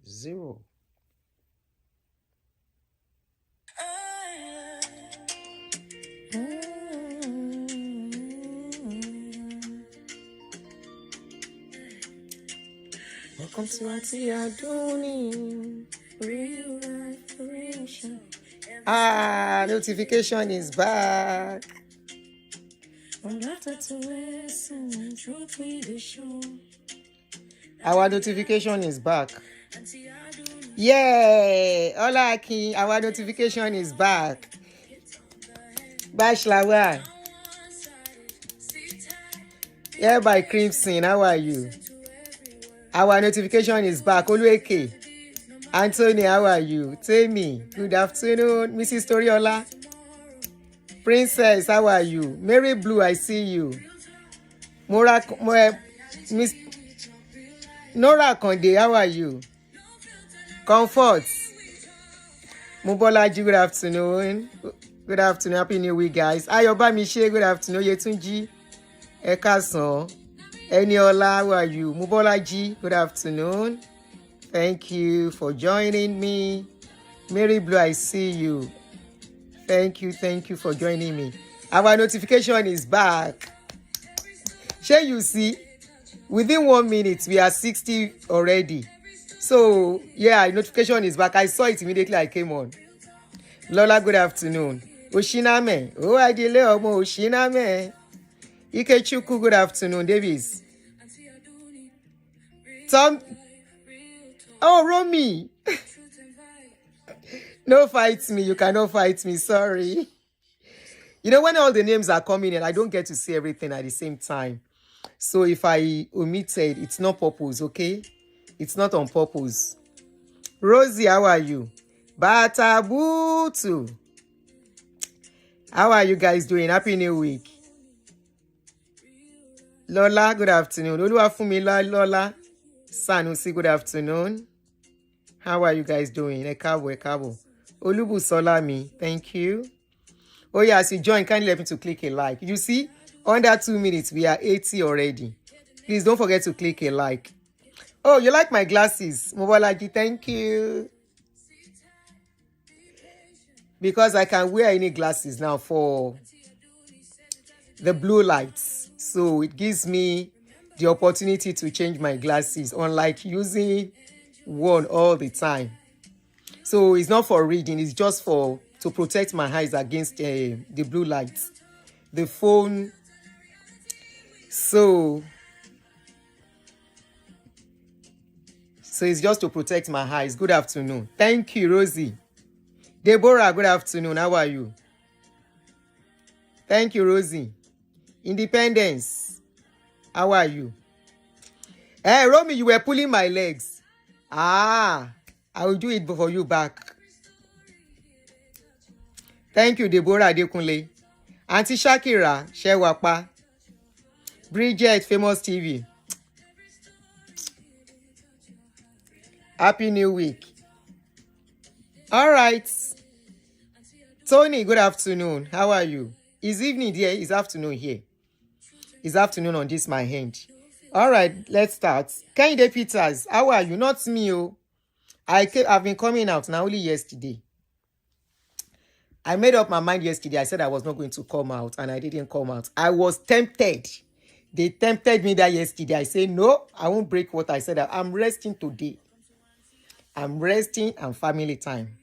0. Welcome to Aunty Aduni. Real life creation. Notification is back. Our notification is back. Yeah, Hola Akin, our notification is back. Bashlawa. Yeah, by Crimson, how are you? Our notification is back. Olueke. Anthony, how are you? Temi, good afternoon. Mrs. Toriola. Princess, how are you? Mary Blue, I see you. Miss Nora Konde, how are you? Comfort. Mubolaji, good afternoon. Good afternoon. Happy New Week, guys. Ayoba Miche, good afternoon. Yetunji, Ekason. Eniola, how are you? Mubolaji, good afternoon. Thank you for joining me. Mary Blue, I see you. Thank you for joining me. Our notification is back. Shall you see? Within 1 minute, we are 60 already. So, yeah, notification is back. I saw it immediately I came on. Lola, good afternoon. Oshiname. Oh, Adile Omo Oshiname. Ikechukwu, good afternoon. Davis. Tom. Oh, Romy. No, fight me. You cannot fight me. Sorry. You know, when all the names are coming in, I don't get to see everything at the same time. So if I omitted, it's not purpose, okay? It's not on purpose. Rosie, how are you? Batabutu. How are you guys doing? Happy New Week. Lola, good afternoon. Oluwafumi Lola. Sanusi, good afternoon. How are you guys doing? Ekabo. Olubusolami, thank you. Oh yeah, as you join, kindly let me to click a like. You see, under 2 minutes, we are 80 already. Please don't forget to click a like. Oh, you like my glasses? Mobolaji, thank you. Because I can wear any glasses now for the blue lights. So it gives me the opportunity to change my glasses, unlike using one all the time. So it's not for reading, it's just to protect my eyes against the blue lights. The phone. So it's just to protect my eyes. Good afternoon. Thank you, Rosie. Deborah, good afternoon. How are you? Thank you, Rosie. Independence, how are you? Hey, Romy, you were pulling my legs. I will do it for you back. Thank you, Deborah Adekunle. Aunty Shakira, Shewapa. Bridget, Famous TV. Happy New Week. All right. Tony, good afternoon. How are you? It's evening here. It's afternoon here. It's afternoon on this my hand. All right, let's start. Kehinde Peters, how are you? Not me, oh. I've been coming out now only yesterday. I made up my mind yesterday. I said I was not going to come out, and I didn't come out. I was tempted. They tempted me that yesterday. I said, no, I won't break what I said. I'm resting today. I'm resting and family time.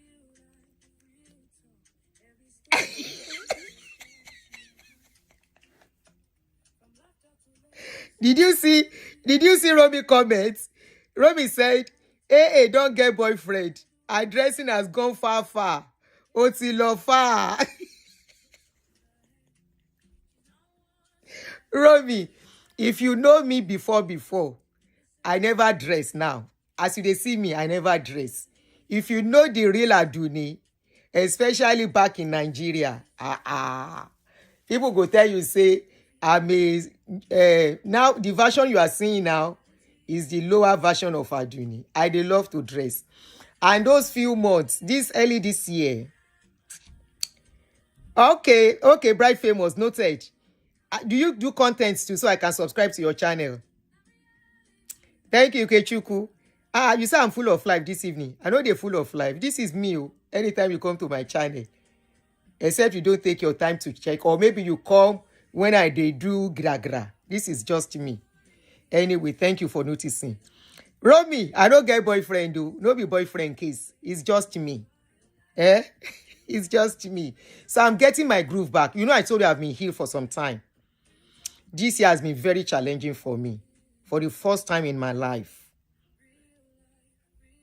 Did you see Romy comments? Romy said, hey, don't get boyfriend. Our dressing has gone far. Otilo far. Romy, if you know me before, I never dress now. As you see me, I never dress. If you know the real Aduni, especially back in Nigeria, people go tell you, say, now the version you are seeing now is the lower version of Aduni. I dey love to dress. And those few months, early this year. Okay, Bright Famous, noted. Do you do content too so I can subscribe to your channel? Thank you, Kechukwu. You say I'm full of life this evening. I know they're full of life. This is me. Anytime you come to my channel, except you don't take your time to check, or maybe you come when they do gra. This is just me. Anyway, thank you for noticing. Romy, I don't get boyfriend, though. No be boyfriend case. It's just me. Eh? It's just me. So I'm getting my groove back. You know, I told you I've been here for some time. This year has been very challenging for me. For the first time in my life.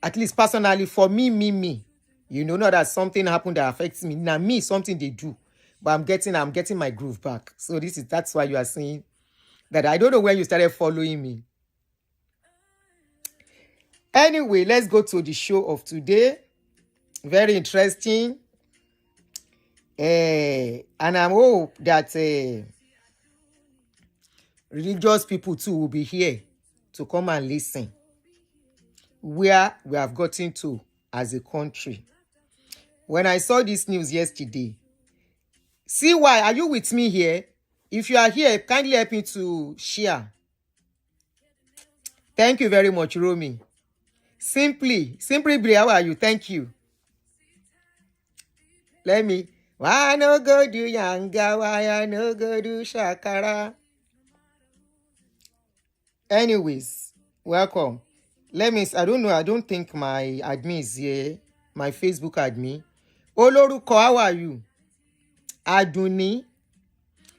At least personally, for me. You know, not that something happened that affects me. Now, me, something they do. But I'm getting my groove back. So that's why you are seeing that. I don't know when you started following me. Anyway, let's go to the show of today. Very interesting. And I hope that religious people too will be here to come and listen. Where we have gotten to as a country. When I saw this news yesterday, see why? Are you with me here? If you are here, kindly help me to share. Thank you very much, Romy. Simply, how are you? Thank you. Let me. Why no go do yanga? Why I no go do shakara? Anyways, welcome. I don't know. I don't think my admin is here. My Facebook admin. Oloruko, how are you? Aduni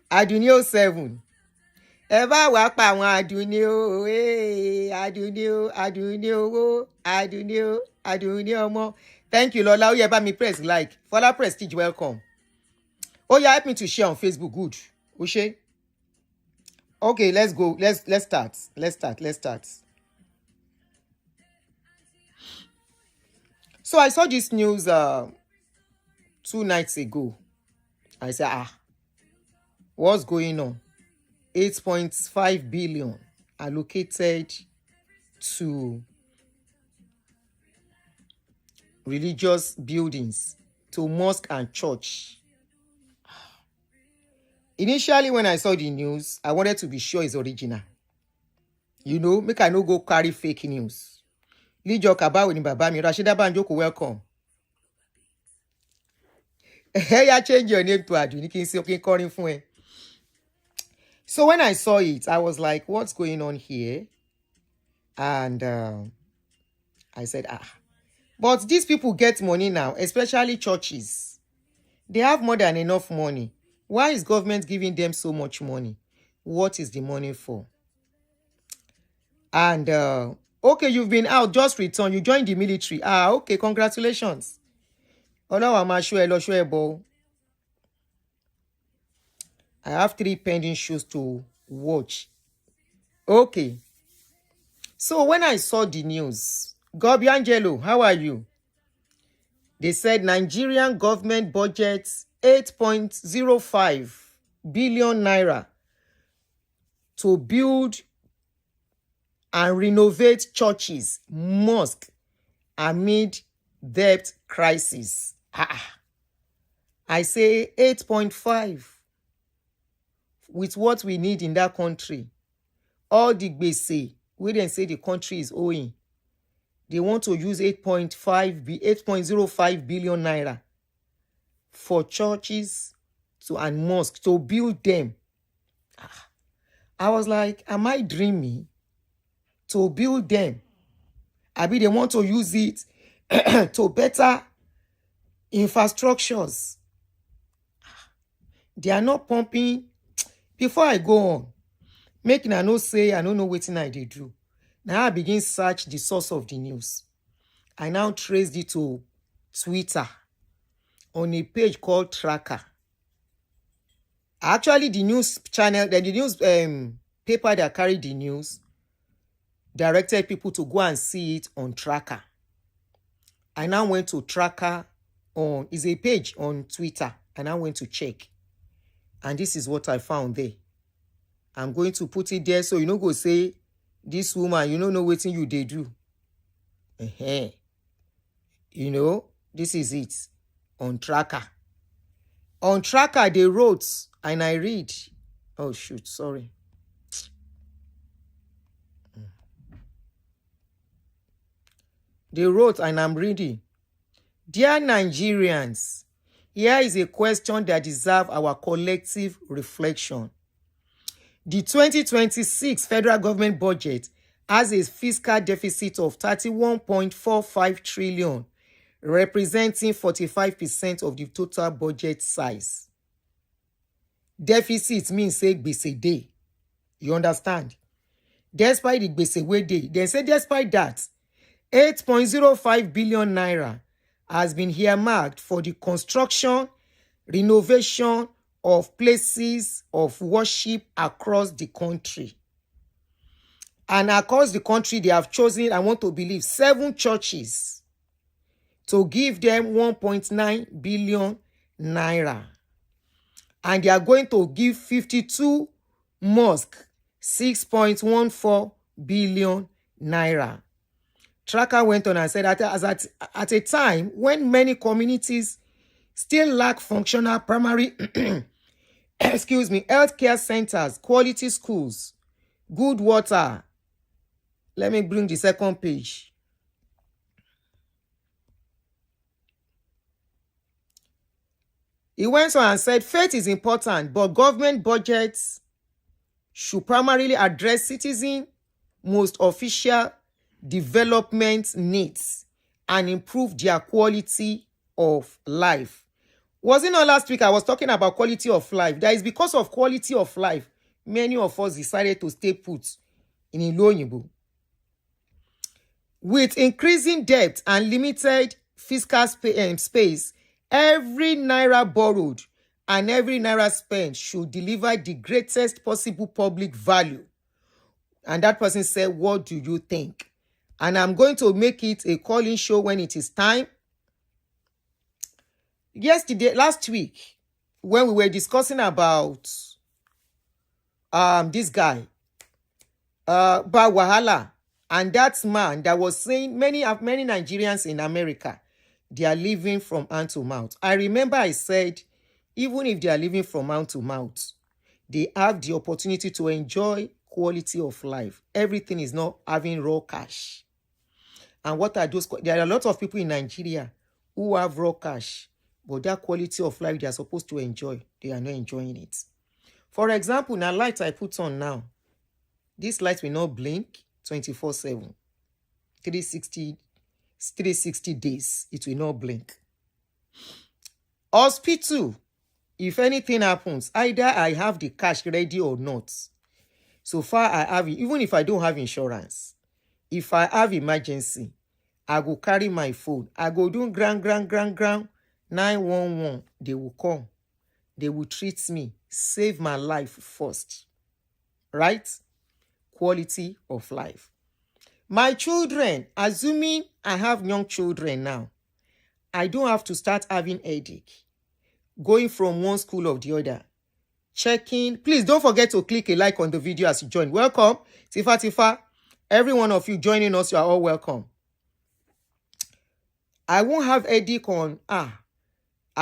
07. Ẹ bá wá pa àwọn Aduni o, Aduni ọmọ. Thank you, Lola. Oya, bá mi press like. Follow Prestige, welcome. Oya, help me to share on Facebook. Good. Oshe. Okay, let's go. Let's start. So I saw this news 2 nights ago. I said, what's going on? 8.5 billion allocated to religious buildings, to mosque and church. Initially, when I saw the news, I wanted to be sure it's original. You know, make I no go carry fake news. Lijo Kabawo ni baba mi, Rashida Banjoko, welcome. Hey, I change your name to Aduni. Can see okay calling for. So when I saw it, I was like, what's going on here? And I said, but these people get money now, especially churches. They have more than enough money. Why is government giving them so much money? What is the money for? And, okay, you've been out, just return. You joined the military. Okay, congratulations. I have 3 pending shows to watch. Okay. So when I saw the news, Gobi Angelo, how are you? They said Nigerian government budgets 8.05 billion naira to build and renovate churches, mosques amid debt crisis. I say 8.5 with what we need in that country. All the gbese, we didn't say the country is owing. They want to use 8.05 billion naira for churches and mosques to build them. I was like, am I dreaming? To build them? I mean, they want to use it to better infrastructures. They are not pumping. Before I go on, making I no say I don't know what I did do. Now I begin search the source of the news. I now traced it to Twitter on a page called Tracker. Actually, the news channel, the news paper that carried the news directed people to go and see it on Tracker. I now went to Tracker is a page on Twitter, and I went to check. And this is what I found there. I'm going to put it there so you know go say, this woman, you don't know what you they do. You know, this is it. On Tracker. On Tracker, they wrote, and I read. Oh, shoot, sorry. They wrote, and I'm reading. Dear Nigerians, here is a question that deserves our collective reflection. The 2026 federal government budget has a fiscal deficit of 31.45 trillion, representing 45% of the total budget size. Deficit means say gbese dey. You understand? Despite the gbese wey dey, they say despite that, 8.05 billion naira has been earmarked for the construction, renovation of places of worship across the country. And across the country, they have chosen, I want to believe, 7 churches to give them 1.9 billion naira. And they are going to give 52 mosques 6.14 billion naira. Tracker went on and said that at a time when many communities still lack functional primary healthcare centers, quality schools, good water. Let me bring the second page. He went on and said, faith is important, but government budgets should primarily address citizens' most official development needs and improve their quality of life. Was it not last week I was talking about quality of life? That is because of quality of life, many of us decided to stay put in Ilu Oyinbo. With increasing debt and limited fiscal space, every naira borrowed and every naira spent should deliver the greatest possible public value. And that person said, what do you think? And I'm going to make it a call-in show when it is time. Last week, when we were discussing about this guy, Wahala, and that man that was saying many Nigerians in America, they are living from hand to mouth. I remember I said, even if they are living from hand to mouth, they have the opportunity to enjoy quality of life. Everything is not having raw cash. And what are those? There are a lot of people in Nigeria who have raw cash, but that quality of life they are supposed to enjoy, they are not enjoying it. For example, now light I put on now, this light will not blink 24/7, 360 days, it will not blink. Hospital, if anything happens, either I have the cash ready or not. So far I have it, even if I don't have insurance. If I have emergency, I go carry my phone. I go do grand 911. They will come. They will treat me. Save my life first. Right? Quality of life. My children, assuming I have young children now, I don't have to start having headache. Going from one school or the other. Checking. Please don't forget to click a like on the video as you join. Welcome. Tifa. Every one of you joining us, you are all welcome. I won't have headache on, I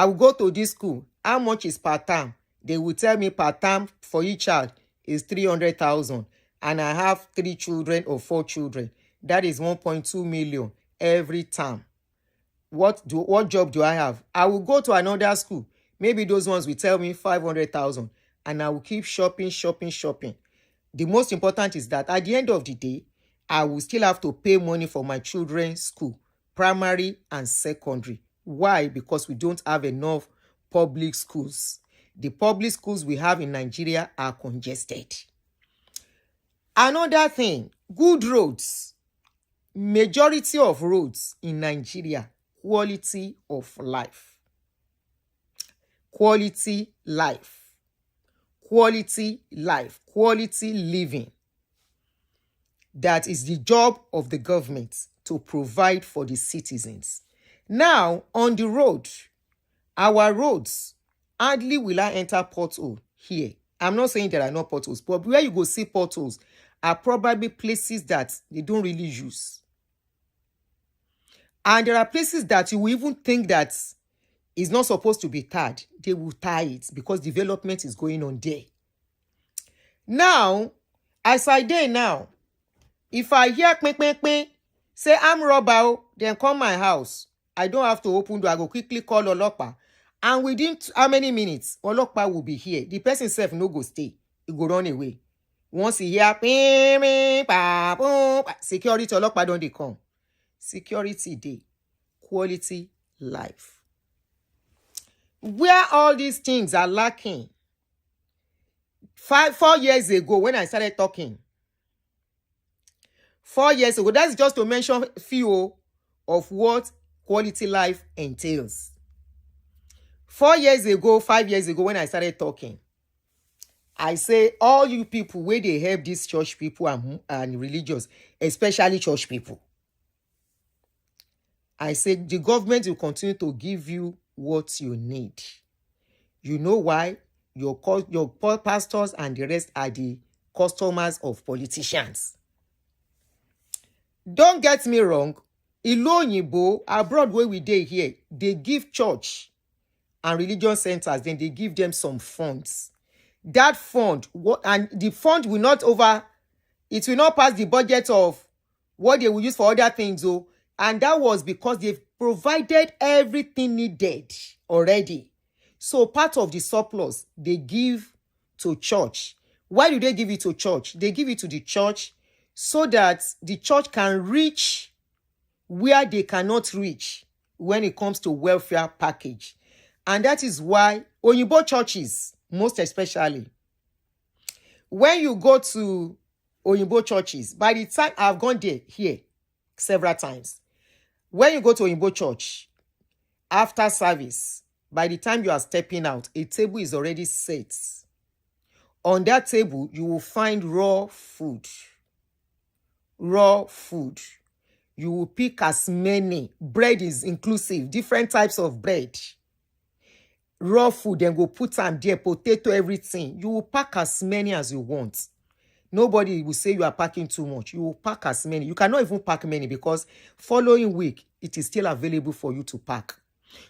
will go to this school. How much is per term? They will tell me per term for each child is 300,000. And I have 3 children or 4 children. That is 1.2 million every term. What job do I have? I will go to another school. Maybe those ones will tell me 500,000. And I will keep shopping. The most important is that at the end of the day, I will still have to pay money for my children's school, primary and secondary. Why? Because we don't have enough public schools. The public schools we have in Nigeria are congested. Another thing, good roads. Majority of roads in Nigeria, quality of life. Quality life. Quality life. Quality living. That is the job of the government to provide for the citizens. Now, on the road, our roads, hardly will I enter pothole here. I'm not saying there are no potholes, but where you go see potholes are probably places that they don't really use. And there are places that you will even think that is not supposed to be tarred. They will tie it because development is going on there. Now, as I dey now, if I hear say I'm robber, Then come my house. I don't have to open door. I go quickly call Olopa. And within how many minutes, Olopa will be here. The person self no go stay. He go run away. Once he hear, security Olopa don't they come. Security day. Quality life. Where all these things are lacking. 4 years ago, when I started talking, 4 years ago, that's just to mention few of what quality life entails. 4 years ago, 5 years ago, when I started talking, I say all you people where they help these church people and religious, especially church people, I say the government will continue to give you what you need. You know why? Your pastors and the rest are the customers of politicians. Don't get me wrong. Ìlú òyìnbó, abroad where we dey here, they give church and religion centers, then they give them some funds. That fund, and the fund will not pass the budget of what they will use for other things. Oh, and that was because they've provided everything needed already. So part of the surplus they give to church. Why do they give it to church? They give it to the church so that the church can reach where they cannot reach when it comes to welfare package. And that is why Oyinbo churches, most especially, when you go to Oyinbo churches, by the time I've gone there here several times, when you go to Oyinbo church, after service, by the time you are stepping out, a table is already set. On that table, you will find raw food. Raw food. You will pick as many. Bread is inclusive. Different types of bread. Raw food, then go put them there, potato, everything. You will pack as many as you want. Nobody will say you are packing too much. You will pack as many. You cannot even pack many because following week, it is still available for you to pack.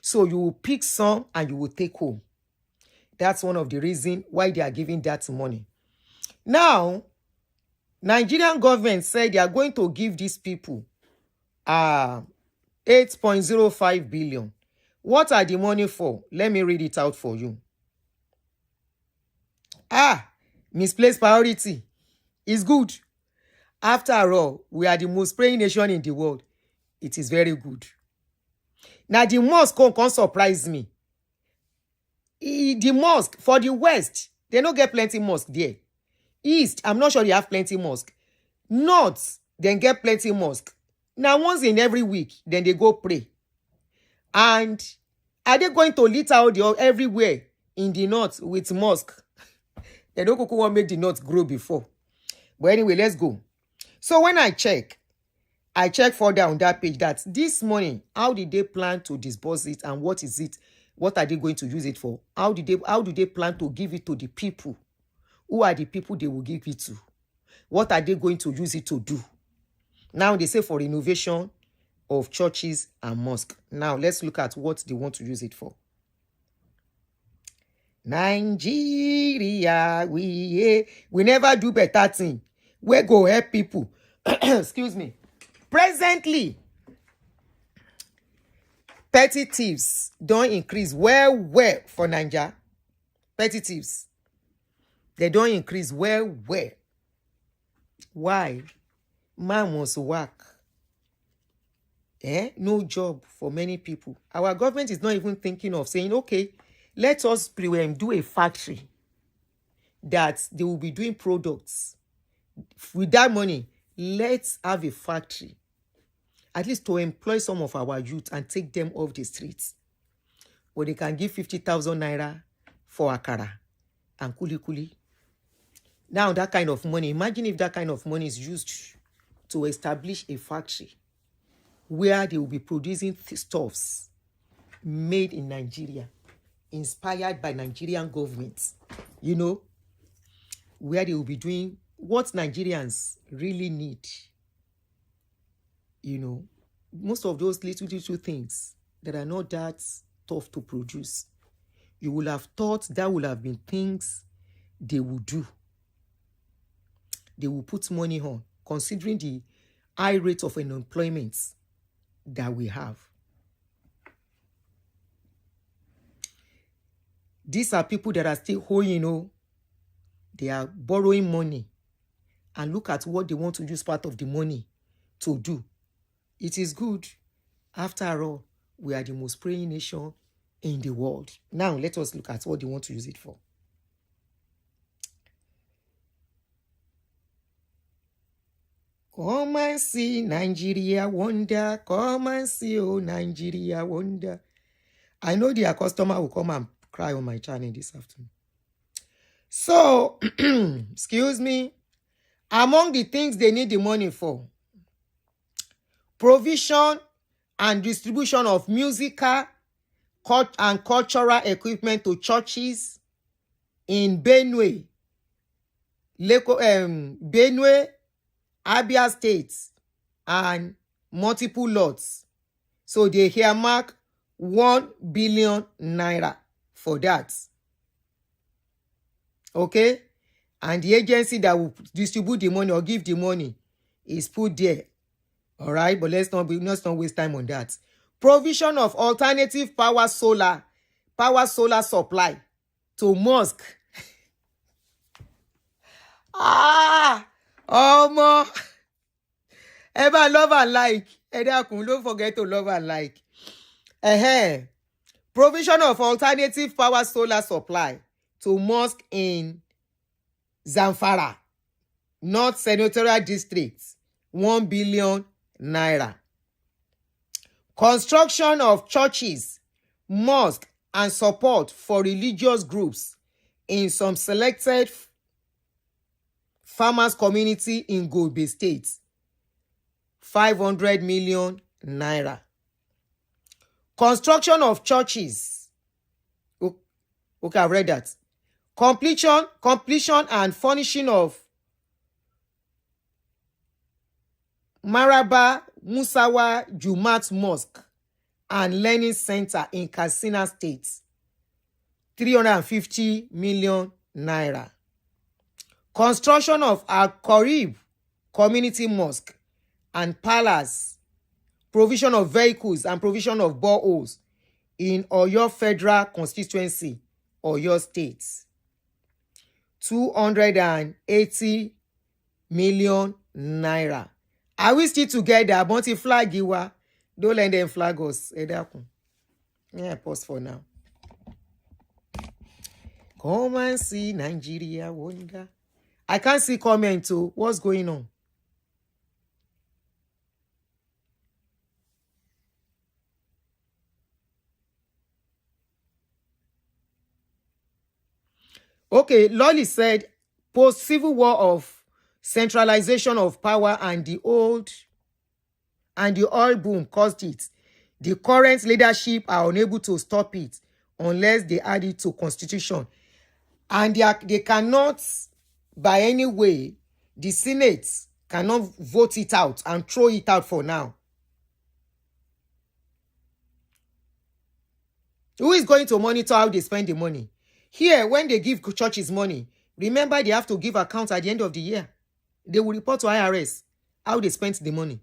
So you will pick some and you will take home. That's one of the reasons why they are giving that money. Now, Nigerian government said they are going to give these people 8.05 billion. What are the money for? Let me read it out for you. Misplaced priority is good. After all, we are the most praying nation in the world. It is very good. Now, the mosque can't surprise me. The mosque for the West, they don't get plenty mosque there. East, I'm not sure they have plenty mosque. North, then get plenty mosque. Now, once in every week, then they go pray. And are they going to litter out everywhere in the north with mosque? They don't want to make the north grow before. But anyway, let's go. So when I check further on that page that this money, how did they plan to disburse it and what is it? What are they going to use it for? How do they plan to give it to the people? Who are the people they will give it to? What are they going to use it to do? Now they say for renovation of churches and mosques. Now let's look at what they want to use it for. Nigeria, we never do better thing. We go help people. Excuse me. Presently, petty thieves don't increase well for Nigeria. Petty thieves. They don't increase well. Why? Man must work. No job for many people. Our government is not even thinking of saying, okay, let us do a factory that they will be doing products. With that money, let's have a factory. At least to employ some of our youth and take them off the streets. Or they can give 50,000 naira for akara and kuli. Now that kind of money, imagine if that kind of money is used to establish a factory where they will be producing stuffs made in Nigeria, inspired by Nigerian government, where they will be doing what Nigerians really need. Most of those little things that are not that tough to produce, you will have thought that would have been things they would do. They will put money on, considering the high rate of unemployment that we have. These are people that are still holding, they are borrowing money. And look at what they want to use part of the money to do. It is good. After all, we are the most praying nation in the world. Now, let us look at what they want to use it for. Come and see Nigeria wonder. Come and see, oh, Nigeria wonder. I know their customer will come and cry on my channel this afternoon. So, excuse me. Among the things they need the money for, provision and distribution of musical and cultural equipment to churches in Benue, Benue, Abia states, and multiple lots. So they earmark 1 billion naira for that. Okay? And the agency that will distribute the money or give the money is put there. All right? But let's not waste time on that. Provision of alternative power solar supply to mosque. Omo. Ever love and like. Don't forget to love and like. Provision of alternative power solar supply to mosque in Zamfara, North Senatorial District, 1 billion naira. Construction of churches, mosques, and support for religious groups in some selected farmers' community in Govt State, 500 million naira. Construction of churches. Okay, I've read that. Completion and furnishing of Maraba Musawa Jumat Mosque and Learning Center in Katsina State, 350 million naira. Construction of Al-Qarib Community Mosque and Palace, provision of vehicles and provision of boreholes in Oyo Federal Constituency, Oyo State, 280 million naira. Are we still together? Bounty flag you are. Don't let them flag us. Yeah, pause for now. Come and see Nigeria wonder. I can't see comment too. What's going on? Okay, Lolly said, post-civil war of centralization of power and the oil boom caused it. The current leadership are unable to stop it unless they add it to constitution. And they cannot, by any way, the Senate cannot vote it out and throw it out for now. Who is going to monitor how they spend the money? Here, when they give churches money, remember they have to give accounts at the end of the year. They will report to IRS how they spent the money.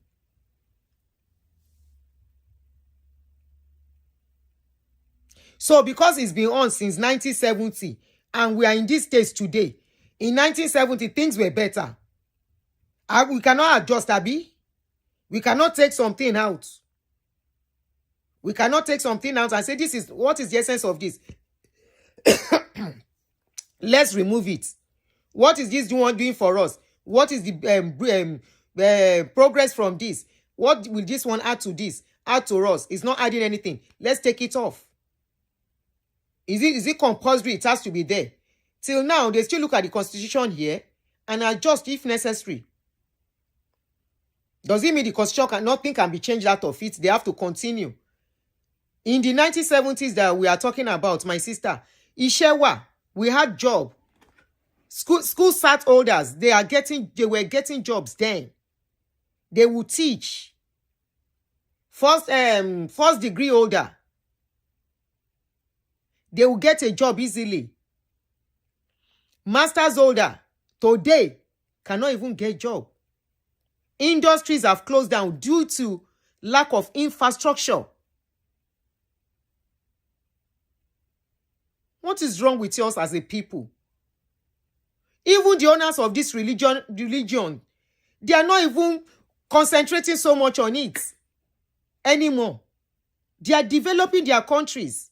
So because it's been on since 1970 and we are in this stage today, in 1970 things were better. We cannot adjust, Abi. We cannot take something out. We cannot take something out and say, what is the essence of this? Let's remove it. What is this one doing for us? What is the progress from this? What will this one add to this? Add to us? It's not adding anything. Let's take it off. Is it compulsory? It has to be there. Till now, they still look at the constitution here and adjust if necessary. Does it mean the constitution nothing can be changed out of it? They have to continue. In the 1970s that we are talking about, my sister, Ishewa, we had job. School sat holders, they were getting jobs then. They would teach. First degree holder, they will get a job easily. Master's holder, today, cannot even get job. Industries have closed down due to lack of infrastructure. What is wrong with us as a people? Even the owners of this religion, they are not even concentrating so much on it anymore. They are developing their countries.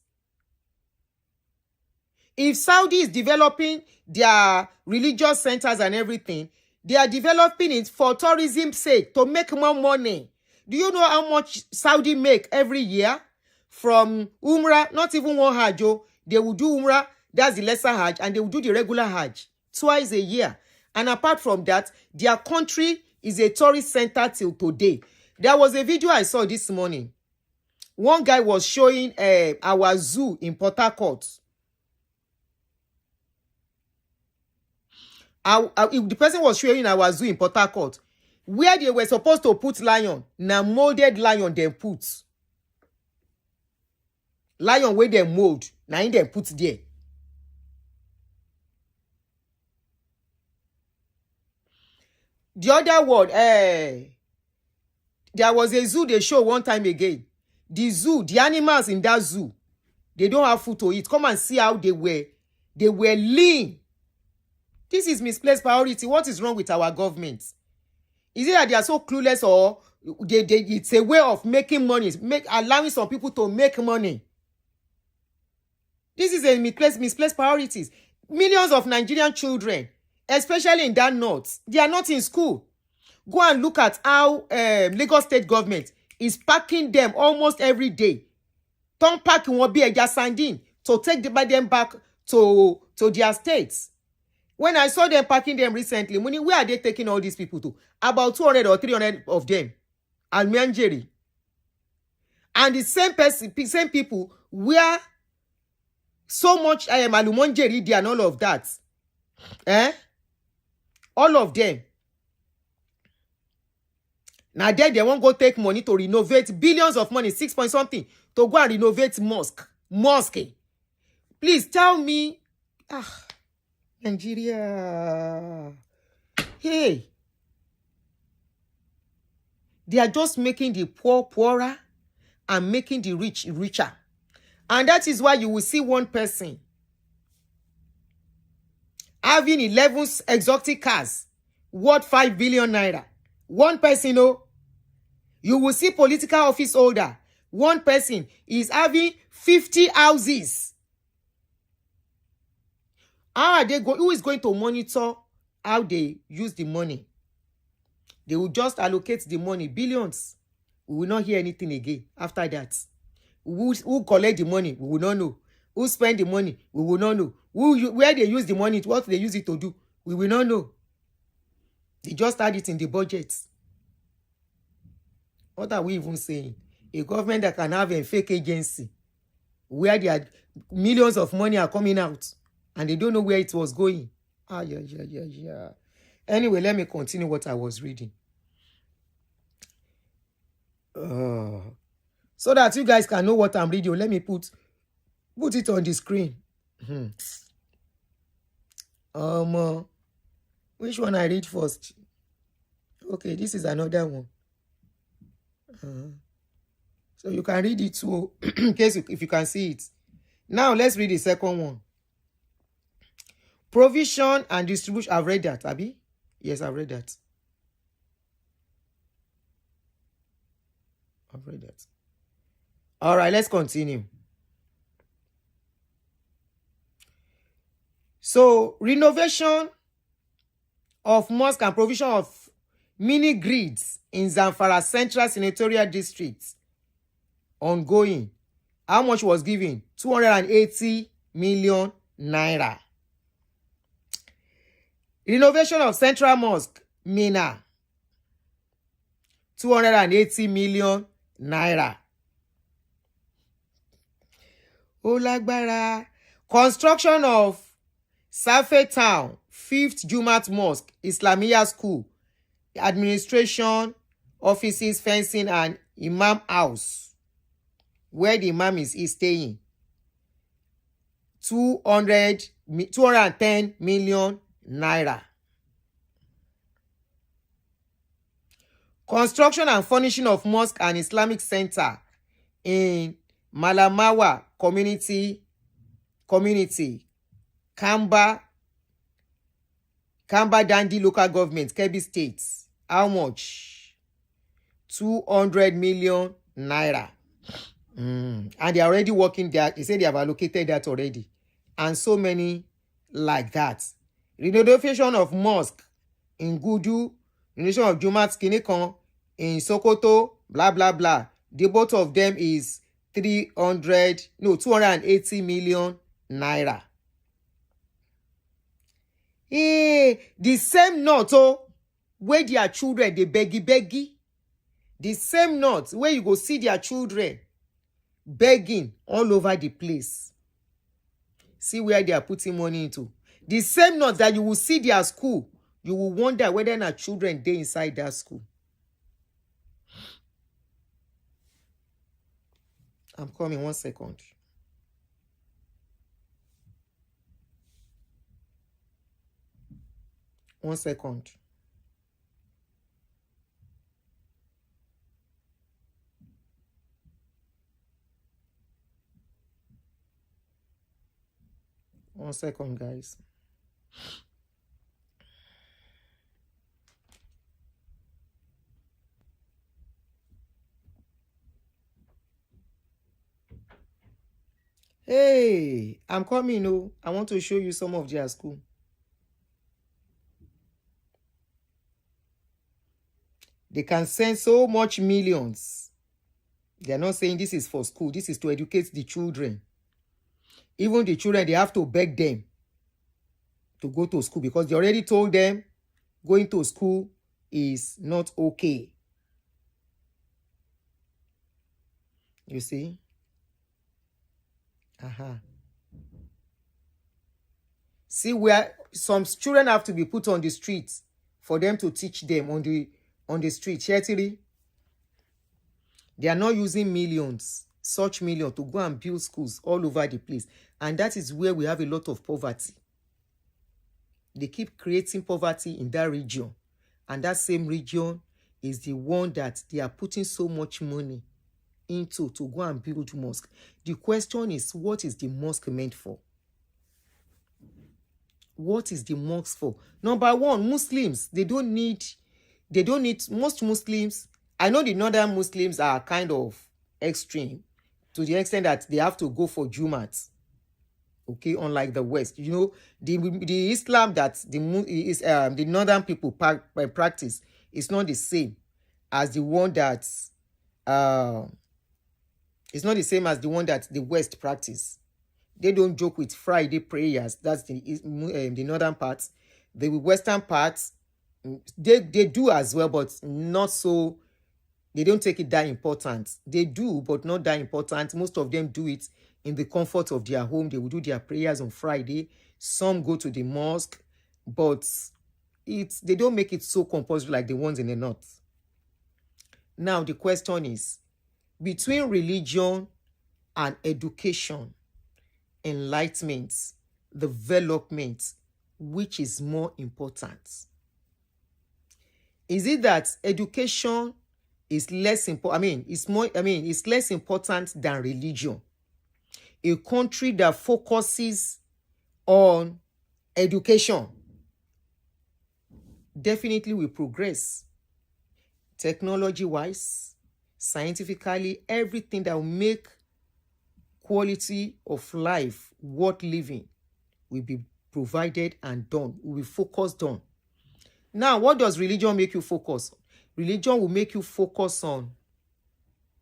If Saudi is developing their religious centers and everything, they are developing it for tourism's sake, to make more money. Do you know how much Saudi make every year from Umrah? Not even one Hajj. They will do Umrah, that's the lesser Hajj, and they will do the regular Hajj twice a year. And apart from that, their country is a tourist center till today. There was a video I saw this morning. One guy was showing our zoo in Port Harcourt. The person was showing our zoo in Port Harcourt, where they were supposed to put lion. Now molded lion them put. Lion where they mold. Now in them put there. The other word, there was a zoo they show one time again. The zoo, the animals in that zoo, they don't have food to eat. Come and see how they were. They were lean. This is misplaced priority. What is wrong with our government? Is it that they are so clueless, or it's a way of making money, allowing some people to make money? This is a misplaced priorities. Millions of Nigerian children, especially in that north, they are not in school. Go and look at how Lagos state government is packing them almost every day. Don't pack won't be a sandine to take them back to their states. When I saw them packing them recently, where are they taking all these people to? About 200 or 300 of them. Almianjeri. And the same people where so much Alumonjeri and all of that. All of them. Now then they won't go take money to renovate billions of money, 6 point something, to go and renovate mosque. Please tell me, Nigeria. Hey. They are just making the poor poorer and making the rich richer. And that is why you will see one person having 11 exotic cars worth 5 billion naira. One person, you will see political office holder. One person is having 50 houses. How are they who is going to monitor how they use the money? They will just allocate the money, billions. We will not hear anything again after that. Who collect the money? We will not know. Who spend the money? We will not know. Where they use the money, what they use it to do? We will not know. They just add it in the budget. What are we even saying? A government that can have a fake agency where there are millions of money are coming out and they don't know where it was going. Yeah. Anyway, let me continue what I was reading. So that you guys can know what I'm reading. Let me put it on the screen. Which one I read first? Okay, this is another one. So you can read it too, in case if you can see it. Now let's read the second one. Provision and distribution. I've read that, Abi. Yes, I've read that. All right, let's continue. So, renovation of mosque and provision of mini grids in Zamfara Central Senatorial District ongoing. How much was given? 280 million naira. Renovation of Central Mosque, Mina, 280 million naira. Olagbara. Construction of Safe Town, 5th Jumat Mosque, Islamia School, administration, offices, fencing, and Imam House, where the Imam is staying. 210 million naira. Construction and furnishing of mosque and Islamic center in Malamawa community, Kamba Dandi local government, Kebbi State. How much? 200 million naira. And they are already working there. They say they have allocated that already. And so many like that. Renovation of mosque in Gudu, renovation of Jumat Kinikon in Sokoto, blah, blah, blah. The both of them is 280 million naira. The same note, where their children, they beggy. The same note where you go see their children begging all over the place. See where they are putting money into. The same note that you will see their school, you will wonder whether their children they inside that school. I'm coming 1 second. One second. One second, guys. Hey, I'm coming. Oh, I want to show you some of their school. They can send so much millions. They are not saying this is for school. This is to educate the children. Even the children, they have to beg them to go to school because they already told them going to school is not okay. You see? See where some children have to be put on the streets for them to teach them on the street. Chetiri, they are not using millions, such millions, to go and build schools all over the place. And that is where we have a lot of poverty. They keep creating poverty in that region. And that same region is the one that they are putting so much money into to go and build mosque. The question is, what is the mosque meant for? What is the mosque for? Number one, Muslims, they don't need, most Muslims, I know the northern Muslims are kind of extreme to the extent that they have to go for Jumat. Okay, unlike the West. You know, the Islam that the northern people practice is not the same as the one that it's not the same as the one that the West practice. They don't joke with Friday prayers. That's the northern part. The western part, they do as well, but not so. They don't take it that important. They do, but not that important. Most of them do it in the comfort of their home. They will do their prayers on Friday. Some go to the mosque, but they don't make it so compulsory like the ones in the north. Now the question is, between religion and education, enlightenment, development, which is more important? Is it that education is less important? It's less important than religion. A country that focuses on education definitely will progress. Technology-wise, scientifically, everything that will make quality of life worth living will be provided and done, will be focused on. Now, what does religion make you focus on? Religion will make you focus on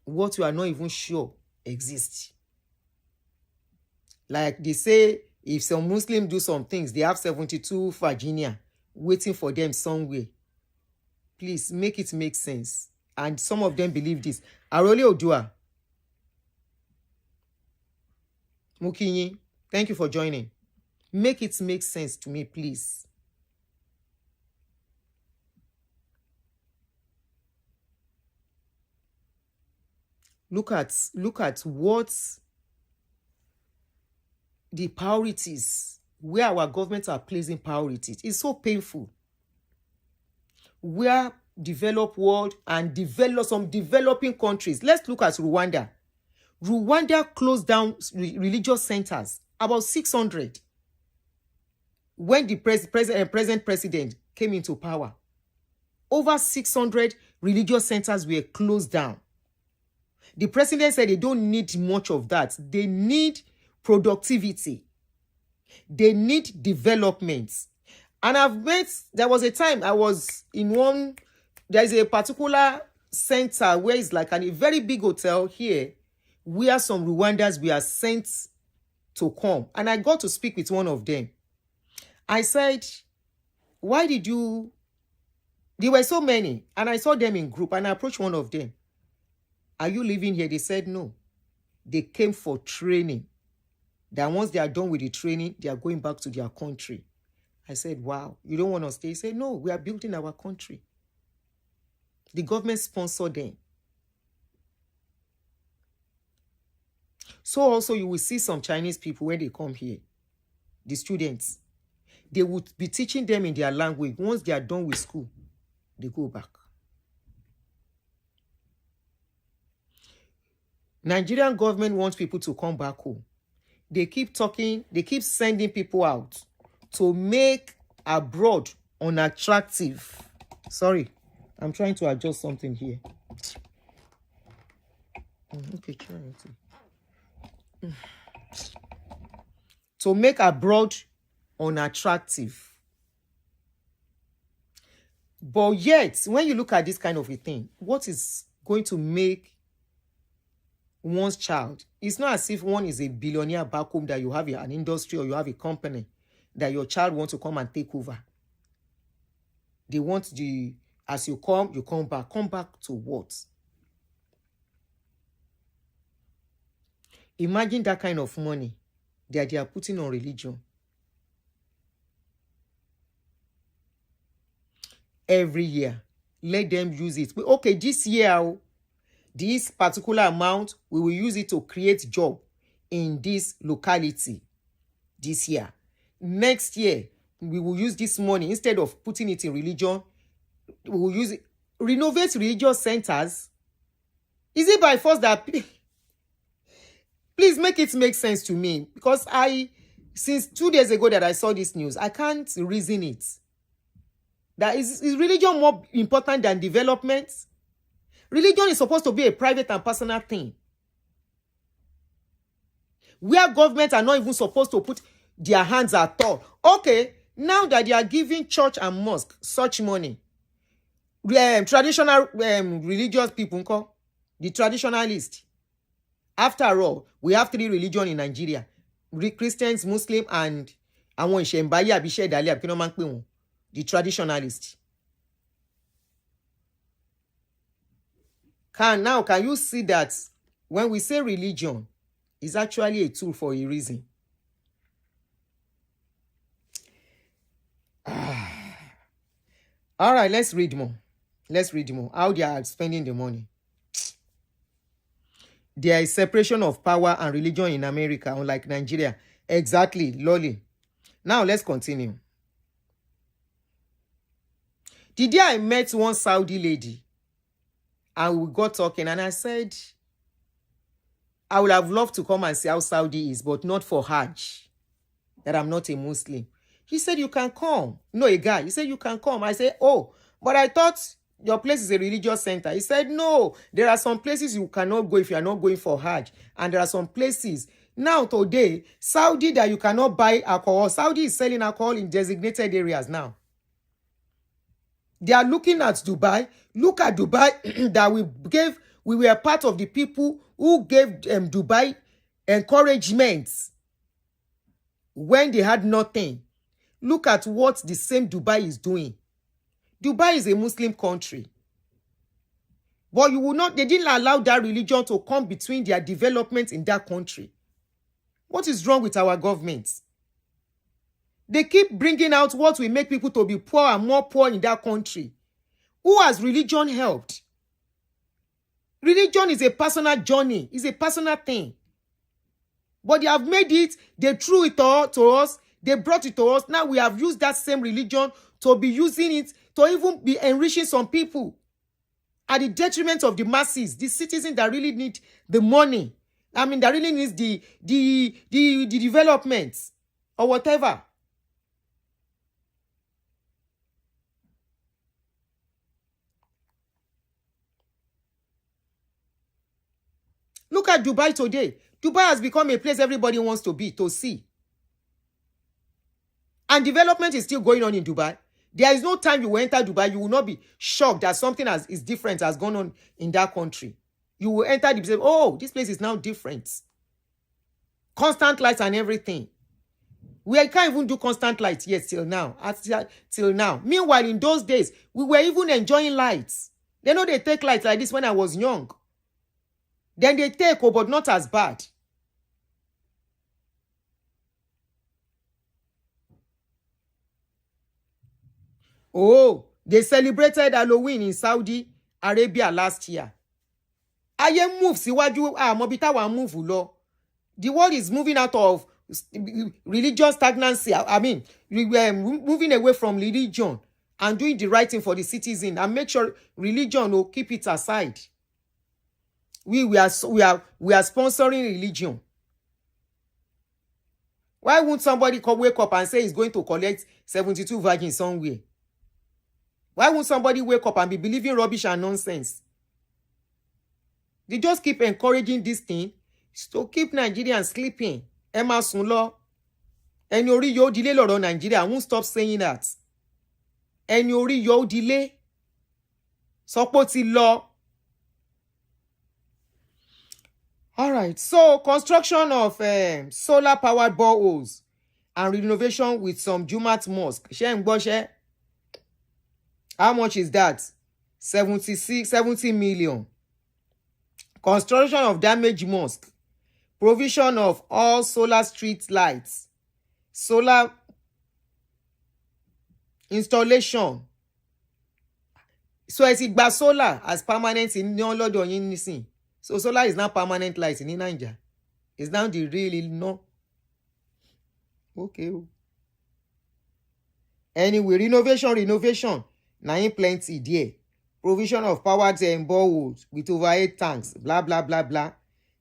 what you are not even sure exists. Like they say, if some Muslims do some things, they have 72 Virginia waiting for them somewhere. Please make it make sense. And some of them believe this. Arole Odua, Mukinyi, thank you for joining. Make it make sense to me, please. Look at what the priorities, where our governments are placing priorities. It's so painful. Where developed world and some developing countries. Let's look at Rwanda. Rwanda closed down religious centers, about 600, when the present president came into power. Over 600 religious centers were closed down. The president said they don't need much of that. They need productivity. They need development. And there was a time I was in one, there's a particular center where it's like a very big hotel here, where some Rwandans were sent to come. And I got to speak with one of them. I said, why did you... There were so many. And I saw them in group. And I approached one of them. Are you living here? They said no. They came for training. That once they are done with the training, they are going back to their country. I said, wow, you don't want to stay? He said, no, we are building our country. The government sponsored them. So also you will see some Chinese people when they come here, the students, they would be teaching them in their language. Once they are done with school, they go back. Nigerian government wants people to come back home. They keep talking, they keep sending people out to make abroad unattractive. Sorry, I'm trying to adjust something here. Okay, try it. To make abroad unattractive. But yet, when you look at this kind of a thing, what is going to make one's child? It's not as if one is a billionaire back home that you have an industry or you have a company that your child wants to come and take over. They want as you come back. Come back to what? Imagine that kind of money that they are putting on religion. Every year, let them use it. Okay, this year, this particular amount, we will use it to create job in this locality this year. Next year, we will use this money, instead of putting it in religion, we will use it, renovate religious centers. Is it by force that... Please make it make sense to me, because since 2 days ago that I saw this news, I can't reason it. That is religion more important than development? Religion is supposed to be a private and personal thing, where governments are not even supposed to put their hands at all. Okay, now that they are giving church and mosque such money, traditional religious people, the traditionalists. After all, we have 3 religions in Nigeria: Christians, Muslim, and the traditionalists. Can you see that when we say religion, it's actually a tool for a reason? All right, let's read more. How they are spending the money. There is separation of power and religion in America, unlike Nigeria. Exactly, Lolly. Now let's continue. The day I met one Saudi lady, and we got talking, and I said, I would have loved to come and see how Saudi is, but not for Hajj, that I'm not a Muslim. He said, you can come. No, a guy. He said, you can come. I said, oh, but I thought your place is a religious center. He said, no, there are some places you cannot go if you are not going for Hajj. And there are some places. Now, today, Saudi, that you cannot buy alcohol. Saudi is selling alcohol in designated areas now. They are looking at Dubai. Look at Dubai that we were part of the people who gave Dubai encouragement when they had nothing. Look at what the same Dubai is doing. Dubai is a Muslim country. But they didn't allow that religion to come between their development in that country. What is wrong with our government? They keep bringing out what will make people to be poor and more poor in that country. Who has religion helped? Religion is a personal journey. It's a personal thing. But they have made it, they threw it all to us, they brought it to us. Now we have used that same religion to be using it to even be enriching some people at the detriment of the masses, the citizens that really need the money. I mean, that really needs the development or whatever. Look at Dubai today. Dubai has become a place everybody wants to be, to see. And development is still going on in Dubai. There is no time you will enter Dubai, you will not be shocked that something is different has gone on in that country. You will enter the place, oh, this place is now different. Constant lights and everything. We can't even do constant lights yet till now. Till now. Meanwhile, in those days, we were even enjoying lights. They know they take lights like this when I was young. Then they take, oh, but not as bad. Oh, they celebrated Halloween in Saudi Arabia last year. Aye move síwájú àmọ́ bí táwa move lọ. The world is moving out of religious stagnancy. I mean, we were moving away from religion and doing the right thing for the citizen and make sure religion will keep it aside. We are sponsoring religion. Why won't somebody wake up and say he's going to collect 72 virgins somewhere? Why won't somebody wake up and be believing rubbish and nonsense? They just keep encouraging this thing to keep Nigerians sleeping. Emma Sunlo. Ẹni orí yóò delay lọ́rọ̀ Nigeria. I won't stop saying that. Ẹni orí yóò delay. Sọpọ̀ ti lọ. All right. So, construction of solar-powered boreholes and renovation with some Jumat mosque. Ṣé ń gbọ́ ṣé? How much is that? 70 million. Construction of damaged mosque. Provision of all solar street lights. Solar installation. So ẹ ti gba solar as permanent in lọ́dọ̀ yín nísìn. So solar is now permanent light in Nigeria. It's now the real no. Okay. Anyway, renovation. Now in plenty there. Provision of powered boreholes with over 8 tanks. Blah, blah, blah, blah.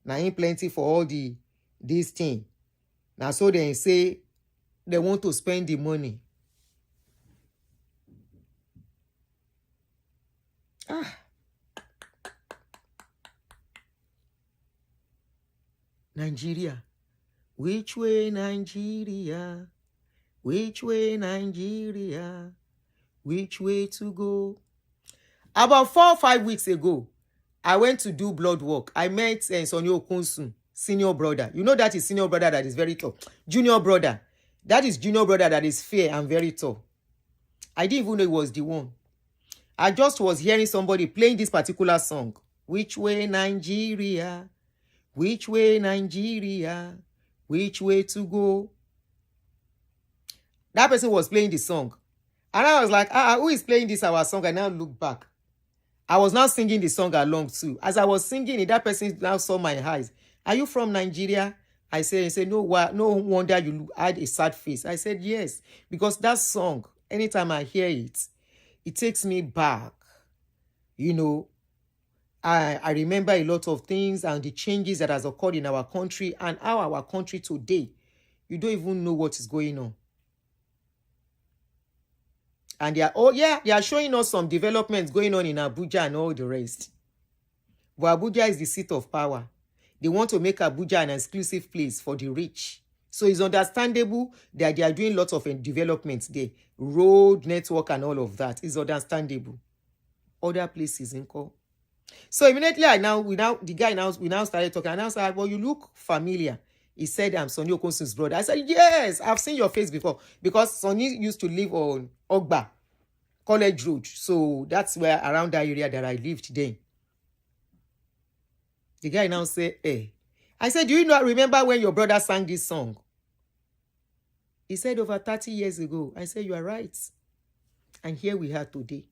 Now in plenty for all this thing. Now so they say they want to spend the money. Nigeria. Which way, Nigeria? Which way, Nigeria? Which way to go? About 4 or 5 weeks ago, I went to do blood work. I met Sonny Okunsun, senior brother. You know that is senior brother that is very tall. Junior brother. That is junior brother that is fair and very tall. I didn't even know it was the one. I just was hearing somebody playing this particular song. Which way, Nigeria? Which way, Nigeria? Which way to go? That person was playing the song. And I was like, who is playing this our song? I now look back. I was now singing the song along too. As I was singing it, that person now saw my eyes. Are you from Nigeria? I said, no wonder you had a sad face. I said, yes, because that song, anytime I hear it, it takes me back. You know, I remember a lot of things and the changes that has occurred in our country and how our country today, you don't even know what is going on. And they are showing us some developments going on in Abuja and all the rest. But Abuja is the seat of power. They want to make Abuja an exclusive place for the rich. So it's understandable that they are doing lots of developments there. Road, network, and all of that is understandable. Other places in call. So immediately we now started talking. And I was like, well, you look familiar. He said, I'm Sonny Okunsun's brother. I said, yes, I've seen your face before. Because Sonny used to live on Ogba, College Road. So that's where, around that area that I lived then. The guy now said, hey. I said, do you not remember when your brother sang this song? He said, over 30 years ago. I said, you are right. And here we are today.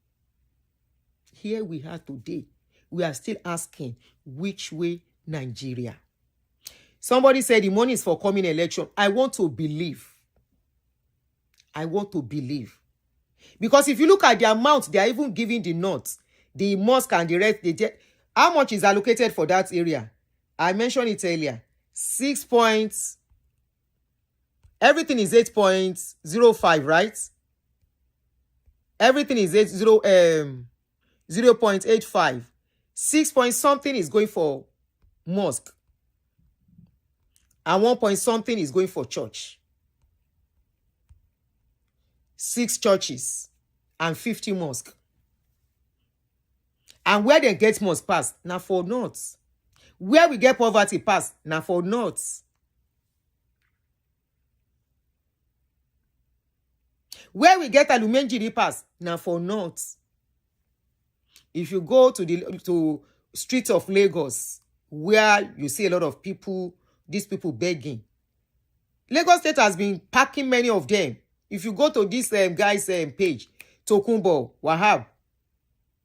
Here we are today. We are still asking, which way, Nigeria? Somebody said the money is for coming election. I want to believe. I want to believe. Because if you look at the amount they are even giving the north, the mosque and the rest, how much is allocated for that area? I mentioned it earlier. 6 points. Everything is 8.05, right? Everything is 0.85. 6 point something is going for mosque. And 1 point something is going for church. 6 churches and 50 mosques. And where they get mosque pass, now for north. Where we get poverty pass, now for north. Where we get alumenjiri pass, now for north. If you go to the streets of Lagos, where you see a lot of people, these people begging, Lagos State has been packing many of them. If you go to this guy's page, Tokunbo Wahab,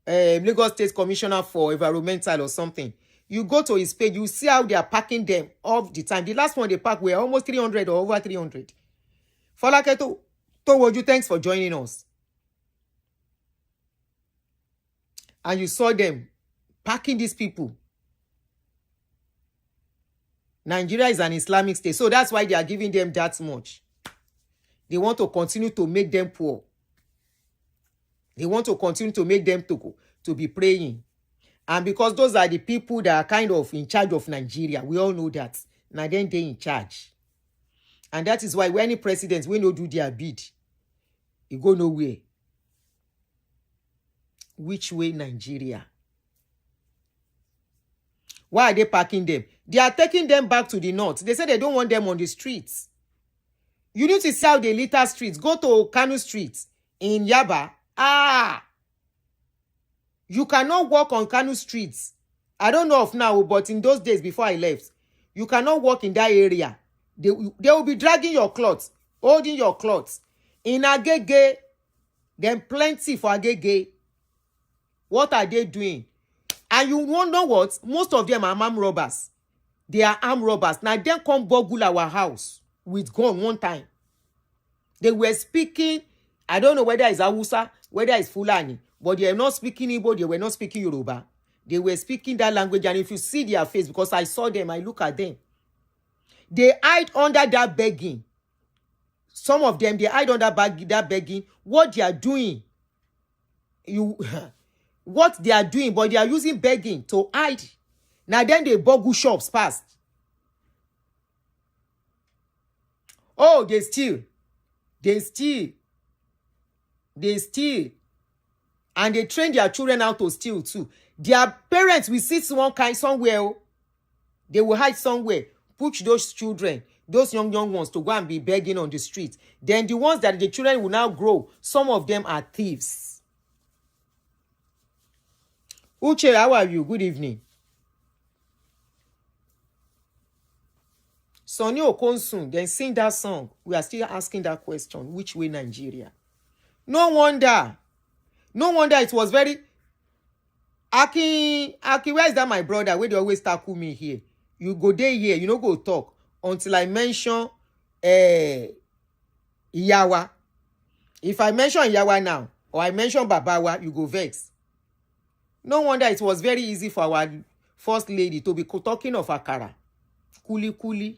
Lagos State Commissioner for Environmental or something, you go to his page, you see how they are packing them all the time. The last one they packed were almost 300 or over 300. Falaketo Towoju, thanks for joining us. And you saw them packing these people. Nigeria is an Islamic state, so that's why they are giving them that much. They want to continue to make them poor. They want to continue to make them to be praying. And because those are the people that are kind of in charge of Nigeria, we all know that. Now then they in charge. And that is why when any president, when they do their bid, you go nowhere. Which way Nigeria? Why are they packing them? They are taking them back to the north. They say they don't want them on the streets. You need to see how they litter streets. Go to Kano Street in Yaba. You cannot walk on Kano streets. I don't know of now, but in those days before I left, you cannot walk in that area. They will be dragging your clothes, holding your clothes. In Agege, then plenty for Agege. What are they doing? And you won't know what? Most of them are armed robbers. They are armed robbers. Now then come boggle our house with gun one time. They were speaking, I don't know whether it's Hausa, whether it's Fulani, but they are not speaking Igbo, they were not speaking Yoruba. They were speaking that language, and if you see their face, because I saw them, I look at them. They hide under that begging. Some of them, they hide under that begging. What they are doing, what they are doing, but they are using begging to hide. Now then they bogu shops past. Oh, they steal. They steal. They steal. And they train their children how to steal too. Their parents will sit one kind somewhere. They will hide somewhere. Push those children, those young ones, to go and be begging on the street. Then the ones that the children will now grow, some of them are thieves. Uche, how are you? Good evening. Sonny Okonsun, then sing that song. We are still asking that question. Which way Nigeria? No wonder. No wonder it was very... Aki, where is that my brother? Where they always tackle me here? You go there here, you no go talk until I mention Iyawa. If I mention Iyawa now, or I mention Babawa, you go vex. No wonder it was very easy for our first lady to be talking of akara, kuli,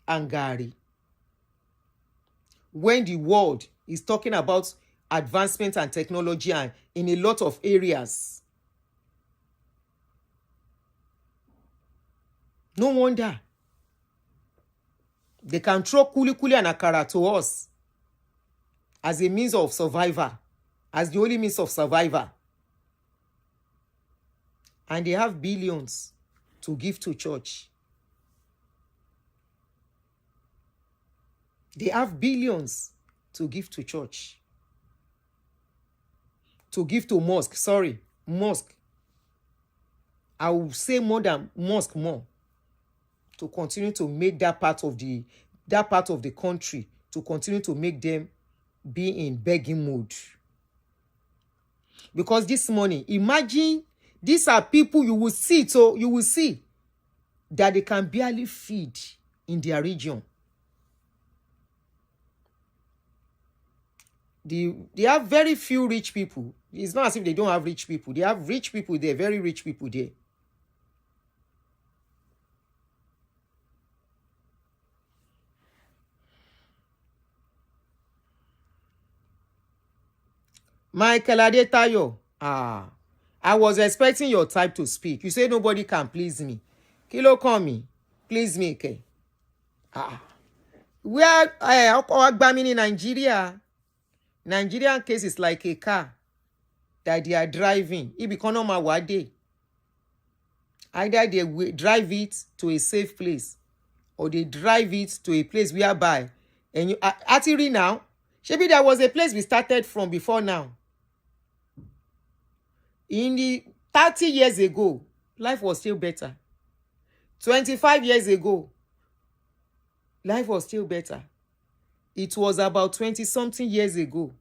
and gari. When the world is talking about advancement and technology and in a lot of areas. No wonder. They can throw kuli and akara to us as a means of survival, as the only means of survival. And they have billions to give to church. They have billions to give to church. To give to mosque. Sorry, mosque. I will say more than mosque more. To continue to make that part of the country, to continue to make them be in begging mood. Because this morning, imagine these are people you will see, so you will see that they can barely feed in their region. They have very few rich people. It's not as if they don't have rich people. They have rich people there, very rich people there. Michael Adetayo, I was expecting your type to speak. You say nobody can please me. Kilo call me. Please me, okay? Where in Nigeria? Nigerian case is like a car that they are driving. It become normal one day. Either they drive it to a safe place or they drive it to a place whereby, and you actually now, maybe there was a place we started from before now. In the 30 years ago, life was still better. 25 years ago, life was still better. It was about 20-something years ago.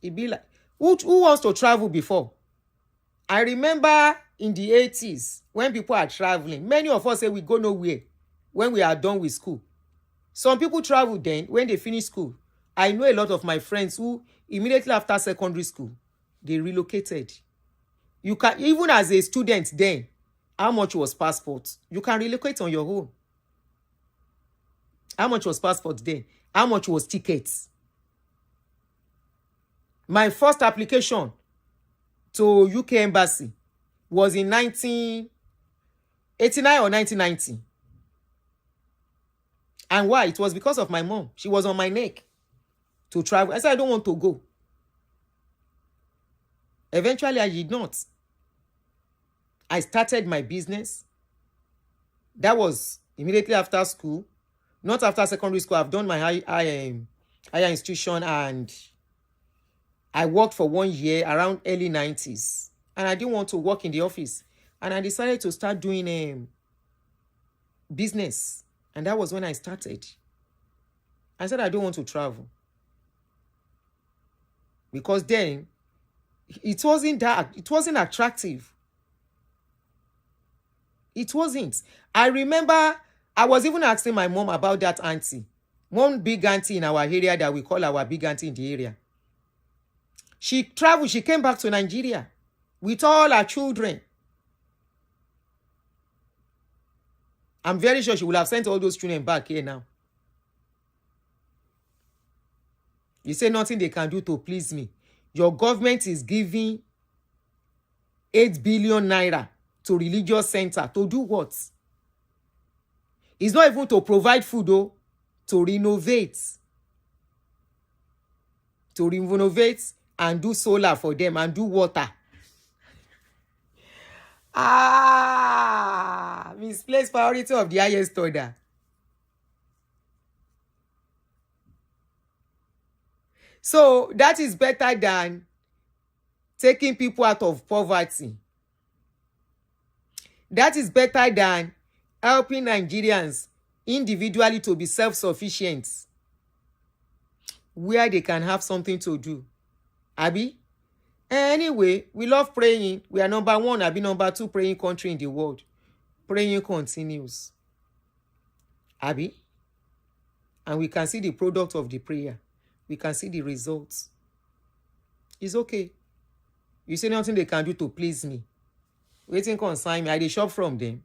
It be like, who wants to travel before? I remember in the 80s, when people are traveling, many of us say we go nowhere when we are done with school. Some people travel then when they finish school. I know a lot of my friends who immediately after secondary school, they relocated. You can, even as a student then, how much was passport? You can relocate on your own. How much was passport then? How much was tickets? My first application to UK embassy was in 1989 or 1990. And why? It was because of my mom. She was on my neck to travel. I said, I don't want to go. Eventually, I did not. I started my business. That was immediately after school. Not after secondary school. I've done my higher institution and I worked for 1 year around early 90s. And I didn't want to work in the office. And I decided to start doing business. And that was when I started. I said, I don't want to travel. Because then, it wasn't attractive. It wasn't. I remember I was even asking my mom about that auntie. One big auntie in our area that we call our big auntie in the area. She traveled, she came back to Nigeria with all her children. I'm very sure she would have sent all those children back here now. You say nothing they can do to please me. Your government is giving 8 billion naira to religious center. To do what? It's not even to provide food, though. To renovate. To renovate and do solar for them and do water. Misplaced priority of the highest order. So that is better than taking people out of poverty. That is better than helping Nigerians individually to be self-sufficient, where they can have something to do. Abi? Anyway, we love praying. We are number 1, Abi number 2 praying country in the world. Praying continues. Abi? And we can see the product of the prayer. We can see the results. It's okay. You say nothing they can do to please me. Waiting consign me. I dey shop from them.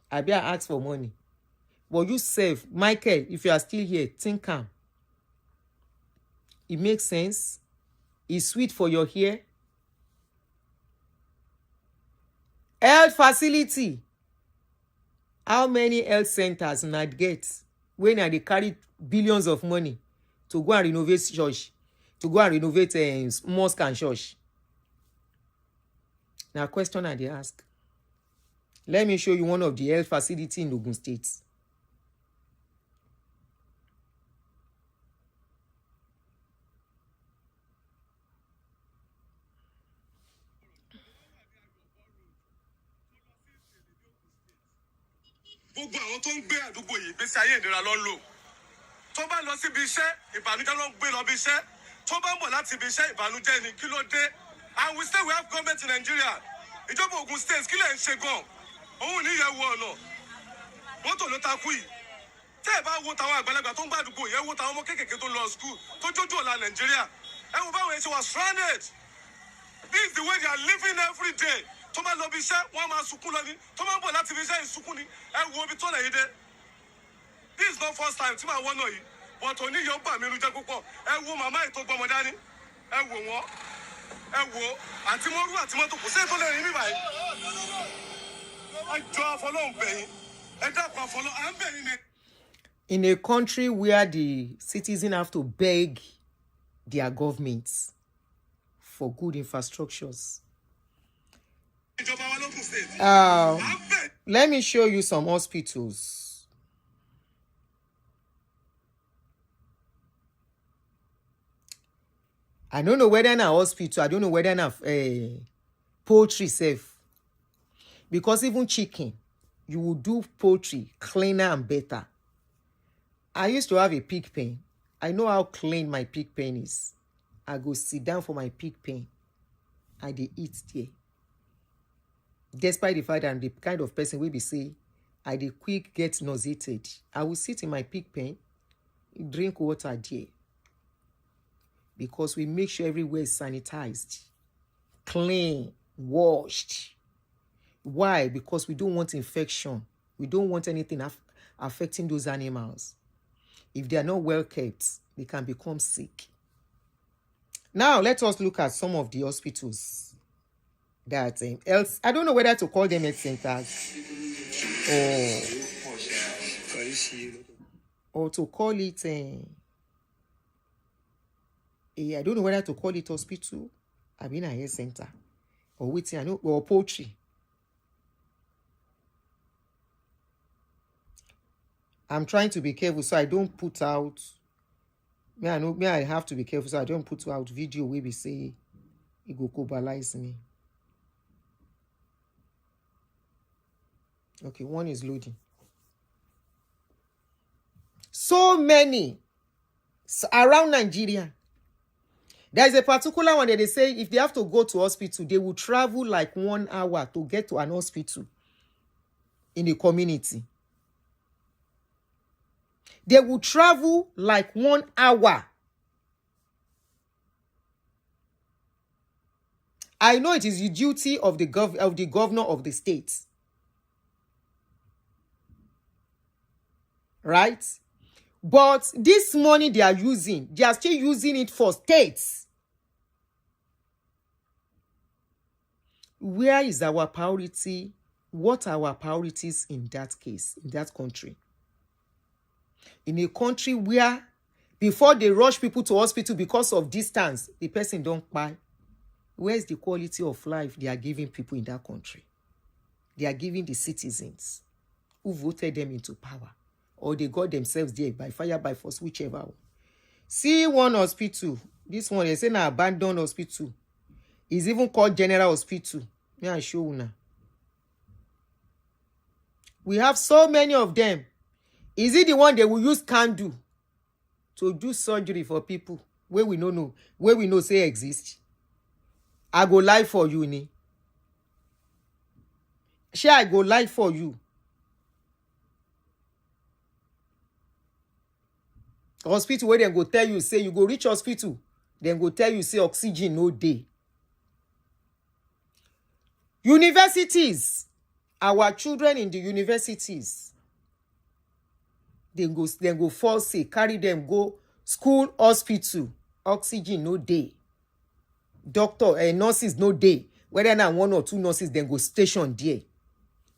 I be ask for money. But you save, Michael, if you are still here, think calm. It makes sense. It's sweet for your ear. Health facility. How many health centers not get when they carry billions of money to go and renovate church, to go and renovate mosque and church? Now, question I dey ask. Let me show you one of the health facility in Ogun State. Gbogbo àwọn tó ń gbé àdúgbò yìí gbèsè ayé ìnira ló ń lò. Tó bá lọ síbi iṣẹ́, ìbànújẹ́ ló ń gbé lọ bí iṣẹ́. Tó bá ń bọ̀ láti ibi iṣẹ́, ìbànújẹ́ ni kí ló dé? And we say we have government in Nigeria. Ìjọba Ogun State kí lẹ̀ ń ṣe gan? Òun ní ìyẹ̀wò ọ̀nà. Mọ́tò ló takú yìí. Tẹ́ ẹ bá wo tàwọn àgbàlagbà tó ń gbàdúgbò yẹn, wo tàwọn ọmọ kéékèèké tó ń lọ school tó jójú ọ̀la Nàìjíríà. Ẹ wo báwọn yẹn ṣe wà stranded. This is the way they are living every day. Tó máa lọ bí iṣẹ́, wọ́n máa sunkún lọ ní. Tó máa ń bọ̀ láti bí iṣẹ́ ìsunkún ni. Ẹ wo ibi tó lẹ̀ yìí dé. This is not first time tí màá wọ́n náà yìí. But òní yóò bà mí inú jẹ́ púpọ̀. Ẹ wo màmá yìí tó gbọmọ dání. Ẹ wò wọ́n. Ẹ wo àti mọ́rú àti mọ́tò kò sí ètò lẹ́yìn mi báyìí. Ẹ jọ àfọlọ́hùn bẹ̀yìn. Ẹ dákun àfọlọ́ à ń bẹ̀yìn ni. In a country where the citizens have to beg their governments for good infrastructures. Let me show you some hospitals. I don't know whether in a hospital, I don't know whether in a poultry safe. Because even chicken, you will do poultry cleaner and better. I used to have a pig pen. I know how clean my pig pen is. I go sit down for my pig pen. I dey eat there. Despite the fact that I'm the kind of person who be say, I dey quick get nauseated. I will sit in my pig pen, drink water there. Because we make sure everywhere is sanitized, clean, washed. Why? Because we don't want infection. We don't want anything affecting those animals. If they are not well kept, they can become sick. Now, let us look at some of the hospitals that else. I don't know whether to call them health centers or to call it. I don't know whether to call it hospital. I mean a health center or waiting. I know or poultry. I'm trying to be careful so I don't put out. I have to be careful so I don't put out video where we say it go cobalize me. Okay, one is loading. So many around Nigeria. There's a particular one that they say if they have to go to hospital, they will travel like 1 hour to get to an hospital in the community. They will travel like 1 hour. I know it is the duty of the governor of the state. Right? But this money they are still using it for states. Where is our priority? What are our priorities in that case, in that country? In a country where before they rush people to hospital because of distance, the person don't buy. Where's the quality of life they are giving people in that country? They are giving the citizens who voted them into power. Or they got themselves there by fire, by force, whichever one. See one hospital. This one, they say an abandoned hospital. It's even called General Hospital. May I show you now? We have so many of them. Is it the one they will use candle to do surgery for people where we know where we know say exist? I go lie for you, ni. Shall I go lie for you? Hospital where they go tell you, say you go reach hospital, then go tell you, say oxygen no day. Universities, our children in the universities, they go fall sick, carry them, go school, hospital, oxygen no day. Doctor and nurses no day. Whether now 1 or 2 nurses, then go station there,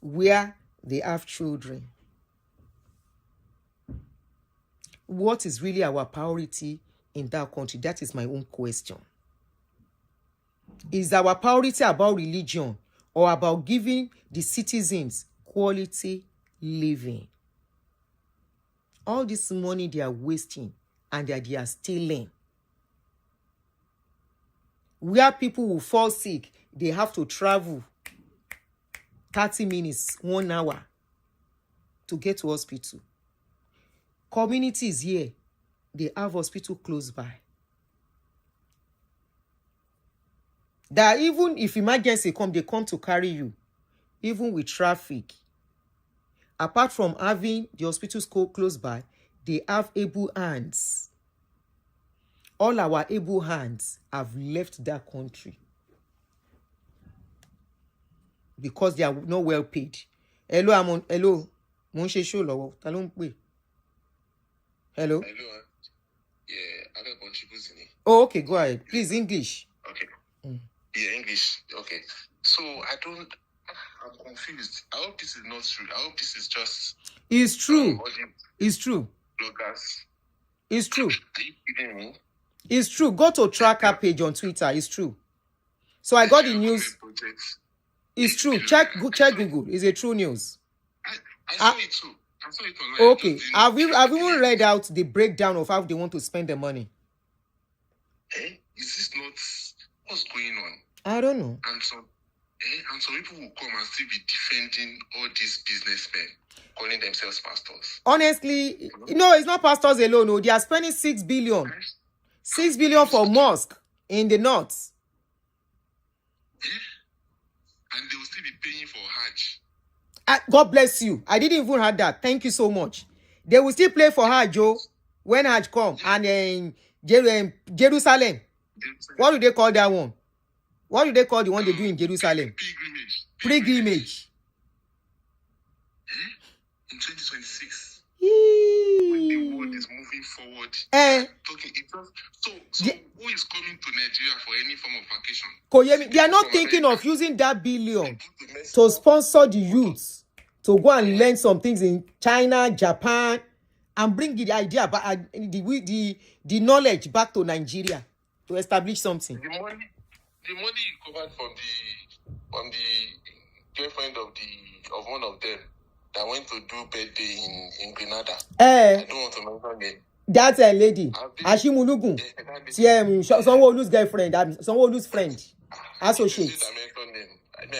where they have children. What is really our priority in that country? That is my own question. Is our priority about religion or about giving the citizens quality living? All this money they are wasting and they are stealing. Where people will fall sick, they have to travel 30 minutes, 1 hour to get to hospital. Communities here, they have hospital close by. That even if emergency come, they come to carry you, even with traffic. Apart from having the hospitals close by, they have able hands. All our able hands have left that country because they are not well paid. Hello, hello. Mo ń ṣe show lọ́wọ́. Ta ló ń pè? Hello. Hello. Yeah, I can contribute in it. Oh, okay, go ahead. Please, English. Okay. Yeah, English. Okay. So I'm confused. I hope this is not true. I hope this is just. It's true. It's true. Bloggers. It's true. Are you kidding me? It's true. Go to Tracker page on Twitter. It's true. So I got the news. It's true. Check Google. It's a true news. I saw it too. I saw it online. Okay. I've even read out the breakdown of how they want to spend the money. Is this not what's going on? I don't know. And some people will come and still be defending all these businessmen, calling themselves pastors. Honestly, no, it's not pastors alone. No, they are spending 6 billion. 6 billion for mosque in the north. And they will still be paying for Hajj. God bless you. I didn't even heard that. Thank you so much. They will still play for Hajj, Joe, when Hajj come. And Jerusalem. What do they call that one? What do they call the one they do in Jerusalem? Pilgrimage. In 2026. When the world is moving forward. So who is coming to Nigeria for any form of vacation? They are not thinking of using that billion to sponsor the youths to go and learn some things in China, Japan, and bring the idea back, the knowledge back to Nigeria to establish something. The money you covered from the girlfriend of one of them that went to do birthday in Grenada. I don't want to mention it. That's a lady, Ashimulugun. Sanwo-Olu's girlfriend, Sanwo-Olu's friend, associate.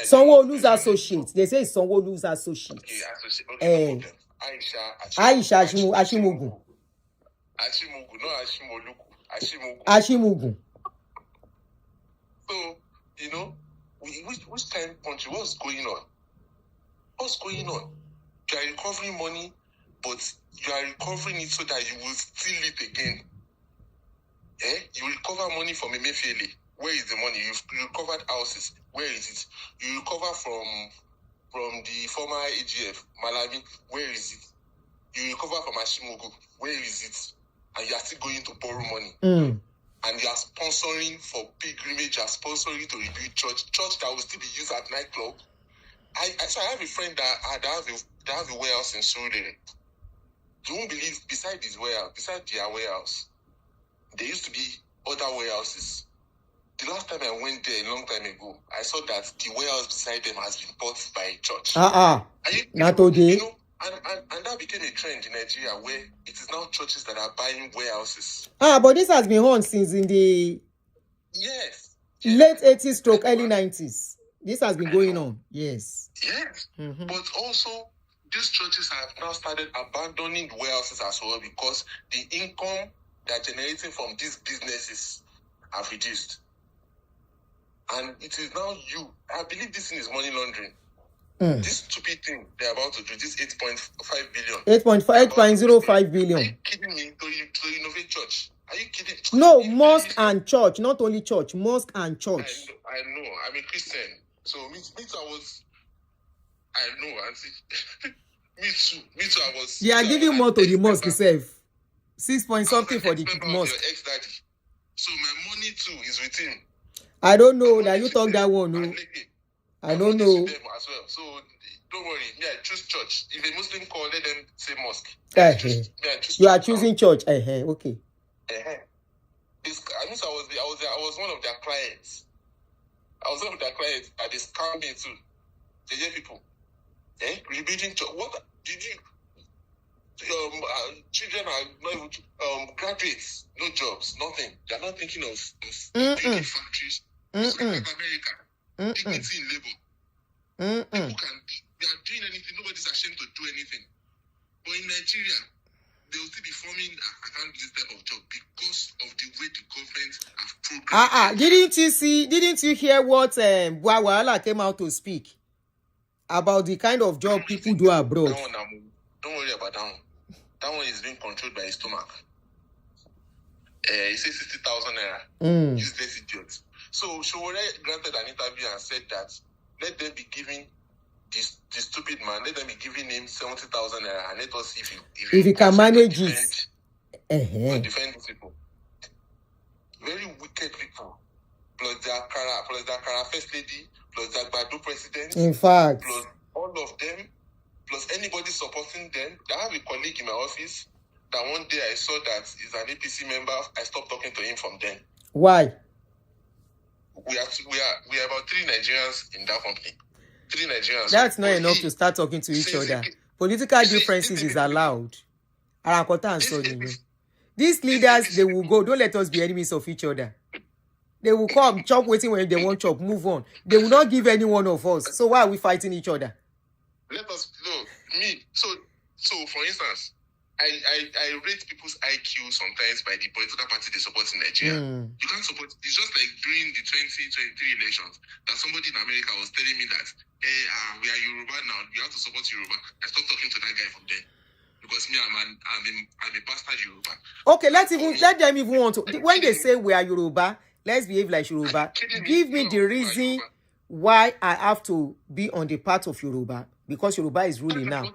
Sanwo-Olu's associate. They say it's Sanwo-Olu's associate. Okay, Aisha Ashimugun. Ashimugun, not Ashimoluku. Ashimugun. So, which kind of country? What's going on? What's going on? You are recovering money, but you are recovering it so that you will steal it again. You recover money from Emefiele. Where is the money? You recovered houses. Where is it? You recover from the former AGF, Malami. Where is it? You recover from Ashimogu. Where is it? And you are still going to borrow money. And you are sponsoring for pilgrimage. You are sponsoring to rebuild church that will still be used at nightclub. So I have a friend that have a warehouse in Surulere. You won't believe, beside their warehouse, there used to be other warehouses. The last time I went there a long time ago, I saw that the warehouse beside them has been bought by a church. Not today. And that became a trend in Nigeria where it is now churches that are buying warehouses. But this has been on since in the late 80s stroke early 90s. This has been going on. Yes. Mm-hmm. But also, these churches have now started abandoning the warehouses as well because the income they are generating from these businesses have reduced. And it is now I believe this thing is money laundering. This stupid thing they're about to do, this 8.5 billion. 8.05 billion. Are you kidding me? To innovate church. Are you kidding? No, mosque and church. Not only church, mosque and church. I know. I'm a Christian. So me too, I know, Aunty. me too, I was. They are giving more to the mosque itself. 6 point something for the mosque. Your ex-daddy. So my money too is with him. I don't know that you talk that one. No. I don't know. Them as well. So don't worry. Me, I choose church. If a Muslim call, let them say mosque. You are choosing church. Okay. I was one of their clients. They scammed me too. They get people. Rebuilding church. What did you? Children are not even graduates, no jobs, nothing. They are not thinking of building factories. It's like America. Dignity in labor. They are doing anything. Nobody's ashamed to do anything. But in Nigeria, they will still be forming this type of job because of the way the government have programmed. Didn't you hear what Wahala came out to speak? about the kind of job people do abroad. That one, don't worry about that one. That one is being controlled by his stomach. He says 60,000 naira. Useless idiots. So Showore granted an interview and said that let them be giving this stupid man, let them be giving him 70,000 naira and let us see if he can manage it. Defend these people. Very wicked people. Plus their Kara first lady, plus their Badu president. In fact. Plus all of them, plus anybody supporting them. I have a colleague in my office that one day I saw that he's an APC member. I stopped talking to him from then. Why? We are about 3 Nigerians in that company. 3 Nigerians. That's not enough to start talking to each other. Political differences is allowed. These leaders, they will go. Don't let us be enemies of each other. They will come, chop waiting when they want chop, move on. They will not give any one of us. So why are we fighting each other? Let us me. So for instance, I rate people's IQ sometimes by the political party they support in Nigeria. You can't support. It's just like during the 2023 elections that somebody in America was telling me that, hey, we are Yoruba now. You have to support Yoruba. I stopped talking to that guy from there because me, I'm a bastard Yoruba. Okay, let them even want to. When they say we are Yoruba, let's behave like Yoruba. Give me the reason why I have to be on the part of Yoruba, because Yoruba is ruling now.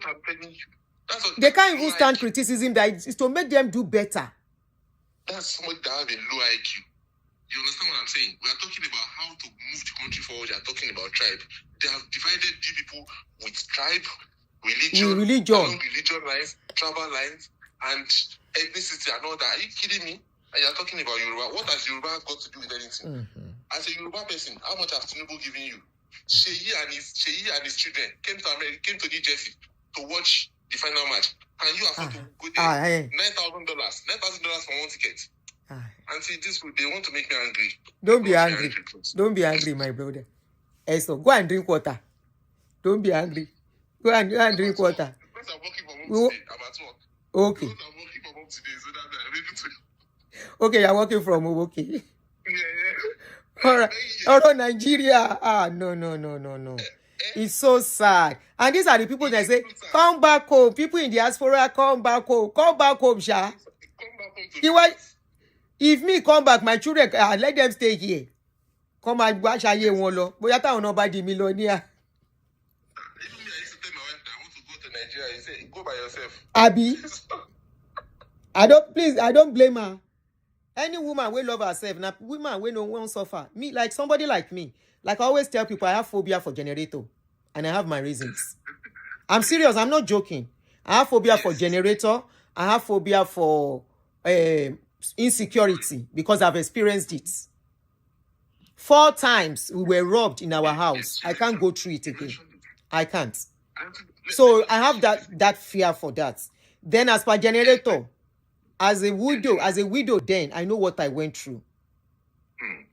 They can't even stand criticism that is to make them do better. That's somebody that have a low IQ. You understand what I'm saying? We are talking about how to move the country forward. They are talking about tribe. They have divided the people with tribe, religion lines, tribal lines, and ethnicity and all that. Are you kidding me? And you're talking about Yoruba. What has Yoruba got to do with anything? As a Yoruba person, how much has Tinubu given you? Sheyi and his children came to America, came to New Jersey to watch the final match. And you afford to go there? $9,000. $9,000 for one ticket. And see, they want to make me angry. Don't be angry. Don't be angry, my brother. So go and drink water. Don't be angry. Go and drink water. Because I'm working from home today. I'm at work. Okay. Because I'm working from home today, so that I'm able to. Okay, you're working from home. Okay. Yeah. All right. All right, Nigeria. No. It's so sad. And these are the people that say, come back home. People in the diaspora, come back home. Come back home, Sha. If me come back, my children, let them stay here. Come and watch a year one lo. But you nobody millionaire. Even me, I used to tell my wife that I want to go to Nigeria. You say, go by yourself. Abi. I don't blame her. Any woman will love herself. Now, woman will no one suffer. Me, like somebody like me. Like I always tell people, I have phobia for generator. And I have my reasons. I'm serious. I'm not joking. I have phobia for generator. I have phobia for insecurity because I've experienced it. 4 times we were robbed in our house. I can't go through it again. I can't. So I have that fear for that. Then as per generator, as a widow then, I know what I went through.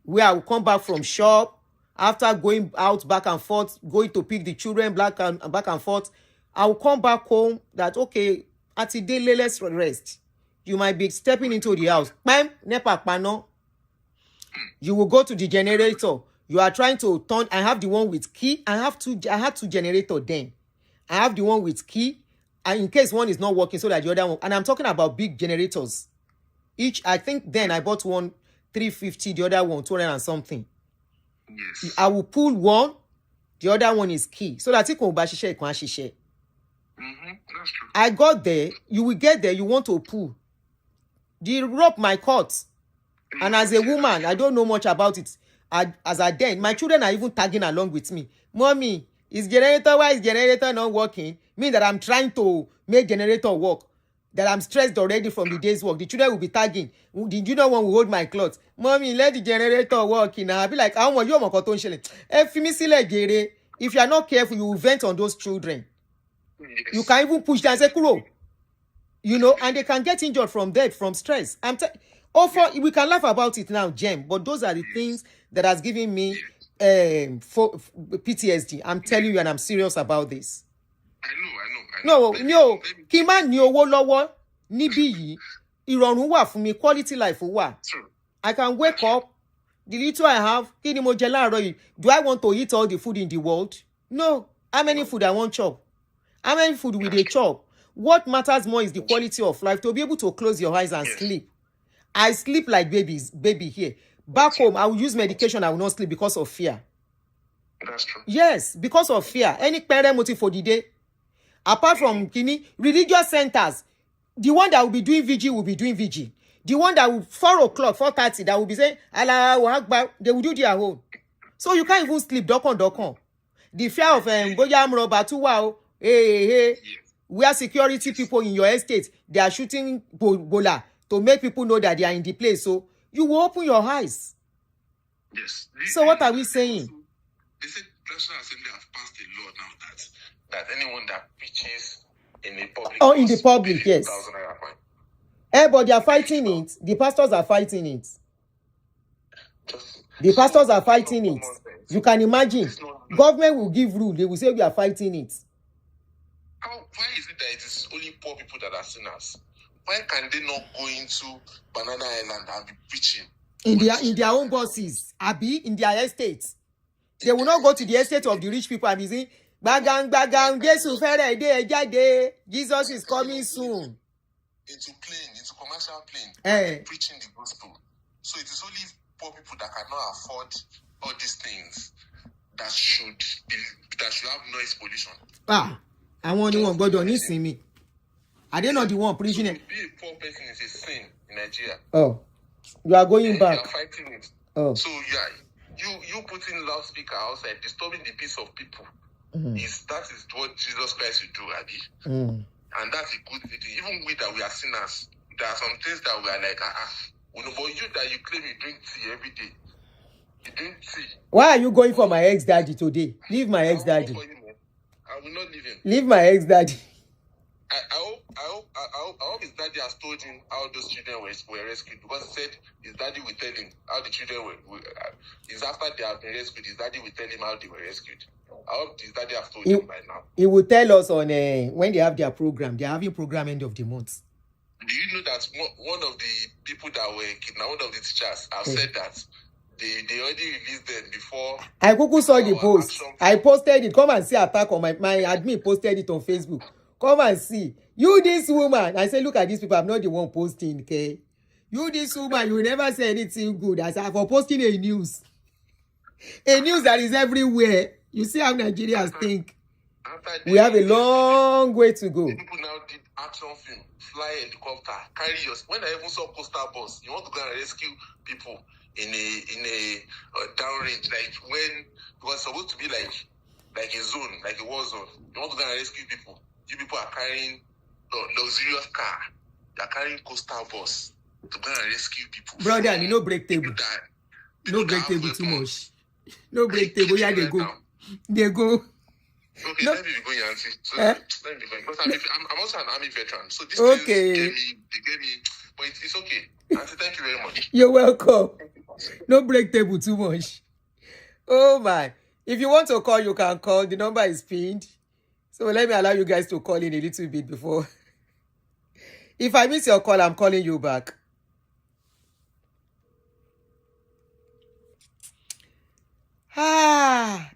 Where I will come back from shop, after going out back and forth, going to pick the children back and forth, I will come back home that, okay, at the day, let's rest. You might be stepping into the house. You will go to the generator. You are trying to turn. I have the one with key. I had 2 generators then. I have the one with key. And in case one is not working, so that the other one. And I'm talking about big generators. Each, I think then I bought one 350, the other one 200 and something. Yes. I will pull one, the other one is key. So that it can share. That's true. I got there, you will get there, you want to pull. The rope my cut. And as a woman, I don't know much about it. As I then, my children are even tagging along with me. Mommy, why is generator not working? Mean that I'm trying to make generator work. That I'm stressed already from the day's work. The children will be tagging. Did you know one will hold my clothes? Mommy, let the generator work. I'll be like, I want you. If you are not careful, you will vent on those children. Yes. You can even push them and say, Kuro. And they can get injured from that, from stress. We can laugh about it now, Jem, but those are the things that has given me PTSD. I'm telling you, and I'm serious about this. I know. No. Kí má ní owó lọ́wọ́ níbí yìí. Ìrọ̀rùn wà fún mi, quality life wà. I can wake up, the little I have, kí ni mo jẹ láàárọ̀ yìí? Do I want to eat all the food in the world? No. How many food I want chop? How many food will they chop? What matters more is the quality of life. To be able to close your eyes and sleep. I sleep like baby here. Back home, I will use medication. I will not sleep because of fear. That's true. Yes, because of fear. Any parent motive for the day. Apart from religious centers, the one that will be doing vigil will be doing vigil. The one that will 4 o'clock, 4:30, that will be saying Allahu Akbar, they will do their own. So you can't even sleep. Dokon. The fear of Goyam robber too. Wow. Hey. Where security people in your estate, they are shooting bola to make people know that they are in the place. So you will open your eyes. Yes. So what are we saying? They said National Assembly have passed a law now that anyone that preaches in the public. Oh, in the public, yes. But they are fighting it. The pastors are fighting it. The pastors are fighting it. You can imagine. Government will give rule. They will say we are fighting it. Why is it that it is only poor people that are sinners? Why can they not go into Banana Island and be preaching? In their own buses, Abi, in their estates. They will not go to the estate of the rich people and be saying, Bagang, Jesus is coming soon. Into commercial plane, preaching the gospel. So it is only poor people that cannot afford all these things that should have noise pollution. I want the one God on this in me. Are they not the one preaching it? To be a poor person is a sin in Nigeria. Oh, you are going back. You are fighting it. Oh, so you putting loudspeaker outside, disturbing the peace of people. That is what Jesus Christ will do, Abi. And that's a good thing. Even we that we are sinners, there are some things that we are like, for you that you claim you drink tea every day. You drink tea. Why are you going for my ex-daddy today? Leave my ex-daddy. I will not leave him. Leave my ex-daddy. I hope his daddy has told him how those children were rescued, because he said his daddy will tell him how the children were is after they have been rescued, his daddy will tell him how they were rescued. I hope his daddy has told him by now. He will tell us on when they have their program. They are having program end of the month. Do you know that one of the people that were kidnapped, one of the teachers, have said that they already released them before? I Google saw the post. I posted it. Come and see attack on my admin posted it on Facebook. Come and see. You this woman. I say, look at these people. I'm not the one posting, okay? You this woman, you will never say anything good. I said, for posting a news. A news that is everywhere. You see how Nigerians think. We have a long way to go. People now did action film, fly helicopter, carry yours. When I even saw coastal bus, you want to go and rescue people in a downrange, like when it was supposed to be like a zone, like a war zone. You want to go and rescue people. You people are carrying luxurious car. They are carrying coastal bus to go and rescue people. Brother, you know break table. No break table too much. No break table. Yeah, they go. They go. Okay, let me be going, Aunty. So let me be going. Because I'm also an army veteran. So this things they gave me, but it's okay. Aunty, thank you very much. You're welcome. No break table too much. Oh my. If you want to call, you can call. The number is pinned. So let me allow you guys to call in a little bit before. If I miss your call, I'm calling you back.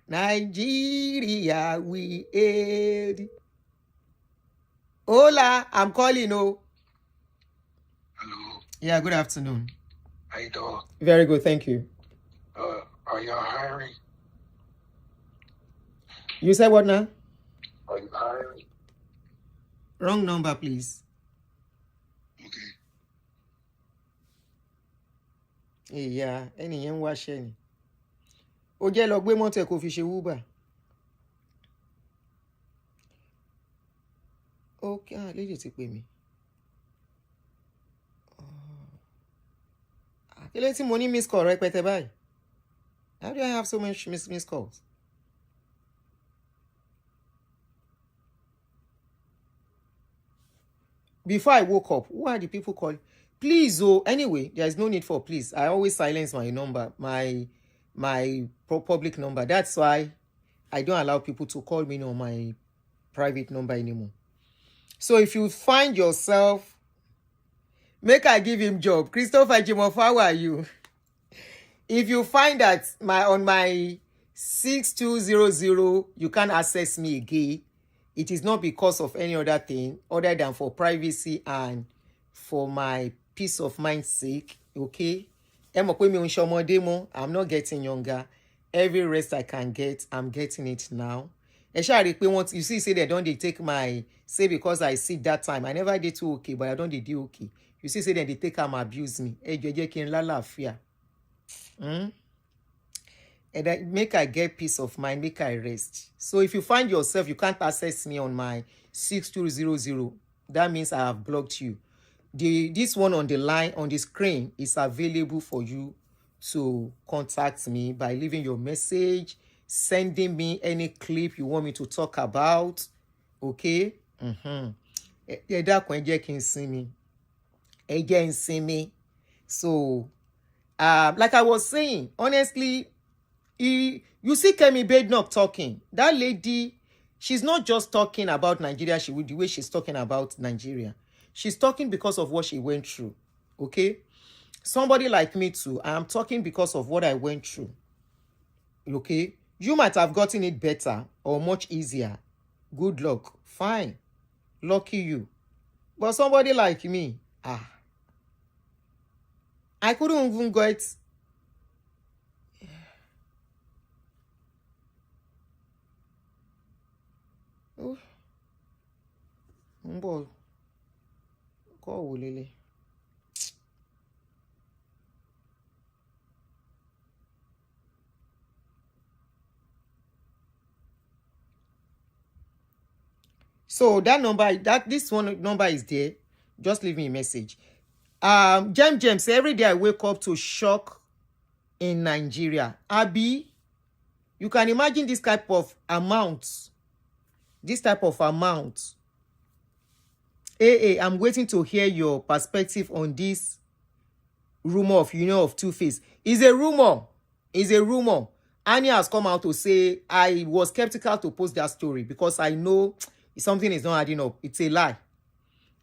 Nigeria, we aid. Hola, I'm calling. Oh. Hello. Yeah, good afternoon. How you doing? Very good, thank you. Are y'all hiring? You said what now? Are you hiring? Wrong number, please. Okay. Yeah, any young washing. Ó jẹ́ lọ gbé mọ́tò kó fi ṣe Uber. Okay, lady ti pè mí. Kí ló tí mo ní miss call rẹpẹtẹ báyìí? How do I have so much miss calls? Before I woke up, who are the people calling? Please, anyway, there is no need for please. I always silence my number, my public number. That's why I don't allow people to call me on my private number anymore. So if you find yourself, make I give him job. Christopher Jimof, how are you? If you find that on my 6200, you can't access me again. It is not because of any other thing other than for privacy and for my peace of mind's sake. Okay? I'm not getting younger. Every rest I can get, I'm getting it now. You see, say they don't they take my say because I sick that time. I never did too okay, but I don't do okay. You see, say they take and abuse me. And then make I get peace of mind, make I rest. So if you find yourself, you can't access me on my 6200, that means I have blocked you. This one on the line, on the screen, is available for you to contact me by leaving your message, sending me any clip you want me to talk about. Okay? So, like I was saying, honestly, you see Kemi Badenoch talking. That lady, she's not just talking about Nigeria the way she's talking about Nigeria. She's talking because of what she went through. Okay? Somebody like me too, I am talking because of what I went through. Okay? You might have gotten it better or much easier. Good luck. Fine. Lucky you. But somebody like me, I couldn't even get... So that number, this one number is there. Just leave me a message. James, every day I wake up to shock in Nigeria. Abi, you can imagine this type of amount. I'm waiting to hear your perspective on this rumor of of Two-Face. It's a rumor. Annie has come out to say I was skeptical to post that story because I know something is not adding up. It's a lie.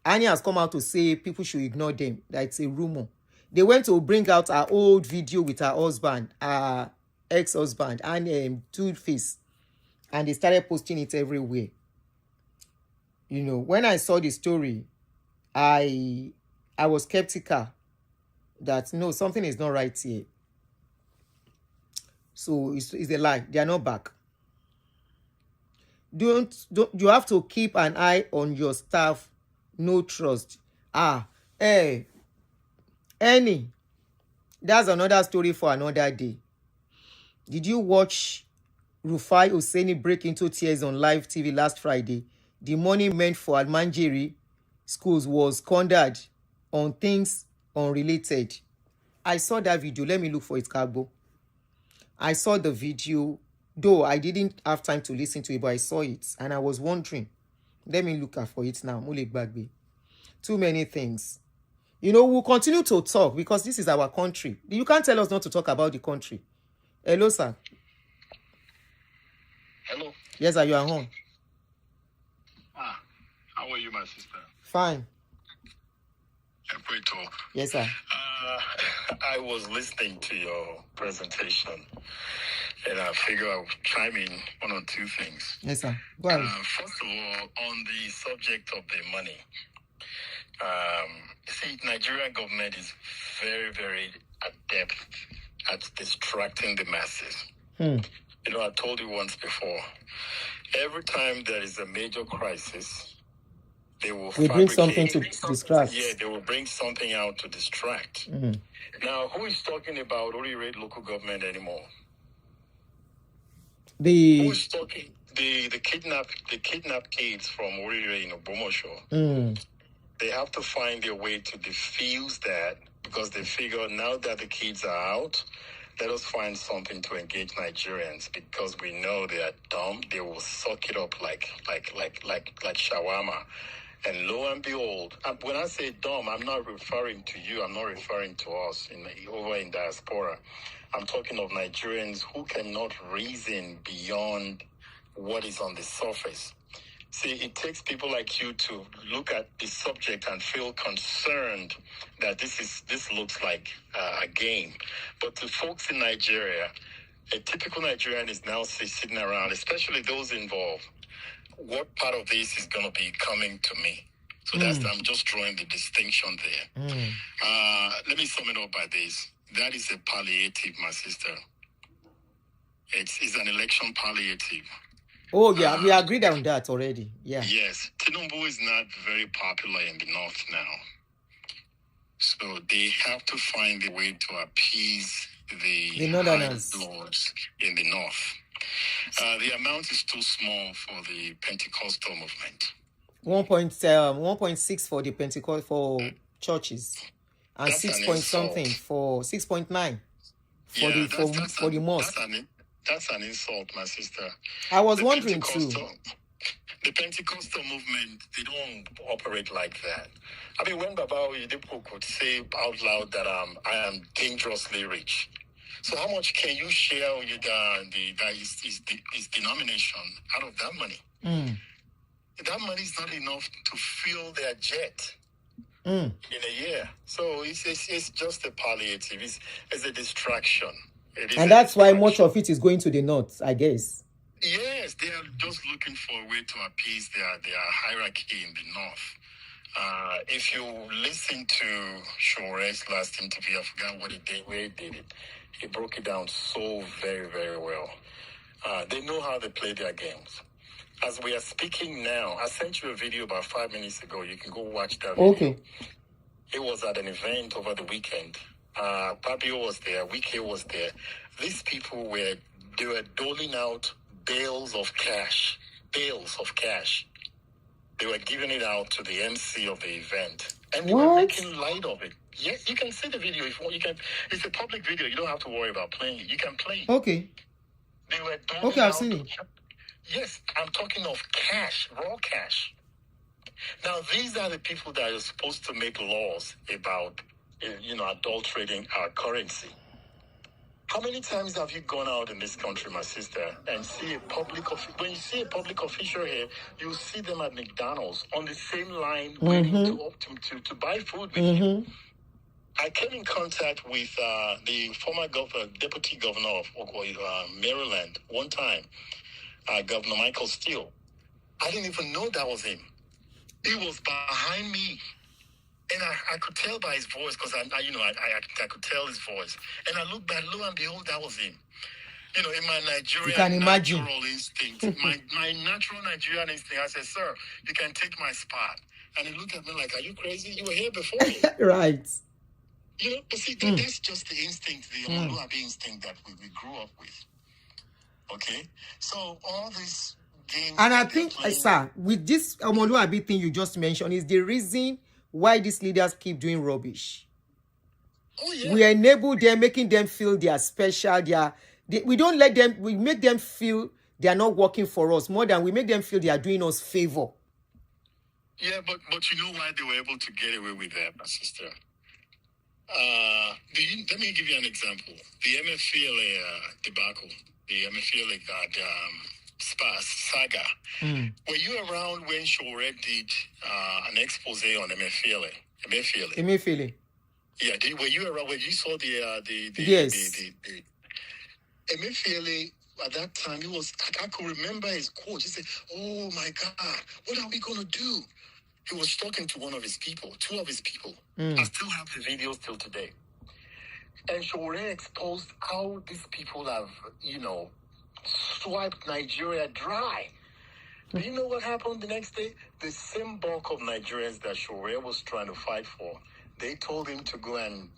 Annie has come out to say people should ignore them. That it's a rumor. They went to bring out her old video with her husband, her ex-husband, and Two-Face, and they started posting it everywhere. When I saw the story, I was skeptical that no, something is not right here. So it's a lie. They are not back. Don't you have to keep an eye on your staff? No trust. Annie, that's another story for another day. Did you watch Rufai Hosseini break into tears on live TV last Friday? The money meant for Almanjiri schools was squandered on things unrelated. I saw that video. Let me look for it, Kagbo. I saw the video, though I didn't have time to listen to it, but I saw it and I was wondering. Let me look for it now. Mulek Bagbe. Too many things. We'll continue to talk because this is our country. You can't tell us not to talk about the country. Hello, sir. Hello. Yes, sir, you are home. How are you, my sister? Fine. Yes, sir. I was listening to your presentation, and I figure I'll chime in one or two things. Yes, sir. Go ahead. First of all, on the subject of the money, see, Nigerian government is very, very adept at distracting the masses. I told you once before, every time there is a major crisis, they will bring something to distract. Yeah, they will bring something out to distract. Now, who is talking about Orire local government anymore? Who is talking? The kidnapped kids from Orire in Obomosho. They have to find their way to defuse that because they figure now that the kids are out, let us find something to engage Nigerians because we know they are dumb. They will suck it up like shawarma. And lo and behold, when I say dumb, I'm not referring to you. I'm not referring to us over in diaspora. I'm talking of Nigerians who cannot reason beyond what is on the surface. See, it takes people like you to look at the subject and feel concerned that this looks like a game. But to folks in Nigeria, A typical Nigerian is now sitting around, especially those involved. What part of this is going to be coming to me? So I'm just drawing the distinction there. Let me sum it up by this. That is a palliative, my sister. It's an election palliative. Oh, yeah, we agreed on that already. Yeah. Yes. Tinubu is not very popular in the North now. So they have to find a way to appease the Northerners lords in the North. The amount is too small for the Pentecostal movement. 1.6 for the Pentecost for churches, and That's 6 an point insult. something for 6.9 for the mosque. That's an insult, my sister. I was wondering too. The Pentecostal movement, they don't operate like that. I mean, when Baba Oyedepo could say out loud that I am dangerously rich. So how much can you share with his denomination out of that money? That money is not enough to fuel their jet in a year. So it's just a palliative. It's a distraction. And that's why much of it is going to the North, I guess. Yes, they are just looking for a way to appease their hierarchy in the North. If you listen to Shore's last interview, I forgot what he did, where he did it. He broke it down so very, very well. They know how they play their games. As we are speaking now, I sent you a video about 5 minutes ago. You can go watch that video. Okay. It was at an event over the weekend. Fabio was there. Wike was there. These people were doling out bales of cash. They were giving it out to the MC of the event. And they were making light of it. Yes, you can see the video if you can. It's a public video. You don't have to worry about playing it. You can play it. Okay. They were doling I've seen it. Yes, I'm talking of cash, raw cash. Now, these are the people that are supposed to make laws about, adulterating our currency. How many times have you gone out in this country, my sister, and see a public when you see a public official here, you see them at McDonald's on the same line waiting to buy food with you. I came in contact with the former deputy governor of Maryland one time, Governor Michael Steele. I didn't even know that was him. He was behind me. And I could tell by his voice, because I could tell his voice. And I looked back, lo and behold, that was him. In my Nigerian natural instinct, my natural Nigerian instinct, I said, "Sir, you can take my spot." And he looked at me like, "Are you crazy? You were here before me." Right. But see, that's just the instinct, the Omoluabi instinct that we grew up with. Okay? So all this games. And I think, sir, with this Omoluabi thing you just mentioned, is the reason why these leaders keep doing rubbish. Oh, yeah. We enable them, making them feel they are special. We don't let them, we make them feel they are not working for us more than we make them feel they are doing us favor. Yeah, but you know why they were able to get away with that, my sister? Let me give you an example. The MFLA debacle, the MFLA saga. Were you around when Shore did an expose on MFLA? Emefiele. Yeah, were you around when you saw the yes. the Emefiele at that time? I could remember his quote. He said, "Oh my God, what are we gonna do?" He was talking to one of his people, two of his people. I still have the videos till today. And Shore exposed how these people have, swiped Nigeria dry. Do you know what happened the next day? The same bulk of Nigerians that Shore was trying to fight for, they told him to go and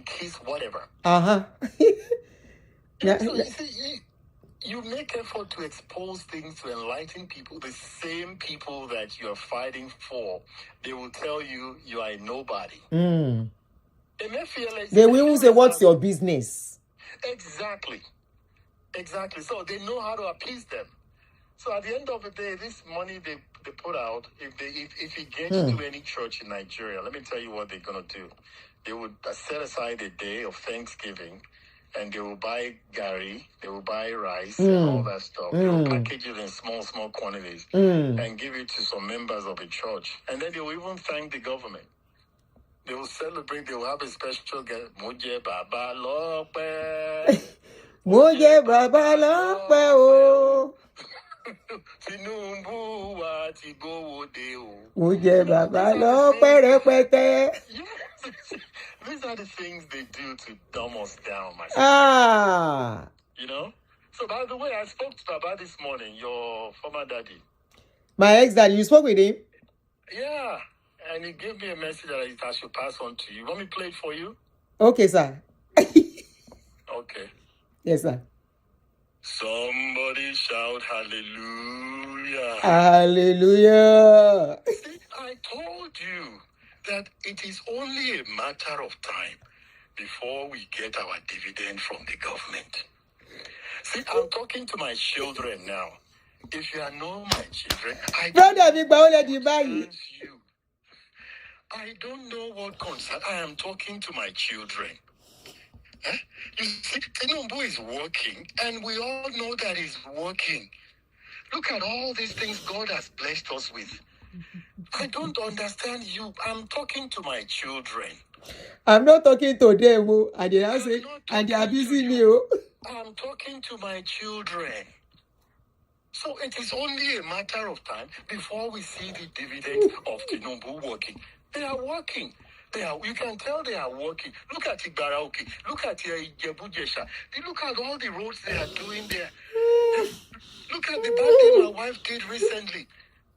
kiss whatever. You make effort to expose things, to enlighten people, the same people that you're fighting for, they will tell you you are a nobody. They will say, "What's your business?" Exactly. So they know how to appease them. So at the end of the day, this money they put out, if it gets to any church in Nigeria, let me tell you what they're going to do. They would set aside a day of Thanksgiving, and they will buy gari, they will buy rice and all that stuff. They will package it in small quantities and give it to some members of the church. And then they will even thank the government. They will celebrate, they will have a special guest, Moje Baba Lope. Mo jẹ bàbá lọ́pẹ́ o. Tinubu wa ti gbówó dé o. Mo jẹ bàbá lọ́pẹ́ rẹpẹtẹ. Yes. These are the things they do to dumb us down, my sister. Ah. You know? So, by the way, I spoke to Baba this morning, your former daddy. My ex-daddy, you spoke with him? Yeah. And he gave me a message that I should pass on to you. Want me to play it for you? Okay, sir. Okay. Yes, sir. Somebody shout hallelujah. Hallelujah. See, I told you that it is only a matter of time before we get our dividend from the government. See, I'm talking to my children now. If you are not my children, I don't know what concern. I am talking to my children. Huh? You see, Tinubu is working, and we all know that he's working. Look at all these things God has blessed us with. I don't understand you. I'm talking to my children. I'm not talking to them, and they are saying, and they are busy me. I'm talking to my children. So it is only a matter of time before we see the dividend of Tinubu working. They are working. You can tell they are working. Look at Ibarauki. Look at Jebujesha. Look at all the roads they are doing there. Look at the birthday my wife did recently.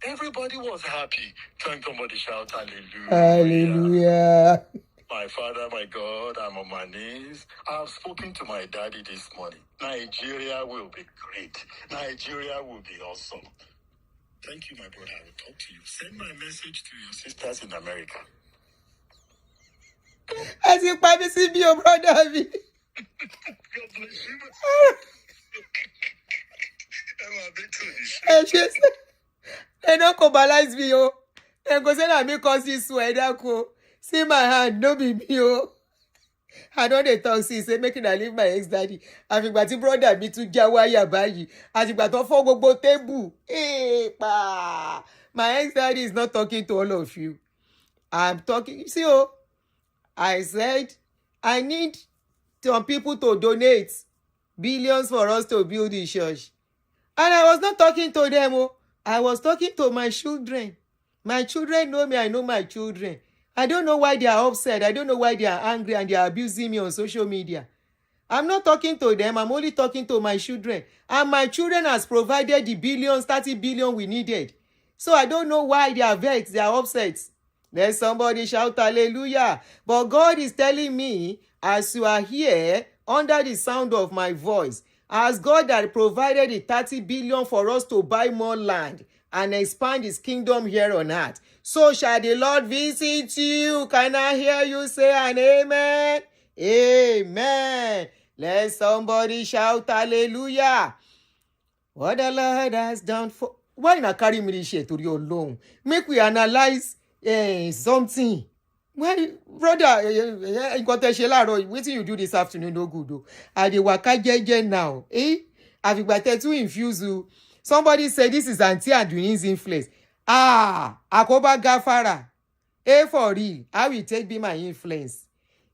Everybody was happy. Can somebody shout hallelujah? Hallelujah. My Father, my God, I'm on my knees. I've spoken to my daddy this morning. Nigeria will be great. Nigeria will be awesome. Thank you, my brother. I will talk to you. Send my message to your sisters in America. As you probably see me, your brother. God bless you. They don't cobalize me, oh. They go say that me cause this sweater, see my hand, no be me, oh. I don't dey talk, see, say making I leave my ex-daddy. Àfìgbà tí brother mi tún já wáyà báyìí. Àtìgbà tó fọ́ gbogbo table. My ex-daddy is not talking to all of you. I'm talking, see, oh. I said, I need some people to donate billions for us to build the church. And I was not talking to them, oh. I was talking to my children. My children know me, I know my children. I don't know why they are upset. I don't know why they are angry and they are abusing me on social media. I'm not talking to them. I'm only talking to my children. And my children has provided the billions, 30 billion we needed. So I don't know why they are vexed, they are upset. Let somebody shout hallelujah. But God is telling me, as you are here, under the sound of my voice, as God that provided the 30 billion for us to buy more land and expand his kingdom here on earth, so shall the Lord visit you. Can I hear you say an amen? Amen. Let somebody shout hallelujah. What the Lord has done for... Why not carry me this shit to your long? Make we analyze something. Well, brother, you got a shell. What you do this afternoon? No good. I dey waka jeje now. I've got to infuse you. Somebody said this is Aunty Aduni's influence. Akoba Gafara. For real, how will take be my influence?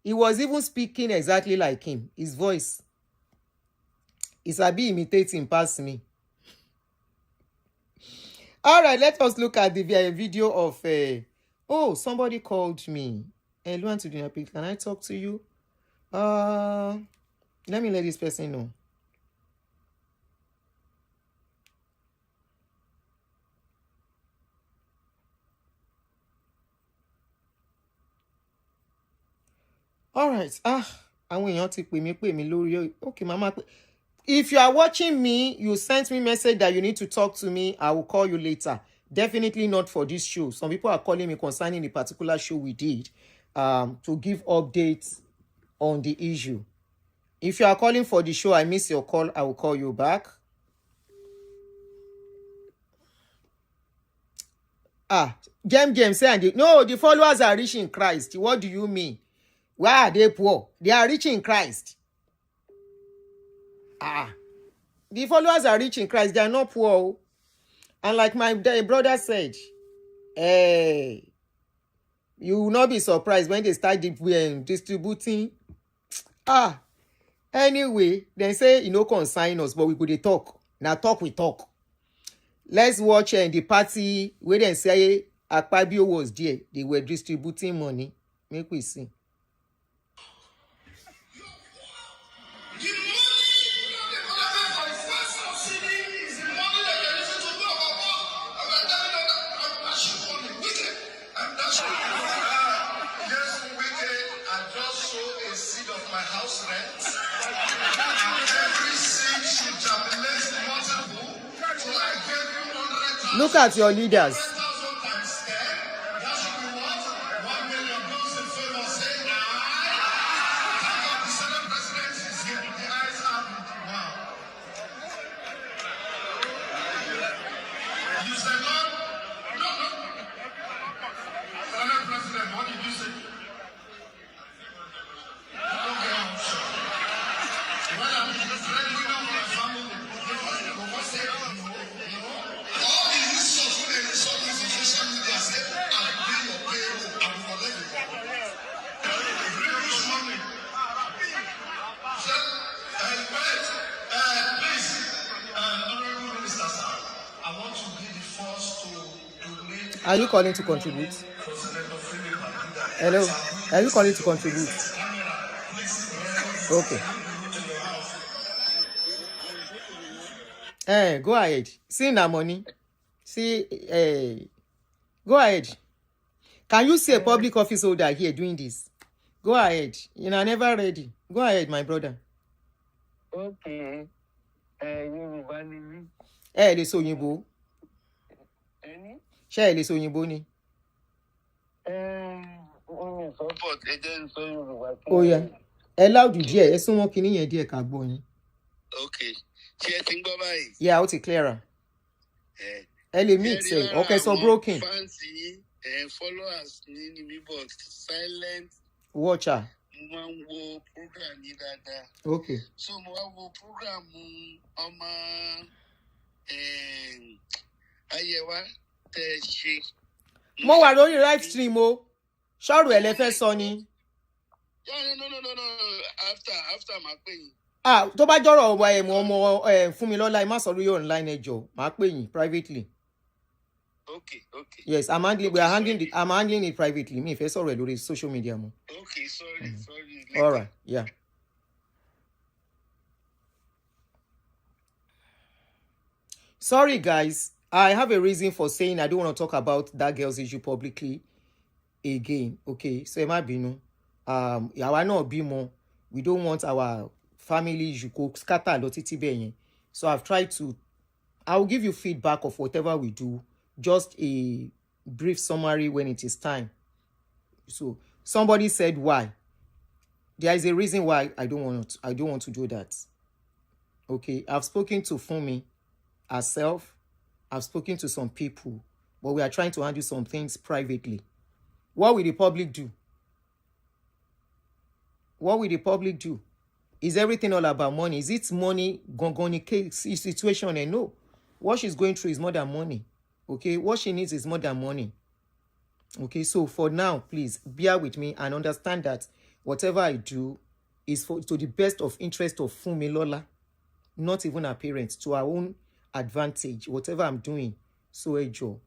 He was even speaking exactly like him. His voice. It's a bit imitating past me. All right, let us look at the video of... somebody called me. Hello, Aunty Aduni, can I talk to you? Let me let this person know. All right. Àwọn èèyàn ti pè mí lórí. Okay, mama. If you are watching me, you sent me message that you need to talk to me. I will call you later. Definitely not for this show. Some people are calling me concerning the particular show we did to give updates on the issue. If you are calling for the show, I miss your call, I will call you back. Gem saying, no, the followers are rich in Christ. What do you mean? Why are they poor? They are rich in Christ. The followers are rich in Christ. They are not poor. And like my brother said, you will not be surprised when they start distributing. Anyway, they say you know consign us, but we go dey talk. Now talk we talk. Let's watch the party where they say Akpabio was there. They were distributing money. Make we see. Look at your leaders. Are you calling to contribute? Hello? Are you calling to contribute? Okay. Go ahead. See na money. See, go ahead. Can you see a public office holder here doing this? Go ahead. You know, never ready. Go ahead, my brother. Okay. Lè sọ òyìnbó. Ṣé ẹ lè sọ òyìnbó ni? Ó yá. Ẹ láùdù díẹ̀, ẹ súnmọ́ kinní yẹn díẹ̀ ká gbọ́ yín. Okay. Ṣé ẹ ti ń gbọ́ báyìí? Yeah, ó ti clearer. Ẹ lè mix ẹ, ọkẹ sọ broken. Fancy followers ní mi but silent. Watcher. Mo máa ń wo program yìí dáadáa. Okay. So mo wá wo program ọmọ Ayẹwà tẹ́ ṣe. Mo wà lórí live stream o. Ṣọ́ọ̀rù ẹ̀ lẹ fẹ́ sọ ni. No. After màá pè yín. Tó bá jọ̀rọ̀ ọmọ fún mi lọ́la ẹ má sọ lórí online ẹjọ́ màá pè yín privately. Okay. Yes, I'm handling it privately. Mi fẹ́ sọ̀rọ̀ ẹ̀ lórí social media mo. Okay, sorry. All right, yeah. Sorry, guys. I have a reason for saying I don't want to talk about that girl's issue publicly again. Okay, so ẹ má bínú. Àwa náà bímọ. We don't want our family issue to scatter lọ títí bẹ́ẹ̀ yẹn. So I will give you feedback of whatever we do. Just a brief summary when it is time. So somebody said why. There is a reason why I don't want to do that. Okay, I've spoken to Funmi herself. I've spoken to some people, but we are trying to handle some things privately. What will the public do? What will the public do? Is everything all about money? Is it money gongoni situation? And no, what she's going through is more than money. Okay, what she needs is more than money. Okay, so for now, please bear with me and understand that whatever I do is to the best of interest of Funmilola, not even her parents, to our own advantage, whatever I'm doing. So, Joe,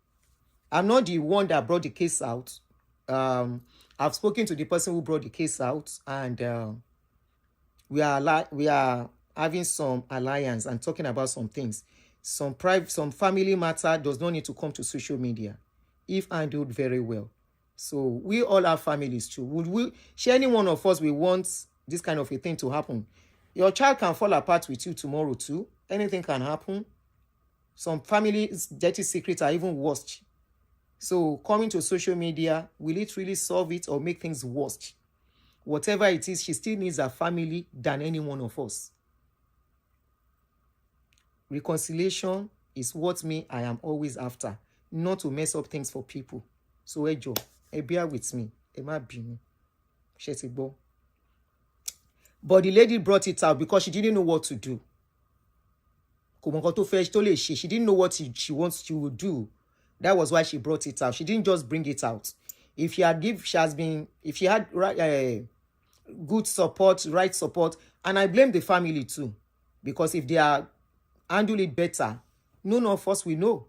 I'm not the one that brought the case out. I've spoken to the person who brought the case out, and we are having some alliance and talking about some things. Some family matter does not need to come to social media if handled very well. So we all have families too. Any one of us, we want this kind of a thing to happen. Your child can fall apart with you tomorrow too. Anything can happen. Some families' dirty secrets are even worse. So coming to social media, will it really solve it or make things worse? Whatever it is, she still needs a family than any one of us. Reconciliation is what I am always after, not to mess up things for people. So, Ejo, bear with me. But the lady brought it out because she didn't know what to do. She didn't know what she would do. That was why she brought it out. She didn't just bring it out. If she had good support, right support. And I blame the family too. Because if they are handle it better, none of us will know.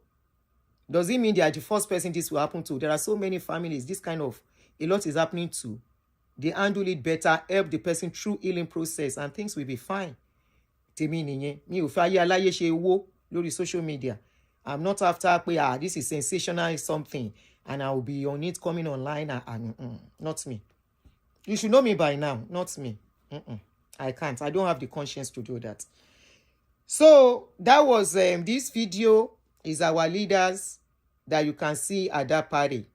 Does it mean they are the first person this will happen to? There are so many families, this kind of, a lot is happening to. They handle it better, help the person through healing process, and things will be fine. Tèmi nìyẹn, mi ò fẹ́ ayé aláyé ṣe owó lórí social media. I'm not after this is sensational something, and I will be on it coming online, not me. You should know me by now, not me. I can't. I don't have the conscience to do that. So that was this video is our leaders that you can see at that party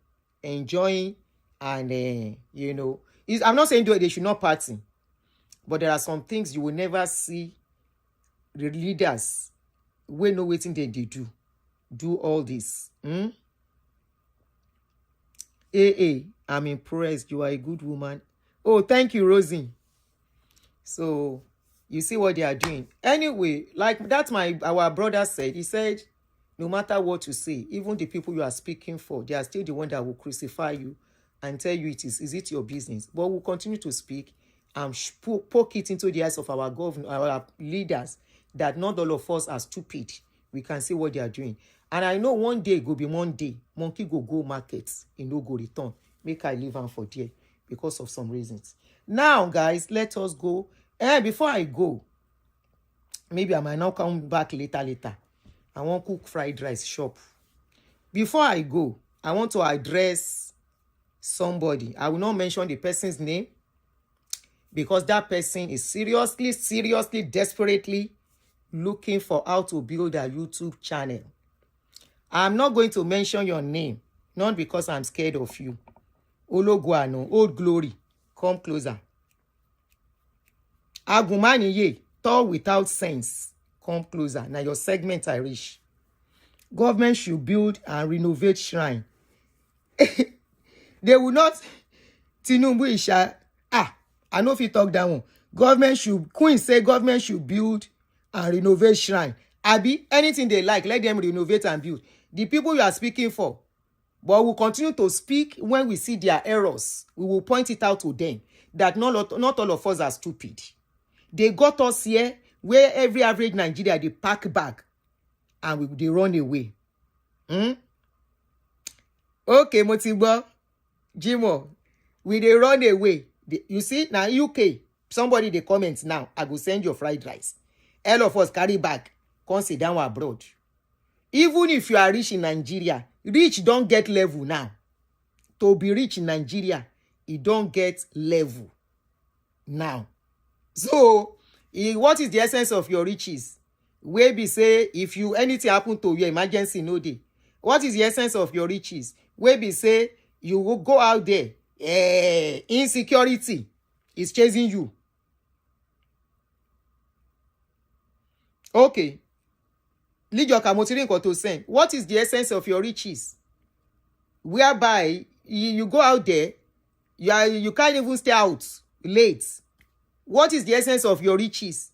enjoying, and you know, I'm not saying they should not party, but there are some things you will never see the leaders we know waiting they do all this. I'm impressed. You are a good woman. Oh, thank you, Rosie. So you see what they are doing. Anyway, like that our brother said, he said, no matter what you say, even the people you are speaking for, they are still the one that will crucify you and tell you is it your business? But we'll continue to speak and poke it into the eyes of our government, our leaders, that not all of us are stupid. We can see what they are doing. And I know one day go be one day, monkey go markets, no go return. Make I leave am for there because of some reasons. Now, guys, let us go. Before I go, maybe I might now come back later. I want cook fried rice shop. Before I go, I want to address somebody. I will not mention the person's name because that person is seriously, desperately looking for how to build a YouTube channel. I'm not going to mention your name, not because I'm scared of you. Ologuano, Old Glory, come closer. Agumaniye, tall without sense, come closer. Now your segment I reach. Government should build and renovate shrine. They will not. Tinubu Isha. I know if you talk that one. Queen say government should build and renovate shrine. Abi, anything they like, let them renovate and build. The people you are speaking for. But we'll continue to speak when we see their errors. We will point it out to them that not all of us are stupid. They got us here where every average Nigeria, they pack bag and they run away. Okay, Motibo, Jimo, they run away. You see, now UK, somebody they comment now, I will send you fried rice. All of us carry bag, come sit down abroad. Even if you are rich in Nigeria, rich don't get level now. To be rich in Nigeria, it don't get level now. So, what is the essence of your riches? Where be say, if you anything happen to your emergency, no day. What is the essence of your riches? Where be say, you will go out there, insecurity is chasing you. Okay. What is the essence of your riches? Whereby you go out there, you can't even stay out late. What is the essence of your riches?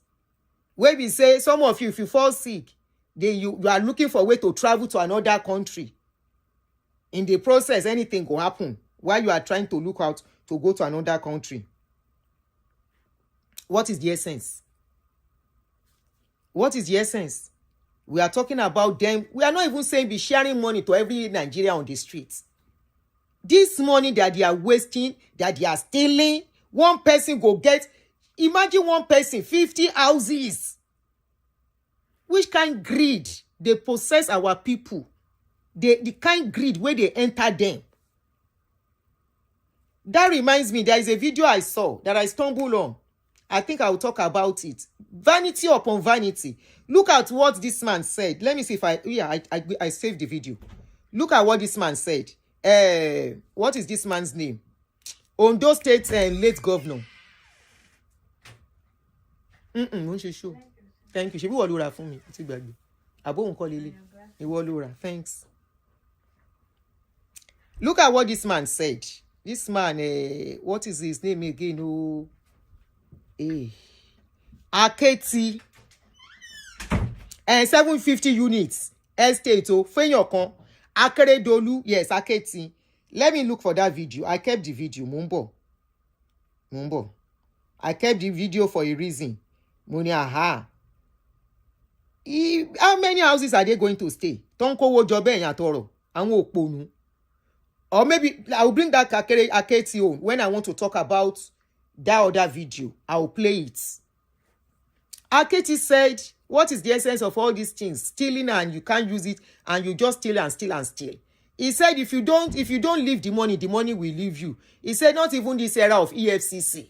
Where we say some of you, if you fall sick, you are looking for a way to travel to another country. In the process, anything will happen while you are trying to look out to go to another country. What is the essence? What is the essence? We are talking about them. We are not even saying be sharing money to every Nigerian on the streets. This money that they are wasting, that they are stealing, one person go get, imagine one person, 50 houses. Which kind of greed they possess our people? The kind of greed where they enter them. That reminds me, there is a video I saw that I stumbled on. I think I will talk about it. Vanity upon vanity. Look at what this man said. Let me see if I saved the video. Look at what this man said. What is this man's name? Ondo State late governor. Thank you. She will do for me. Thanks. Look at what this man said. This man, what is his name again? Aketi. 750 units. Estate. Fenyokon. Akeredolu. Yes, Aketi. Let me look for that video. I kept the video. Mumbo. I kept the video for a reason. Money, aha. How many houses are they going to stay? Tonko wo job en yatoro. Àwọn òpònú. Or maybe I will bring that Aketi when I want to talk about that other video. I will play it. Aketi said, what is the essence of all these things? Stealing and you can't use it and you just steal and steal and steal. He said if you don't leave the money will leave you. He said not even this era of EFCC.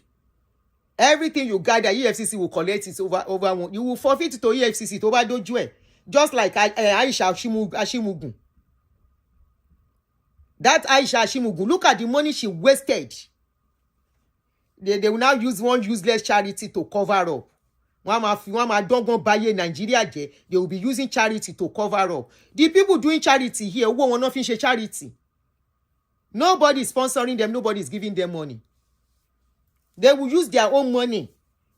Everything you gather, EFCC will collect it over one. You will forfeit it to EFCC to over doju. Just like Aisha Ashimugun. That Aisha Ashimugun, look at the money she wasted. They will now use one useless charity to cover up. Nigeria, they will be using charity to cover up. The people doing charity here, who will not finish charity. Nobody is sponsoring them, nobody is giving them money. They will use their own money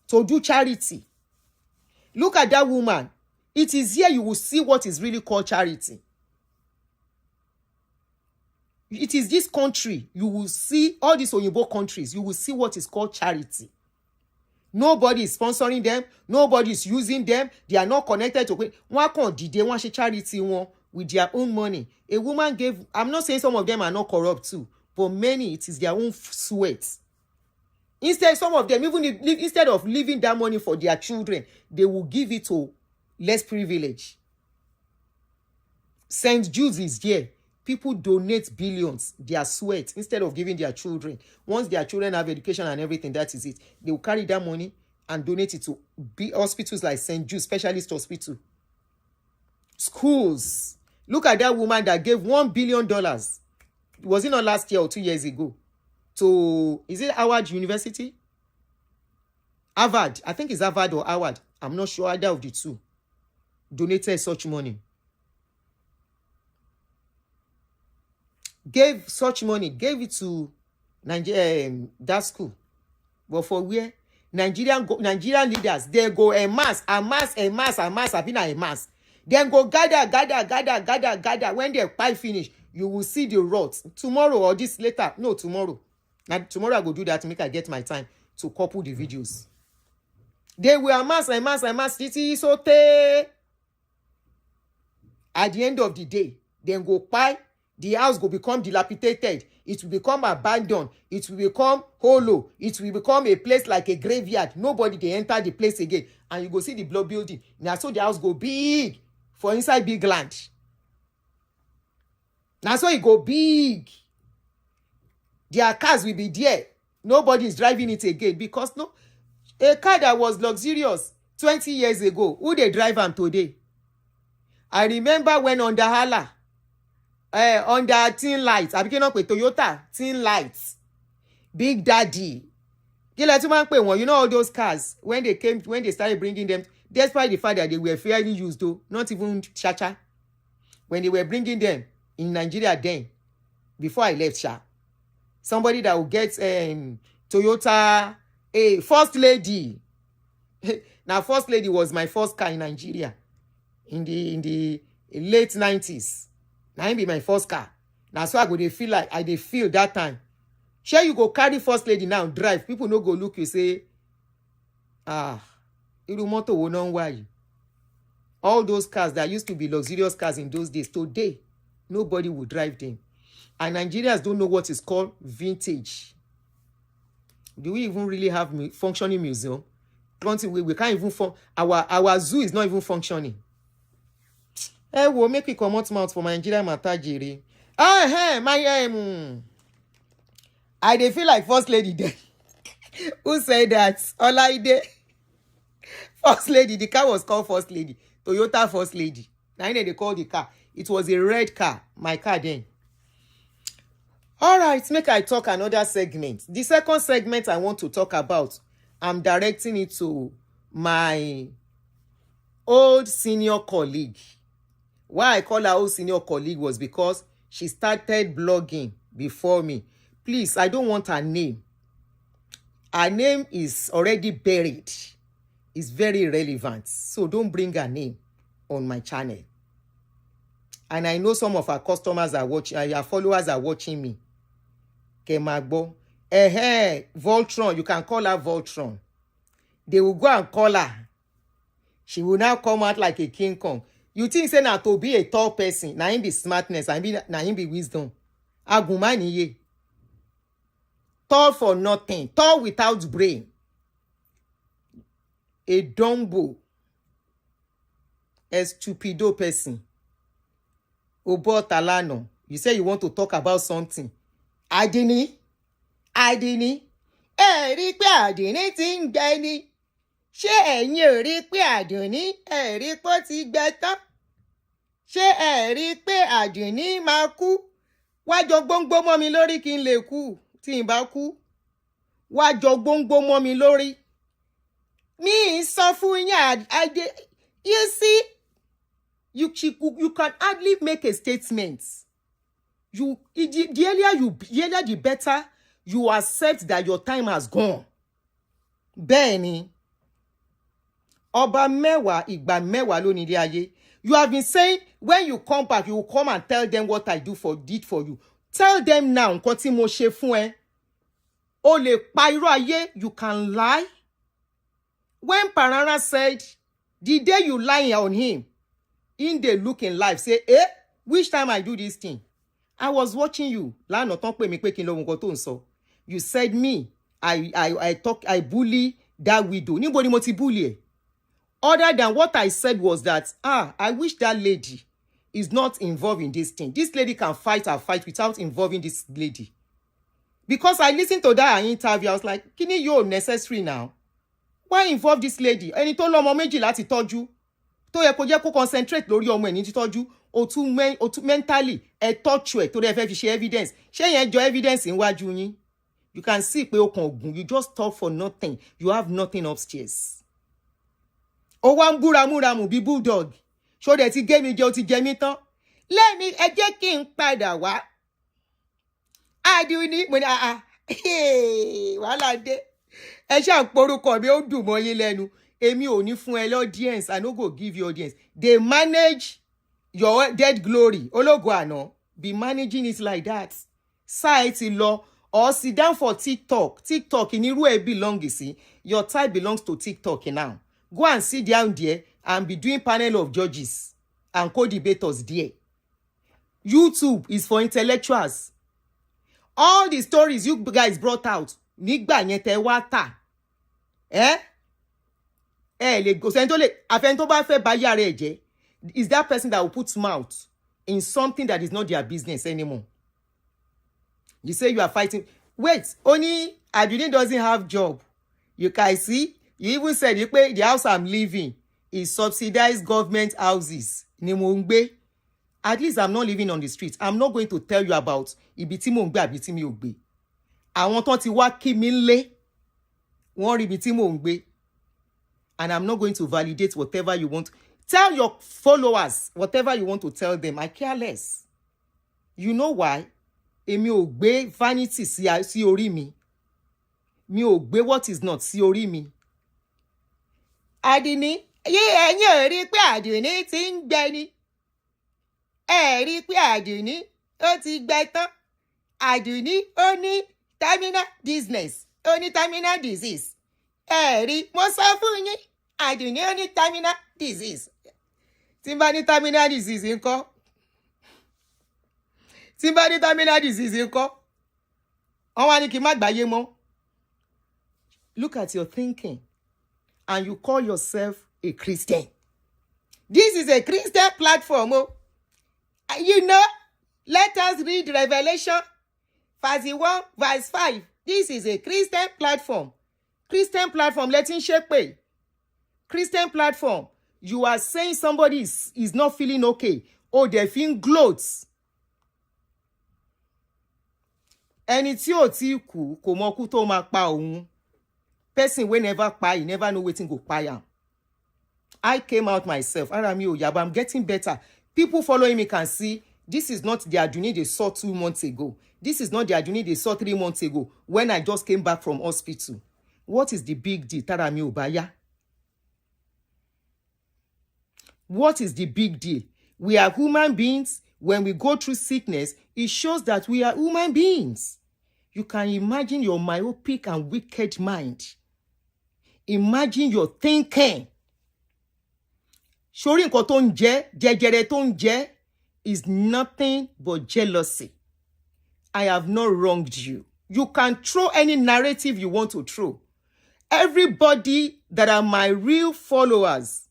to do charity. Look at that woman. It is here you will see what is really called charity. It is this country, you will see all these Oyibo countries, you will see what is called charity. Nobody is sponsoring them. Nobody is using them. They are not connected to it. One did they want charity one with their own money? A woman gave. I'm not saying some of them are not corrupt too, but many it is their own sweat. Instead, some of them instead of leaving that money for their children, they will give it to less privileged. St. Jude's is there. People donate billions, their sweat, instead of giving their children. Once their children have education and everything, that is it. They will carry that money and donate it to hospitals like St. Jude, specialist hospital. Schools. Look at that woman that gave $1 billion. Was it not last year or 2 years ago? To, is it Howard University? Harvard. I think it's Harvard or Howard. I'm not sure either of the two. Donated such money. Gave such money, gave it to Nigeria, that school. But for where? Nigerian leaders, they go en masse, I've been a mass. Then go gather. When they pipe finish, you will see the rods. Tomorrow or this later. No, tomorrow. Now, tomorrow I go do that to make I get my time to couple the videos. They will amass. It's okay. At the end of the day, then go pipe. The house will become dilapidated. It will become abandoned. It will become hollow. It will become a place like a graveyard. Nobody they enter the place again. And you go see the block building. Now so the house go big for inside big land. Now so it go big. Their cars will be there. Nobody is driving it again because no, a car that was luxurious 20 years ago, who they drive them today? I remember when on the Hala. On the Teen Lights, I began up with Toyota Teen Lights, Big Daddy. You know all those cars when they started bringing them, despite the fact that they were fairly used, though not even chacha. When they were bringing them in Nigeria, then before I left, somebody that will get Toyota, First Lady. Now, First Lady was my first car in Nigeria in the late 90s. Now be my first car. Now so I go they feel like I feel that time. Sure you go carry First Lady now drive. People no go look you say, motor will not why. All those cars that used to be luxurious cars in those days, today nobody will drive them. And Nigerians don't know what is called vintage. Do we even really have functioning museum? We can't even our zoo is not even functioning. We'll make it come out mouth for my Nigerian matajiri. I dey feel like First Lady there. Who said that? Olaide. First Lady, the car was called First Lady. Toyota First Lady. Now they call the car. It was a red car. My car then. All right, make I talk another segment. The second segment I want to talk about, I'm directing it to my old senior colleague. Why I call her old senior colleague was because she started blogging before me. Please, I don't want her name. Her name is already buried. It's very irrelevant. So don't bring her name on my channel. And I know some of our customers are watching, our followers are watching me. Kemagbo. Voltron, you can call her Voltron. they will go and call her. She will now come out like a King Kong. You think say na to be a tall person, na him be smartness, na him be wisdom. Agumaniye. Tall for nothing, tall without brain. A dumbo, a stupido person. Obo Talano, you say you want to talk about something. Aduni, rí pé Aduni ti ń gbẹ ni. Ṣé ẹ̀yin ò rí pé Aduni rí pé ó ti gbẹ tán? Ṣé ẹ rí pé Aduni máa kú? Wá jọ gbóngbó mọ́ mi lórí kí n lè kú tí n bá kú. Wá jọ gbóngbó mọ́ mi lórí. Mi sọ fún yín, you see, you can hardly make a statement. The earlier the better you accept that your time has gone. Bẹ́ẹ̀ni, ọba mẹ́wàá ìgbà mẹ́wàá ló ní ilé ayé. You have been saying when you come back, you will come and tell them what I did for you. Tell them now, nǹkan tí mo ṣe fún ẹ. O lè pa irọ́ ayé, you can lie. When Parana said, the day you lie on him, in the look in life, say, which time I do this thing? I was watching you. Lánàá tán pè mí pé kí n lọ nǹkan tó ń sọ. You said me, I bully that widow. Níbo ni mo ti bully ẹ? Other than what I said was that, I wish that lady is not involved in this thing. This lady can fight her fight without involving this lady. Because I listened to that interview, I was like, kini yo necessary now? Why involve this lady? Ẹni tó lọ́mọ méjì láti tọ́jú. Tó yẹ kó jẹ́ kó concentrate lórí ọmọ ẹni tí tọ́jú. O tún mentally, torture ẹ tó dẹ́ fẹ́ fi ṣe evidence. Ṣé yẹn jọ evidence níwájú yín? You can see pé o kàn ògùn. You just talk for nothing. You have nothing upstairs. O wá ń búramúramù bí bulldog. Ṣó dẹ̀ ti gé mi jẹ, o ti jẹ mí tán. Lẹ́mi ẹ jẹ́ kí n padà wá. Aduni mo ní wàhálà dé. Ẹ ṣáà ń porúkọ mi ó dùn mọ́ yín lẹ́nu. Èmi ò ní fún ẹ audience. I no go give you audience. They manage your dead glory. Ológo àná. Be managing it like that. Sáà ti lọ. Or sit down for TikTok. TikTok in irú ẹ belong sí. Your type belongs to TikTok now. Go and sit down there and be doing panel of judges and co-debaters there. YouTube is for intellectuals. All the stories you guys brought out, nígbà yẹn tẹ́ wá tà. Lè go sẹ́ni tó lè àfẹ́ni tó bá fẹ́ bá yára ẹ̀ jẹ́ is that person that will put mouth in something that is not their business anymore. You say you are fighting. Wait, only Aduni doesn't have job. You can see. You even said the house I'm living is subsidized government houses. Ni mo ń gbé. At least I'm not living on the street. I'm not going to tell you about ibi tí mo ń gbé àbí tí mi ò gbé. Àwọn tán ti wá kí mi lé. Wọ́n rí ibi tí mo ń gbé. And I'm not going to validate whatever you want. Tell your followers whatever you want to tell them. I care less. You know why? Èmi ò gbé vanity sí orí mi. Mi ò gbé what is not sí orí mi. Aduni, ẹ̀yin ò rí pé Aduni ti ń gbẹ ni. Ẹ rí pé Aduni ó ti gbẹ tán. Aduni ó ní terminal business. Ó ní terminal disease. Ẹ rí, mo sọ fún yín. Aduni ó ní terminal disease. Tí n bá ní terminal disease ńkọ́? Tí n bá ní terminal disease ńkọ́? Wọ́n wá ní kí n má gbáyé mọ́. Look at your thinking. And you call yourself a Christian. This is a Christian platform. You know, let us read Revelation 31 verse 5. This is a Christian platform. Christian platform, let him shake pay. Christian platform. You are saying somebody is not feeling okay. Or they're feeling gloats. Ẹni tí ò tí kú kò mọ kú tó máa pa òun. Person wey never kpai, never know wetin go kpai am. I came out myself. Ara mi ò yá, but I'm getting better. People following me can see this is not the Aduni they saw 2 months ago. This is not the Aduni they saw 3 months ago when I just came back from hospital. What is the big deal? Tara mi ò bá yá. What is the big deal? We are human beings. When we go through sickness, it shows that we are human beings. You can imagine your myopic and wicked mind. Imagine your thinking. Shori nǹkan tó ń jẹ, jẹjẹrẹ tó ń jẹ is nothing but jealousy. I have not wronged you. You can throw any narrative you want to throw. Everybody that are my real followers,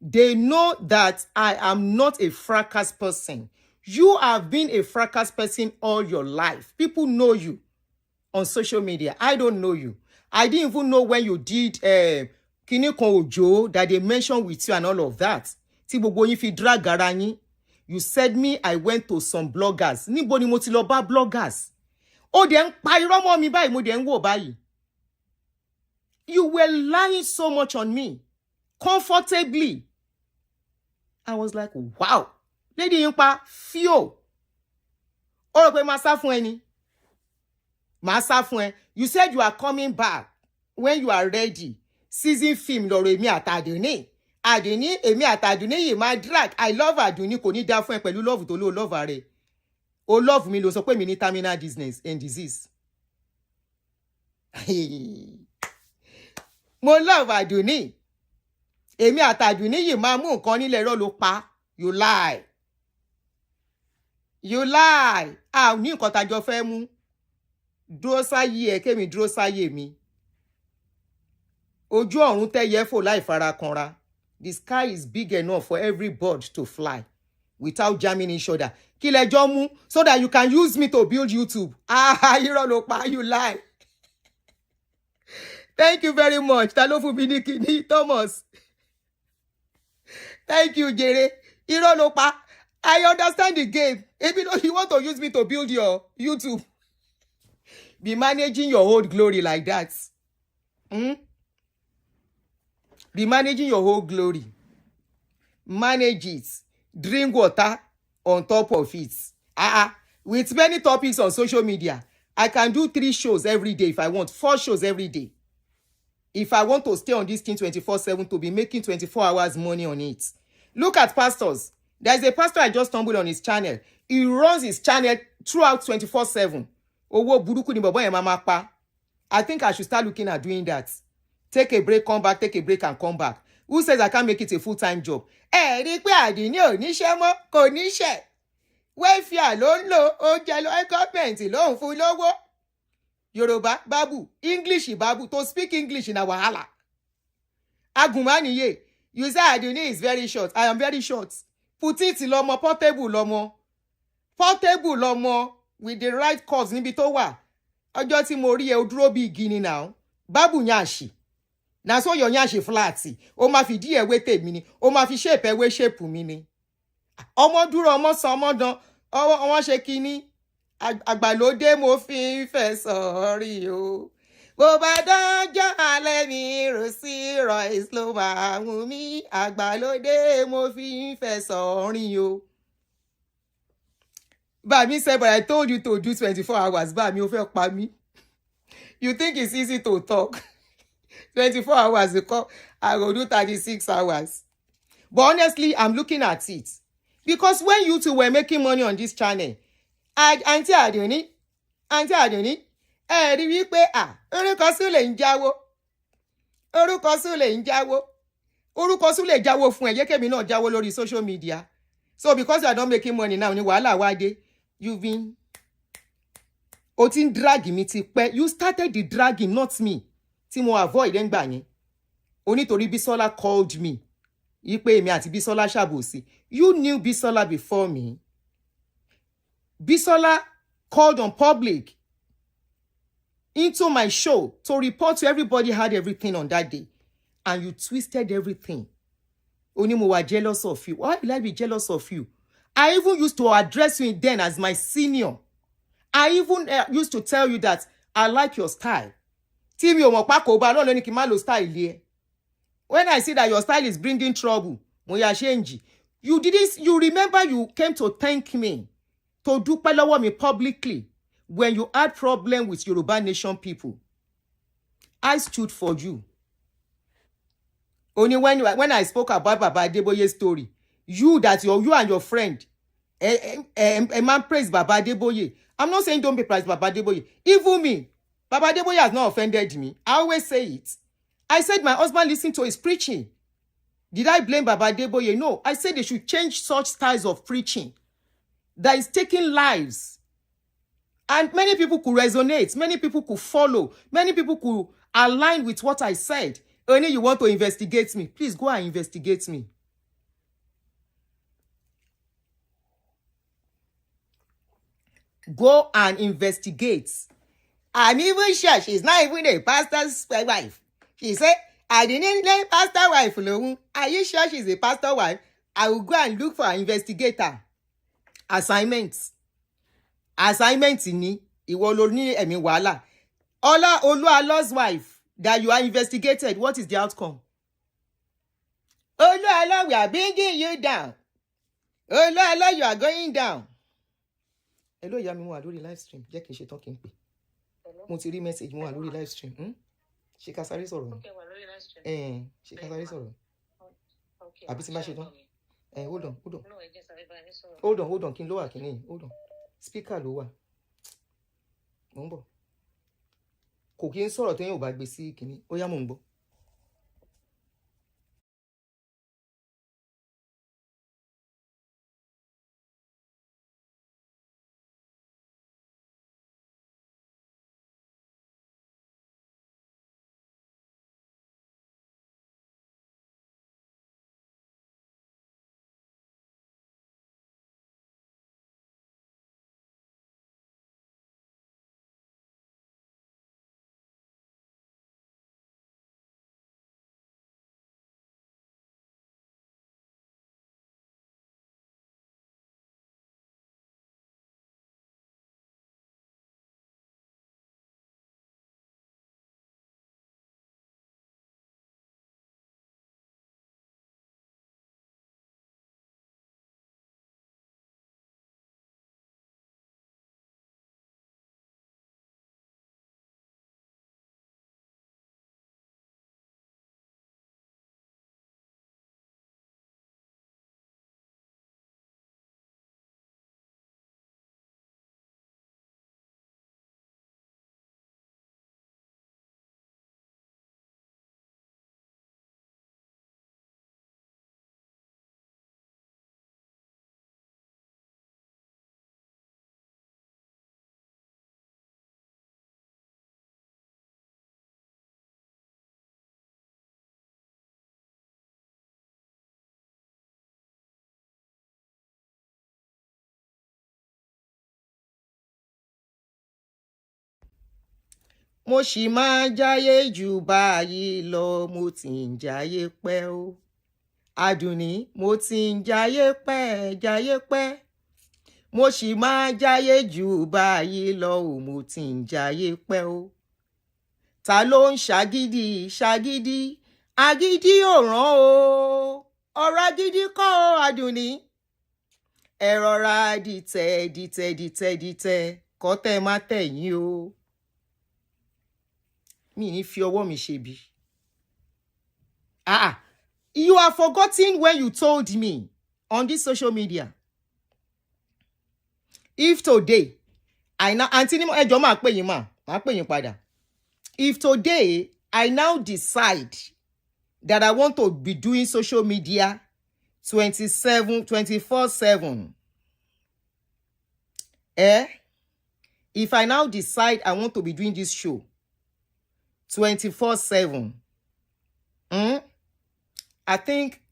they know that I am not a fracas person. You have been a fracas person all your life. People know you on social media. I don't know you. I didn't even know when you did Kini Kan Ojo that they mentioned with you and all of that. Tí gbogbo yín fi drag ara yín. You said me, I went to some bloggers. Níbo ni mo ti lọ bá bloggers? Ó dẹ̀ ń pa irọ́ mọ́ mi báyìí, mo dẹ̀ ń wò báyìí. You were lying so much on me. Comfortably. I was like, wow. Lady Yinpa, fio. Ó rò pé màá sá fún ẹ ni. Màá sá fún ẹ. You said you are coming back when you are ready. Season film lọ́rọ̀ èmi àti Aduni. Aduni, èmi àti Aduni yìí máa drag. I love Aduni, kò ní dá fún ẹ pẹ̀lú love tó ló love rẹ̀. O love mi ló sọ pé mi ní terminal disease. Mo love Aduni. Èmi àti Aduni yìí máa mú nǹkan nílẹ̀ rọ́ ló pa. You lie. You lie. Ní nǹkan tájọ fẹ́ mú. Dúró sáyé ẹ kémi dúró sáyé mi. Ojú ọ̀run tẹ́yẹ fò láì fara kanra. The sky is big enough for every bird to fly without jamming each other. Kí lẹjọ́ mú so that you can use me to build YouTube. Irọ́ ló pa, you lie. Thank you very much. Ta ló fún mi ní kíní, Thomas. Thank you, Jere. Irọ́ ló pa. I understand the game. Even though you want to use me to build your YouTube. Be managing your whole glory like that. Be managing your whole glory. Manage it. Drink water on top of it. With many topics on social media, I can do 3 shows every day if I want, 4 shows every day. If I want to stay on this thing 24/7 to be making 24 hours money on it. Look at pastors. There's a pastor I just stumbled on his channel. He runs his channel throughout 24/7. Owó burúkú ni bàbá yẹn máa máa pa. I think I should start looking at doing that. Take a break, come back, take a break and come back. Who says I can't make it a full-time job? Rí pé Aduni ò níṣẹ́ mọ́, kò níṣẹ́. Welfare ló ń lò, oúnjẹ ló gọ́ọ̀mẹ̀ntì ló ń fún lówó. Yoruba, Babu, English, Babu, to speak English in a wahala. Agumaniye, you say Aduni is very short. I am very short. Put it lomo, portable lomo. Portable lomo with the right cause níbi tó wà. Ọjọ́ tí mo rí ẹ ó dúró bí igi now. Babu nyashi. Na so your nyashi flat. O ma fi di ewe tèmi ni. O ma fi shape ewe shape mi ni. Ọmọ dúró ọmọ san ọmọ dán. Ọmọ ṣe kíní. Àgbàlódé mo fi ń fẹ́ sọ̀rí o. Bó bá dọ́jọ́ alẹ́ mi rò sí Royce ló máa mú mi. Àgbàlódé mo fi ń fẹ́ sọ̀rí o. Bami said, but I told you to do 24 hours. Bami, o fẹ́ pa mí. You think it's easy to talk? 24 hours, I will do 36 hours. But honestly, I'm looking at it. Because when you two were making money on this channel, Aunty Aduni, rí wípé orúkọ Súlè ń jáwó. Orúkọ Súlè ń jáwó. Orúkọ Súlè jáwó fún ẹ, jẹ́ kẹ́mi náà jáwó lórí social media. So because you are not making money now, ni wàhálà wá dé. You've been o ti ń drag mi ti pẹ́. You started the dragging, not me. Tí mo avoid ẹ̀ ń gbà yẹn. Onítorí Bisola called me. Ipe èmi àti Bisola ṣàbòsí. You knew Bisola before me. Bisola called on public into my show to report to everybody had everything on that day. And you twisted everything. Oni mo were jealous of you. Why will I be jealous of you? I even used to address you then as my senior. I even used to tell you that I like your style. Tí mi ò mọ̀ pa kò bá lọ́nà ní kí n má lo style yẹ. When I see that your style is bringing trouble, mo ya change. You remember you came to thank me, to dúpẹ́ lọ́wọ́ mi publicly when you had problem with Yoruba nation people. I stood for you. Only when I spoke about Baba Adeboye's story, you and your friend, a man praised Baba Adeboye. I'm not saying don't be praised Baba Adeboye. Even me, Baba Adeboye has not offended me. I always say it. I said my husband listened to his preaching. Did I blame Baba Deboye? No. I said they should change such styles of preaching that is taking lives. And many people could resonate. Many people could follow. Many people could align with what I said. Only you want to investigate me. Please go and investigate me. Go and investigate. I'm even sure she's not even a pastor's wife. She said, I didn't name pastor wife alone. Are you sure she's a pastor wife? I will go and look for an investigator. Assignments. Assignment ni ìwọ ló ní ẹ̀mí wàhálà. Oluwalo's wife that you are investigated, what is the outcome? Oluwalo, we are bringing you down. Oluwalo, you are going down. Hello, ìyá mi, mo wà lórí live stream. Jẹ́ kí n ṣe tán kí n pè. Mo ti rí message, mo wà lórí live stream. Ṣé ká sáré sọ̀rọ̀? Okay, wà lórí live stream. Ṣé ká sáré sọ̀rọ̀? Okay. Àbí tí n bá ṣe tán? Hold on. No, ẹ jẹ́ sáré bá yín sọ̀rọ̀. Hold on, kí n ló wà kíní. Hold on. Speaker ló wà. Mo ń bọ̀. Kò kí n sọ̀rọ̀ téèyàn ò bá gbé sí kíní. Ó yá, mo ń bọ̀. Mo sì máa jáyé jù báyìí lọ, mo ti ń jáyé pẹ́ o. Aduni, mo ti ń jáyé pẹ́. Mo sì máa jáyé jù báyìí lọ o, mo ti ń jáyé pẹ́ o. Ta ló ń ṣagídí? Agídí ò ràn o. Ọ̀rọ̀ agídí kọ́ o, Aduni. Ẹ rọra dìtẹ̀ kọ́tẹ́ má tẹ̀yìn o. Mi ní fi ọwọ́ mi ṣe bí. You are forgetting when you told me on this social media. If today, Aunty ni ẹjọ́ máa pè yín padà. If today I now decide that I want to be doing social media 24/7, if I now decide I want to be doing this show 24/7, I think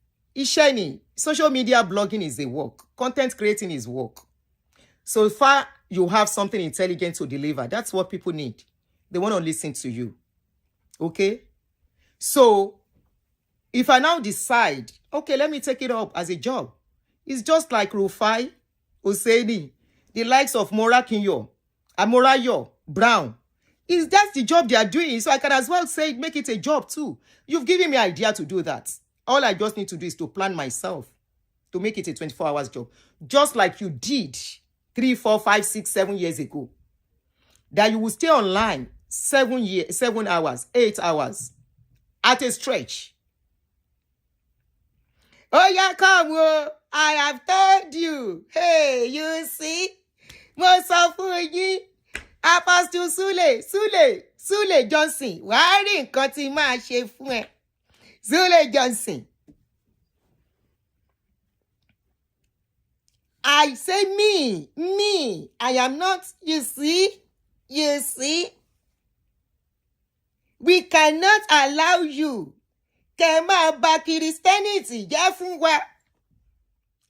social media blogging is a work. Content creating is work. So far, you have something intelligent to deliver. That's what people need. They want to listen to you. Okay? So, if I now decide, okay, let me take it up as a job. It's just like Rufai, Hosseini, the likes of Morakinyo, Amorayo, Brown. That's the job they are doing. So I can as well say, make it a job too. You've given me an idea to do that. All I just need to do is to plan myself to make it a 24 hours job. Just like you did 3, 4, 5, 6, 7 years ago. That you will stay online 7 hours, 8 hours at a stretch. Oh yeah, come on. I have told you. Hey, you see? Mo sọ fún yín. Apostle Sule Johnson, wàá rí nǹkan tí máa ṣe fún ẹ. Sule Johnson. I say me, I am not, you see, we cannot allow you kẹ́ máa bà Christianity jẹ́ fún wa.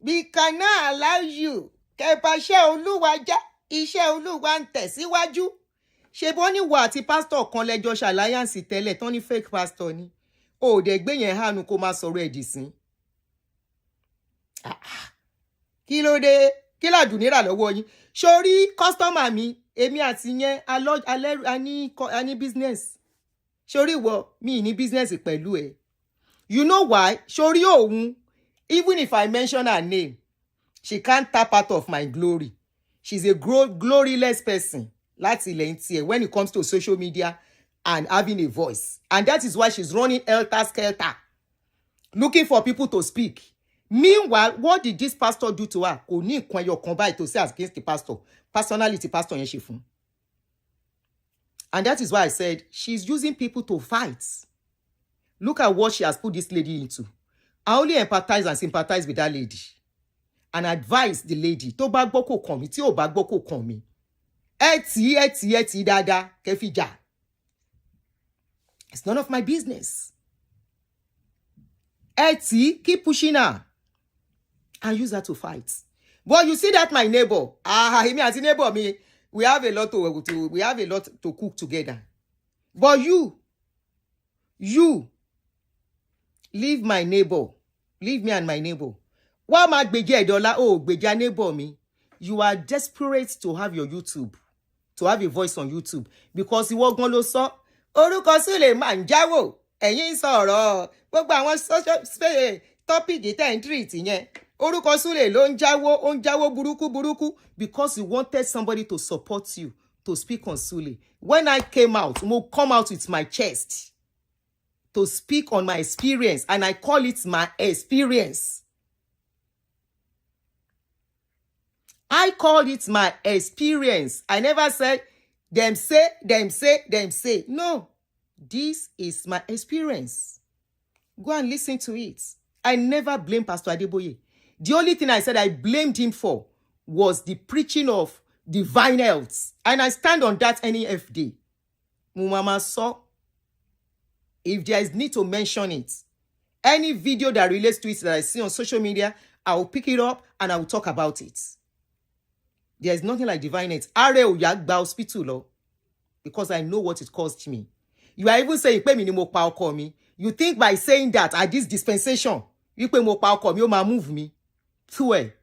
We cannot allow you kẹ́ bà iṣẹ́ Olúwa jẹ́. Iṣẹ́ Olúwa ń tẹ̀síwájú. Ṣé bó ní wà tí pastor kan lẹ́jọ́ ṣàlàyànsì tẹ́lẹ̀ tán ní fake pastor ni. Ó dẹ̀ gbé yẹn hánu kó máa sọ̀rọ̀ ẹ̀dì sí. Kí ló dé? Kí làdùnní rà lọ́wọ́ yín? Sórí customer mi, èmi àti yẹn a ní business. Sórí ìwọ mi ní business pẹ̀lú ẹ. You know why? Sórí òun, even if I mention her name, she can't tap out of my glory. She's a gloryless person. Láti ilẹ̀ ń tiẹ̀ when it comes to social media and having a voice. And that is why she's running helter-skelter, looking for people to speak. Meanwhile, what did this pastor do to her? Kò ní nǹkan ẹyọ kan báyìí to say against the pastor. Personality pastor yẹn ṣe fún. And that is why I said she's using people to fight. Look at what she has put this lady into. I only empathize and sympathize with that lady. And advise the lady. Tó bá gbọ́ kò kàn mí, tí ò bá gbọ́ kò kàn mí. Ẹ tì dáadáa, kẹ́ fi jà. It's none of my business. Ẹ tì, keep pushing her. And use her to fight. But you see that my neighbor, èmi àti neighbor mi, we have a lot to cook together. But you, leave my neighbor. Leave me and my neighbor. Wá máa gbèjà ẹ̀dọ́lá, gbèjà neighbor mi. You are desperate to have your YouTube, to have a voice on YouTube. Because ìwọ gan ló sọ, orúkọ Sule máa ń jáwó. Ẹ̀yin sọ̀rọ̀, gbogbo àwọn social topic tẹ́ ń treat yẹn. Orúkọ Sule ló ń jáwó burúkú because you wanted somebody to support you, to speak on Sule. When I came out, mo come out with my chest to speak on my experience, and I call it my experience. I called it my experience. I never said, them say. No, this is my experience. Go and listen to it. I never blamed Pastor Adeboye. The only thing I said I blamed him for was the preaching of divine health. And I stand on that any day. Mama saw, if there is need to mention it, any video that relates to it that I see on social media, I will pick it up and I will talk about it. There is nothing like divine health. Are Oyagba hospital law, because I know what it cost me. You are even saying, "Pay me ni mo pa ọkọ mi." You think by saying that at this dispensation, you pay mo pa ọkọ mi, you ma move me. Swear,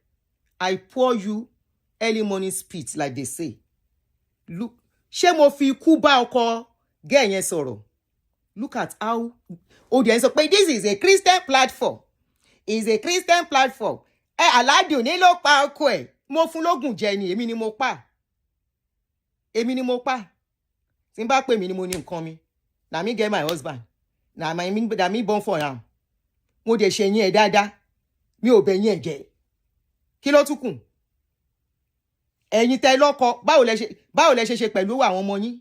I pour you early morning spit, like they say. Look, ṣé mo fi ikú bá ọkọ gẹ́ yẹn sọ̀rọ̀. Look at how audience say this is a Christian platform. It's a Christian platform. Aduni ló pa ọkọ ẹ̀. Mo fún lógún jẹ ni, èmi ni mo pa. Tí n bá pè mí ni mo ní nǹkan mi. Na me get my husband. Na me born for am. Mo dẹ̀ ṣe yín ẹ̀ dáadáa. Mi ò bẹ̀ yín ẹ̀ jẹ́. Kí ló tún kù? Ẹ̀yin tẹ́ lọ́kọ, báwo lẹ ṣe pẹ̀lú àwọn ọmọ yín?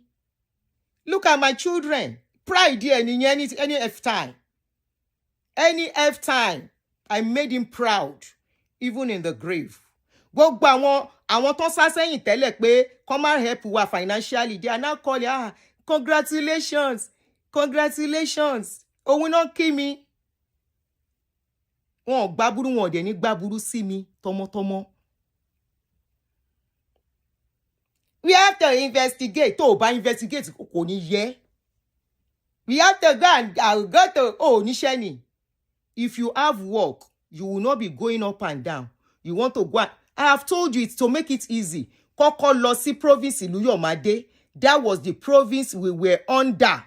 Look at my children. Pride here ni any F time. Any F time. I made him proud, even in the grave. Gbogbo àwọn tó sá sẹ́yìn tẹ́lẹ̀ pé come and help wa financially. They are now calling, congratulations. Òun náà kí mi. Wọn gbàbúrú wọn dẹ̀ ní gbàbúrú sí mi tọmọtọmọ. We have to investigate. Tó bá investigate kò ní yẹ. We have to go and go to níṣẹ́ ni. If you have work, you will not be going up and down. You want to go and, I have told you it's to make it easy. Kọ́kọ́ lọ sí province ìlú Yomade. That was the province we were under.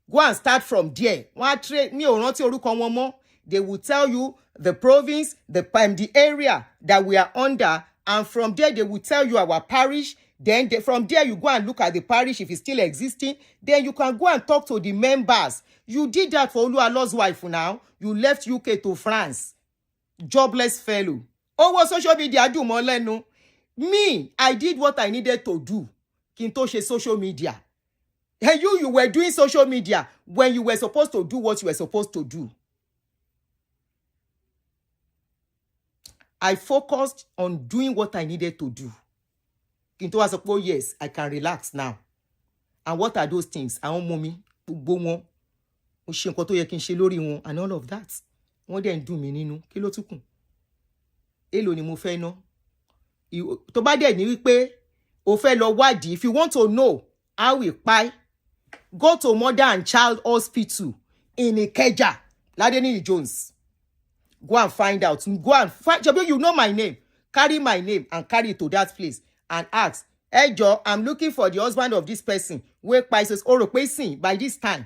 Go and start from there. Wọ́n á trade mi ò rántí orúkọ wọn mọ́. They will tell you the province, the area that we are under, and from there they will tell you our parish. Then from there you go and look at the parish if it's still existing. Then you can go and talk to the members. You did that for Oluwalo's wife now. You left UK to France. Jobless fellow. Owó social media dùn mọ́ lẹ́nu. Me, I did what I needed to do kí n tó ṣe social media. And you were doing social media when you were supposed to do what you were supposed to do. I focused on doing what I needed to do. Kí n tó wá sọ pé, oh yes, I can relax now. And what are those things? Àwọn ọmọ mi, gbogbo wọn, mo ṣe nǹkan tó yẹ kí n ṣe lórí wọn, and all of that. Wọ́n dẹ̀ ń dùn mí nínú. Kí ló tún kù? Èló ni mo fẹ́ ná? Tó bá dẹ̀ ní wípé o fẹ́ lọ wádìí, if you want to know how we pay, go to Mother and Child Hospital in Ikeja, Ladeni Jones. Go and find out. Go and find. You know my name. Carry my name and carry it to that place and ask, hey Joe, I'm looking for the husband of this person. Where prices or person by this time.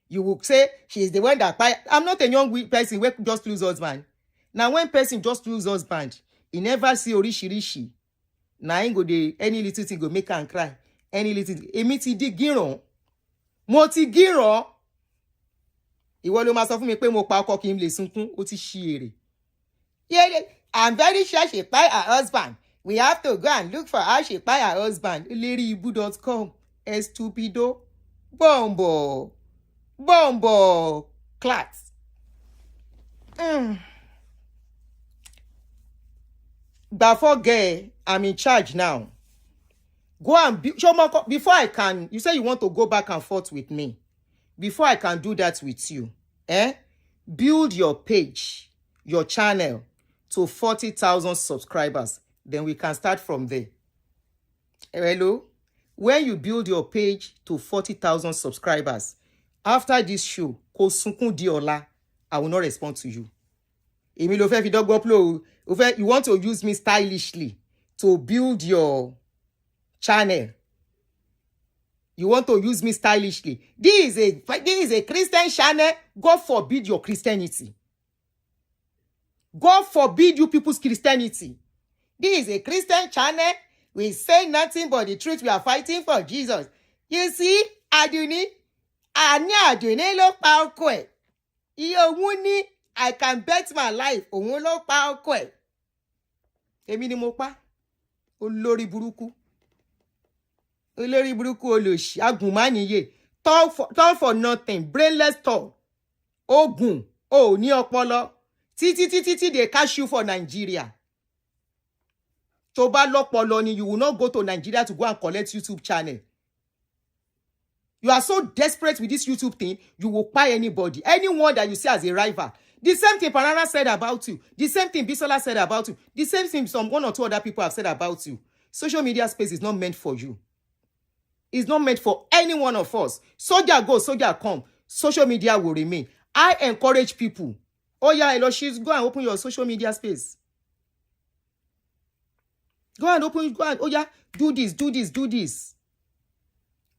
You will say she is the one that buy. I'm not a young person where just lose husband. Now when person just lose husband, he never see orishi. Now ain't go de any little thing go make and cry. Any little thing. Emi ti di giran. Mo ti giran. Ìwọ ló máa sọ fún mi pé mo pa ọkọ kí n lè sunkún, ó ti ṣí èrè. Yeah, I'm very sure she buy her husband. We have to go and look for how she buy her husband. LadyIbu.com. Estupido. Bombo. Class. Before gay, I'm in charge now. Go and before I can, you say you want to go back and forth with me. Before I can do that with you, build your page, your channel to 40,000 subscribers. Then we can start from there. Hello? When you build your page to 40,000 subscribers, after this show, ko sunkún di ọ̀la, I will not respond to you. Èmi ló fẹ́ fi dọ́gbọ́n upload. You want to use me stylishly to build your channel. You want to use me stylishly. This is a Christian channel. God forbid your Christianity. God forbid you people's Christianity. This is a Christian channel. We say nothing but the truth. We are fighting for Jesus. You see, Aduni, Aduni ló pa ọkọ ẹ̀. Òun ni I can bet my life. Òun ló pa ọkọ ẹ̀. Èmi ni mo pa. Olórí burúkú. Olórí burúkú olóṣì agùnmáníyè tall for nothing brainless tall ogun o ní ọpọlọ títí they cash you for Nigeria. Tó bá lọ́pọlọ ni you will not go to Nigeria to go and collect YouTube channel. You are so desperate with this YouTube thing, you will buy anybody, anyone that you see as a rival. The same thing Panana said about you. The same thing Bisola said about you. The same thing one or two other people have said about you. Social media space is not meant for you. It's not meant for any one of us. Soldier go, soldier come. Social media will remain. I encourage people. Oh yeah, Eloshis, go and open your social media space. Go and, oh yeah, do this.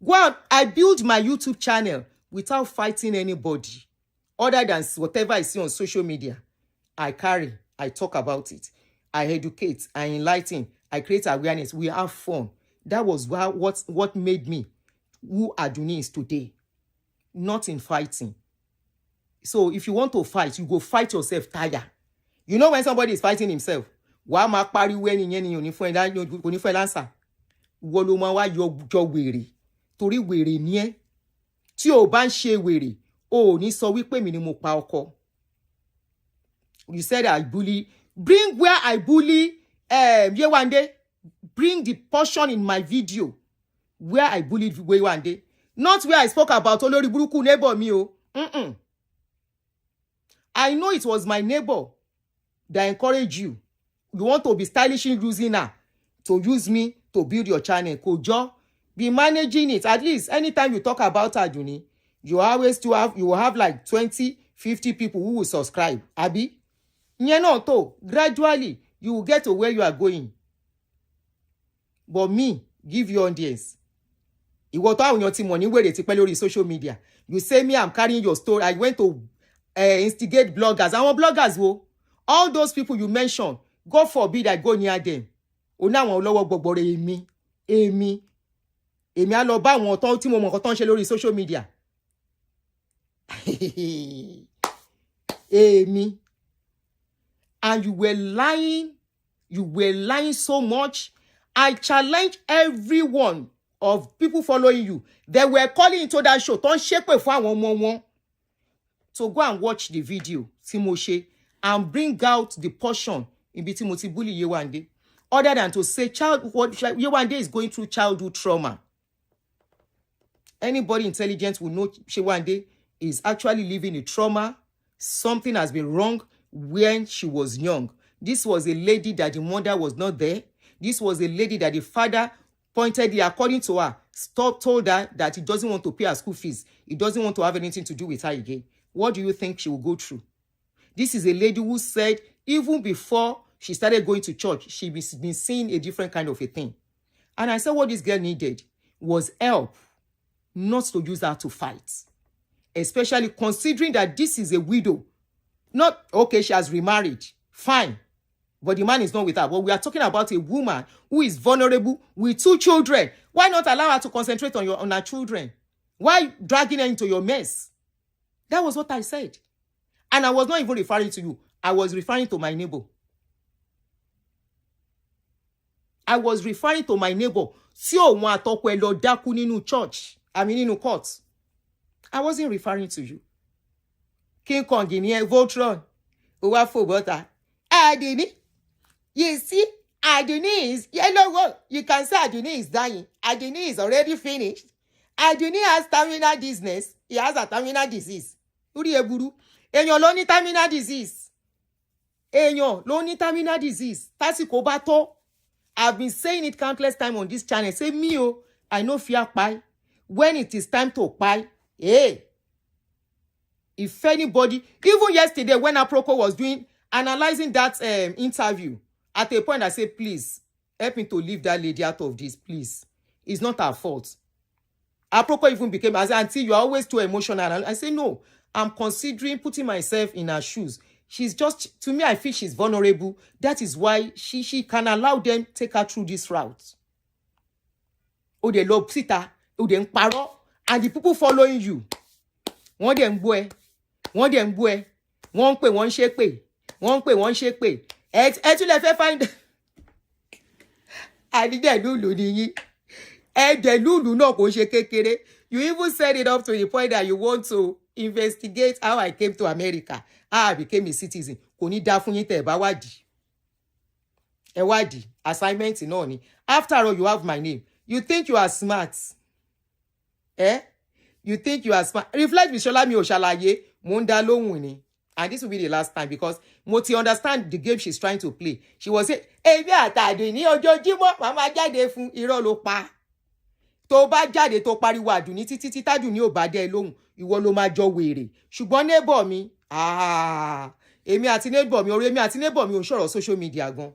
Go out. I build my YouTube channel without fighting anybody. Other than whatever I see on social media. I carry, I talk about it. I educate, I enlighten, I create awareness. We have fun. That was what made me who Aduni is today. Not in fighting. So if you want to fight, you go fight yourself tired. You know when somebody is fighting himself, wàá máa pariwo ẹnìyẹn ní onífẹ́ lánsà. Wọ́n ló máa wá yọ wèrè. Torí wèrè ni ẹ́. Tí o bá ń ṣe wèrè, o ní sọ wípé mi ni mo pa ọkọ. You said I bully. Bring where I bully Yewande. Bring the portion in my video where I bullied Yewande. Not where I spoke about Olori Buruku neighbor me. I know it was my neighbor that encouraged you. You want to be stylishly using her to use me to build your channel. Kojo, be managing it. At least anytime you talk about Aduni, you will have like 20, 50 people who will subscribe. Abi? Gradually, you will get to where you are going. But me, give you audience. Ìwọ tó àwọn èèyàn tí mo ní wèrè ti pẹ́ lórí social media. You say me, I'm carrying your story. I went to instigate bloggers. Àwọn bloggers wo? All those people you mentioned, God forbid I go near them. Ona àwọn olówó gbọgbọrẹ èmi á lọ bá àwọn tó tí mo mọ̀ nǹkan tó ń ṣe lórí social media. Èmi. And you were lying so much. I challenge everyone of people following you, they were calling into that show. Don't shake for one. So go and watch the video, Timoshe, and bring out the portion in Bitimoti Bully Yewande. Other than to say Yewande is going through childhood trauma. Anybody intelligent will know Yewande is actually living a trauma. Something has been wrong when she was young. This was a lady that the mother was not there. This was a lady that the father pointedly, according to her, told her that he doesn't want to pay her school fees. He doesn't want to have anything to do with her again. What do you think she will go through? This is a lady who said even before she started going to church, she'd been seeing a different kind of a thing. And I said what this girl needed was help, not to use her to fight. Especially considering that this is a widow. Not, okay, she has remarried. Fine. But the man is not with her. But we are talking about a woman who is vulnerable with 2 children. Why not allow her to concentrate on her children? Why dragging her into your mess? That was what I said. And I was not even referring to you. I was referring to my neighbor. I was referring to my neighbor. Si o won atoko e lo daku nínú church. I mean nínú court. I wasn't referring to you. King Kong in here, Voltron. Uwa fo butter. Aduni. You see, Aduni is, you know what? You can say Aduni is dying. Aduni is already finished. Aduni has terminal disease. He has a terminal disease. Uri eburu. Enyo lo ni terminal disease. Enyo lo ni terminal disease. Tasiko ba to. I've been saying it countless times on this channel. Say me, oh, I know fear pie. When it is time to pie, hey. If anybody, even yesterday when Aproko was analyzing that interview, at a point I said, please, help me to leave that lady out of this, please. It's not her fault. Aproko even became, I said, Aunty, you are always too emotional. I say, no, I'm considering putting myself in her shoes. She's just, to me, I feel she's vulnerable. That is why she can allow them take her through this route. Oh, they love Sita, oh, they paro, and the people following you. One dem boy, one pe, one shake pe, one shake pe. Tu le fẹ́ find. I didn't lulu ni. The lulu no kò ṣe kékeré. You even set it up to the point that you want to investigate how I came to America, how I became a citizen. Kò ní dá fún yín tẹ́ bá wádìí. Ẹ wádìí, assignment náà ni. After all, you have my name. You think you are smart? You think you are smart? Reflect with Shola mi o ṣàlàyé, mo ń dá lóhùn ni. And this will be the last time because Moti understand the game she's trying to play. She was saying, "Ebi àtàdé ní ojoojúmọ́, màmá jáde fún irọ́ ló pa. Tó bá jáde tó pariwo Aduni títí t'Aduni ò bá dé lóhùn, ìwọ ló máa jọ wèrè. Ṣùgbọ́n neighbor mi, èmi àti neighbor mi, ọ̀rẹ́ mi àti neighbor mi ò sọ̀rọ̀ social media gan.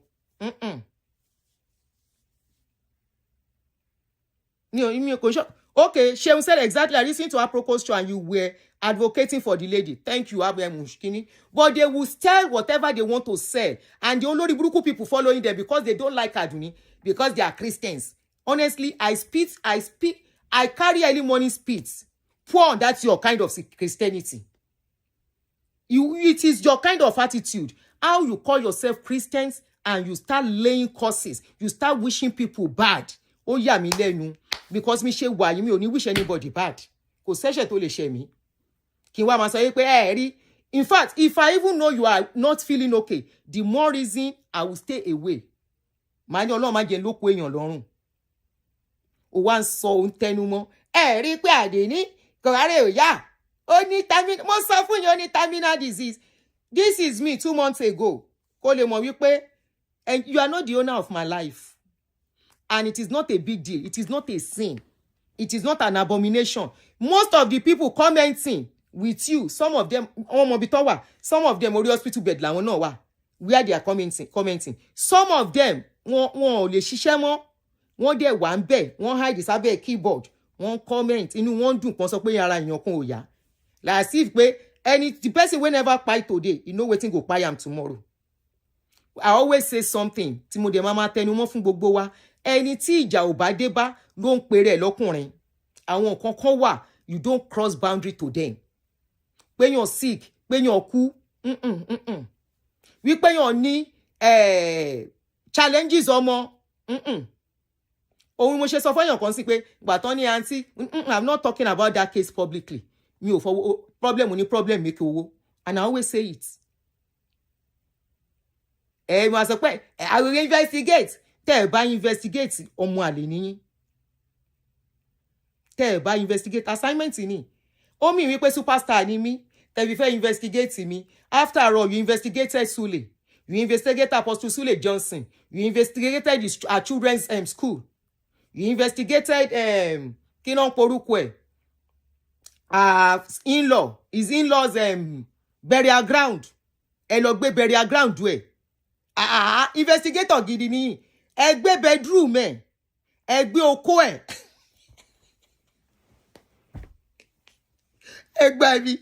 Okay, Sheun said exactly. I listened to her propose show and you were advocating for the lady. Thank you, Abraham Mushkini. But they will sell whatever they want to sell. And the only Buruku people following them because they don't like Aduni, because they are Christians. Honestly, I carry early morning spits. Poor, that's your kind of Christianity. It is your kind of attitude. How you call yourself Christians and you start laying curses. You start wishing people bad. Oh, yeah, me lenu. Because me she why me only wish anybody bad. Kò ṣẹ̀ṣẹ̀ tó lè ṣe mí. Kí wá máa sọ pé rí. In fact, if I even know you are not feeling okay, the more reason I will stay away. Màá ní Ọlọ́run má jẹ́ lóko èèyàn lọ́rùn. Ó wá ń sọ ohun tẹnu mọ́. Rí pé Aduni kò rárẹ̀ ò yá. Ó ní terminal, mo sọ fún yín ó ní terminal disease. This is me 2 months ago. Kó lè mọ̀ wípé and you are not the owner of my life. And it is not a big deal. It is not a sin. It is not an abomination. Most of the people commenting with you, some of them, some of them, Ori hospital bed, where they are commenting. Some of them, wọ́n lè ṣiṣẹ́ mọ́, wọ́n dẹ̀ wà ń bẹ̀, wọ́n hide sábẹ́ keyboard, wọ́n comment, inú wọn dùn kan sọ pé ara èèyàn kan ò yá. Like if the person will never pie today, you know wetin go pie am tomorrow. I always say something, tí mo dẹ̀ máa tẹnu mọ́ fún gbogbo wa. Ẹni tí ìjà ò bá dé bá ló ń pèrè lọ́kùnrin. Àwọn kan kan wà, you don't cross boundary to them. Pé yàn sick, pé yàn kú, wí pé yàn ní challenges ọmọ, ohun mo ṣe sọ fún èèyàn kan sí pé ìgbà tán ní aunty I'm not talking about that case publicly mi ò fọwọ́ problem ní problem make owó and I always say it. Mo sọ pé I will investigate tẹ́ ẹ bá investigate ọmọ àlè níyín tẹ́ ẹ bá investigate assignment ni ó mì wípé superstar ni mí tẹ́ fi fẹ́ investigate mi after all you investigated Sule you investigated Apostle Sule Johnson you investigated our children's school you investigated kí ló ń porúkọ ẹ̀ in-law his in-laws burial ground ẹ lọ gbé burial ground ẹ̀ investigator gidi ni ẹ gbé bedroom ẹ̀ ẹ gbé oko ẹ̀ ẹ gbà mí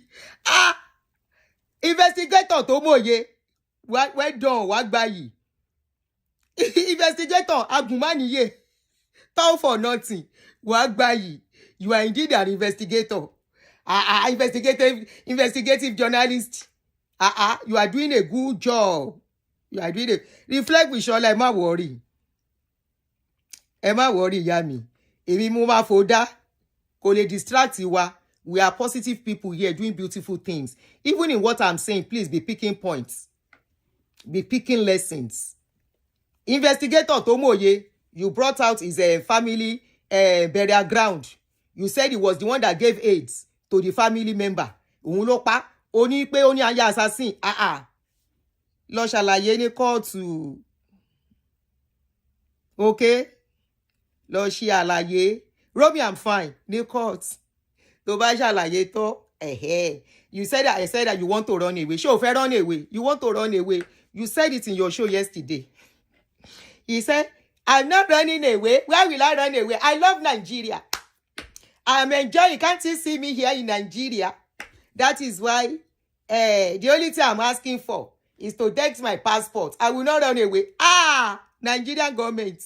investigator tó mòye well done wá gbà yìí investigator agùnmáníyè town for nothing wá gbà yìí you are indeed an investigator investigative journalist you are doing a good job you are doing a reflect with Shola ẹ má worry ìyá mi èmi mo máa fò dá kò lè distract wa. We are positive people here doing beautiful things. Even in what I'm saying, please be picking points. Be picking lessons. Investigator Tomoye, you brought out his family burial ground. You said he was the one that gave AIDS to the family member. Òun ló pa, ó ní pé ó ní aya assassin. Lọ ṣàlàyé ní kóòtù. Okay? Lọ ṣe àlàyé. Romy, I'm fine. Ní court. Tó bá ṣàlàyé tó you said that I said that you want to run away. Show fẹ́ run away. You want to run away. You said it in your show yesterday. He said, I'm not running away. Where will I run away? I love Nigeria. I'm enjoying. Can't you see me here in Nigeria? That is why the only thing I'm asking for is to get my passport. I will not run away. Nigerian government.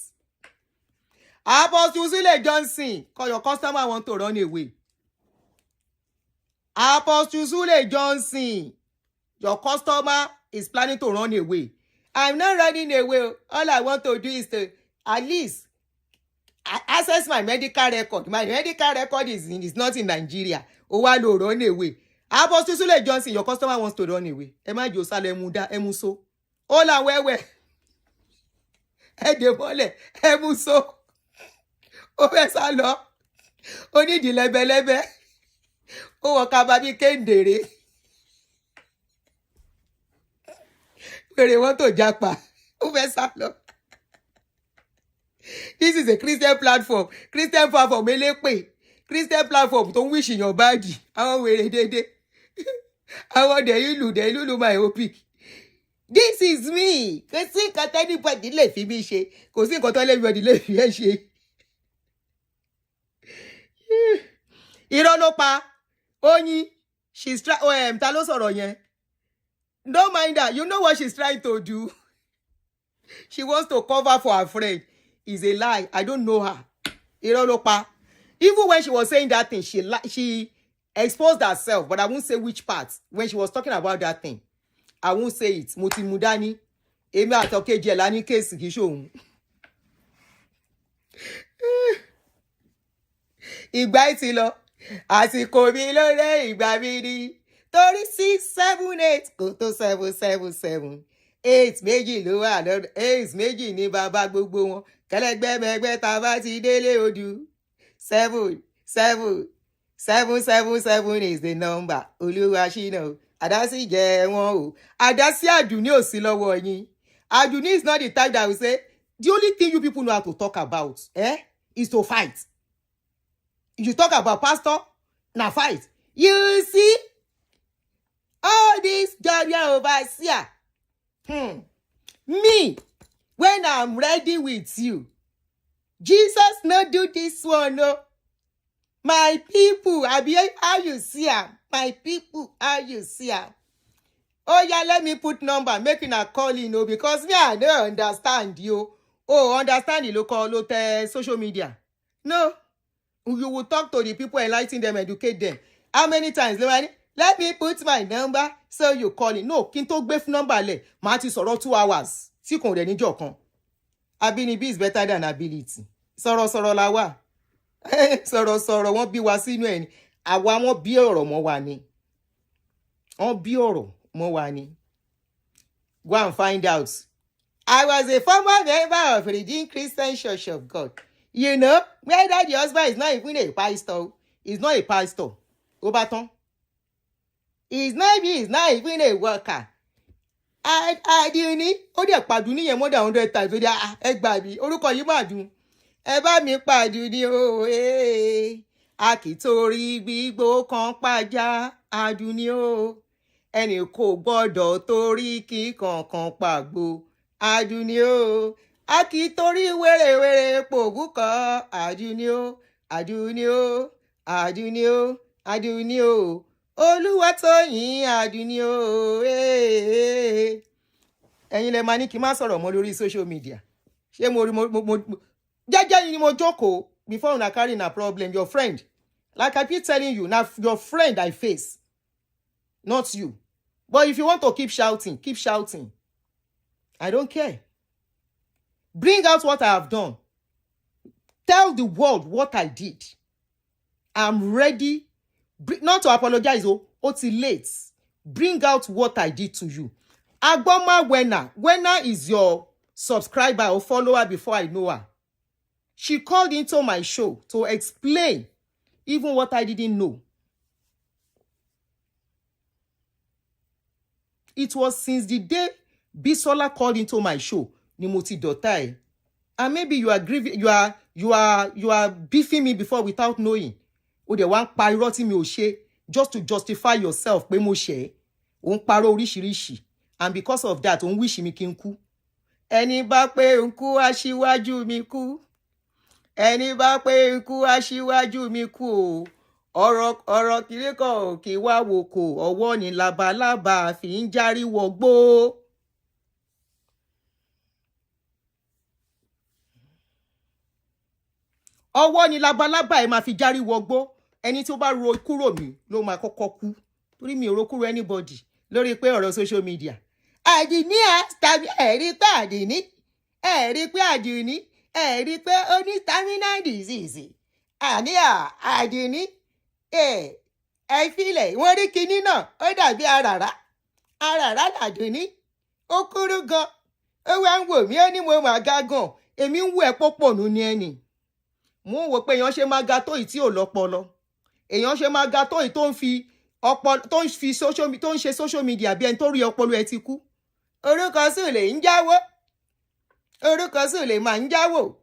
Apostle Sule Johnson, because your customer want to run away. Apostle Sule Johnson, your customer is planning to run away. I'm not running away. All I want to do is to at least access my medical record. My medical record is not in Nigeria. Oh, why no run away? Apostle Sule Johnson, your customer wants to run away. Emma Josale Muda Emuso. Hola, where? Edebole Emuso. Obesalo. Oni di lebelebe. Ó wọ kaba bí kéńdèrè. Wèrè wọ́n tó japa. Ó fẹ́ sá lọ. This is a Christian platform. Christian platform elépe. Christian platform tó ń wish èèyàn báàdì. Àwọn wèrè dédé. Àwọn dẹ̀yìlù myopic. This is me. Kò sí nǹkan tẹ́nibọ̀dì lè fi mí ṣe. Kò sí nǹkan tó lẹ́nibọ̀dì lè fi ẹ́ ṣe. Irọ́ ló pa. Onyi, she's trying. Ta ló sọ̀rọ̀ yẹn. Don't mind her. You know what she's trying to do. She wants to cover for her friend. It's a lie. I don't know her. Irọ́ ló pa. Even when she was saying that thing, she exposed herself, but I won't say which part. When she was talking about that thing, I won't say it. Mo ti mú dání. Èmi àtọ̀kejì ẹ̀ la ní kéèsì kìí ṣòun. Ìgbà ti lọ. Àsìkò mi lóore ìgbà mi ni. Torí 678 kò tó 777. 8 méjì ló wà lọ́dọ̀. 8 méjì ní bàbá gbogbo wọn. Kẹlẹ́gbẹ́mẹgbẹ́ tá bá ti délé odù. 777 is the number. Olúwa ṣínà. Àdásí jẹ́ wọn o. Àdásí Aduni ò sí lọ́wọ́ yín. Aduni is not the type that will say, the only thing you people know how to talk about is to fight. You talk about pastor, now fight. You see? All this Jarian overseer. Me, when I'm ready with you, Jesus not do this one, no. My people, how you see am? My people, how you see am? Oh yeah, let me put number, making a call, because me, I don't understand you. Oh, understand the local social media. No. You will talk to the people, enlighten them, educate them. How many times? Let me put my number, so you call it. No, kí n tó gbé number le. Màá ti sọ̀rọ̀ 2 hours. Tí kò rẹ̀ níjọ́ kan. Abínibí is better than ability. Sọ̀rọ̀ la wà. Sọ̀rọ̀ wọ́n bí wa sínú ẹ̀ ni. Àwa wọ́n bí ọ̀rọ̀ mọ́ wa ni. Wọ́n bí ọ̀rọ̀ mọ́ wa ni. Go and find out. I was a former member of Redeemed Christian Church of God. You know, whether the husband is not even a pastor, he's not a pastor. Ó bá tán. He's not even a worker. Aduni, ó dẹ̀ pàdúní yẹn more than 100 times. Ó dẹ̀ ẹ gbà mí, orúkọ yìí máa dùn. Ẹ bá mi pàdúní o, a kì í torí gbígbó kan pàjá Aduni o. Ẹnì kò gbọ́dọ̀ torí kíkankan pàgbó Aduni o. A kì í torí wèrèwèrè pògùn kan Aduni o. Aduni o. Aduni o. Aduni o. Olúwatóyìn Aduni o. Ẹ̀yin lẹ máa ní kí n má sọ̀rọ̀ mọ́ lórí social media. Ṣé mo jẹ́jẹ́ yìí ni mo jókòó before una carry na problem your friend. Like I keep telling you, now your friend I face, not you. But if you want to keep shouting, keep shouting. I don't care. Bring out what I have done. Tell the world what I did. I'm ready. Not to apologize, it's late. Bring out what I did to you. Agboma Wena is your subscriber or follower before I know her. She called into my show to explain even what I didn't know. It was since the day Bisola called into my show, Nimoti Dotai. And maybe you are grieving, you are beefing me before without knowing. O de wan parọ́ tí mi ò ṣe just to justify yourself pé mo ṣe. O ń parọ́ oríṣiríṣi. And because of that, o ń wish mi kí n kú. Ẹni bá pé ń kú aṣíwájú mi kú. Ẹni bá pé ń kú aṣíwájú mi kú o. Ọ̀rọ̀ kiri kan kì wá wò kò. Ọwọ́ ni labalábá fi ń járí wọgbó. Ọwọ́ ni labalábá ẹ máa fi járí wọgbó. Ẹni tí ó bá ro kúrò mi ló máa kọ́kọ́ kú. Torí mi ò ro kúrò anybody lórí pé ọ̀rọ̀ social media. Aduni tàbí ẹ̀rí pé Aduni. Ẹ̀rí pé Aduni. Ẹ̀rí pé ó ní terminal disease. Aduni. Ẹ filẹ̀ wọ́n rí kinní náà. Ó dàbí àràrá. Àràrá l'Aduni. Ó kúrú gan. Ó wá ń wò mí ó ní mo máa ga gan. Èmi ń wò ẹ́ pọ́pọ̀nù ni ẹni. Mo ń wò pé èèyàn ṣe máa ga tó yìí tí ò lọ́pọlọ. Èèyàn ṣe máa ga tó yìí tó ń ṣe social media bí ẹni tó rí ọpọlọ ẹ ti kú. Orúkọ Sùlè ń jáwó. Orúkọ Sùlè máa ń jáwó.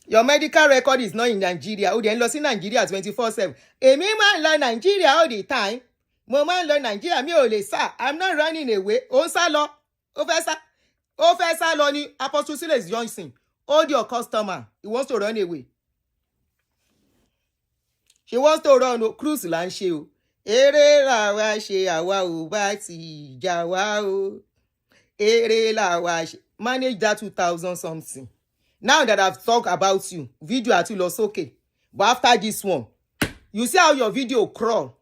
Your medical record is not in Nigeria. Ó dẹ̀ ń lọ sí Nigeria 24/7. Èmi máa ń lọ Nigeria all the time. Mo máa ń lọ Nigeria mi ò lè sá. I'm not running away. Ó ń sá lọ. Ó fẹ́ sá lọ ni Apostle Silas Johnson. Hold your customer. He wants to run away. She wants to run o. Cruise là ń ṣe o. Eré làwa ṣe àwa ò bá ti jà wá o. Eré làwa ṣe. Manage that 2,000 something. Now that I've talked about you, video àti lọ sókè. But after this one, you see how your video crawl.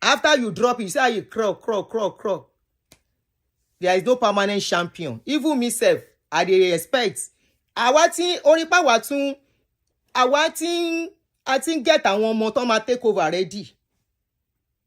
After you drop it, you see how you crawl. There is no permanent champion. Even myself, I dey expect. Àwa tí orípa wa tún àwa tí I think get àwọn ọmọ tó máa take over already.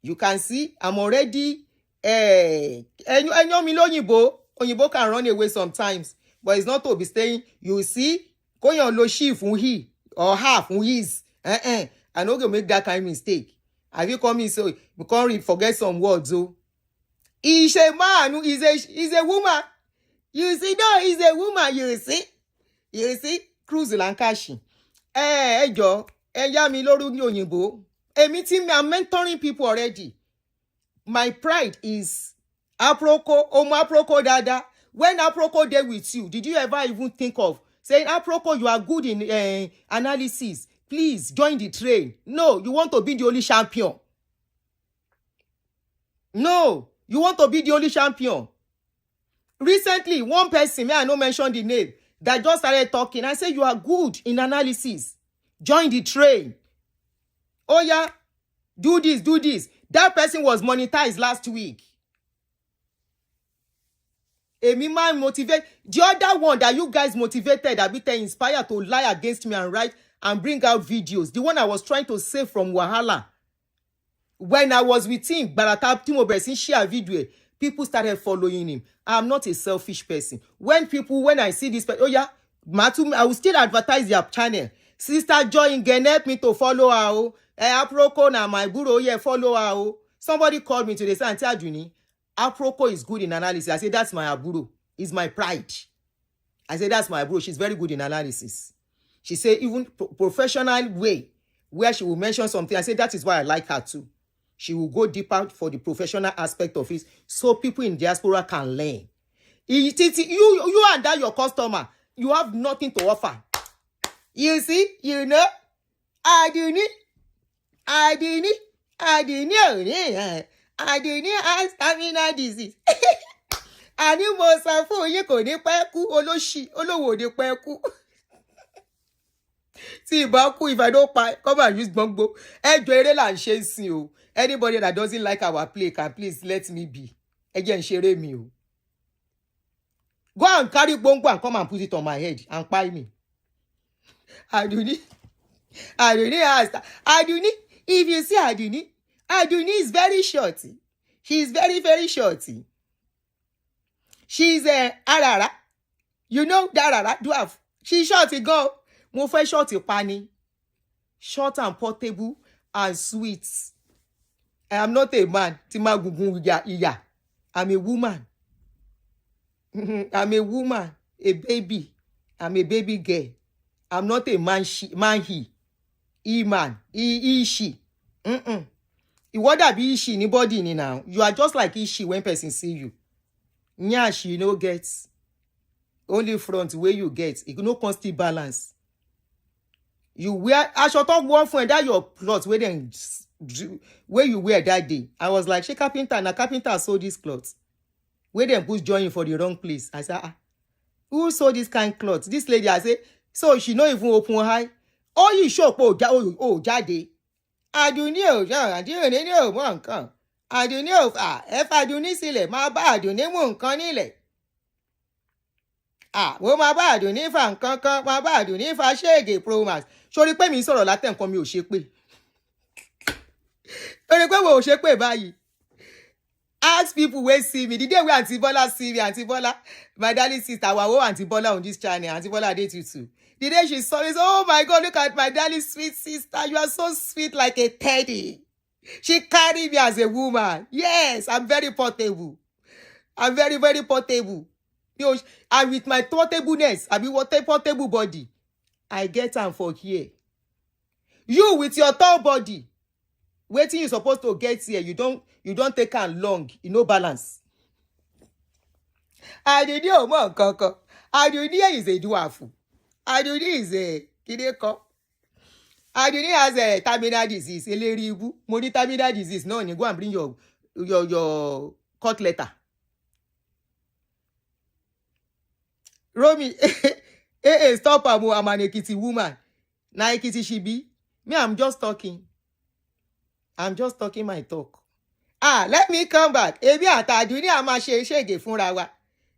You can see I'm already ẹ̀yàn mi lóyìnbó. Òyìnbó can run away sometimes, but it's not to be saying you see kóyàn lo she fún he or her fún his. I no go make that kind of mistake. Have you come in so you can't forget some words o. He's a man, he's a woman. You see, no, he's a woman, you see, Cruise Lankashi. Ẹjọ́, yá mi lórúkọ ní òyìnbó. Èmi tí I'm mentoring people already. My pride is Aproko dada. When Aproko there with you, did you ever even think of saying, Aproko, you are good in analysis. Please join the train. No, you want to be the only champion. No. You want to be the only champion. Recently, one person, may I not mention the name, that just started talking. I said, you are good in analysis. Join the train. Oh yeah, do this. That person was monetized last week. Èmi máa motivate. The other one that you guys motivated, that be inspired to lie against me and write and bring out videos. The one I was trying to save from Wahala. When I was with him, Barata Timo Besin share video, people started following him. I'm not a selfish person. When I see this, oh yeah, Matu, I will still advertise their channel. Sister Joy Ingen, help me to follow her. Oh, Aproko na my guru, yeah, follow her. Oh, somebody called me today, say, Aunty Aduni, Aproko is good in analysis. I said, that's my aburo. It's my pride. I said, that's my bro. She's very good in analysis. She said, even professional way, where she will mention something. I said, that is why I like her too. She will go deeper for the professional aspect of it, so people in diaspora can learn. You and that your customer, you have nothing to offer. You see, you know, Aduni has stamina disease. Ani mo sọ fún yín kò ní pẹ́ kú, olóṣì olówó ní pẹ́ kú. Tí ìbá kú, if I don't pay, come and use gbongbo. Ẹjọ́ eré là ń ṣe sí o. Anybody that doesn't like our play can please let me be. Ẹ jẹ́ n ṣeré mi o. Go and carry gbongbo and come and put it on my head and pay me. Aduni has Aduni. If you see Aduni is very shorty. She is very, very shorty. She's a Arara. You know that Arara dwarf. She's shorty go. Mo fẹ́ shorty pani. Short and portable and sweet. I am not a man. Tima gugun iya. I'm a woman. I'm a woman. A baby. I'm a baby girl. I'm not a man. He. E-man. She. What that be she anybody ni now? You are just like she when person see you. Nyash, you know, gets only front where you get. You no constant balance. You wear I shall talk one friend that your clothes where you wear that day. I was like, she carpenter, and a carpenter sold this clothes. Where them push join for the wrong place. I said, who sold this kind of clothes? This lady, I say, so she not even open high. Oh, you show jade. Aduni o mo nǹkan. Aduni o ẹ fa Aduni sílẹ̀, má bá Aduni mú nǹkan nílẹ̀. Wo má bá Aduni fa nǹkan kan, má bá Aduni fa ṣéègè promax. Sori pé mi sọ̀rọ̀ látẹ̀ nǹkan mi ò ṣe pé. Sori pé wo ò ṣe pé báyìí. Ask people wey see me. The day wey Aunty Bola see me, Aunty Bola, my darling sister, our Aunty Bola on this channel, Aunty Bola date you too. The day she saw me, oh my God, look at my darling sweet sister. You are so sweet like a teddy. She carried me as a woman. Yes, I'm very portable. I'm very, very portable. You know, and with my portableness, I mean, what a portable body, I get am for here. You with your tall body, waiting you supposed to get here, you don't take am long, you no balance. Aduni o mo nǹkan. Aduni is a dwarf. Aduni is a kideko. Aduni has a terminal disease. Eleribu. Mo ní terminal disease. No, you go and bring your court letter. Romy, stop am. I'm an Ekiti woman. Na Ekiti she be. Me, I'm just talking. I'm just talking my talk. Let me come back. Ebi ata Aduni a ma ṣe ṣege fúnra wa.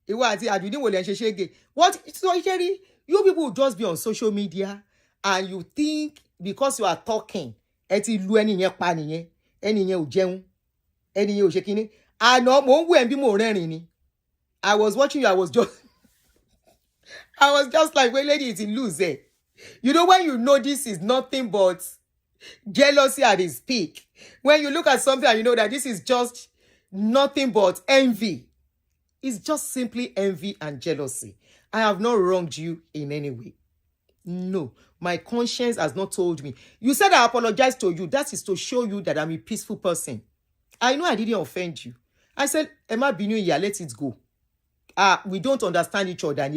Ìwọ àti Aduni wo lẹ ṣe ṣege. What? So, Sherry, you people just be on social media and you think because you are talking, ẹ ti lu ẹni yẹn pa nìyẹn. Ẹni yẹn ò jẹun. Ẹni yẹn ò ṣe kíní. Àná mo ń wò ẹ́ bí mo rẹ́rìn ni. I was watching you. I was just like, well, lady, it's in lose. You know, when you know this is nothing but jealousy at its peak. When you look at something and you know that this is just nothing but envy. It's just simply envy and jealousy. I have not wronged you in any way. No, my conscience has not told me. You said I apologize to you. That is to show you that I'm a peaceful person. I know I didn't offend you. I said, Emma Binu, yeah, let it go. We don't understand each other. And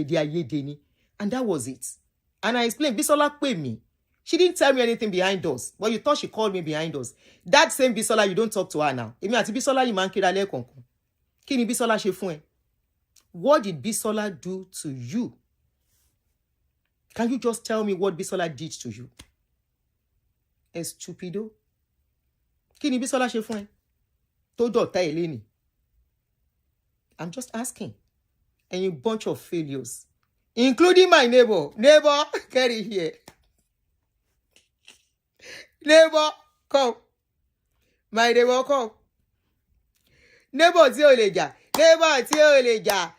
that was it. And I explained, Bisola paid me. She didn't tell me anything behind us. But you thought she called me behind us. That same Bisola, you don't talk to her now. Èmi àti Bisola, you man kira le konkon. Kí ni Bisola ṣe fún ẹ? What did Bisola do to you? Can you just tell me what Bisola did to you? Stupido. Kí ni Bisola ṣe fún ẹ? Tó dọ̀tá ẹ lẹ́ni. I'm just asking. and you bunch of failures, including my neighbor. Neighbor, get it here. Neighbor, come. My neighbor, come. Neighbor tí ó lè jà. Neighbor tí ó lè jà.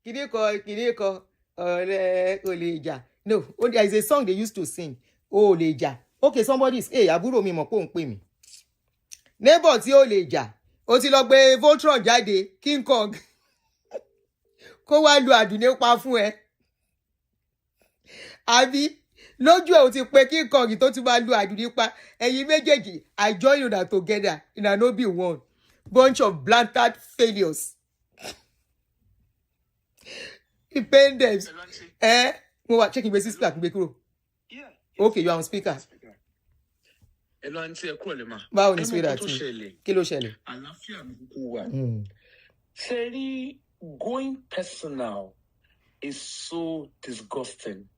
Kìnìkan, ọ̀rẹ́ ó lè jà. No, there is a song they used to sing. Ó lè jà. Okay, somebody is, àbúrò mi mọ̀ pé òun pè mí. Neighbor tí ó lè jà. Ó ti lọ gbé Voltron jáde, King Kong. Kó wá lu Aduni pa fún ẹ. Àbí lójú ẹ̀ ó ti pé King Kong tó ti máa lu Aduni pa. Ẹ̀yin méjèèjì, I join you that together. Una no be one. Bunch of blanted failures. Independence. Mo wá check ìgbésí speaker gbé kúrò. Yeah. Okay, you are on speaker. Hello, Aunty, ẹ kúrò lè ma. Báwo ni speaker tí? Kí ló ṣẹlẹ̀? Àlàáfíà mi kúkú wà. Seri, going personal is so disgusting.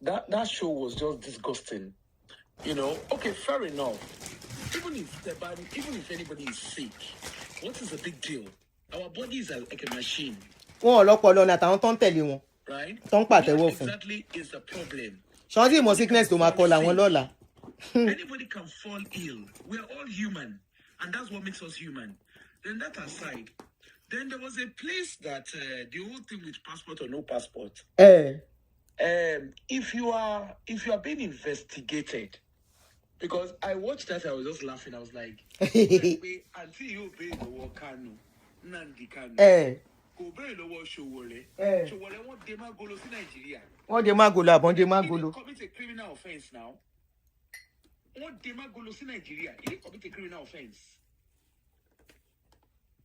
That show was just disgusting. You know, okay, fair enough. Even if anybody is sick, what is the big deal? Our body is like a machine. Wọ́n ọlọ́pọlọ ní àtàwọn tó ń tẹ̀lé wọn. Right? Tó ń pàtẹ́wọ́ fún. Exactly is the problem. Ṣọ́n tí ìmọ̀ sickness tó máa kọ làwọn lọ́la. Anybody can fall ill. We are all human, and that's what makes us human. Then that aside, then there was a place that the whole thing with passport or no passport. If you are being investigated, because I watched that, I was just laughing. I was like, until you obey the Wakano, Nandi Kano, obey the war Showole, Showole won't demagolo in Nigeria. Wọ́n dé Magolo àbọ̀n dé Magolo. Commit a criminal offense now. What demagolo in Nigeria? You didn't commit a criminal offense.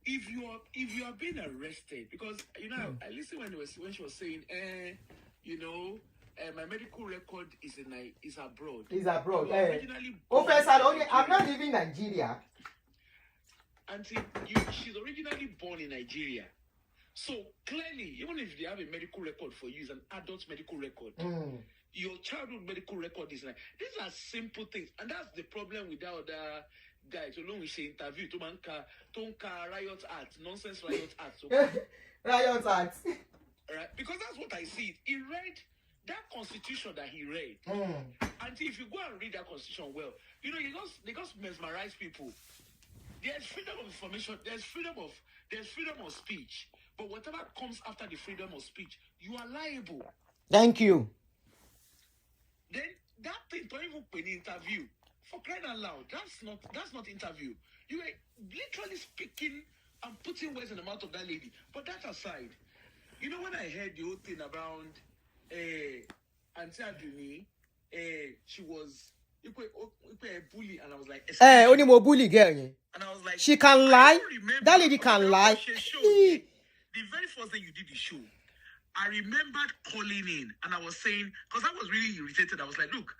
If you are being arrested, because you know, I listened when she was saying, my medical record is abroad. Is abroad. Originally I'm not leaving Nigeria. Auntie, she's originally born in Nigeria. So clearly, even if they have a medical record for you, it's an adult medical record. Your childhood medical record is like, these are simple things, and that's the problem with that other guys. Along with say interview, Tonka riot act, nonsense riot act. So, riot act. Right? Because that's what I see. He read that constitution that he read. And if you go and read that constitution well, you know, they just mesmerize people. There's freedom of information, there's freedom of speech. But whatever comes after the freedom of speech, you are liable. Thank you. Then that thing, don't even pay an interview. For crying out loud, that's not interview. You were literally speaking and putting words in the mouth of that lady. But that aside, you know, when I heard the whole thing around Aunty Aduni, she was a bully, and I was like, only more bully girl. And I was like, she can lie. That lady can lie. The very first day you did the show, I remembered calling in, and I was saying, because I was really irritated. I was like, look,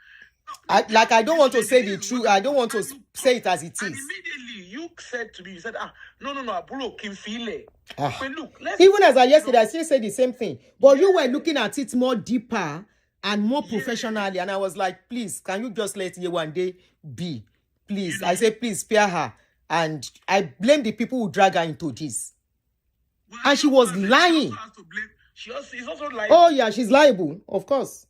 I don't want to say the truth. I don't want to say it as it is. And immediately you said to me, you said, no, Aburo can feel it. But look, even as I yesterday, I still said the same thing. But you were looking at it more deeper and more professionally, and I was like, please, can you just let Yewande be? Please. I said, please spare her. And I blame the people who drag her into this. Well, and she was lying. She's also lying. Oh, yeah, she's liable, of course.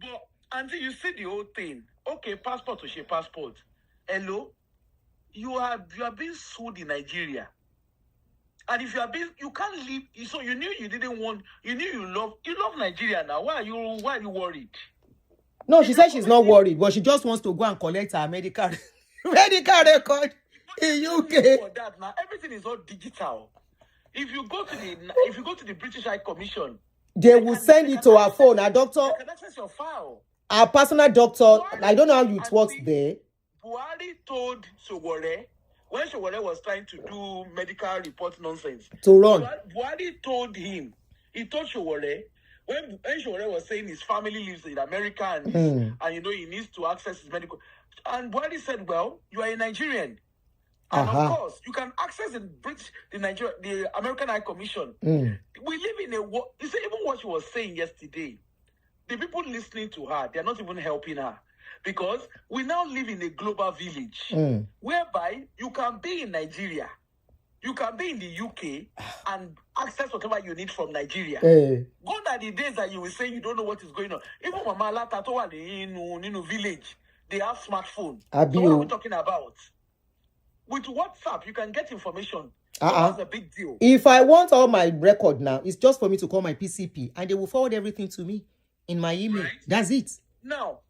But until you see the whole thing, okay, passport to share passport. Hello? You are being sued in Nigeria. And if you can't leave, so you knew you love Nigeria now. Why are you worried? No, she said she's not worried, but she just wants to go and collect her medical record in UK. For that now, everything is all digital. If you go to the British High Commission, they will send it to her phone. Her doctor, they can access your file. Our personal doctor. I don't know how it works there. Buhari told Sowore, when Sowore was trying to do medical report nonsense, to run. Buhari told him, he told Sowore, when Sowore was saying his family lives in America and you know he needs to access his medical, and Buhari said, well, you are a Nigerian. And of course, you can access the American High Commission. We live in a world. You see, even what she was saying yesterday, the people listening to her, they're not even helping her. Because we now live in a global village whereby you can be in Nigeria. You can be in the UK and access whatever you need from Nigeria. Gone are the days that you will say you don't know what is going on. Even Mama Lata in village, they have smartphone. So what are we talking about? With WhatsApp, you can get information. So that's a big deal. If I want all my record now, it's just for me to call my PCP and they will forward everything to me in my email. Right? That's it. Now,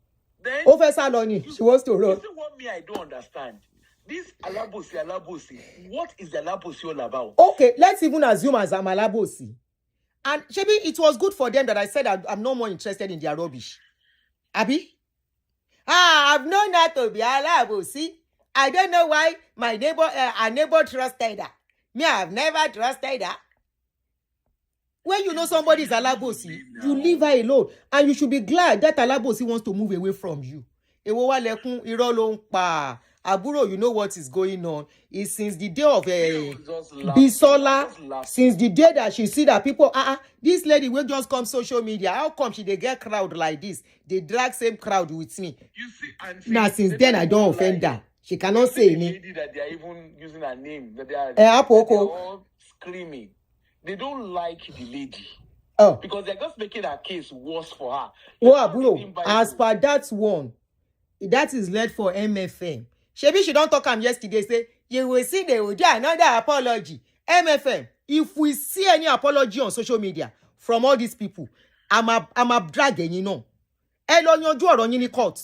then... Officer Loni, she wants to run. You see what me, I don't understand. This alabosi, what is the alabosi all about? Okay, let's even assume as I'm alabosi. And maybe it was good for them that I said I'm no more interested in their rubbish. Abi? I've known her to be alabosi. I don't know why my neighbor trusted her. Me, I've never trusted her. When you know somebody is alabosi, you leave her alone. And you should be glad that alabosi wants to move away from you. Ewo lekun iro lo npa. Aburo, you know what is going on. It's since the day of Bisola, since the day that she see that people, this lady will just come social media. How come she they get crowd like this? They drag same crowd with me. You see, Aunty, now since then I don't offend her. She cannot say anything. That they are even using her name. That they are all screaming. They don't like the lady. Because they're just making her case worse for her. Aburo, as per that one, that is led for MFM. Shebi she don't talk am yesterday say you will see they will do another apology. MFM, if we see any apology on social media from all these people, I'm a dragging, you know. Court.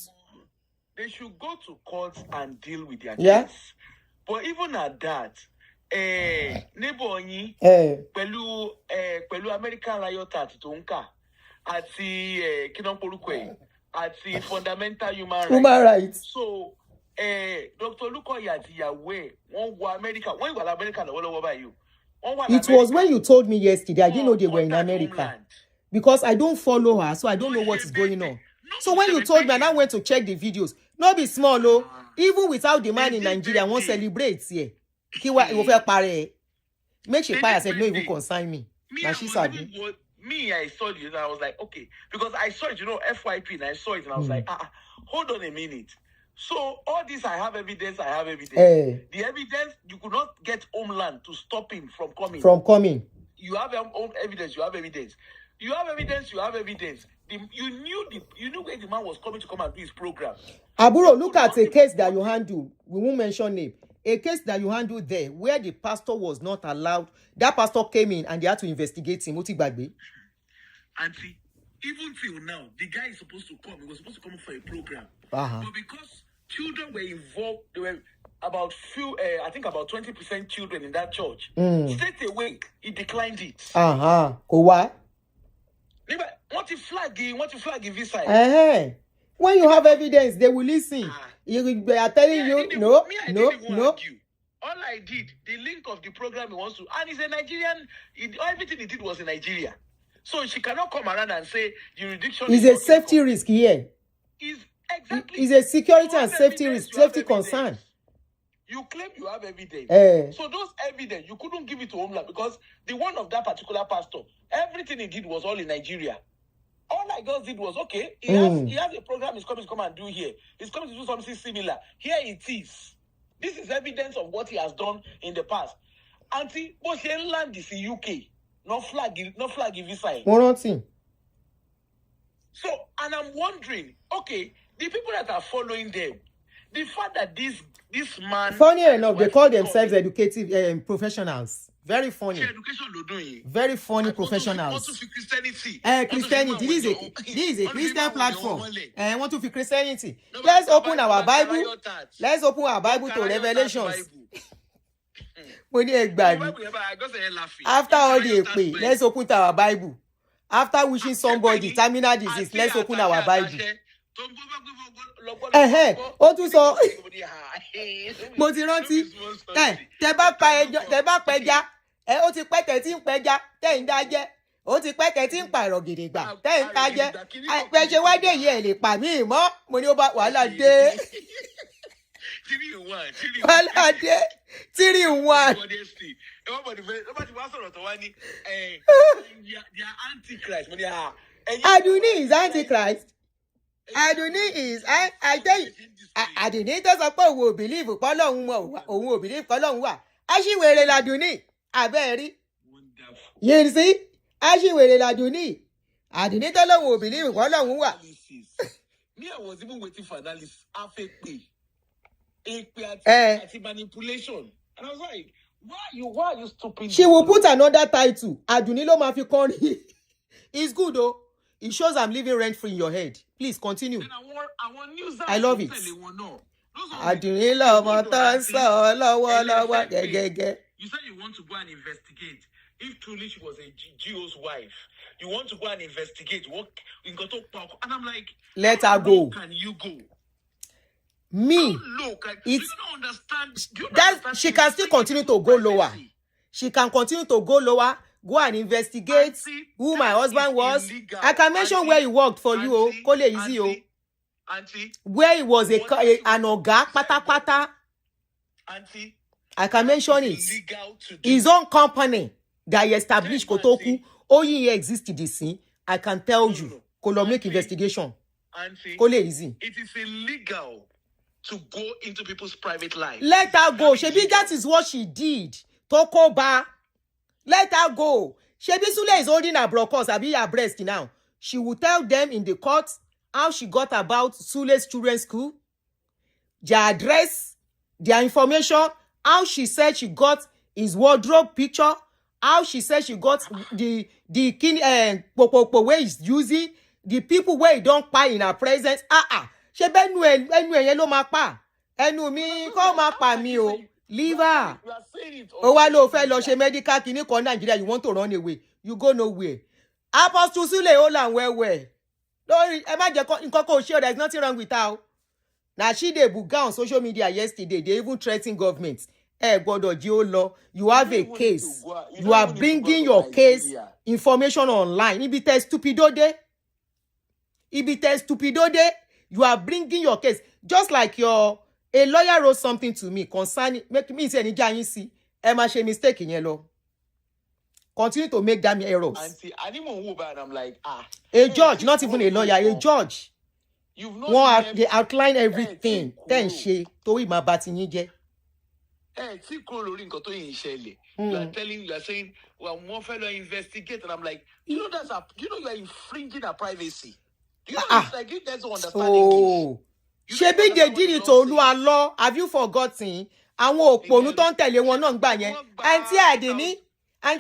They should go to court and deal with their case. But even at that, neighbor ni pẹ̀lú American riot at Tonka àti kinonporukwe àti fundamental human rights. So Dr. Lukoya àti Yahweh wọ́n wọ America. Wọ́n wà America lọ́wọ́lọ́wọ́ báyìí. It was when you told me yesterday. I didn't know they were in America. Because I don't follow her, so I don't know what is going on. So when you told me, and I went to check the videos. No be small, no. Even without the man in Nigeria, won't celebrate here. Make she pay said no even consign me. Now she said me, I saw it and I was like, okay. Because I saw it, you know, FYP, and I saw it and I was like, hold on a minute. So all this, I have evidence. The evidence, you could not get Homeland to stop him from coming. You have own evidence. You have evidence. You knew where the man was coming to come and do his program. Aburo, look at a case that you handled. We won't mention name. A case that you handled there, where the pastor was not allowed. That pastor came in and they had to investigate him. Aunty, even till now, the guy is supposed to come. He was supposed to come for a program. But because children were involved, there were about 20% children in that church. Straight away, he declined it. What? What you flag in this side? When you have evidence, they will listen. They are telling you, no. All I did, the link of the program he wants to, and he's a Nigerian. Everything he did was in Nigeria, so she cannot come around and say jurisdiction. Is a safety risk here. Is a security and safety risk, safety concern. You claim you have evidence. So those evidence, you couldn't give it to Homeland because the one of that particular pastor, everything he did was all in Nigeria. All I just did was, okay, he has a program he's coming to come and do here. He's coming to do something similar. Here it is. This is evidence of what he has done in the past. Aunty, but she land is in UK. No flag visa. One thing. So, and I'm wondering, okay, the people that are following them, the fact that this man... Funny enough, they call themselves educative professionals. Very funny. Very funny professionals. Christianity. This is a Christian platform. Want to feel Christianity. Let's open our Bible. Let's open our Bible to Revelations. After all the pay, let's open our Bible. After wishing somebody terminal disease, let's open our Bible. Ó tún sọ mo ti rántí tẹ́ bá pa ẹja ó ti pẹ́ tẹ́ tí ń pẹja tẹ́ ń dájẹ́ ó ti pẹ́ tẹ́ tí ń pa ẹ̀rọ gidigba tẹ́ ń tajẹ́ pẹ́ ṣe wá dé yìí ẹ̀ lè pa mí mọ́ mo ní ó bá wàhálà dé wàhálà dé 3 in 1. Aduni is Antichrist. Aduni is I tell you Aduni tó sọ pé òun ò believe pé Ọlọ́run wà òun ò believe pé Ọlọ́run wà Aṣiwèrè l'Aduni. Abẹ́rí. Wonderful. You see? Aṣiwèrè l'Aduni. Aduni tó lóun ò believe kọ́ lóun wà. Me, I was even waiting for analysis. Afekpe. Eh. Manipulation. And I was like, why are you stupid? She will put another title. Aduni ló máa fi kọrin. It's good though. It shows I'm living rent free in your head. Please continue. I want news. I love it. Aduni lọmọ tó ń sọ lọ́wọ́lọ́wọ́ gẹ́gẹ́gẹ́. You said you want to go and investigate. If truly she was a GO's wife, you want to go and investigate what in Goto Park. And I'm like, let her go. Can you go? Me, it's that she can still continue to go lower. She can continue to go lower, go and investigate who my husband was. I can mention where he worked for you, Kole Easy, where he was an oga, pata. I can mention it. His own company that he established Kotoku, only existed this thing. I can tell you, Kolo make investigation. Kole Easy. It is illegal to go into people's private life. Let her go. Shebi, that is what she did. Tokoba. Let her go. Shebi Sule is holding her brocos, abi her breast now. She will tell them in the court how she got about Sule's children's school, their address, their information, how she said she got his wardrobe picture, how she said she got the popo where he's using, the people where he don't pay in her presence. She benu yen lo ma pa. Enu mi ko ma pa mi o. Leave her. O wa lo fe lo se medical kini ko Nigeria, you want to run away. You go nowhere. Apostle Sule hold am well. Don't e ma je nkan ko share, there is nothing wrong with her. Now she dey buga on social media yesterday. They even threaten government. Gbodo ji o lo. You have a case. You are bringing your case information online. Ibi te stupidode. You are bringing your case. Just like a lawyer wrote something to me concerning, make me say, see, Emma, she mistake in yellow. Continue to make them errors. Auntie, I'm like, a judge, not even a lawyer, a judge. You've not they outline everything. Then she told him about it. You are telling, you are saying, well, one fellow investigate, and I'm like, you know you are infringing our privacy. You know, it's like you guys don't understand English. Shebi they did it to Oluwalo. Have you forgotten? Àwọn òpònú tó ń tẹ̀lé wọn náà gbà yẹn. Aunty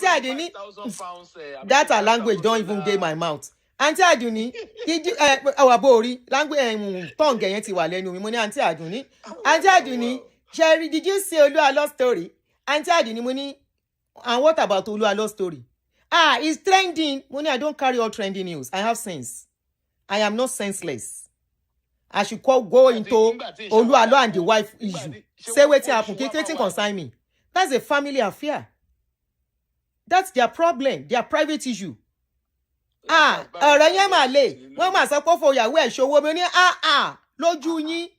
Aduni. That language don't even get my mouth. Aunty Aduni, did you Awabori language tongue yẹn ti wà lẹ́nu mi. Mo ní Aunty Aduni. Aunty Aduni, Sherry, did you see Oluwalo's story? Aunty Aduni, mo ní, and what about Oluwalo's story? It's trending. Mo ní, I don't carry all trending news. I have sense. I am not senseless. I should go into Oluwalo and the wife issue. Say what happened. Anything concern me. That's a family affair. That's their problem. Their private issue. Ọ̀rọ̀ yẹn mà le. Wọ́n mà sọ pé for ìyàwó ẹ̀ ṣòwò mi ní lójú yín.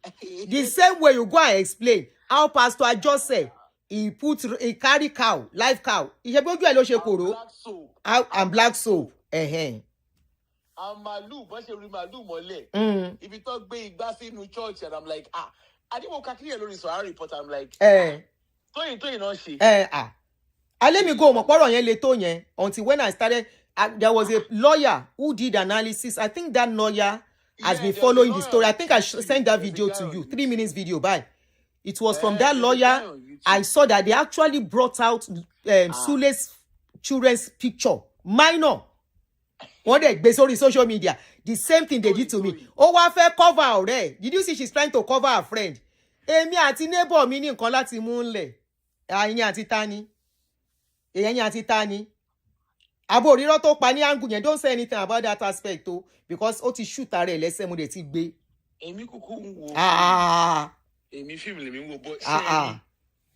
The same way you go and explain how Pastor just said he carry cow, live cow. Ìṣe bí ojú ẹ̀ ló ṣe kòró. And black soap. Malu, but she Malu mole. If you talk big bass in church, and I'm like, I didn't want to alone so I report. I'm like, Toyin no she. Let me go. Moporo yen le to yen until when I started. There was a lawyer who did analysis. I think that lawyer has been following the story. I think I sent that video to you. 3 minutes video. Bye. It was from that lawyer. I saw that they actually brought out Sule's children's picture, minor. What they based on social media, the same thing they did to me. Oh, what fair cover already? Did you see she's trying to cover her friend? Emi àti neighbor mi ní nǹkan láti mú nle. Ẹ̀yin àti tani. Abo riro tó pa ní angle yẹn, don't say anything about that aspect o, because ó ti shoot are lẹ́sẹ̀ mo de ti gbé. Èmi kúkú ń wo. Èmi film le mi wo, but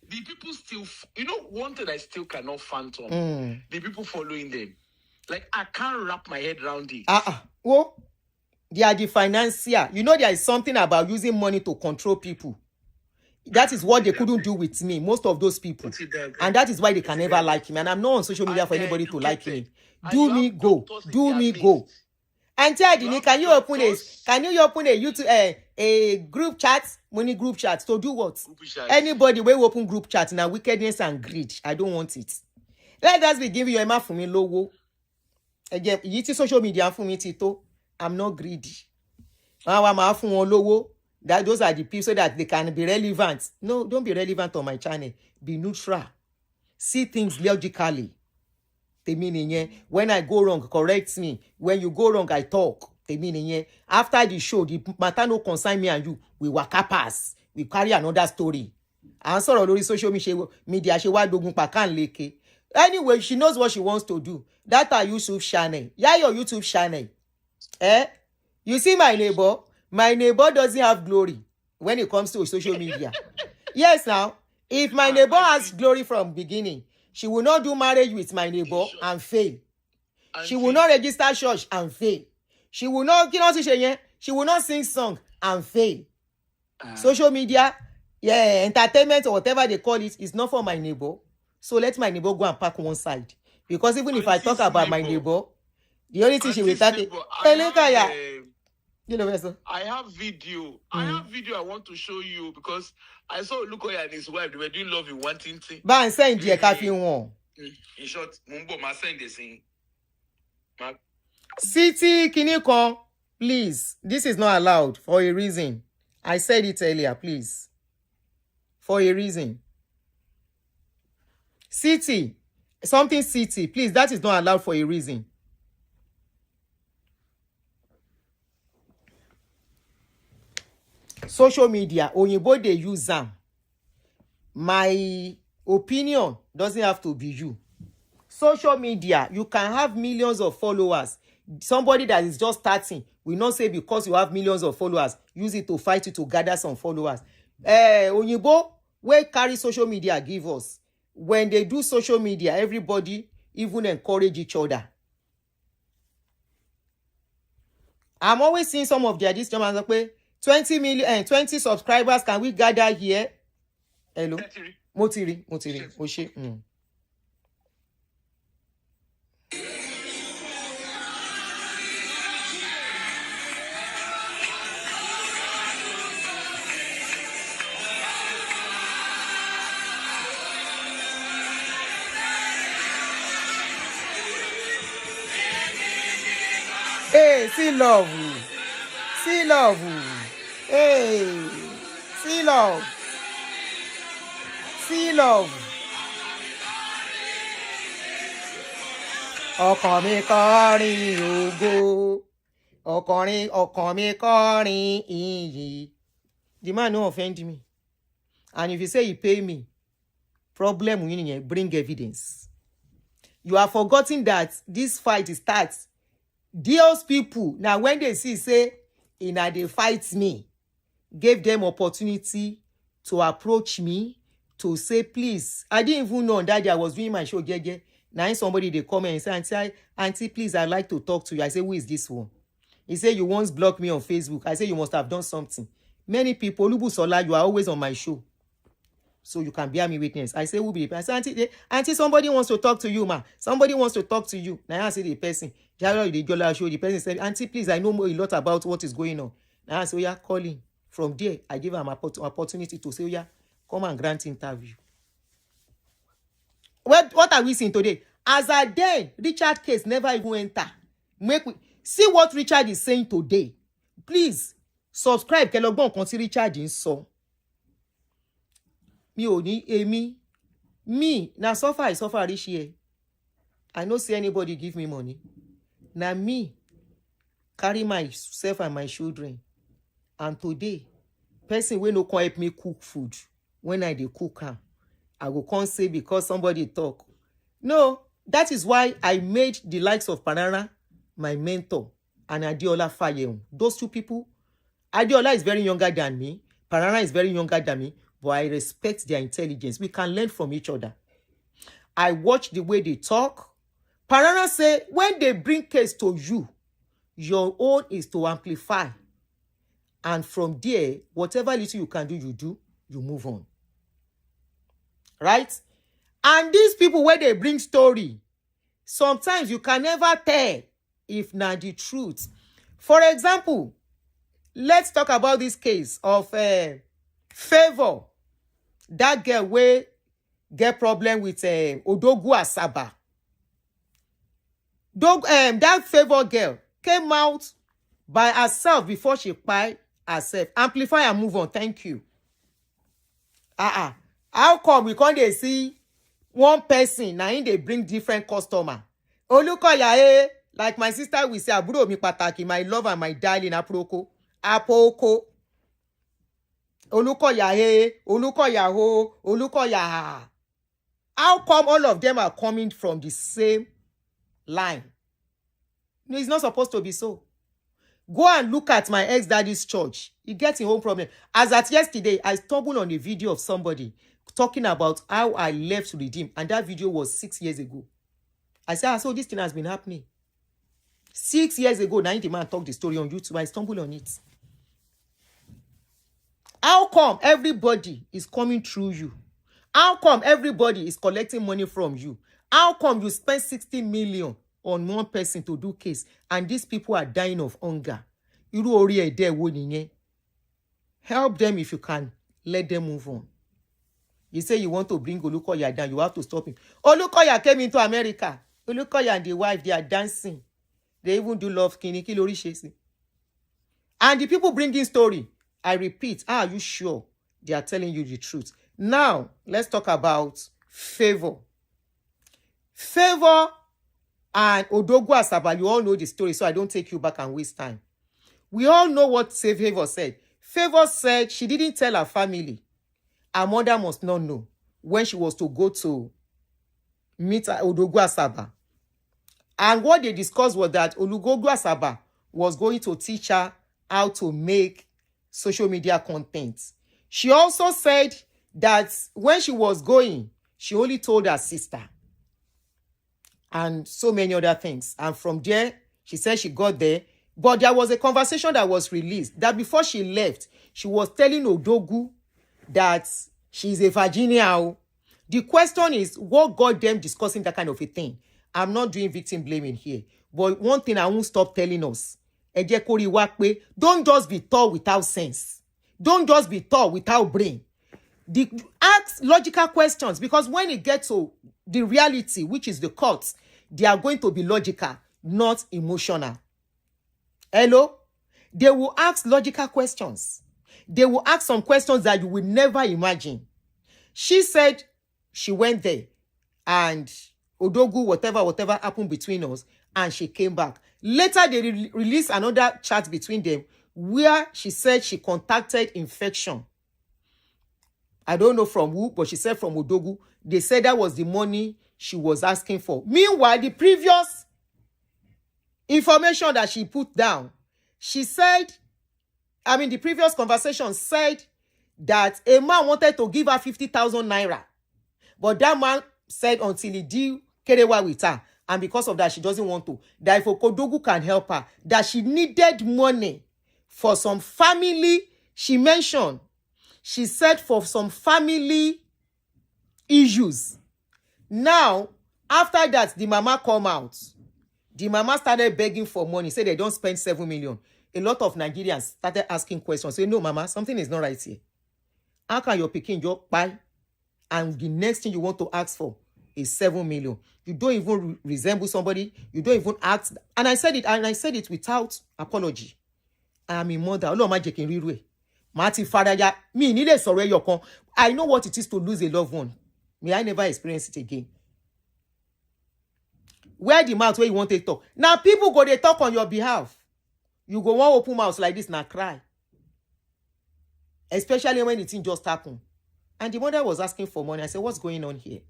the people still, one thing I still cannot phantom. The people following them. Like, I can't wrap my head around it. Well, they are the financier. You know, there is something about using money to control people. That is what they couldn't do with me, most of those people. And that is why they can never like me. And I'm not on social media for anybody to like me. Do me go. Aunty Aduni, can you open a YouTube a group chat? Money group chat to do what? Anybody will open group chat now wickedness and greed. I don't want it. Let us be giving you a for me logo. Again, you social media for me tito. I'm not greedy. That those are the people so that they can be relevant. No, don't be relevant on my channel. Be neutral. See things logically. The meaning when I go wrong, correct me. When you go wrong, I talk. The meaning after the show, the matter no concern me and you. We waka pass. We carry another story. Answer on social media. She wa dogun pa kan leke. Anyway, she knows what she wants to do. That are YouTube channel. Yeah, your YouTube channel. You see my neighbor? My neighbor doesn't have glory when it comes to social media. Yes, now, if my neighbor has glory from beginning, she will not do marriage with my neighbor and fail. She will not register church and fail. She will not, she will not sing song and fail. Social media, entertainment or whatever they call it, is not for my neighbor. So let my neighbor go and park one side. Because even if I talk about my neighbor, the only thing she will talk is, I have video. I have video I want to show you because I saw Lukoya and his wife. They were doing love in one thing. Ba and send the coffee one. In short, Mumbo ma send the thing. City Kinikon, please. This is not allowed for a reason. I said it earlier, please. For a reason. City, something city, please. That is not allowed for a reason. Social media, Oyinbo they use them. My opinion doesn't have to be you. Social media, you can have millions of followers. Somebody that is just starting will not say because you have millions of followers, use it to fight you to gather some followers. Oyinbo, where carry social media give us. When they do social media, everybody even encourage each other. I'm always seeing some of their this gentlemen say 20 million and 20 subscribers, can we gather here? Hello. Motiri. Oshe. Hey, see love. See love. Hey, see love. See love. Ọkàn mi kọrin ògo. Ọkàn mi kọrin ìyìn. The man no offend me. And if you say he pay me, problem you bring evidence. You are forgetting that this fight starts. Those people, now when they see, say, they fight me, gave them opportunity to approach me, to say, please. I didn't even know that I was doing my show, Now somebody, they come and say, Auntie, please, I'd like to talk to you. I say, who is this one? He said, you once blocked me on Facebook. I say, you must have done something. Many people, Lubusola, you are always on my show. So you can bear me witness. I say, who be the person? Auntie, somebody wants to talk to you, ma. Somebody wants to talk to you. Now I say the person. The person said, Auntie, please, I know a lot about what is going on. Now I say, yeah, calling. From there, I give him an opportunity to say, yeah, come and grant interview. What are we seeing today? As a day, Richard case never even enter. See what Richard is saying today. Please, subscribe. Kelogbon konti Richard in so. Me, now suffer, I suffer this year. I no see anybody give me money. Now me, carry myself and my children. And today, person will no come help me cook food. When I dey cook am, I go come say because somebody talk. No, that is why I made the likes of Panara my mentor and Adiola Fayeun. Those two people, Adiola is very younger than me. Panara is very younger than me. But I respect their intelligence. We can learn from each other. I watch the way they talk. Panara say, when they bring case to you, your own is to amplify. And from there, whatever little you can do, you move on. Right? And these people, when they bring story, sometimes you can never tell if not the truth. For example, let's talk about this case of Favor. That girl wey get problem with Odogwu Asaba. That Favor girl came out by herself before she kpai herself. Amplify and move on. Thank you. How come we can't dey see one person now in they bring different customer? Olukoya, like my sister will say, Aburo mi pataki, my love and my darling, Apoko. Olukoya, Olukoya ho, Olukoya. How come all of them are coming from the same line? No, it's not supposed to be so. Go and look at my ex-daddy's church. He gets his own problem. As at yesterday, I stumbled on a video of somebody talking about how I left to redeem. And that video was 6 years ago. I said, so this thing has been happening. 6 years ago, now the man talked the story on YouTube. I stumbled on it. How come everybody is coming through you? How come everybody is collecting money from you? How come you spend 60 million on one person to do case and these people are dying of hunger? Help them if you can. Let them move on. You say you want to bring Olukoya down, you have to stop him. Olukoya came into America. Olukoya and the wife, they are dancing. They even do love kini. And the people bringing story, I repeat, are you sure they are telling you the truth? Now, let's talk about Favor. Favor and Odogwu Asaba, you all know the story, so I don't take you back and waste time. We all know what Favor said. Favor said she didn't tell her family. Her mother must not know when she was to go to meet Odogwu Asaba. And what they discussed was that Odogwu Asaba was going to teach her how to make social media content. She also said that when she was going, she only told her sister. And so many other things. And from there, she said she got there. But there was a conversation that was released that before she left, she was telling Odogwu that she's a Virginia. The question is, what got them discussing that kind of a thing? I'm not doing victim blaming here. But one thing I won't stop telling us. Don't just be taught without sense. Don't just be taught without brain. Ask logical questions, because when it gets to the reality, which is the courts, they are going to be logical, not emotional. Hello? They will ask logical questions. They will ask some questions that you will never imagine. She said she went there and Odogwu, whatever happened between us, and she came back. Later, they released another chat between them where she said she contacted infection. I don't know from who, but she said from Odogwu. They said that was the money she was asking for. Meanwhile, the previous information that she put down, she said, the previous conversation said that a man wanted to give her 50,000 naira. But that man said until he did kerewa with her, and because of that, she doesn't want to. That if Odogwu can help her, that she needed money for some family, she mentioned. She said for some family issues. Now, after that, the mama come out. The mama started begging for money. Say they don't spend 7 million. A lot of Nigerians started asking questions. Say, no, mama, something is not right here. How can your pikin just buy? And the next thing you want to ask for is 7 million. You don't even resemble somebody. You don't even ask. And I said it without apology. I am a mother. I know what it is to lose a loved one. May I never experience it again. Where the mouth where you want to talk. Now people go they talk on your behalf. You go one open mouth like this now cry. Especially when it just happened. And the mother was asking for money. I said, what's going on here?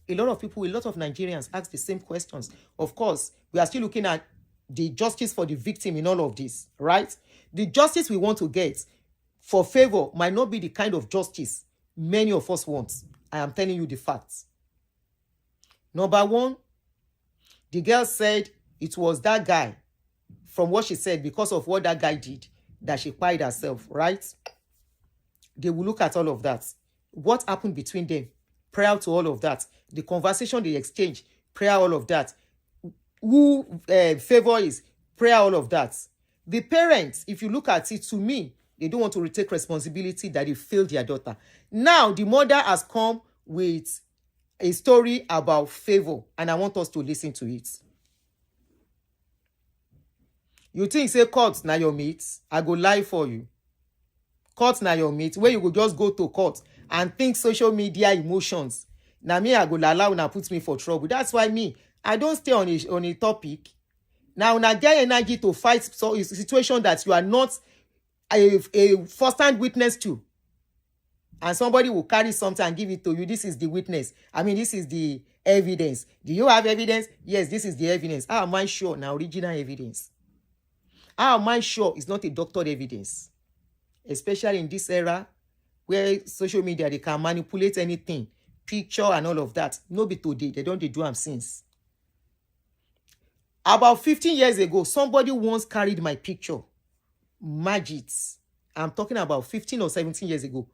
A lot of people, a lot of Nigerians ask the same questions. Of course, we are still looking at the justice for the victim in all of this, right? The justice we want to get for Favor might not be the kind of justice many of us want. I am telling you the facts. Number one, the girl said it was that guy, from what she said, because of what that guy did, that she cried herself, right? They will look at all of that. What happened between them? Prior to all of that. The conversation they exchanged, prior all of that. Who Favor is, prior all of that. The parents, if you look at it, to me, they don't want to retake responsibility that they failed their daughter. Now, the mother has come with a story about favor, and I want us to listen to it. You think, say, court na your mate? I go lie for you. Court na your mate, where you go just go to court and think social media emotions. Now me, I go allow una put me for trouble. That's why me, I don't stay on a topic. Now, una get energy to fight so a situation that you are not a first-hand witness to. And somebody will carry something and give it to you. This is the witness. I mean, this is the evidence. Do you have evidence? Yes, this is the evidence. How am I sure? Now, original evidence. How am I sure it's not a doctored evidence? Especially in this era where social media, they can manipulate anything, picture and all of that. No be today. They don't do them since. About 15 years ago, somebody once carried my picture. Magic. I'm talking about 15 or 17 years ago.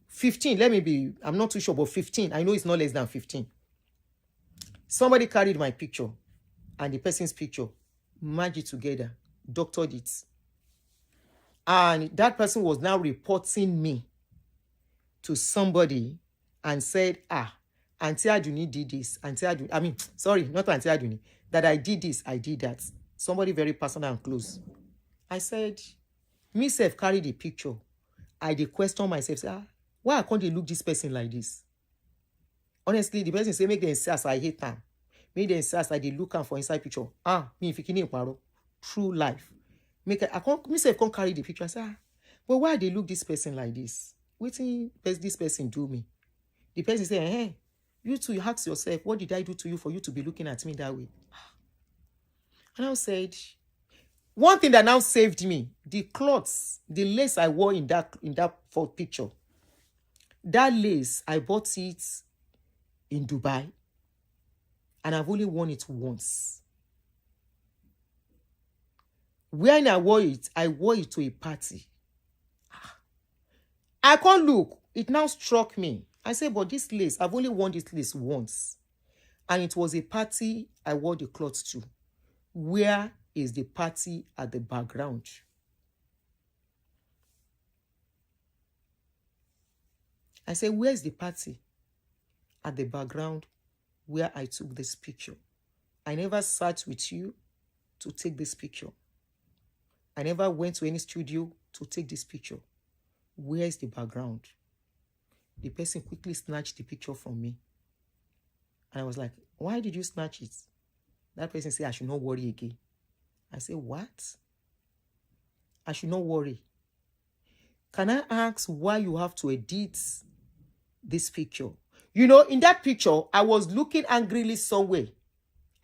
15, let me be, I'm not too sure, but 15. I know it's not less than 15. Somebody carried my picture and the person's picture, merged it together, doctored it. And that person was now reporting me to somebody and said, Aunty Aduni did this. Not Aunty Aduni. That I did this, I did that. Somebody very personal and close. I said, me self carry the picture. I did question myself, say, why can't they look this person like this? Honestly, the person say, make them say as I hate them. Make them say as I did look for inside picture. Me if you can true life. Myself can't carry the picture. I say, but why they look this person like this? What this person do me? The person say, hey, you two, you ask yourself, what did I do to you for you to be looking at me that way? And I said, one thing that now saved me, the clothes, the lace I wore in that picture. That lace, I bought it in Dubai. And I've only worn it once. When I wore it to a party. I can't look. It now struck me. I said, but this lace, I've only worn this lace once. And it was a party I wore the clothes to. Where is the party at the background? I said, where's the party at the background where I took this picture? I never sat with you to take this picture. I never went to any studio to take this picture. Where's the background? The person quickly snatched the picture from me. And I was like, why did you snatch it? That person said, I should not worry again. I said, what? I should not worry. Can I ask why you have to edit this picture? You know, in that picture, I was looking angrily somewhere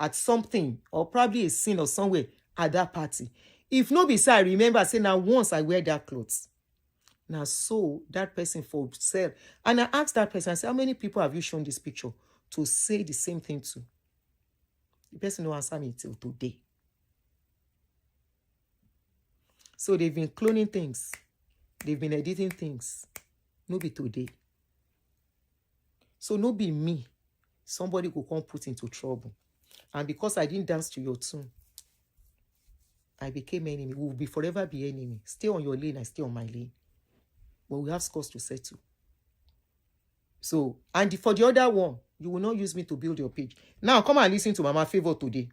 at something, or probably a scene or somewhere at that party. If no be so, I remember saying, now once I wear that clothes. Now, so that person for sale. And I asked that person, I said, how many people have you shown this picture to say the same thing to? The person don't answer me till today. So they've been cloning things. They've been editing things. No be today. So no be me. Somebody could come put into trouble. And because I didn't dance to your tune, I became enemy. We will be forever be enemy. Stay on your lane, I stay on my lane. But we have scores to settle. So, and for the other one, you will not use me to build your page. Now, come and listen to Mama Favor today.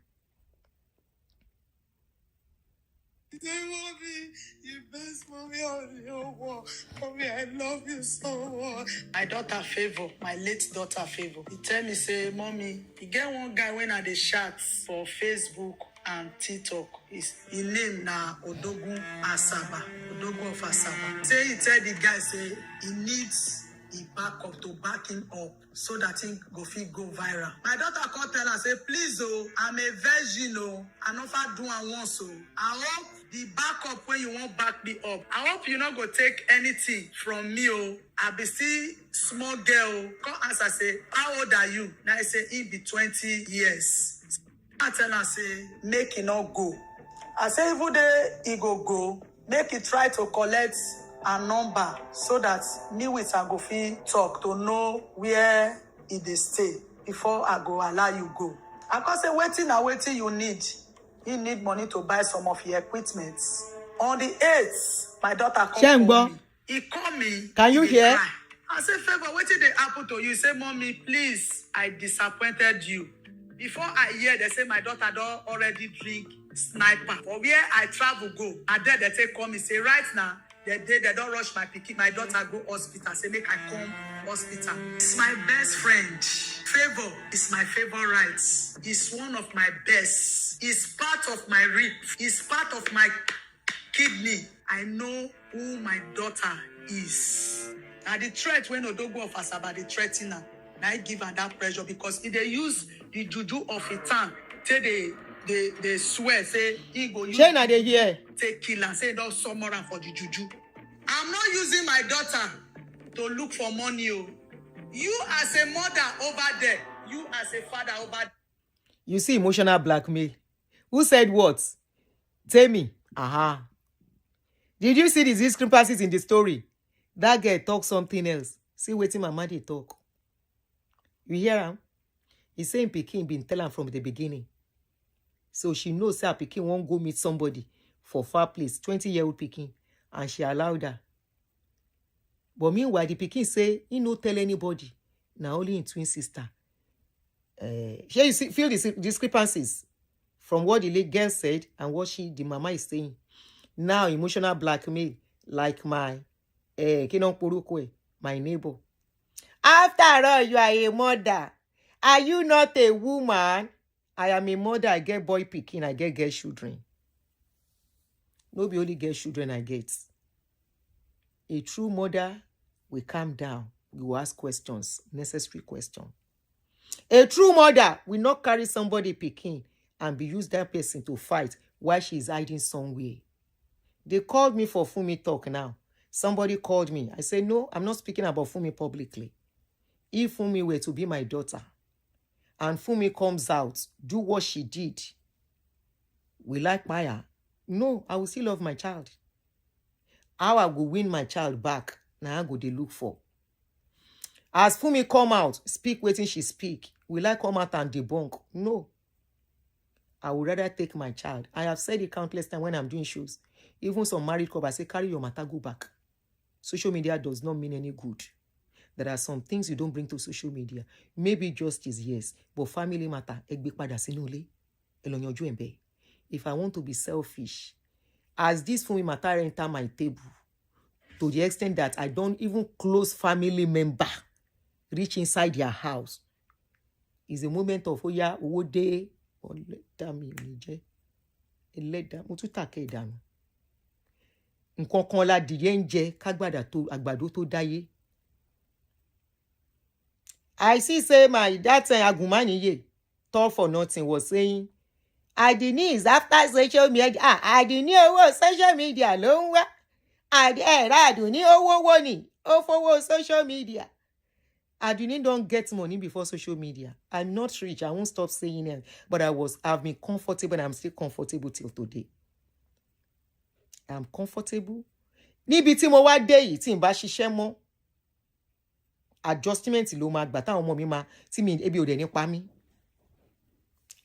Best mommy on your wall. Mommy, I love you so much. My daughter Favor, my late daughter Favor. He tell me, say, mommy, you get one guy when I dey chat for Facebook and TikTok. His name na Odogun Asaba. Odogun of Asaba. Say he tell the guy, say, he needs a backup to back him up so that thing go viral. My daughter called tell her, say, please, oh, I'm a virgin, oh. I know if I do one once, so I hope the backup when you won't back me up. I hope you not go take anything from me, oh. I be still small girl. Come answer, say, how old are you? Now I say, he be 20 years. I tell her, say, make it not go. I say, even day he go, make it try to collect a number so that me with her go fit talk to know where he dey stay before I go allow you go. I can say, waiting you need. You need money to buy some of your equipment. On the 8th, my daughter called Shembo, me. He called me. can you he hear? cry. I said, Favor, what did they happen to you? He said, Mommy, please, I disappointed you. Before I hear, they say my daughter don't already drink sniper. For where I travel go, and then they take call me, say, right now, the day they don't rush my pikin, my daughter go hospital. Say, make I come hospital. It's my best friend. Favor is my favorite. He's one of my best. He's part of my rib. He's part of my kidney. I know who my daughter is. Now the threat when Odogo of Asaba, the threatening her, now I give her that pressure because if they use the juju of a tongue, say they swear, say he go use Shey na dey hear. take kill and say don't summon her for the juju. I'm not using my daughter to look for money. Oh. You as a mother over there, you as a father over there. You see emotional blackmail. Who said what? Tell me. Aha. Did you see the discrepancies in the story? That girl talk something else. See wetin mama dey talk. You hear am? He saying Pikin been tell am from the beginning. So she knows her Pikin won't go meet somebody for far place, 20-year-old Pikin, and she allowed her. But meanwhile, the Pikin say he no tell anybody. Now only in twin sister. Here you see, feel the discrepancies from what the late girl said and what the mama is saying. Now emotional blackmail, like my my neighbor. After all, you are a mother. Are you not a woman? I am a mother. I get boy Pikin. I get girl children. No be only girl children I get. A true mother will calm down. We will ask questions, necessary questions. A true mother will not carry somebody Pikin and be use that person to fight while she is hiding somewhere. They called me for Fumi talk now. Somebody called me. I said, no, I'm not speaking about Fumi publicly. If Fumi were to be my daughter and Fumi comes out, do what she did, will I buy her? No, I will still love my child. How I will win my child back, now I go they look for. As Fumi come out, speak waiting she speak, will I come out and debunk? No. I would rather take my child. I have said it countless times when I'm doing shows. Even some married couple, I say, carry your matter, go back. Social media does not mean any good. There are some things you don't bring to social media. Maybe justice, yes, but family matter. If I want to be selfish, as this Fumi matter enter my table, to the extent that I don't even close family member reach inside their house, is a moment of oya owo de or let me nije. Let them take down. Nǹkan kan la dìde ń jẹ kágbàdà tó àgbàdo tó dáyé. I see say that Agumaniye, tall for nothing, was saying, Aduni is after social media. Aduni owo social media ló ń wá. Aduni owo ni ó fowó social media. Aduni don't get money before social media. I'm not rich. I won't stop saying it. But I've been comfortable and I'm still comfortable till today. I'm comfortable. Níbi tí mo wá dé yìí tí n bá ṣiṣẹ́ mọ́. Adjustment ló máa gbà táwọn ọmọ mi máa tí mi ebi ò dẹ̀ ní pa mí.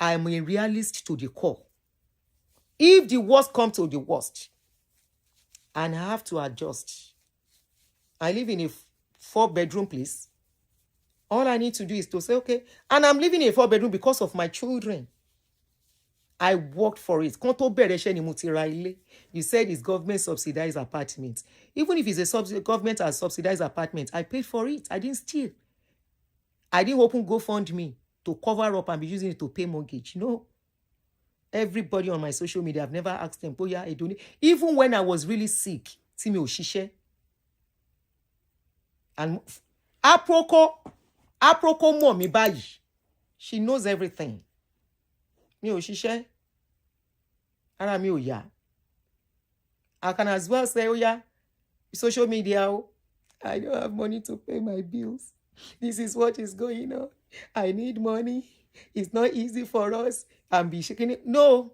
I am a realist to the core. If the worst comes to the worst, and I have to adjust. I live in a 4-bedroom place. All I need to do is to say, okay, and I'm living in a 4-bedroom because of my children. I worked for it. You said it's government subsidized apartment. Even if it's a government has subsidized apartment, I paid for it. I didn't steal. I didn't open GoFundMe to cover up and be using it to pay mortgage. No. Everybody on my social media, I've never asked them, even when I was really sick, and Aproko mommy bayi. She knows everything. Mi ò ṣiṣẹ́. Ara mi ò yá. I can as well say, social media, I don't have money to pay my bills. This is what is going on. I need money. It's not easy for us. I'm be shaking it. No.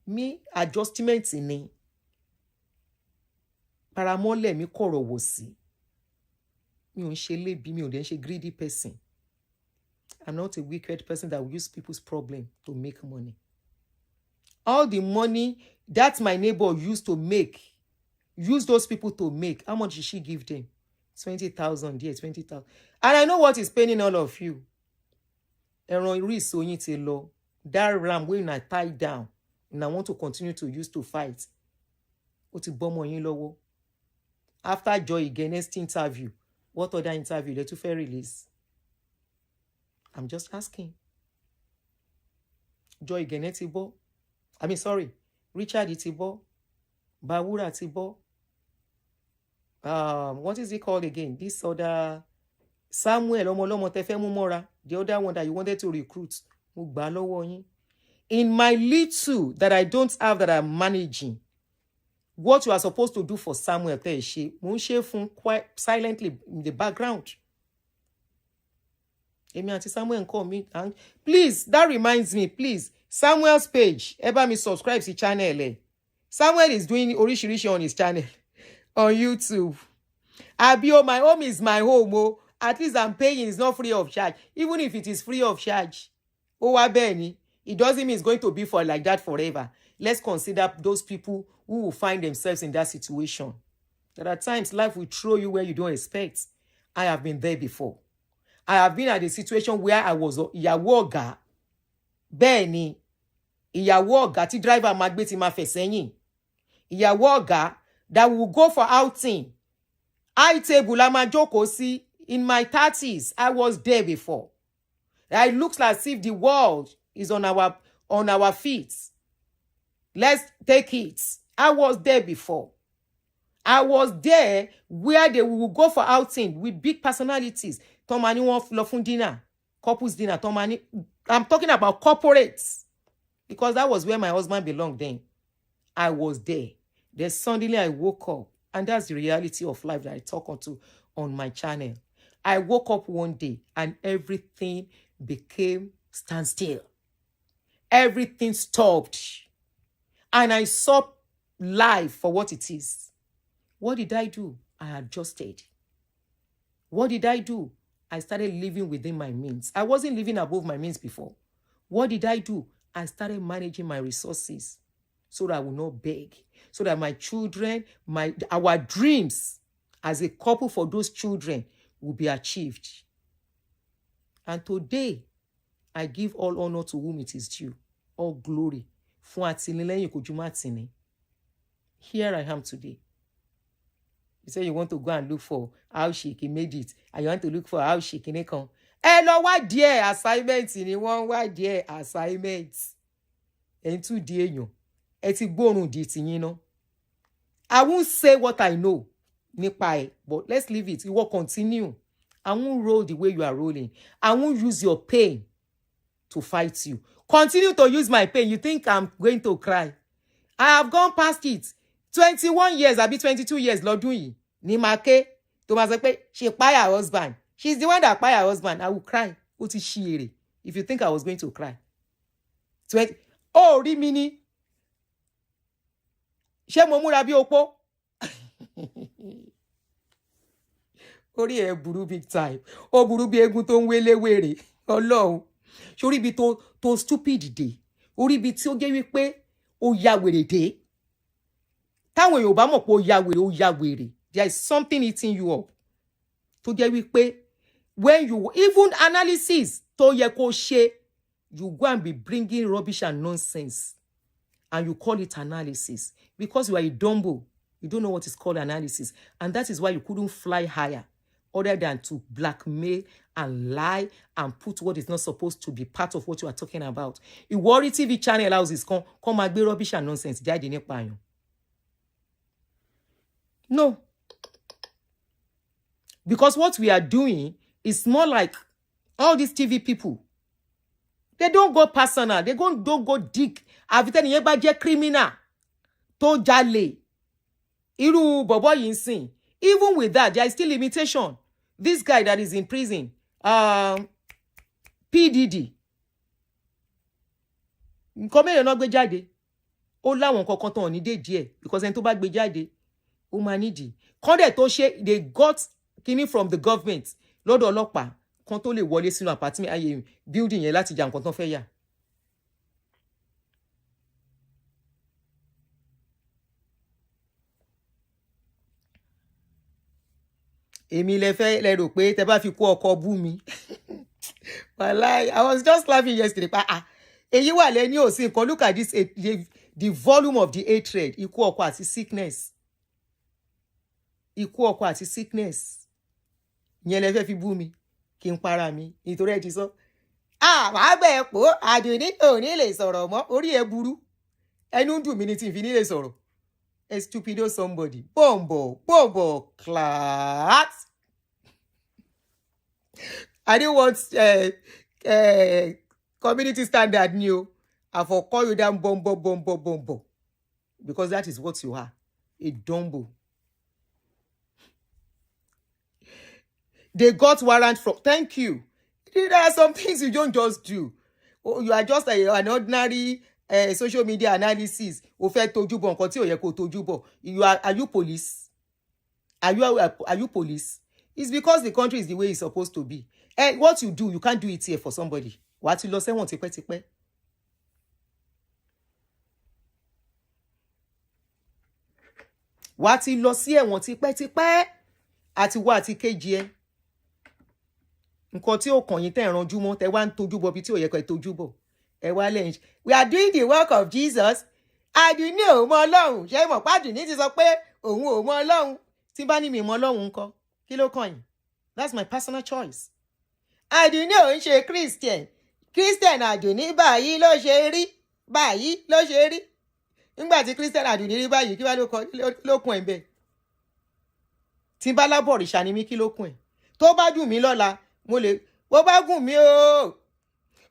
Me, adjustments in me. Paramole mi koro wosi. Mi ò ń ṣe lébi, mi ò dẹ̀ ń ṣe greedy person. I'm not a wicked person that will use people's problem to make money. all the money that my neighbor used those people to make. How much did she give them? 20,000, yeah, 20,000. And I know what is paining all of you. Ẹran orí ìso yín ti lọ. That ram when I tie down and I want to continue to use to fight. Ó ti bọ́mọ yín lọ́wọ́. After Joy again, next interview, what other interview they too fair release? I'm just asking. Joy again ti bọ́. Richard ti bọ́. Bawura ti bọ́. What is it called again? This other Samuel ọmọlọ́mọ tẹ́ fẹ́ mú mọ́ra, the other one that you wanted to recruit. Mo gbà lọ́wọ́ yín. In my little that I don't have that I'm managing, what you are supposed to do for Samuel tẹ́ ẹ ṣe, mo ń ṣe fún quite silently in the background. Èmi àti Samuel call me, and please, that reminds me, please, Samuel's page, ẹ bá mi subscribe sí channel ẹ. Samuel is doing oríṣiríṣi on his channel on YouTube. Abio, my home is my home. Oh, at least I'm paying. It's not free of charge. Even if it is free of charge, oh, Benny, it doesn't mean it's going to be for like that forever. Let's consider those people who will find themselves in that situation. There are times life will throw you where you don't expect. I have been there before. I have been at a situation where I was ìyàwó ọ̀gá. Benny, ìyàwó ọ̀gá tí driver máa gbé tí máa fẹ́ sẹ́yìn. Ìyàwó ọ̀gá that will go for outing. High table la máa jókòó sí. In my 30s, I was there before. It looks as if the world is on our feet. Let's take it. I was there before. I was there where they will go for outing with big personalities. Tomani won't lọ fún dinner, couples dinner. Tomani, I'm talking about corporates, because that was where my husband belonged then. I was there. Then suddenly I woke up, and that's the reality of life that I talk on my channel. I woke up one day and everything became standstill. Everything stopped. And I saw life for what it is. What did I do? I adjusted. What did I do? I started living within my means. I wasn't living above my means before. What did I do? I started managing my resources so that I will not beg. So that my children, our dreams as a couple for those children will be achieved. And today, I give all honor to whom it is due. All glory. Here I am today. You say you want to go and look for how she made it. And you want to look for how she can come. Hello, what dear assignment in one why dear assignment. And two dear you. Eti gbórùn di ti yín ná. I won't say what I know. But let's leave it. You will continue. I won't roll the way you are rolling. I won't use your pain to fight you. Continue to use my pain. You think I'm going to cry? I have gone past it. 21 years, I'll be 22 years, lọ́dún yìí. Ní Make, tó máa sọ pé she kpai her husband. She's the one that kpai her husband. I will cry. Ó ti ṣí èrè. If you think I was going to cry. Oh, rí mi ní. Ṣé mo múra bí opó? Orí ẹ burú big time. Ó burú bí egun tó ń wélé wèrè. Ọlọ́run. Ṣorí ibi tó stupid dé. Orí ibi tí ó jẹ́ wípé ó ya wèrè dé. Táwọn èèyàn bá mọ̀ pé ó ya wèrè. There is something eating you up. Tó jẹ́ wípé when you even analysis tó yẹ kó ṣe, you go and be bringing rubbish and nonsense. And you call it analysis. Because you are a dumbo. You don't know what is called analysis. And that is why you couldn't fly higher. Other than to blackmail and lie and put what is not supposed to be part of what you are talking about. Ìwọ́rí TV channel houses come máa gbé rubbish and nonsense jáde nípa àyàn. No. Because what we are doing is more like all these TV people. They don't go personal. They don't go dig. Àfitẹ́ni yẹn bá jẹ́ criminal. Tó jalè. Irú bọ̀bọ̀ yìí ń sìn. Even with that, there is still limitation. This guy that is in prison, PDD. Nǹkan mẹ́rin náà gbé jáde. Ó láwọn nǹkan tó ní dé díẹ̀. Because ẹni tó bá gbé jáde, ó máa nídìí. Kọ́ndẹ̀ tó ṣe, they got kinní from the government. Lọ́dọ̀ ọlọ́pàá, kan tó lè wọlé sínú apartment building yẹn láti jà nǹkan tó fẹ́ yà. èmi lẹ fẹ́ lẹ rò pé tẹ bá fi kó ọkọ bú mi. Wàláì, I was just laughing yesterday. Èyí wà lẹ́ni òsì nǹkan. Look at this, the volume of the hatred. Ikú ọkọ àti sickness. Ikú ọkọ àti sickness. Ìyẹn lẹ fẹ́ fi bú mi. Kí n para mi. Nítorí ẹ ti sọ. Màá bẹ̀ ẹ́ pò Aduni ò ní lè sọ̀rọ̀ mọ́. Orí ẹ burú. Ẹnu ń dùn mí ní tí n fi ní lè sọ̀rọ̀. A stupido somebody. Bombo, class. I didn't want community standard new. I for call you down bombo. Because that is what you are. A dumbo. They got warrant from. Thank you. There are some things you don't just do. You are just an ordinary social media analysis. O fẹ́ tójú bọ̀ nǹkan tí ò yẹ kó tójú bọ̀. Are you police? Are you police? It's because the country is the way it's supposed to be. And what you do, you can't do it here for somebody. Wàá ti lọ sẹ́wọ̀n tipẹ́tipẹ́. Wàá ti lọ sí ẹ̀wọ̀n tipẹ́tipẹ́. Àti wá àti kejì ẹ. Nǹkan tí ó kàn yín tẹ́ ranjú mọ́, tẹ́ wá ń tójú bọ̀ bí tí ò yẹ kó tójú bọ̀. Ẹ wá lẹ́yìn. We are doing the work of Jesus. Aduni ò mọ Ọlọ́run. Ṣé mọ̀ pé Aduni ti sọ pé òun ò mọ Ọlọ́run. Tí bá ní mi mọ Ọlọ́run ńkọ́. Kí ló kàn yín? That's my personal choice. Aduni ò ń ṣe Christian. Christian Aduni báyìí ló ṣe rí. Báyìí ló ṣe rí. Nígbà tí Christian Aduni rí báyìí, kí wá ló kún ẹ̀ bẹ́ẹ̀? Tí bá lábọ̀ òrìṣà ni mí, kí ló kún ẹ̀? Tó bá dùn mí lọ́la, mo lè, bó bá gùn mí o.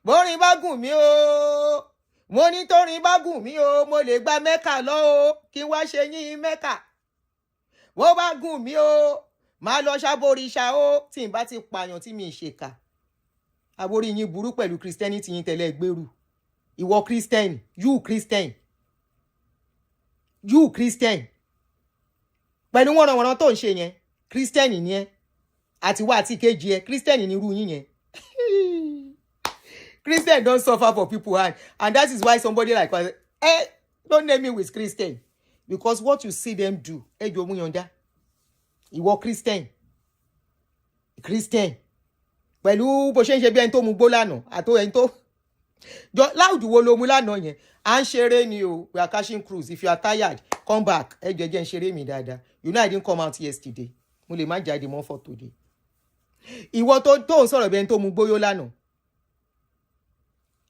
Bórin bá gùn mí o. Mo ní tórin bá gùn mí o, mo lè gba Mẹ́kà lọ o. Kí wá ṣe yín Mẹ́kà. Bó bá gùn mí o. Máa lọ ṣàbòrìṣà o. Tí n bá ti pààyàn tí mi ṣèkà. Àbórí yín burú pẹ̀lú Christianity yín tẹ́lẹ̀ gbèrú. Ìwọ Christian, you Christian. You Christian. Pẹ̀lú wọ̀nàwọ̀nà tó ń ṣe yẹn, Christian ni ẹ́. Àti wá àti kejì ẹ, Christian ni irú yín yẹn. Christian don't suffer for people and that is why somebody like us, don't name me with Christian. Because what you see them do, jo mu yonda. Ìwọ Christian. Pẹ̀lú bó ṣe ń ṣe bí ẹni tó mu gbó lánàá, àtó ẹni tó láùdù wo ló mu lánàá yẹn. À ń ṣeré ni o. We are catching cruise. If you are tired, come back. Ẹ jẹ́ ń ṣeré mi dáadáa. You know I didn't come out yesterday. Mo lè má jáde mọ́ for today. Ìwọ tó ń sọ̀rọ̀ bí ẹni tó mu gbóyó lánàá.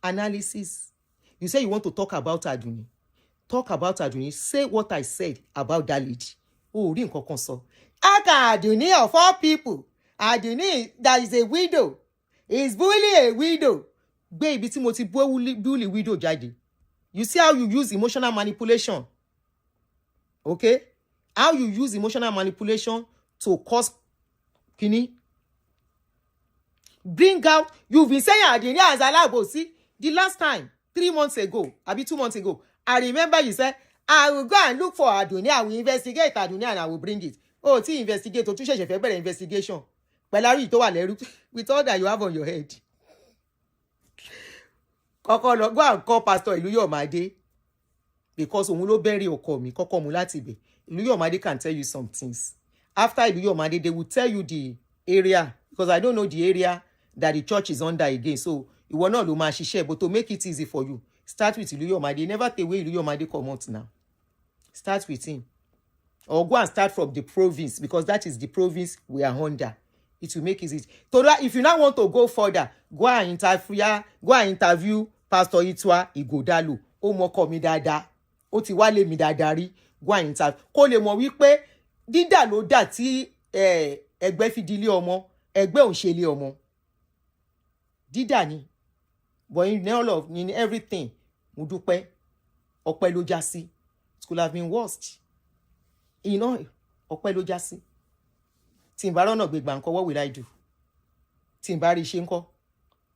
Analysis. You say you want to talk about Aduni. Talk about Aduni. Say what I said about that lady. Oh, rí nǹkan kan sọ. Aka Aduni of all people. Aduni that is a widow. Is bully a widow. Gbé ibi tí mo ti bully widow jáde. You see how you use emotional manipulation. Okay? How you use emotional manipulation to cause kini. Bring out, you've been saying Aduni as alabosi. The last time, 3 months ago, abi 2 months ago, I remember you said, I will go and look for Aduni, I will investigate Aduni and I will bring it. Oh, ti investigate, o tún ṣẹ̀ṣẹ̀ fẹ́ bẹ̀rẹ̀ investigation. Pẹ̀lárí tó wà lẹ́rú, with all that you have on your head. Kọ́kọ́ lọ, go and call Pastor Iluyomade. Because òun ló bury ọkọ mi, kọ́kọ́ mú láti ibẹ̀. Iluyomade can tell you some things. After Iluyomade, they will tell you the area. Because I don't know the area that the church is under again. So, ìwọ náà ló máa ṣiṣẹ́, but to make it easy for you, start with Iluyomade. Never take away Iluyomade come out now. Start with him. Or go and start from the province, because that is the province we are under. It will make it easy. If you now want to go further, go and interview Pastor Itwa Igodalo. Ó mọ̀kọ mi dáadáa. Ó ti wá lé mi dáadáa rí. Go and interview. Kó lè mọ̀ wípé dídà ló dà tí ẹgbẹ́ fi di ilé ọmọ, ẹgbẹ́ ò ń ṣe ilé ọmọ. Dídà ni. But in everything, mo dúpẹ́, ọpẹ́ ló já sí. It could have been worst. You know, ọpẹ́ ló já sí. Tí n bá rọ́nà gbégbà ńkọ́, what will I do? Tí n bá rí ṣe ńkọ́,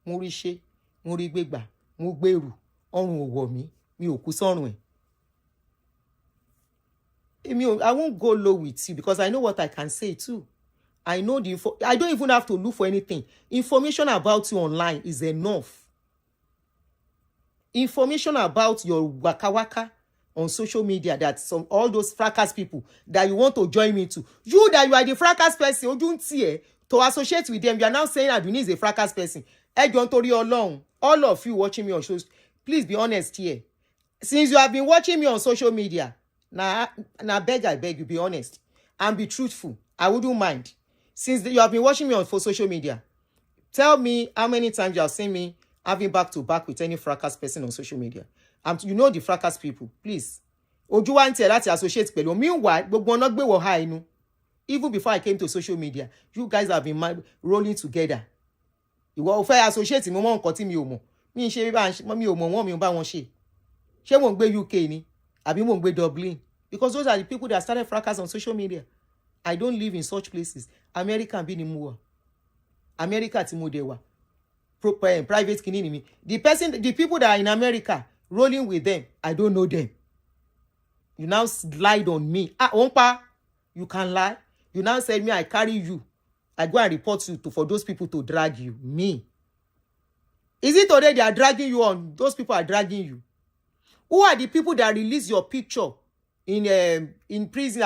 mo rí ṣe, mo rí gbégbà, mo gbèrú, ọrùn ò wọ̀ mí, mi ò kú sọ́rùn ẹ̀. I won't go low with you because I know what I can say too. I know I don't even have to look for anything. Information about you online is enough. Information about your waka waka, on social media that all those fracas people that you want to join me to. You that you are the fracas person, to associate with them, you are now saying Aduni is a fracas person. All of you watching me on shows, please be honest here. Since you have been watching me on social media, now I beg you, be honest and be truthful. I wouldn't mind. Since you have been watching me on for social media, tell me how many times you have seen me having back to back with any fracas person on social media. You know the fracas people, please. Ojú wa ń tẹ̀ láti associate pẹ̀lú. Meanwhile, gbogbo ọ̀nà gbé wọ̀ ha inú. Even before I came to social media, you guys have been rolling together. Ìwọ ò fẹ́ associate mi mọ́ nǹkan tí mi ò mọ̀. Mi ṣe mi ò mọ̀ wọ́n, mi ò bá wọn ṣe. Ṣé mò ń gbé UK ni? Àbí mò ń gbé Dublin? Because those are the people that started fracas on social media. I don't live in such places. America bí ni mo wà. America tí mo dé wà. Private kini ni mi. The people that are in America, rolling with them, I don't know them. You now lied on me. Ompa, you can lie. You now said me, I carry you. I go and report you for those people to drag you. Me. Is it today they are dragging you on? Those people are dragging you. Who are the people that release your picture in prison?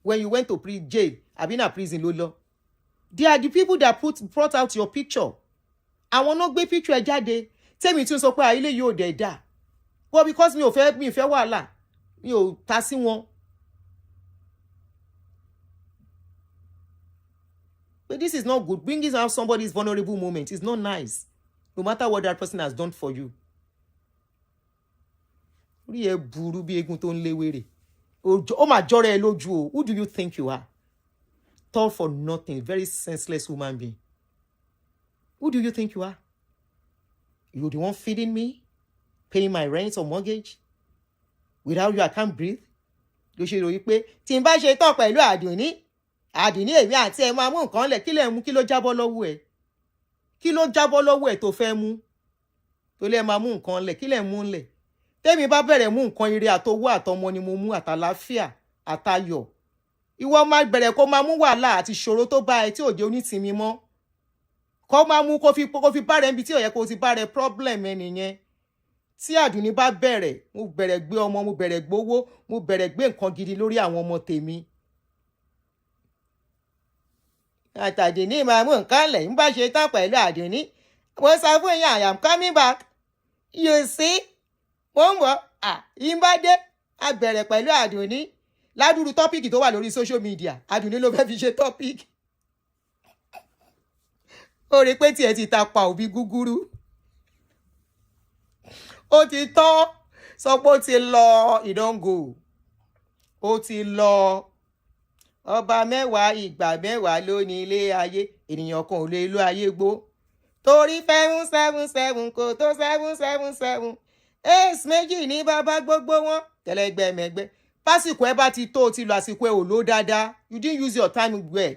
When you went to jail, I've been in prison, Lolo. They are the people that brought out your picture. I want not be picture ẹ jáde. Tell me to sọ pé ilé yóò dẹ̀ dá. But because mi ò fẹ́ wàhálà, mi ò ta sí wọn. But this is not good. Bringing out somebody's vulnerable moment is not nice. No matter what that person has done for you. Orí ẹ burú bí egun tó ń léwèrè. Ó mà jọra ẹ lójú o. Who do you think you are? Tall for nothing. Very senseless human being. Who do you think you are? You the one feeding me? Paying my rent or mortgage? Without you, I can't breathe. Ló ṣe ròyìn pé tí n bá ṣe tán pẹ̀lú Aduni èmi àti ẹ máa mú nǹkan lẹ̀ kí lẹ̀ mú kí ló jábọ́ lọ́wọ́ ẹ̀? Kí ló jábọ́ lọ́wọ́ ẹ̀ tó fẹ́ mú? Tó lẹ̀ máa mú nǹkan lẹ̀ kí lẹ̀ mú lẹ̀? Tẹ́mi bá bẹ̀rẹ̀ mú nǹkan ire àtowó àtọmọ ni mo mú àtàlàáfíà àtayọ̀. Ìwọ máa bẹ̀rẹ̀ kó máa mú wàhálà àti ìṣòro tó bá ẹ tí ò jẹ́ onítìmí mọ́. Kó máa mú kó fi bá rẹ̀ níbi tí ò yẹ kó ti bá rẹ̀ problem ẹ nìyẹn. Tí Aduni bá bẹ̀rẹ̀, mo bẹ̀rẹ̀ gbé ọmọ, mo bẹ̀rẹ̀ gbówó, mo bẹ̀rẹ̀ gbé nǹkan gidi lórí àwọn ọmọ tèmi. Àtàdùnní máa mú nǹkan lẹ̀ ń bá ṣe tán pẹ̀lú Aduni. Mo sọ fún yín, I am coming back. You see? Mo ń bọ̀, yín bá dé, a bẹ̀rẹ̀ pẹ̀lú Aduni. Ládùúrú tọ́pìkì tó wà lórí social media, Aduni ló fẹ́ fi ṣe tọ́pìkì. Ó rí pé tí ẹ ti ta pa òbí gúgúrú. Ó ti tán, sọ pé ó ti lọ ìdánwò. Ó ti lọ. Ọba mẹ́wàá ìgbà mẹ́wàá ló ní ilé ayé. Ènìyàn kan ò lè lo ayé gbó. Torí 777 kò tó 777. Ace méjì ní bàbá gbogbo wọn. Tẹ̀lẹ́gbẹ̀mẹ̀gbẹ́. Pásìkò ẹ bá ti tó ti lo àsìkò ẹ ò lò dáadáa. You didn't use your time well.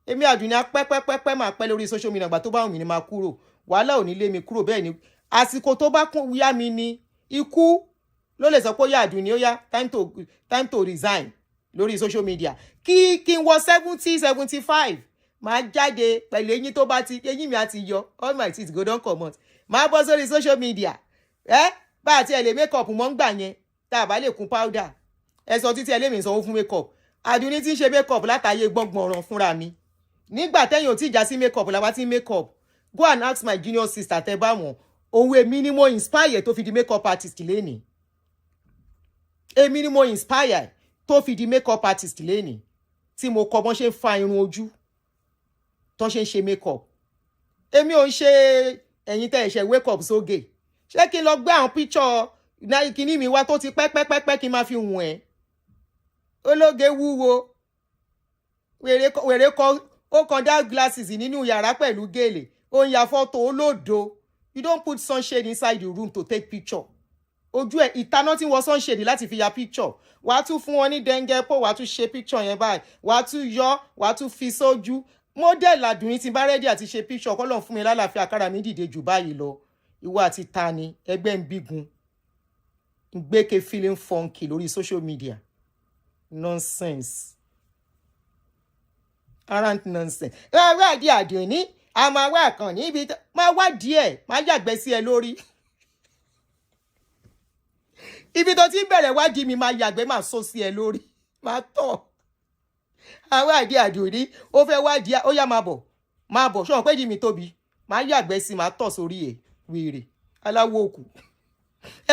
Èmi Aduni pẹ́pẹ́pẹ́pẹ́ máa pẹ́ lórí social media gbà tó bá wù mí ni máa kúrò. Wàhálà ò ní lé mi kúrò bẹ́ẹ̀ ni. Àsìkò tó bá kún yá mi ni ikú ló lè sọ pé ó yá Aduni ó yá time to resign lórí social media. Kí n wọ 70-75 máa jáde pẹ̀lú eyín tó bá ti eyín mi àti yọ all my teeth go don comot. Máa bọ́ sórí social media. Bá àti ẹ lè make up mọ́ ń gbà yẹn tá a bá lè kun powder. Ẹ sọ títí ẹ lè mi sanwó fún make up. Aduni ti ń ṣe make up látàyè gbọ̀ngbọ̀n ọ̀ràn fúnra mi. Nígbà tẹ́yìn ò tí já sí make up làwa ti make up. Go and ask my junior sister tẹ́ bá wọn. Òun èmi ni mo inspire tó fi di make up artist lẹ́nìí. Èmi ni mo inspire tó fi di make up artist lẹ́nìí. Tí mo kọ́ bọ́n ṣe ń fa irun ojú. Tó ṣe ń ṣe make up. Èmi ò ń ṣe ẹ̀yin tẹ́ ẹ ṣe wake up sóge. Ṣé kí n lọ gbé àwọn picture kíní mi wá tó ti pẹ́pẹ́pẹ́pẹ́ kí n máa fi wọ̀n ẹ́. Ológe wúwo. Wèrè kọ ó kan dá glasses nínú yàrá pẹ̀lú gèlè. Ó ń ya fọ́tò olódo. You don't put sunshade inside the room to take picture. Ojú ẹ̀ ìtaná tí wọ́n sunshade láti fi ya picture. Wàá tún fún wọn ní dengue po, wàá tún ṣe picture yẹn báyìí. Wàá tún yọ, wàá tún fi sójú. Model Aduni tí bá ready àti ṣe picture kọ́lọ́n fún mi lálàáfíà kára mi dìde jù báyìí lọ. Ìwọ àti ta ni ẹgbẹ́ ń bígun. Gbéke feeling funky lórí social media. Nonsense. Around nonsense. Wá di Aduni, a máa wá kan níbi máa wá díẹ̀, máa yàgbẹ́ sí ẹ lórí. ibi tó ti ń bẹ̀rẹ̀ wádìí mi máa yàgbẹ́ máa sọ sí ẹ lórí máa tọ̀ àwádìí Àdùnní ó fẹ́ wádìí ó yá máa bọ̀ ṣọ́n pé mi tóbi máa yàgbẹ́ sí máa tọ̀ sórí ẹ̀ wèrè aláwọ̀ òkú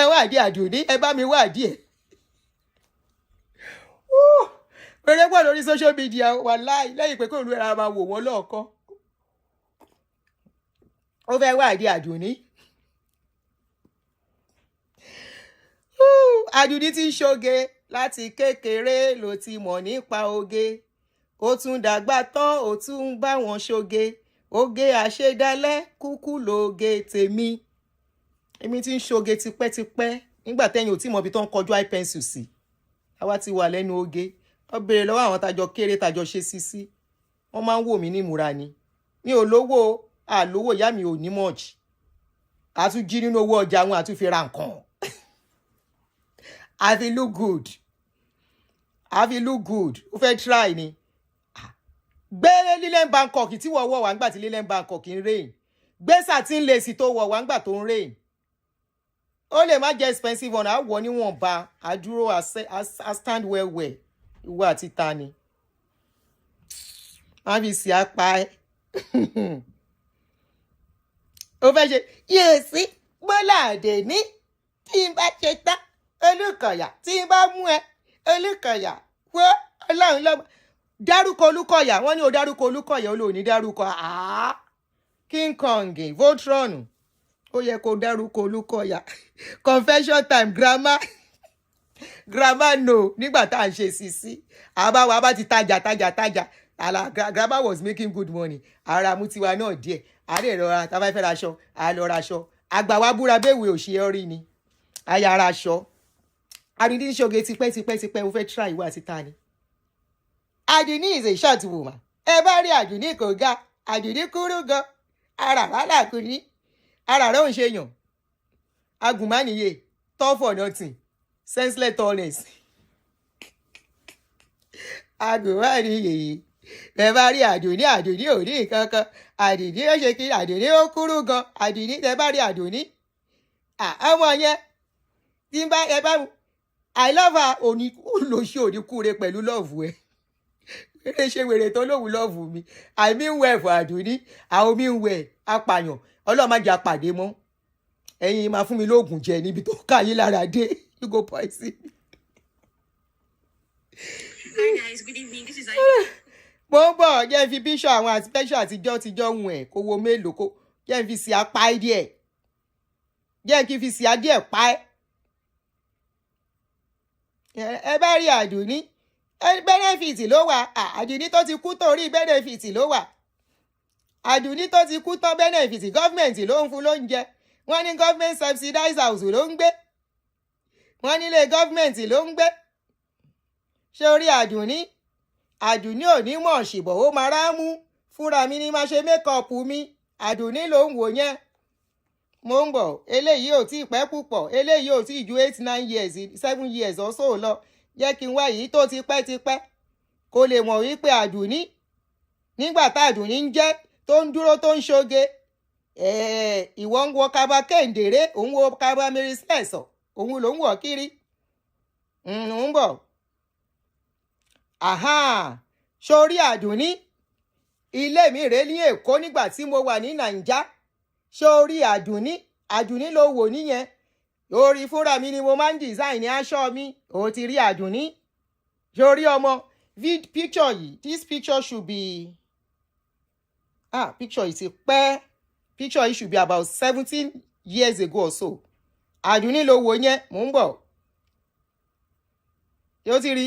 ẹ wádìí Àdùnní ẹ bá mi wádìí ẹ̀ pẹ̀lẹ́ pọ̀ lórí social media wàláì lẹ́yìn pé kò lu ẹ̀rọ máa wò wọ́n lọ́ọ̀kan ó fẹ́ wádìí Àdùnní. Àdùnní ti ń ṣoge láti kékeré ló ti mọ̀ nípa oge ó tún dàgbà tán ó tún ń bá wọn ṣoge oge àṣedálẹ̀ kúkú lóge tèmi èmi ti ń ṣoge tipẹ́tipẹ́ nígbà tẹ́yìn ò tí mọ̀ ibi tó ń kọjú eye pencil sí àwa ti wà lẹ́nu oge ó béèrè lọ́wọ́ àwọn tájọ kéré tájọ ṣe sísí wọ́n máa ń wò mí ní ìmúra ni mi ò lówó àlówó ìyá mi ò ní mọ̀jì àtúnjí nínú owó ọjà wọn àtúnfi ra nǹkan I feel look good. Ó fẹ́ try ni. Gbé lílẹ̀ Bangkok tí wọ́n wọ̀ wá ńgbà tí lílẹ̀ Bangkok ń rain. Gbé satin lace tó wọ̀ wá ńgbà tó ń rain. Ó lè má jẹ́ expensive one, àwọ̀ níwọ̀nba, àdúró, I stand well. Ìwọ àti ta ni. Má fi sí apá ẹ. Ó fẹ́ ṣe, yèsí, Bọ́lá Àdèní, tí n bá ṣe tán. Olùkọ̀yà tí n bá mú ẹ Olùkọ̀yà wọ́ ọlọ́run lọ́mọ dárúkọ Olùkọ̀yà wọ́n ní o dárúkọ Olùkọ̀yà ó lò ní dárúkọ King Kong Voltron ó yẹ kó dárúkọ Olùkọ̀yà confession time grandma no nígbà tá à ń ṣe sisi àbáwá bá ti tajà grandma was making good money ara mú tiwa náà díẹ̀ àárẹ̀ ìrora tá a bá fẹ́ raṣọ àlọ́ raṣọ àgbà wa búra béèwé òṣìṣẹ́ rí ni ayára aṣọ. Àdùnní ń ṣoge tipẹ́ ó fẹ́ try ìwà àti ta ni. Àdùnní is a short woman. Ẹ bá rí Àdùnní kò ga, Àdùnní kúrú gan. Ara rárá kò ní. Ara rẹ̀ ò ń ṣe yàn. Agùnmánìyè, tough for nothing, senseless tallness. Agùnmánìyè. Ẹ bá rí Àdùnní ò ní nǹkan kan. Àdùnní ó ṣe kí Àdùnní ó kúrú gan. Àdùnní ẹ bá rí Àdùnní. Ọmọ yẹn tí n bá ẹ bá mu. I love her òní olóṣì òní kúre pẹ̀lú lọ́ọ̀fù ẹ̀. Wèrè ṣe wèrè tó lóhùn lọ́ọ̀fù mi. I mean well for Àdùnní. Àwọn mi ń wẹ̀ apààyàn. Ọlọ́run má jẹ́ apàdé mọ́. Ẹ̀yin máa fún mi lóògùn jẹ níbi tó káyé lára dé. You go poison. Hi guys, good evening. This is Aunty. Mo ń bọ̀ jẹ́ fi bíṣọ̀ àwọn àti pẹ́ṣọ̀ àtijọ́ hùn ẹ̀ kó wo mélòó kó jẹ́ fi sí apá ẹ̀ díẹ̀. Jẹ́ kí fi sí adé ẹ̀ pa ẹ́. Ẹ bá rí Àdùnní benefit ló wà Àdùnní tó ti kú torí benefit ló wà Àdùnní tó ti kú tán benefit gọ́ọ̀mẹ̀ntì ló ń fún lóúnjẹ wọ́n ní government subsidize house ló ń gbé wọ́n nílé gọ́ọ̀mẹ̀ntì ló ń gbé ṣé orí Àdùnní ò ní mọ̀ ṣìbọ̀ ó máa rámú fúnra mi ní máa ṣe mékọ̀pù mi Àdùnní ló ń wò yẹn mo ń bọ̀ eléyìí ò tí ì pẹ́ púpọ̀ eléyìí ò tí ì ju 8-9 years 7 years or so lọ jẹ́ kí n wá yìí tó ti pẹ́ kó lè mọ̀ wípé Àdùnní nígbà tá Àdùnní ń jẹ́ tó ń dúró tó ń ṣoge ìwọ ń wọ kaba kéńdéré òun wo kaba mẹrìsẹ̀sọ̀ òun ló ń wọ̀ kiri ń bọ̀ sórí Àdùnní ilé mi rèé ní Èkó nígbà tí mo wà ní Nàìjà sórí Àdùnní ló wò níyẹn orí fúnra mi ni mo máa ń design ní aṣọ mi ó ti rí Àdùnní sórí ọmọ picture yìí this picture should be picture yìí ti pẹ́ picture yìí should be about 17 years ago or so Àdùnní ló wò yẹn mò ń bọ̀ yóò ti rí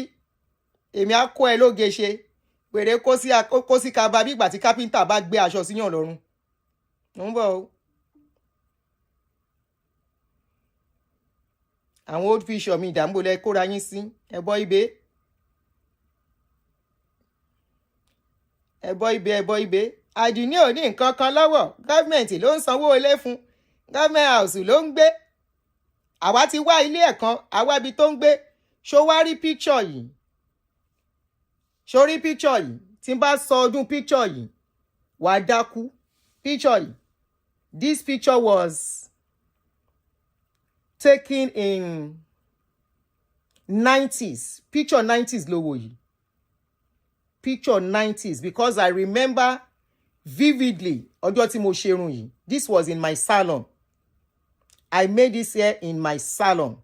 èmi á kó ẹ lóge ṣe wèrè kó sí kaba bí ìgbà tí kápẹ́ńtà bá gbé aṣọ síyàn lọ́rùn mò ń bọ̀ o. àwọn old picture mi ìdààmú lẹ kóra yín sí ẹbọ ibè Àdùnní ò ní nǹkan kan lọ́wọ́ gọ́ọ̀mẹ̀ntì ló ń sanwó ilé fún gọ́ọ̀mẹ̀ntì house ló ń gbé àwa ti wá ilé ẹ̀kan àwa ibi tó ń gbé ṣó wá rí picture yìí sórí picture yìí tí n bá sọ ọdún picture yìí wàá dákú picture yìí this picture was taken in 90s. Picture 90s ló wò yìí. Picture 90s, because I remember vividly ọjọ́ tí mo ṣerun yìí. This was in my salon. I made this hair in my salon.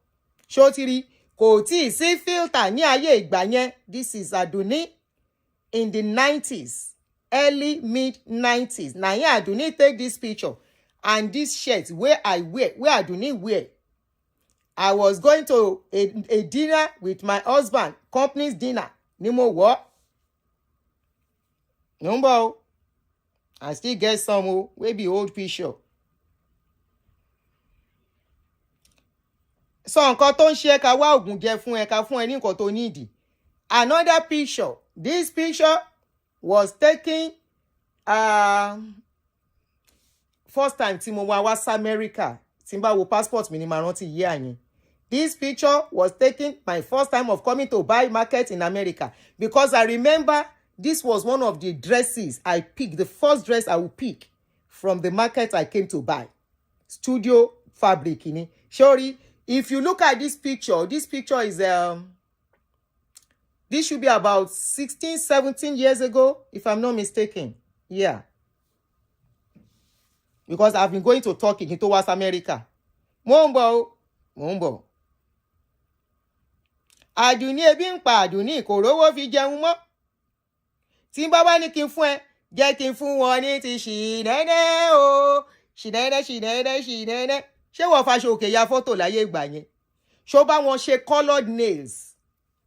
Ṣó ti rí, kò tí ì sí filter ní ayé ìgbà yẹn. This is Aduni in the 90s, early mid 90s. Na here Aduni take this picture, and this shirt where Aduni wear. I was going to a dinner with my husband, company's dinner. Ni mo wọ̀. Number, I still get some maybe old picture. So nǹkan tó ń ṣe ká wá ògùn jẹ fún ẹ, ká fún ẹ ní nǹkan tó nídìí. Another picture. This picture was taken first time tí mo wá sí America. Tí n bá wo passport mi ni màá rántí year yẹn. This picture was taken my first time of coming to buy market in America, because I remember this was one of the dresses I picked, the first dress I would pick from the market I came to buy. Studio fabric ini. Sorry, if you look at this picture is this should be about 16, 17 years ago, if I'm not mistaken. Yeah. Because I've been going to Turkey towards America. Mombo. Aduni ebi ń pa Aduni kò rówó fi jẹun mọ́. Tí bá wá ní kí n fún ẹ, jẹ́ kí n fún wọn ní ti ṣìnẹ́nẹ́ o. Ṣìnẹ́nẹ́. Ṣé wọ́n faṣọ òkè ya fọ́tò láyé ìgbà yẹn? Ṣó bá wọn ṣe colored nails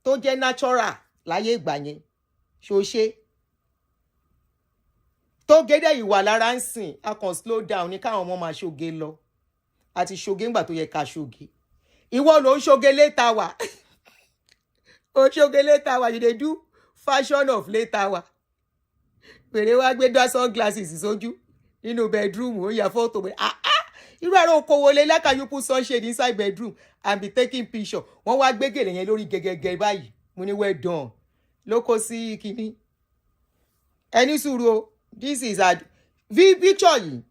tó jẹ́ natural láyé ìgbà yẹn? Ṣó ṣe? Tó gédé ìwà lára ń sìn, a kàn slow down ní káwọn ọmọ máa ṣoge lọ. Àti ṣoge ńgbà tó yẹ ká ṣoge. Ìwọ ló ń ṣoge later wa. O ṣoge later wa, you dey do fashion of later wa. Pèrè wá gbé dá sunglasses sójú nínú bedroom, ó ya photo. Irú àrò okòwò lè like you put sunshade inside bedroom and be taking picture. Wọ́n wá gbé gèlè yẹn lórí gẹ́gẹ́gẹ́ báyìí. Mo ní well done. Lóko sí kíní. Ẹni sùúrù o. This is a picture yìí.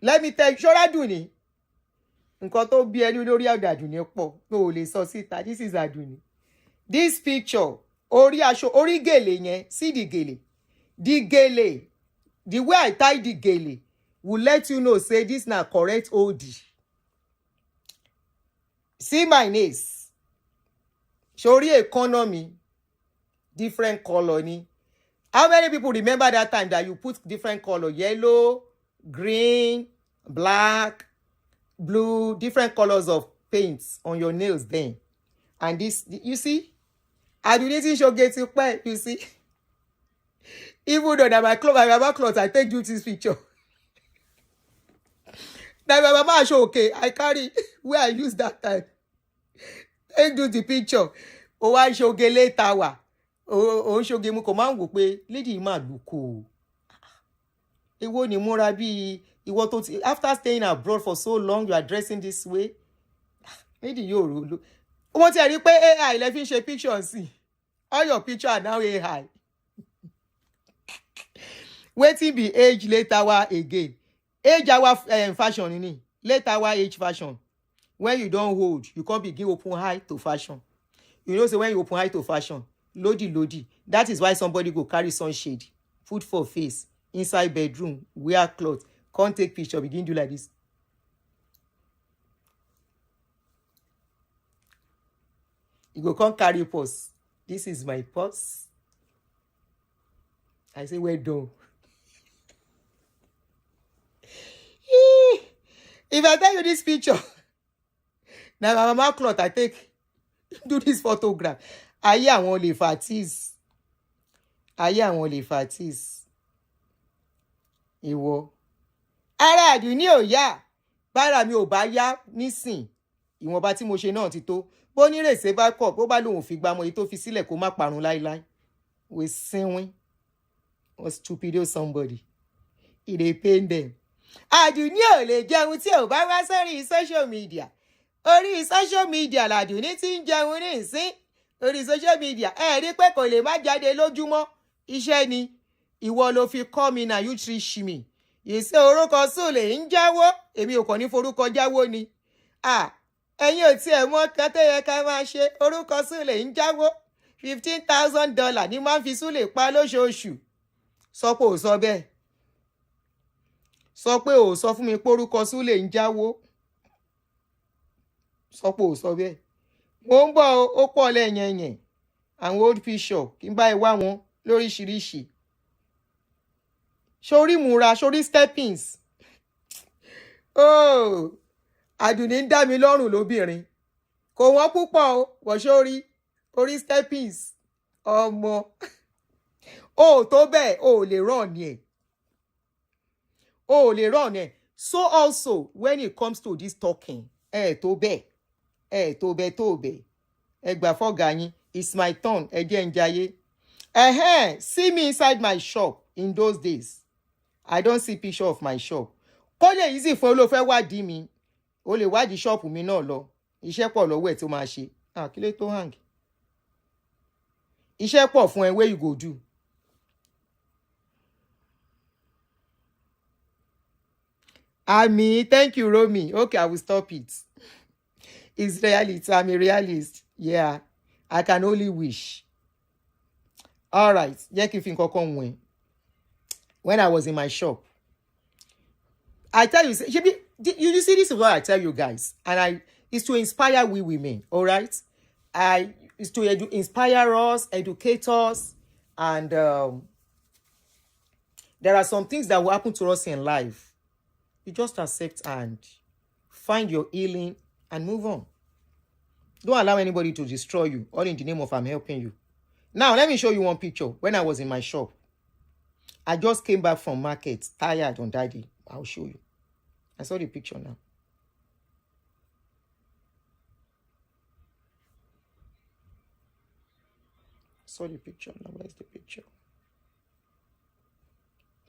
Let me tell you, ṣọ́ra dùn ní. Nǹkan tó bí ẹni lórí Aduni pọ̀. No lè sọ síta. This is Aduni. This picture, orí aṣọ, orí gèlè yẹn, see the gèlè. The gèlè, the way I tie the gèlè will let you know, say this na correct oldie. See my nails. Sori economy, different color ni. How many people remember that time that you put different color? Yellow, green, black, blue, different colors of paints on your nails then. And this, you see? Aduni ti ṣoge ti pẹ́, you see? Even though that my mama clothes, I take you this picture. That my mama show okay, I carry where I use that time. Take you the picture. O wá ṣoge later wa. O ṣoge mu kò máa ń wò pé lady máa lùkò. Èwo ni múra bí ìwọ tó ti, after staying abroad for so long, you are dressing this way. Lady yóò ro. Wọ́n ti rí pé AI lẹ fi ń ṣe picture sí. All your picture are now AI. Wetin be age later wa again. Age our fashion ni. Later wa age fashion. When you don't hold, you can't begin open high to fashion. You know, say when you open high to fashion, lodi. That is why somebody go carry sunshade, put for face, inside bedroom, wear clothes, can't take picture, begin do like this. You go come carry purse. This is my purse. I say, well done. If I tell you this picture, now my mama cloth, I take, do this photograph. Ayé àwọn lè fatis. Ìwọ. Ara Aduni ò yá. Bára mi ò bá yá nísìn. Ìwọ̀nba tí mo ṣe náà ti tó. Bó ní rèsé bá kọ̀, bó bá lóun fi gbámọ èyí tó fi sílẹ̀ kó má parun láíláí. We sinwin. Or stupido somebody. It dey pain them. Aduni ò lè jẹun tí ò bá wá sórí social media. Orí social media l'Aduni ti ń jẹun ní ìsín. Orí social media rí pé kò lè má jáde lójúmọ́. Iṣẹ́ ni. Ìwọ ló fi kọ́ mi na you trish me. Ìṣe orúkọ Sule ń jáwó. Èmi ò kàn ní forúkọ jáwó ni. ẹ̀yin ò tiẹ̀ mọ̀ kan tó yẹ ká máa ṣe. Orúkọ Súlè ń jáwó $15,000 ni máa ń fi Súlè pa lóṣooṣù. Sọ pé ò sọ bẹ́ẹ̀. Sọ pé ò sọ fún mi pé orúkọ Súlè ń jáwó. Sọ pé ò sọ bẹ́ẹ̀. Mo ń bọ̀ ó pọ̀ lẹ́yìn àwọn old picture kí n bá ẹ wá wọn lóríṣiríṣi. Sórí múra, sórí steppings. Oh, Aduni ń dá mi lọ́rùn lóbìnrin. Kò wọ́n púpọ̀ o, wọ́n sórí orí steppings. Ọmọ. O tó bẹ́ẹ̀, o lè rán ni ẹ̀. O lè rán ẹ̀. So also, when it comes to this talking, tó bẹ́ẹ̀, tó bẹ́ẹ̀. Ẹ gbà fọ́gà yín, it's my turn, ẹ jẹ́ ń jayé. See me inside my shop in those days. I don't see picture of my shop. Kó lè easy fún olófẹ́ wádìí mi. O lè wádìí shop mi náà lọ. Iṣẹ́ pọ̀ lọ́wọ́ ẹ̀ tó máa ṣe. Kí ló tó hang? Iṣẹ́ pọ̀ fún ẹ, where you go do? Thank you, Romy. Okay, I will stop it. It's reality. I'm a realist. Yeah, I can only wish. All right. When I was in my shop, I tell you, you see, this is what I tell you guys, and it's to inspire we women. All right, it's to inspire us, educate us, and there are some things that will happen to us in life. You just accept and find your healing and move on. Don't allow anybody to destroy you, all in the name of I'm helping you. Now, let me show you one picture. When I was in my shop, I just came back from market, tired on that day. I'll show you. I saw the picture now. Saw the picture now. Where's the picture?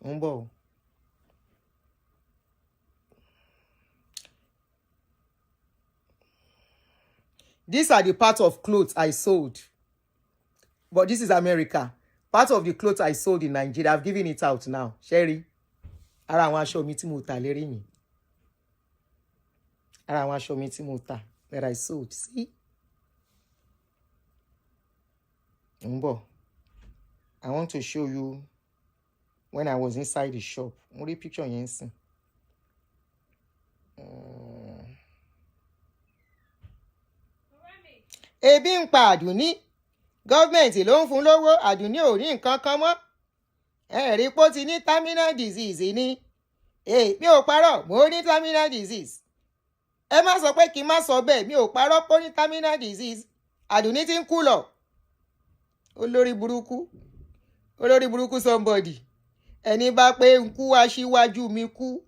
Umbo. These are the parts of clothes I sold. But this is America. Part of the clothes I sold in Nigeria, I've given it out now. Sherry. Ara àwọn aṣọ mi tí mo tà lérí mi. Ara àwọn aṣọ mi tí mo tà that I sold. See? Umbo. I want to show you when I was inside the shop. Mo rí picture yẹn sìn. Ebi ń pa Aduni. Gọ́ọ̀mẹ̀ntì ló ń fún lówó. Aduni ò rí nǹkan kan mọ́. Rí pó ti ní terminal disease ni. Mi ò parọ́, mo ní terminal disease. Ẹ má sọ pé kí n má sọ bẹ́ẹ̀, mi ò parọ́ pó ní terminal disease. Aduni ti ń kú lọ. Olórí burúkú somebody. Ẹni bá pé ń kú aṣíwájú mi kú.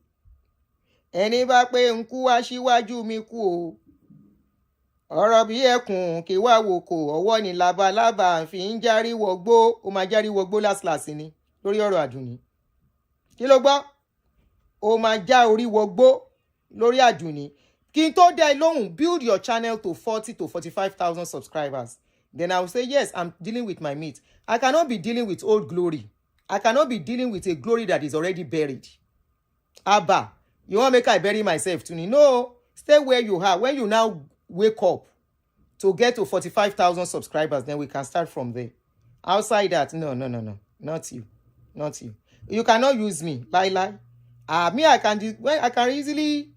Ẹni bá pé ń kú aṣíwájú mi kú o. Ọ̀rọ̀ bí ẹkùn kí wá wò kò ọwọ́ ni labalábá fi ń járí wọgbó. Ó máa járí wọgbó last ni lórí ọ̀rọ̀ Aduni. Kí ló gbọ́? Ó máa já orí wọgbó lórí Aduni. Kí n tó dé lóhùn, build your channel to 40 to 45,000 subscribers. Then I will say, yes, I'm dealing with my meat. I cannot be dealing with old glory. I cannot be dealing with a glory that is already buried. Abba, you want to make I bury myself too? No, stay where you are. When you now wake up to get to 45,000 subscribers, then we can start from there. Outside that, no, not you. You cannot use me, lie. Me, I can easily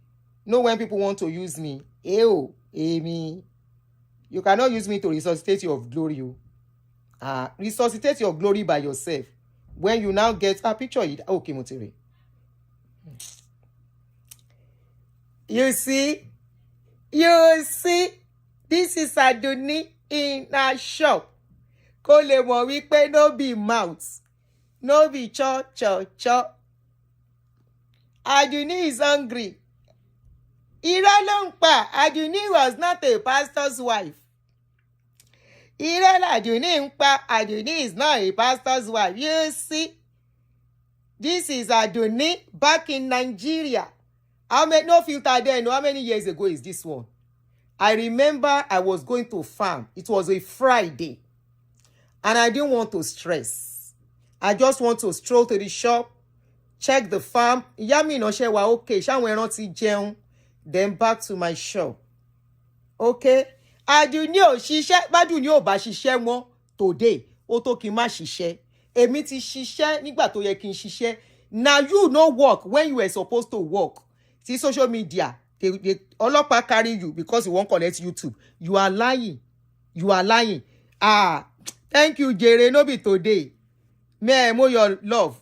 know when people want to use me. Me. You cannot use me to resuscitate your glory. Resuscitate your glory by yourself. When you now get a picture, okay, Motere. You see, this is Aduni in a shop. Kó lè mọ̀ wípé no be mouth, no be cho. Aduni is hungry. Irọ́ ló ń pa. Aduni was not a pastor's wife. Irọ́ Aduni ń pa. Aduni is not a pastor's wife. You see, this is Aduni back in Nigeria. No filter there. No, how many years ago is this one? I remember I was going to farm. It was a Friday. And I didn't want to stress. I just want to stroll to the shop, check the farm. Ìyá mi náà ṣe wà okay. Ṣáwọn ẹran ti jẹun. Then back to my shop. Okay? Aduni ò ṣiṣẹ́, bádùnní ò bá ṣiṣẹ́ mọ́ today, ó tó kí n má ṣiṣẹ́. Èmi ti ṣiṣẹ́ nígbà tó yẹ kí n ṣiṣẹ́. Now you no work when you were supposed to work. See social media, they ọlọ́pàá carry you because you won't collect YouTube. You are lying. You are lying. Thank you, Jere. No be today. May I know your love.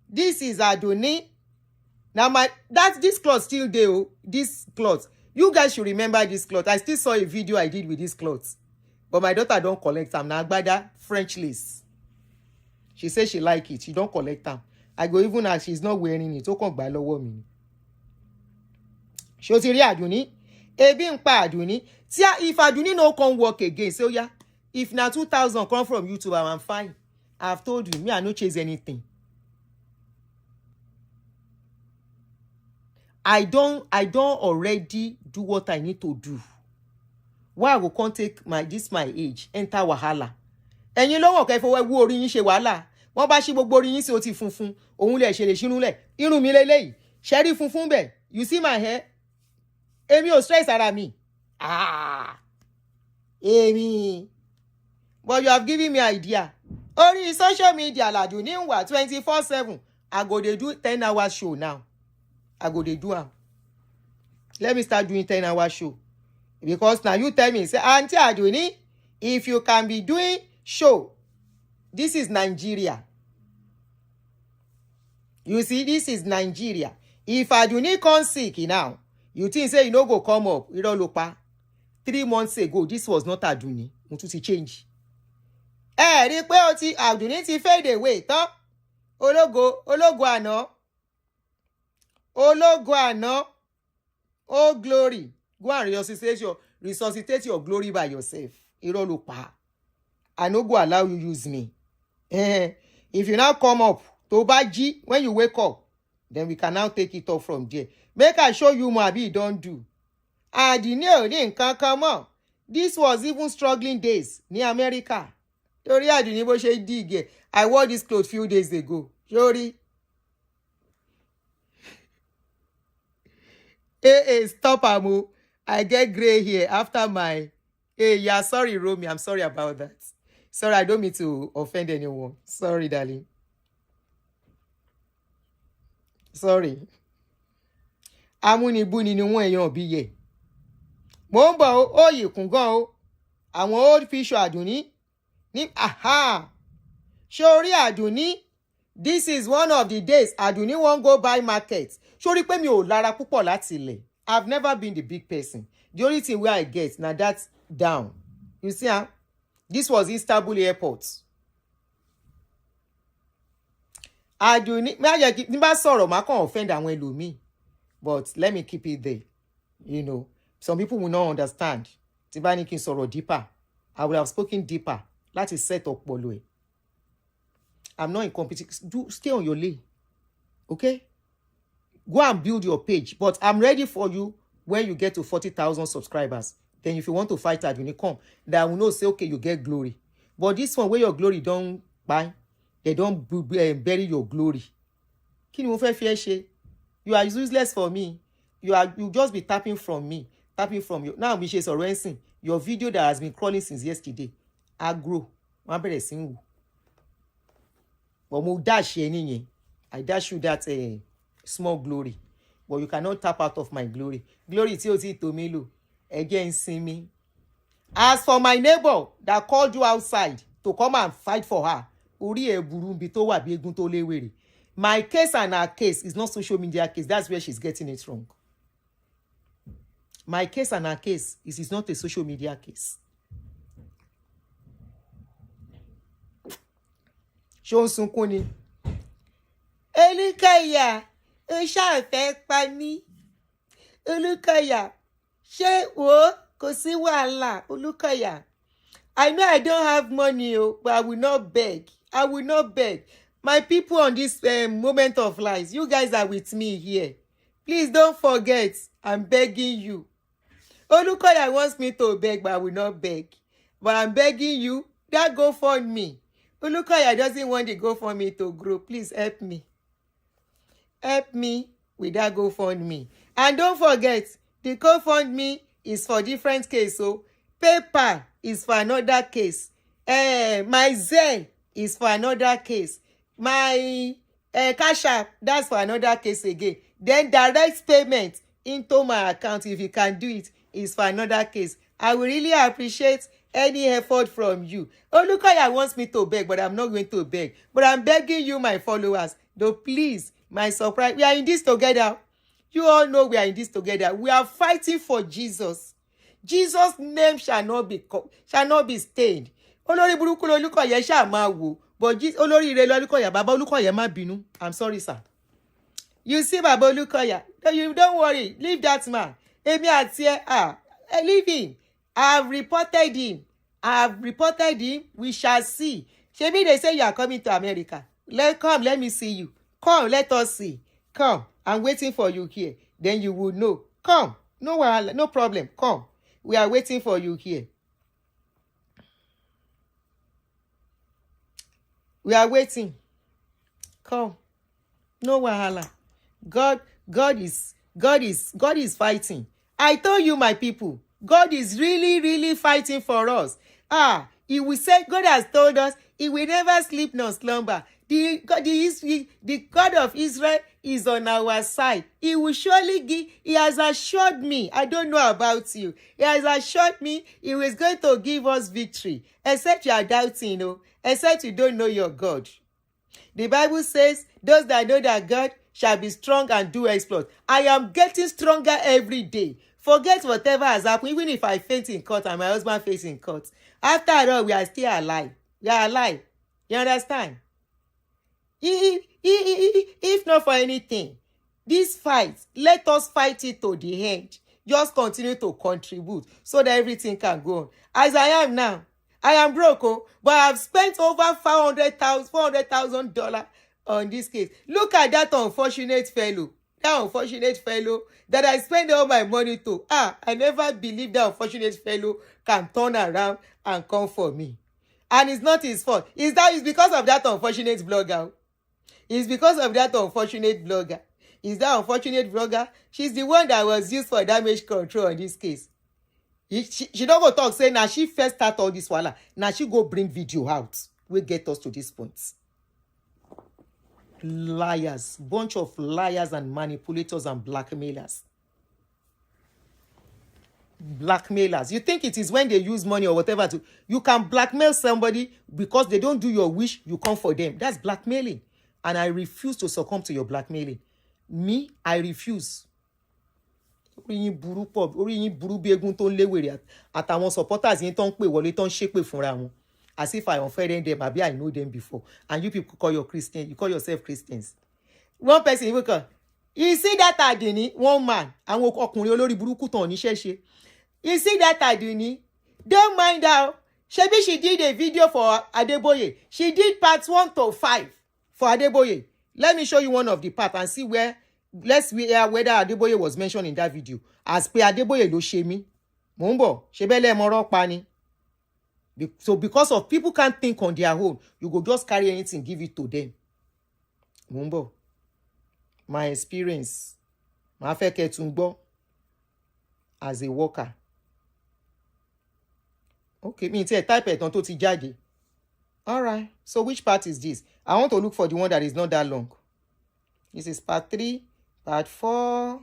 This is Aduni. Now this cloth still there. This cloth. You guys should remember this cloth. I still saw a video I did with this cloth. But my daughter don't collect them. Now agbada French lace. She says she like it. She don't collect them. I go even as she's not wearing it. Ó kàn gbà lọ́wọ́ mi. Ṣó ti rí Aduni? Ebi ń pa Aduni. If Aduni no come work again, so yeah. If na 2,000 come from YouTube, I'm fine. I've told you, me I no chase anything. I don't already do what I need to do. Why I go come take my age enter wahala? Ẹ̀yin lọ́wọ́ kẹ́ fọwọ́ wú orí yín ṣe wàhálà. Wọ́n bá ṣí gbogbo orí yín sí ó ti funfun. Òun lè ṣe lè ṣínú lẹ̀. Irun mi lélẹ́yìí. Ṣẹ́rí funfun bẹ̀. You see my hair? Èmi ò stress ara mi. Èmi. But you have given me idea. Orí social media Aduni ń wà 24/7. I go dey do 10-hour show now. I go dey do am. Let me start doing 10-hour show. Because now you tell me, say, Aunty Aduni, if you can be doing show, this is Nigeria. You see, this is Nigeria. If Aduni come sick now, you think say you no go come up. You don't look pa. 3 months ago, this was not Aduni. Mo tún ti change. Rí pé ó ti Aduni ti fade away tán. Ológo àná. Ológo àná. Oh glory. Go and resuscitate your glory by yourself. Irọ́ ló pa. I no go allow you use me. If you now come up, tó bá jí, when you wake up, then we can now take it up from there. Make I show you what you don't do. Aduni ò ní nǹkan kan mọ́. This was even struggling days ní America. Torí Aduni bó ṣe dig. I wore this clothes few days ago. Sorry. Stop amo. I get gray hair after my... yeah, sorry, Romy. I'm sorry about that. Sorry, I don't mean to offend anyone. Sorry, darling. Sorry. Amúnibúni ni wọ́n èèyàn bí yẹ. Mo ń bọ̀ ó yìí kún gan o. Àwọn old fish Aduni. Sori Aduni. This is one of the days Aduni won't go buy market. Sori pé mi ò lára púpọ̀ láti ilẹ̀. I've never been the big person. The only thing where I get, now that's down. You see, this was Istanbul airport. Aduni, ní bá sọ̀rọ̀ má kàn offend àwọn ẹlòmíì. But let me keep it there. You know, some people will not understand. Tí bá ní kí n sọ̀rọ̀ deeper, I would have spoken deeper. Láti set up polo ẹ̀. I'm not in competition. Stay on your lane. Okay? Go and build your page. But I'm ready for you when you get to 40,000 subscribers. Then if you want to fight Aduni, come. Then I will know, say, okay, you get glory. But this one, where your glory don't buy, they don't bury your glory. Kí ni mo fẹ́ fi ẹ́ ṣe? You are useless for me. You just be tapping from me. Tapping from you. Now, mi ṣe sọ̀rọ̀ ẹ̀sìn. Your video that has been crawling since yesterday. I grow. Wọ́n bẹ̀rẹ̀ sí ń wù. But mo dash ẹ nìyẹn. I dash you that small glory. But you cannot tap out of my glory. Glory tí o ti tó mi lò. Ẹ jẹ́ n sinmi. As for my neighbor that called you outside to come and fight for her, orí ẹ̀ burú bí tó wà bí egun tó léwèrè. My case and her case is not social media case. That's where she's getting it wrong. My case and her case is not a social media case. Ṣó ń sunkún ni. Olúkọ̀yà, ó ṣàfẹ́ pa mí. Olúkọ̀yà, ṣé wo kò sí wàhálà? Olúkọ̀yà, I know I don't have money, but I will not beg. I will not beg. My people on this moment of life, you guys are with me here. Please don't forget, I'm begging you. Olúkọ̀yà wants me to beg, but I will not beg. But I'm begging you, that GoFundMe. Olúkọ̀yà doesn't want the GoFundMe to grow. Please help me. Help me with that GoFundMe. And don't forget, the GoFundMe is for different case. So PayPal is for another case. My Zelle is for another case. My Cash App, that's for another case again. Then direct payment into my account, if you can do it, is for another case. I will really appreciate any effort from you. Olukoya wants me to beg, but I'm not going to beg. But I'm begging you, my followers, though, please, my surprise. We are in this together. You all know we are in this together. We are fighting for Jesus. Jesus' name shall not be stained. Olórí burúkú Olúkọ̀yà ṣáà máa wò, but olórí ire Olúkọ̀yà, Baba Olúkọ̀yà má bínú. I'm sorry, sir. You see, Baba Olúkọ̀yà, you don't worry, leave that man. Èmi àti leave him. I've reported him. We shall see. Shebi, they say you are coming to America. Come, let me see you. Come, let us see. Come, I'm waiting for you here. Then you will know. Come, no problem. Come, we are waiting for you here. We are waiting. Come, no wahala. God is fighting. I told you, my people, God is really, really fighting for us. He will say, God has told us he will never sleep nor slumber. The God of Israel is on our side. He will surely give. He has assured me. I don't know about you. He has assured me he was going to give us victory. Except you are doubting, except you don't know your God. The Bible says, those that know that God shall be strong and do exploits. I am getting stronger every day. Forget whatever has happened. Even if I faint in court and my husband faints in court, after all, we are still alive. We are alive. You understand? If not for anything, this fight, let us fight it to the end. Just continue to contribute so that everything can go on. As I am now, I am broke, but I have spent over $400,000 on this case. Look at that unfortunate fellow. That I spend all my money to. I never believed that unfortunate fellow can turn around and come for me. And it's not his fault. It's because of that unfortunate blogger. It's because of that unfortunate blogger. Is that unfortunate blogger? She's the one that was used for damage control on this case. She don't go talk, say, now she first start all this wala. Now she go bring video out. We get us to this point. Liars. Bunch of liars and manipulators and blackmailers. Blackmailers. You think it is when they use money or whatever to... You can blackmail somebody because they don't do your wish, you come for them. That's blackmailing. And I refuse to succumb to your blackmailing. Me, I refuse. Orí yín burú bí egun tó ń léwèrè àtàwọn supporters yín tó ń pè wọlé tó ń ṣépè fúnra wọn. As if I unfair them, maybe I know them before. And you people call yourself Christians. One person, you see that Aduni, one man, and ọkùnrin olórí burúkú tán níṣẹ́ ṣe. You see that Aduni, don't mind her. Shebi, she did a video for Adeboye. She did parts 1 to 5 for Adeboye. Let me show you one of the parts and see where. Let's hear whether Adeboye was mentioned in that video. As per Adeboye ló ṣe mí. Mo ń bọ̀, ṣe bẹ́lẹ̀ mọ́rọ́ pa ni. So because of people can't think on their own, you go just carry anything, give it to them. Mo ń bọ̀. My experience. Ma fẹ́ kẹ́ tún gbọ́ as a worker. Okay, mi ti type ẹ̀tàn tó ti jáde. All right. So which part is this? I want to look for the one that is not that long. This is part 3, part 4.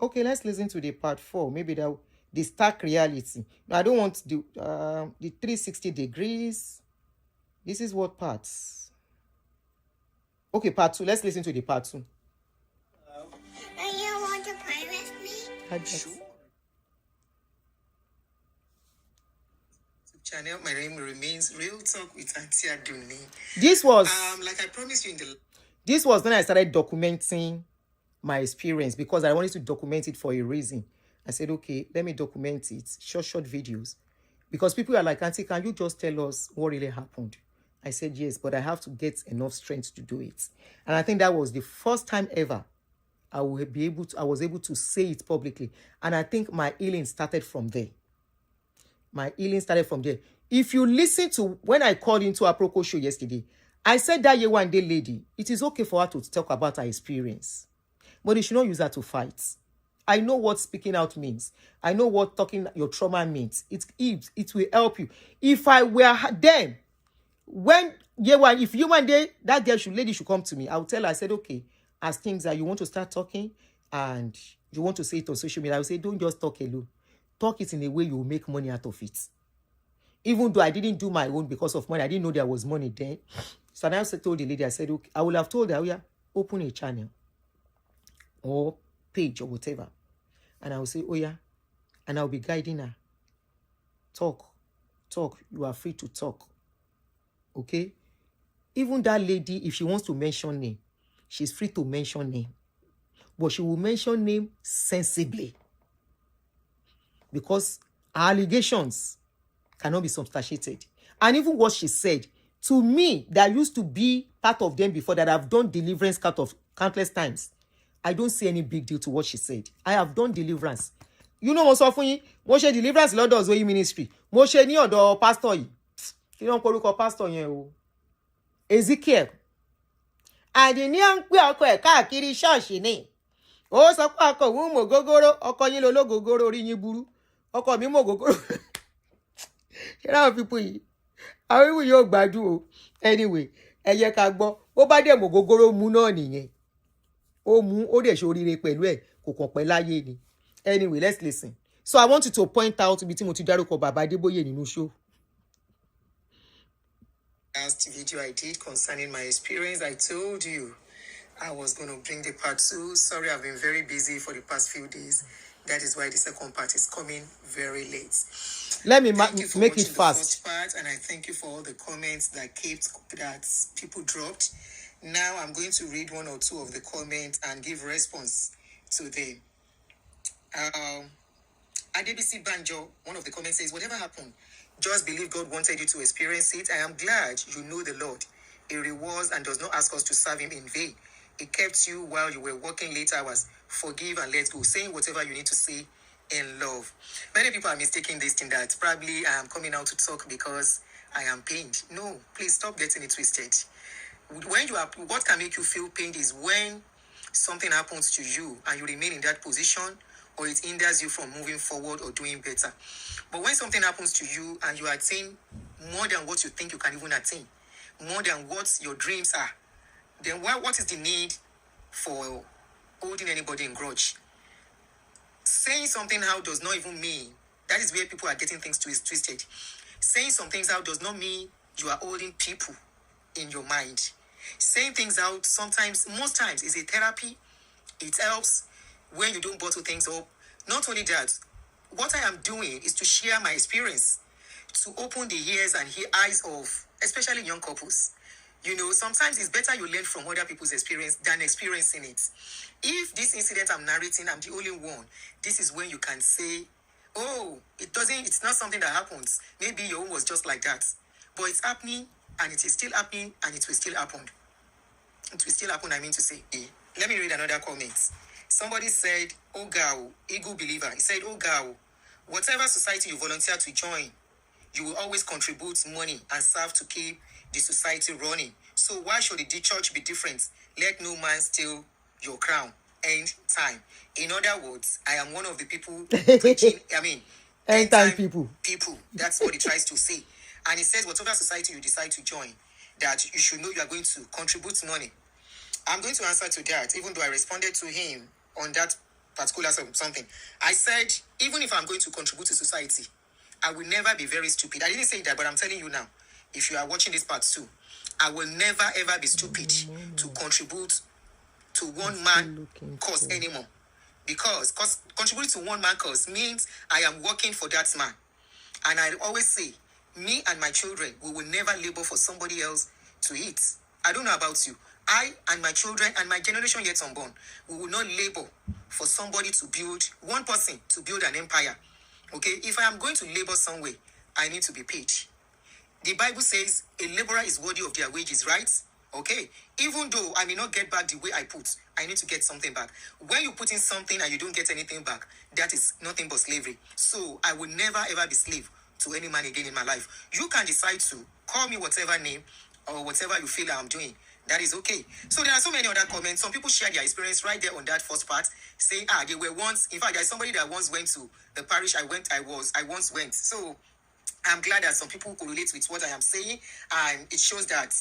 Okay, let's listen to the part 4. Maybe the stark reality. No, I don't want the 360 degrees. This is what parts. Okay, part 2. Let's listen to the part 2. Do you want to play with me? Sure. Channel. My name remains Real Talk with Aunty Aduni. This was like I promised you in the. This was when I started documenting my experience because I wanted to document it for a reason. I said, okay, let me document it, short videos, because people are like, Aunty, can you just tell us what really happened? I said yes, but I have to get enough strength to do it. And I think that was the first time ever I was able to say it publicly. And I think my healing started from there. If you listen to when I called into Aproko show yesterday, I said that one-day lady, it is okay for her to talk about her experience, but you should not use her to fight. I know what speaking out means. I know what talking your trauma means. It will help you. If I were them, if you one day that lady should come to me, I would tell her, I said, okay, as things that you want to start talking and you want to say it on social media, I would say, don't just talk alone. Talk it in a way you will make money out of it. Even though I didn't do my own because of money, I didn't know there was money there. So I told the lady, I said, okay, I would have told her, oh yeah, open a channel or page or whatever. And I will say, oh yeah, and I'll be guiding her. Talk. You are free to talk. Okay? Even that lady, if she wants to mention name, she's free to mention name. But she will mention name sensibly. Because her allegations cannot be substantiated. And even what she said, to me, that used to be part of them before, that I've done deliverance countless times, I don't see any big deal to what she said. I have done deliverance. You know what's often? Mo ṣe deliverance lọ́dọ̀ Zoe ministry. Mo ṣe ní ọ̀dọ̀ pastor yìí. Kí ló ń porúkọ pastor yẹn o? Ezekiel. Aduni ń pè ọkọ ẹ̀ káàkiri ṣọ́ọ̀ṣì ni. Ó sọ pé ọkọ òun mọ̀ gógóró, ọkọ yín ló gógóró orí yín burú. Ọkọ mi mọ̀ gógóró. Ṣé láwọn people yìí? Àwọn ìwé yóò gbádùn o. Anyway, ẹ yẹ ká gbọ́. Bó bá dẹ̀ mọ̀ gógóró mú náà nìyẹn. Ó mú, ó dẹ̀ ṣe oríire pẹ̀lú ẹ̀, kò kàn pẹ́ láyé ni. Anyway, let's listen. So I want you to point out ibi tí mo ti dárúkọ Bàbá Adébóyè nínú show. Last video I did concerning my experience, I told you I was going to bring the part 2. Sorry, I've been very busy for the past few days. That is why the second part is coming very late. Let me make it fast. First part, and I thank you for all the comments that people dropped. Now I'm going to read one or two of the comments and give response to them. Adebisi Banjo, one of the comments says, whatever happened, just believe God wanted you to experience it. I am glad you know the Lord. He rewards and does not ask us to serve him in vain. He kept you while you were working late hours. Forgive and let go. Saying whatever you need to say in love. Many people are mistaking this thing that probably I am coming out to talk because I am pained. No, please stop getting it twisted. When you are, what can make you feel pained is when something happens to you and you remain in that position, or it hinders you from moving forward or doing better. But when something happens to you and you attain more than what you think you can even attain, more than what your dreams are, then what is the need for holding anybody in grudge? Saying something out does not even mean, that is where people are getting things twisted. Saying some things out does not mean you are holding people in your mind. Saying things out sometimes, most times, is a therapy. It helps when you don't bottle things up. Not only that, what I am doing is to share my experience, to open the ears and eyes of, especially young couples. You know, sometimes it's better you learn from other people's experience than experiencing it. If this incident I'm narrating, I'm the only one, this is when you can say, oh, it's not something that happens. Maybe your own was just like that. But it's happening, and it is still happening, and it will still happen. It will still happen, I mean to say. Let me read another comment. Somebody said, oh, Gao, Eagle believer. He said, oh, Gao, whatever society you volunteer to join, you will always contribute money and serve to keep the society running. So why should the church be different? Let no man steal your crown. End time. In other words, I am one of the people preaching, end time people. That's what he tries to say. And he says, whatever society you decide to join, that you should know you are going to contribute money. I'm going to answer to that, even though I responded to him on that particular something. I said, even if I'm going to contribute to society, I will never be very stupid. I didn't say that, but I'm telling you now, if you are watching this part too, I will never ever be stupid to contribute to one man cause anymore. Because contributing to one man cause means I am working for that man. And I always say, me and my children, we will never labor for somebody else to eat. I don't know about you. I and my children and my generation yet unborn, we will not labor for somebody to build, one person to build an empire. Okay? If I am going to labor somewhere, I need to be paid. The Bible says a laborer is worthy of their wages, right? Okay? Even though I may not get back the way I put, I need to get something back. When you put in something and you don't get anything back, that is nothing but slavery. So I will never ever be slave to any man again in my life. You can decide to call me whatever name or whatever you feel I'm doing. that is okay. So there are so many other comments. Some people share their experience right there on that first part, saying, they were once, in fact, there's somebody that once went to the parish I once went. So I'm glad that some people could relate with what I am saying, and it shows that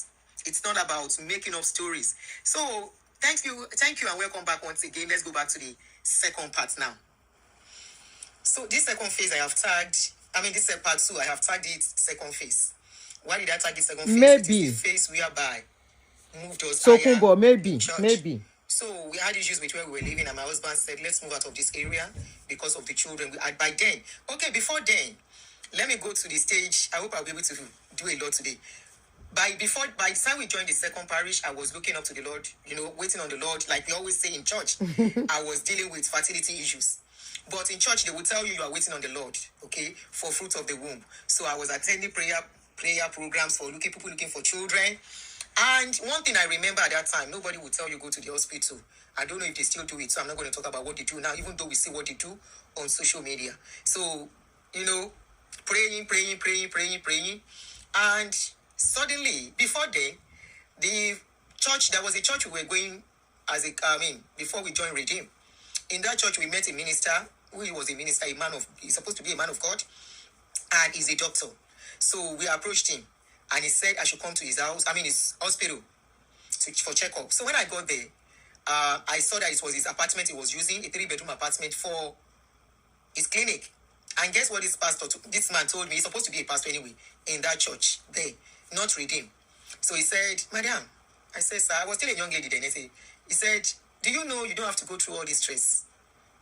it's not about making up stories. So thank you, and welcome back once again. Let's go back to the second part now. So this second phase I have tagged, this is part 2, I have tagged it second phase. Why did I tag this second phase? Maybe. It is the phase whereby moved us So higher Kumbo, maybe, in church. maybe. So we had issues with where we were living, and my husband said, let's move out of this area because of the children. Before then, let me go to the stage. I hope I'll be able to do a lot today. By the time we joined the second parish, I was looking up to the Lord, waiting on the Lord. Like we always say in church, I was dealing with fertility issues. But in church, they will tell you are waiting on the Lord, okay, for fruit of the womb. So I was attending prayer programs for people looking for children. And one thing I remember at that time, nobody would tell you go to the hospital. I don't know if they still do it, so I'm not going to talk about what they do now, even though we see what they do on social media. So, praying. And suddenly, before then, there was a church we were going before we joined Redeem. In that church, we met a minister, who was a minister, he's supposed to be a man of God, and he's a doctor. So we approached him, and he said I should come to his his hospital for checkup. So when I got there, I saw that it was his apartment he was using, a 3-bedroom apartment for his clinic. And guess what this man told me? He's supposed to be a pastor anyway, in that church there, not Redeem. So he said, Madam, I said, sir, I was still a young lady then. He said, do you know you don't have to go through all this stress?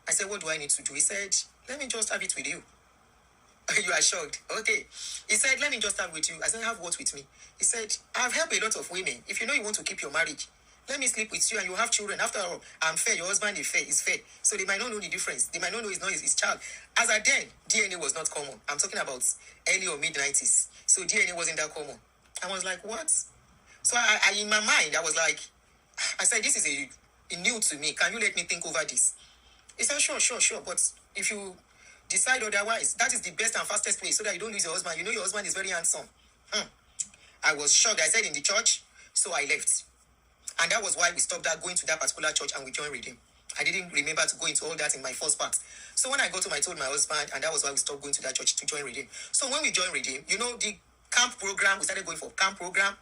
I said, what do I need to do? He said, let me just have it with you. You are shocked. Okay. He said, let me just have with you. I said, have what with me? He said, I've helped a lot of women. If you know you want to keep your marriage, let me sleep with you and you have children. After all, I'm fair. Your husband is fair. So they might not know the difference. They might not know it's not his child. As at then, DNA was not common. I'm talking about early or mid-90s. So DNA wasn't that common. I was like, what? So I in my mind, I was like, I said, this is a new to me. Can you let me think over this? He said, sure. But if you decide otherwise, that is the best and fastest way so that you don't lose your husband. You know your husband is very handsome. I was shocked. I said in the church, so I left. And that was why we stopped going to that particular church and we joined Redeem. I didn't remember to go into all that in my first part. So when I got home, I told my husband, and that was why we stopped going to that church to join Redeem. So when we joined Redeem, the camp program, we started going for camp program.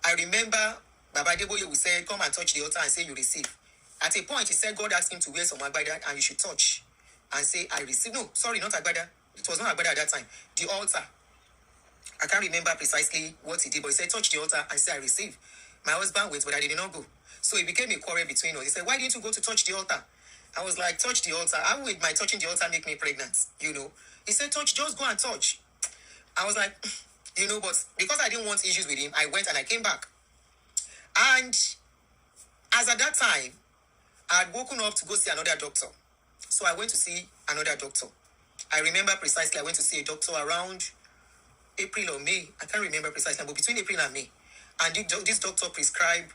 I remember Baba Deboye would say, come and touch the altar and say you receive. At a point, he said God asked him to wear some agbada and you should touch and say, I receive. No, sorry, not agbada. It was not agbada at that time. The altar. I can't remember precisely what he did, but he said, touch the altar and say, I receive. My husband went, but I did not go. So it became a quarrel between us. He said, why didn't you go to touch the altar? I was like, touch the altar. How would my touching the altar make me pregnant? He said, touch, just go and touch. I was like, but because I didn't want issues with him, I went and I came back. And as at that time, I had woken up to go see another doctor. So I went to see another doctor. I remember precisely, I went to see a doctor around April or May. I can't remember precisely, but between April and May. And this doctor prescribed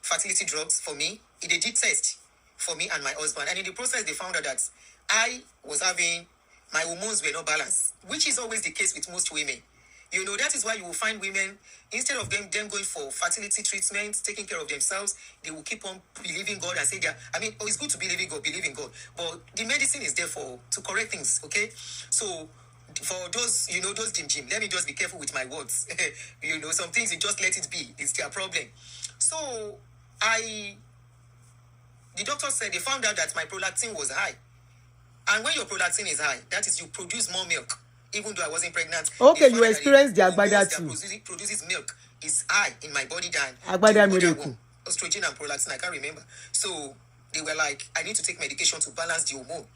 fertility drugs for me. They did test for me and my husband. And in the process, they found out that my hormones were not balanced, which is always the case with most women. That is why you will find women, instead of them going for fertility treatments, taking care of themselves, they will keep on believing God and say, it's good to believe in God. But the medicine is there to correct things, okay? So for those, those gym, let me just be careful with my words. Some things you just let it be. It's their problem. So the doctor said they found out that my prolactin was high. And when your prolactin is high, that is you produce more milk. Even though I wasn't pregnant. Okay, you experienced the agbada too. Produces milk is high in my body than agbada miracle. Estrogen and prolactin, I can't remember. So they were like, I need to take medication to balance the hormone.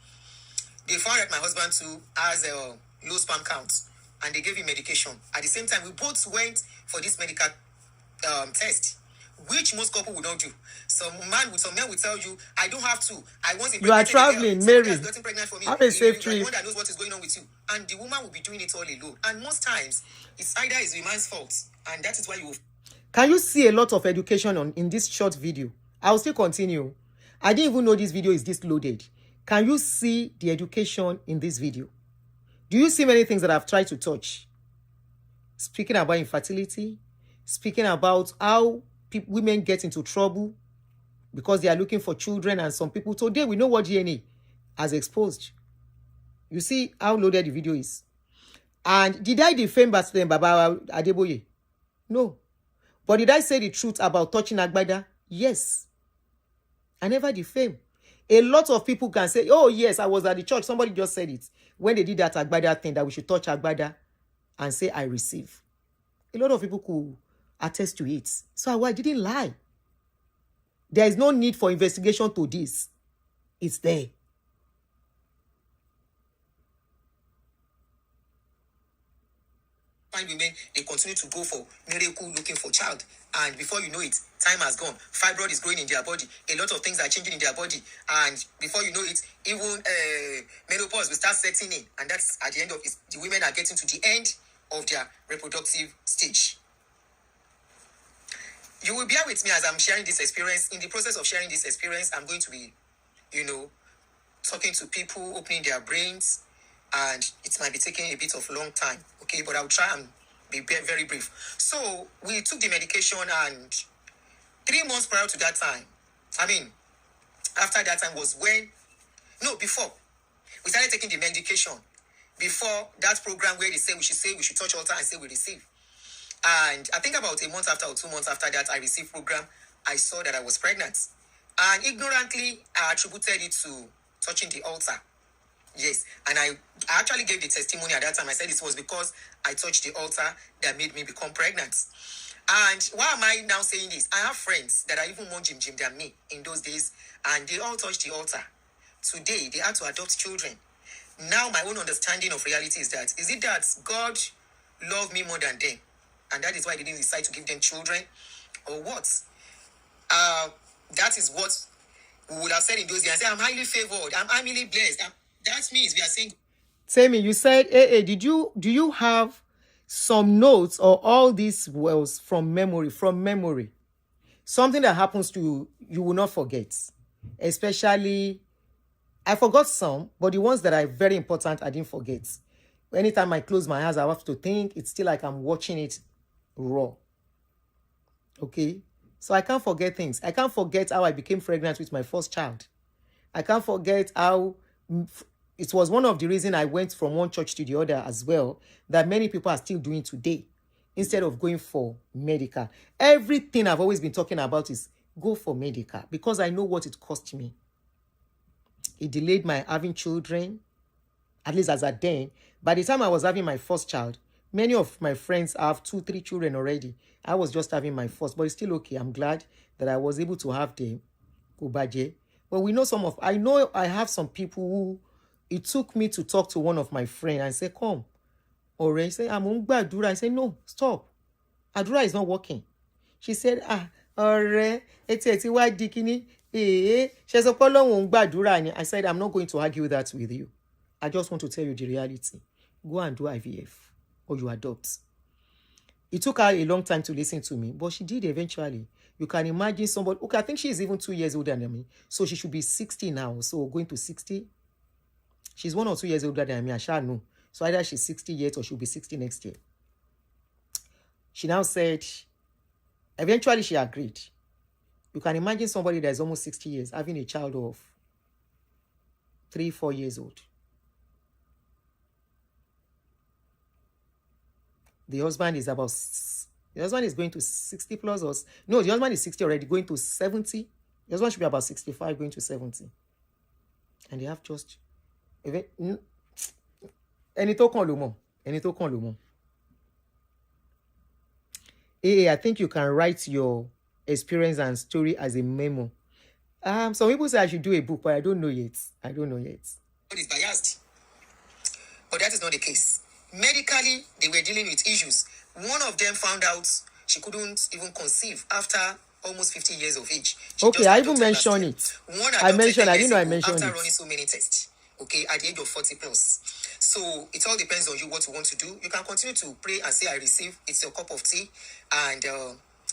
They found that my husband too has a low sperm count, and they gave him medication. At the same time, we both went for this medical test, which most couples would not do. Some men will tell you, I don't have to. I want to. You are traveling, Mary. Have a safe trip. The one that knows what is going on with you, and the woman will be doing it all alone. And most times, it's either the man's fault, and that is why you. Can you see a lot of education in this short video? I will still continue. I didn't even know this video is this loaded. Can you see the education in this video? Do you see many things that I've tried to touch? Speaking about infertility, speaking about how women get into trouble because they are looking for children, and some people. Today, we know what DNA has exposed. You see how loaded the video is. And did I defame Baba Adeboye? No. But did I say the truth about touching Agbada? Yes. I never defame. A lot of people can say, oh, yes, I was at the church. Somebody just said it. When they did that Agbada thing, that we should touch Agbada and say, I receive. A lot of people could attest to it. So I didn't lie. There is no need for investigation to this. It's there. Find women, they continue to go for miracle, looking for child. And before you know it, time has gone. Fibroid is growing in their body. A lot of things are changing in their body. And before you know it, even menopause will start setting in. And that's at the end of it. The women are getting to the end of their reproductive stage. You will bear with me as I'm sharing this experience. In the process of sharing this experience, I'm going to be, talking to people, opening their brains, and it might be taking a bit of long time, okay? But I'll try and be very brief. So we took the medication, and 3 months prior to that time, after that time was before we started taking the medication, before that program where they say we should touch altar and say we receive. And I think about a month after or 2 months after that, I received program. I saw that I was pregnant. And ignorantly, I attributed it to touching the altar. Yes. And I actually gave the testimony at that time. I said it was because I touched the altar that made me become pregnant. And why am I now saying this? I have friends that are even more gym than me in those days. And they all touched the altar. Today, they had to adopt children. Now, my own understanding of reality is it that God loved me more than them? And that is why they didn't decide to give them children, or what? That is what we would have said in those days. I say, I'm highly favored. I'm highly blessed. That means we are saying. Tell me, you said, hey, do you have some notes or all these wells from memory? Something that happens to you, you will not forget. Especially, I forgot some, but the ones that are very important, I didn't forget. Anytime I close my eyes, I have to think. It's still like I'm watching it raw. Okay? So I can't forget things. I can't forget how I became pregnant with my first child. I can't forget how it was one of the reasons I went from one church to the other as well, that many people are still doing today, instead of going for medical. Everything I've always been talking about is go for medical, because I know what it cost me. It delayed my having children, at least as at then. By the time I was having my first child, many of my friends have 2-3 children already. I was just having my first, but it's still okay. I'm glad that I was able to have them. But we know I have some people who, it took me to talk to one of my friends and say, come. Or he said, I'm on Adura. I said, no, stop. Adura is not working. She said, I said, I'm not going to argue that with you. I just want to tell you the reality. Go and do IVF or you adopt. It took her a long time to listen to me, but she did eventually. You can imagine somebody, okay, I think she's even 2 years older than me, so she should be 60 now, so going to 60. She's 1 or 2 years older than me, I shall know. So either she's 60 yet or she'll be 60 next year. She now said, eventually she agreed. You can imagine somebody that is almost 60 years having a child of 3-4 years old. The husband is going to 60 plus us. No, the husband is 60 already, going to 70. The husband should be about 65, going to 70. And they have just... I think you can write your experience and story as a memo. Some people say I should do a book, but I don't know yet. Is biased. But that is not the case. Medically, they were dealing with issues. One of them found out she couldn't even conceive after almost 50 years of age. Okay, I even mentioned it. I didn't know I mentioned it. After running so many tests, okay, at the age of 40 plus. So it all depends on you what you want to do. You can continue to pray and say, I receive. It's your cup of tea. And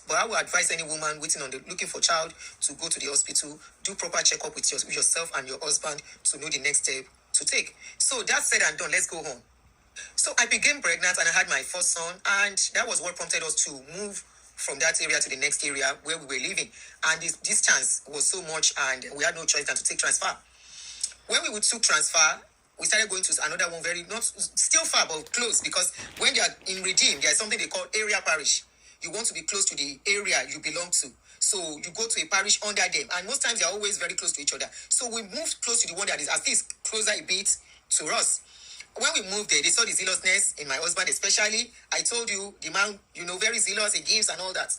but I would advise any woman looking for child to go to the hospital, do proper checkup with yourself and your husband to know the next step to take. So that said and done, let's go home. So I became pregnant and I had my first son, and that was what prompted us to move from that area to the next area where we were living. And this distance was so much, and we had no choice than to take transfer. When we took transfer, we started going to another one, very, not still far, but close, because when they are in Redeem, there is something they call area parish. You want to be close to the area you belong to. So you go to a parish under them, and most times they are always very close to each other. So we moved close to the one that is at least closer a bit to us. When we moved there, they saw the zealousness in my husband, especially. I told you, the man, very zealous, he gives and all that.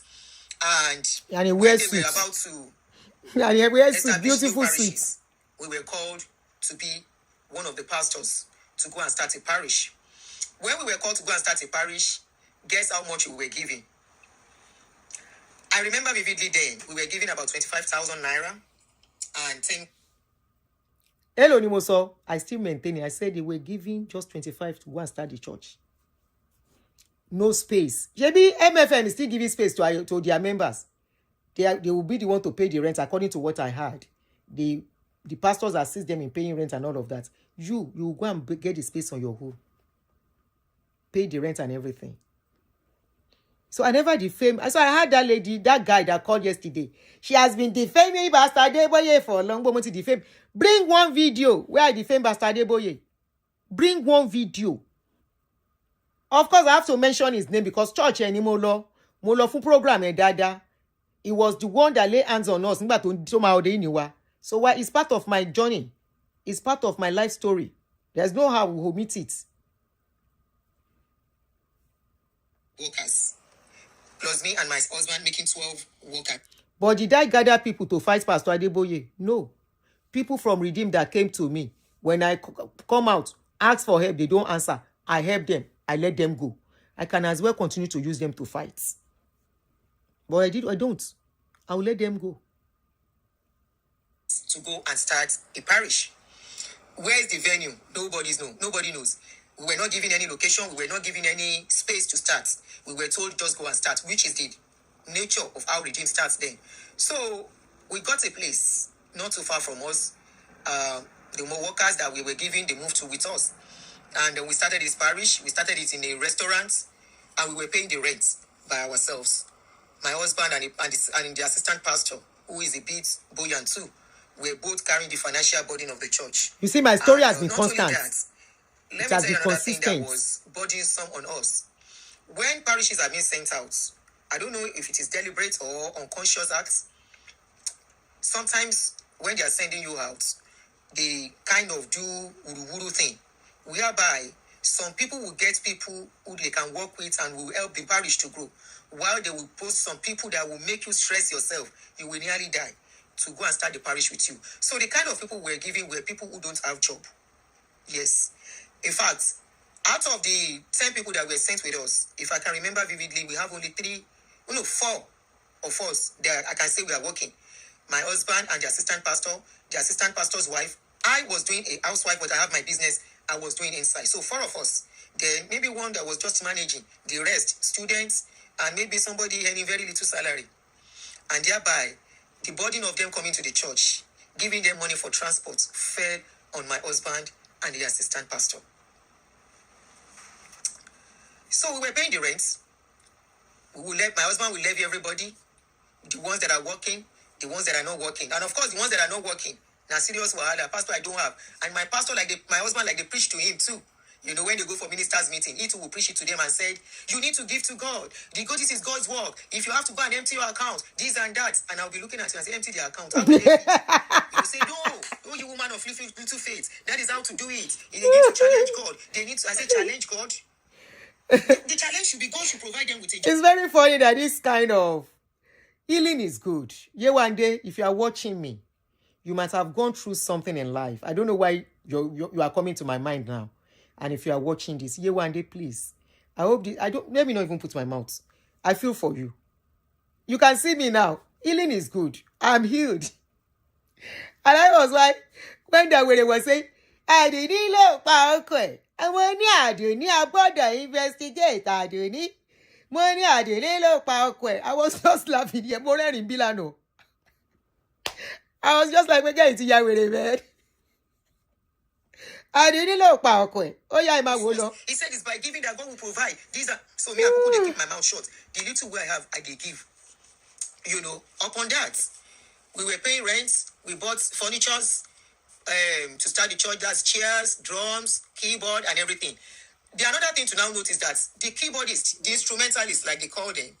And he when wears they were suits. about to And he wears suits, establish beautiful new suits. parishes, we were called to be one of the pastors to go and start a parish. When we were called to go and start a parish, guess how much we were giving? I remember vividly then, we were giving about 25,000 naira and 10. Hello, Nimoso. I still maintain it. I said they were giving just 25 to go and start the church. No space. Maybe MFM is still giving space to their members. They will be the one to pay the rent, according to what I heard. The pastors assist them in paying rent and all of that. You go and get the space on your own. Pay the rent and everything. So I never defame. So I heard that guy that called yesterday. She has been defaming Pastor Adeboye for a long time to defame. Bring one video where I defame Pastor Adeboye. Bring one video. Of course, I have to mention his name because church anymore law. Molo fun program dada. He was the one that lay hands on us. So why it's part of my journey. It's part of my life story. There's no how we omit it. Workers. Plus me and my husband making 12 workers. But did I gather people to fight Pastor Adeboye? No. People from Redeem that came to me, when I come out, ask for help, they don't answer. I help them. I let them go. I can as well continue to use them to fight. But I don't. I will let them go. To go and start a parish. Where is the venue? Nobody knows. We were not given any location. We were not given any space to start. We were told just go and start, which is the nature of how Redeem starts then. So we got a place not too far from us. The more workers that we were giving, they moved to with us. And we started this parish. We started it in a restaurant, and we were paying the rent by ourselves. My husband and the assistant pastor, who is a bit buoyant too, we're both carrying the financial burden of the church. You see, my story has been not constant. Only that, let It me has tell you been another thing consistent. that was burdensome on us. When parishes are being sent out, I don't know if it is deliberate or unconscious acts. Sometimes when they are sending you out, they kind of do wuru thing, whereby some people will get people who they can work with and will help the parish to grow, while they will post some people that will make you stress yourself. You will nearly die to go and start the parish with you. So the kind of people we're giving were people who don't have job. Yes. In fact, out of the 10 people that were sent with us, if I can remember vividly, we have only 4 of us that I can say we are working. My husband and the assistant pastor's wife. I was doing a housewife, but I have my business I was doing inside. So 4 of us. Then maybe one that was just managing. The rest, students, and maybe somebody earning very little salary. And thereby, the burden of them coming to the church, giving them money for transport, fell on my husband and the assistant pastor. So we were paying the rent. My husband will levy everybody, the ones that are working, the ones that are not working. And of course, the ones that are not working, now serious wahala, pastor I don't have. And my pastor, my husband, they preach to him too. You know, when they go for ministers' meeting, he too will preach it to them and said, you need to give to God. This is God's work. If you have to go and empty your account, this and that. And I'll be looking at you and say, empty the account. How can they feed? You will say, no, you woman of little faith. That is how to do it. You need to challenge God. I say, challenge God. The challenge should be God should provide them with a job. It's very funny that this kind of healing is good. One day, if you are watching me, you might have gone through something in life. I don't know why you are coming to my mind now. And if you are watching this, one day, please. I hope let me not even put my mouth. I feel for you. You can see me now. Healing is good. I'm healed. And I was like, when they were saying, Aduni lo pa okwe. Àwọn ní Aduni agbọ́dọ̀ investigate Aduni. Mo ní Aduni lo pa okwe. I was just laughing here. Mo rẹ́rìn bí lánàá. I was just like, we're getting to Yahweh, man. Aduni ló pa ọkọ ẹ̀. Ó yá ẹ máa wò lọ. He said it's by giving that God will provide. These are so me, I could keep my mouth shut. The little way I have, I give. You know, upon that, we were paying rent, we bought furnitures to start the church, that's chairs, drums, keyboard, and everything. The another thing to now notice that the keyboardists, the instrumentalists, like they call them,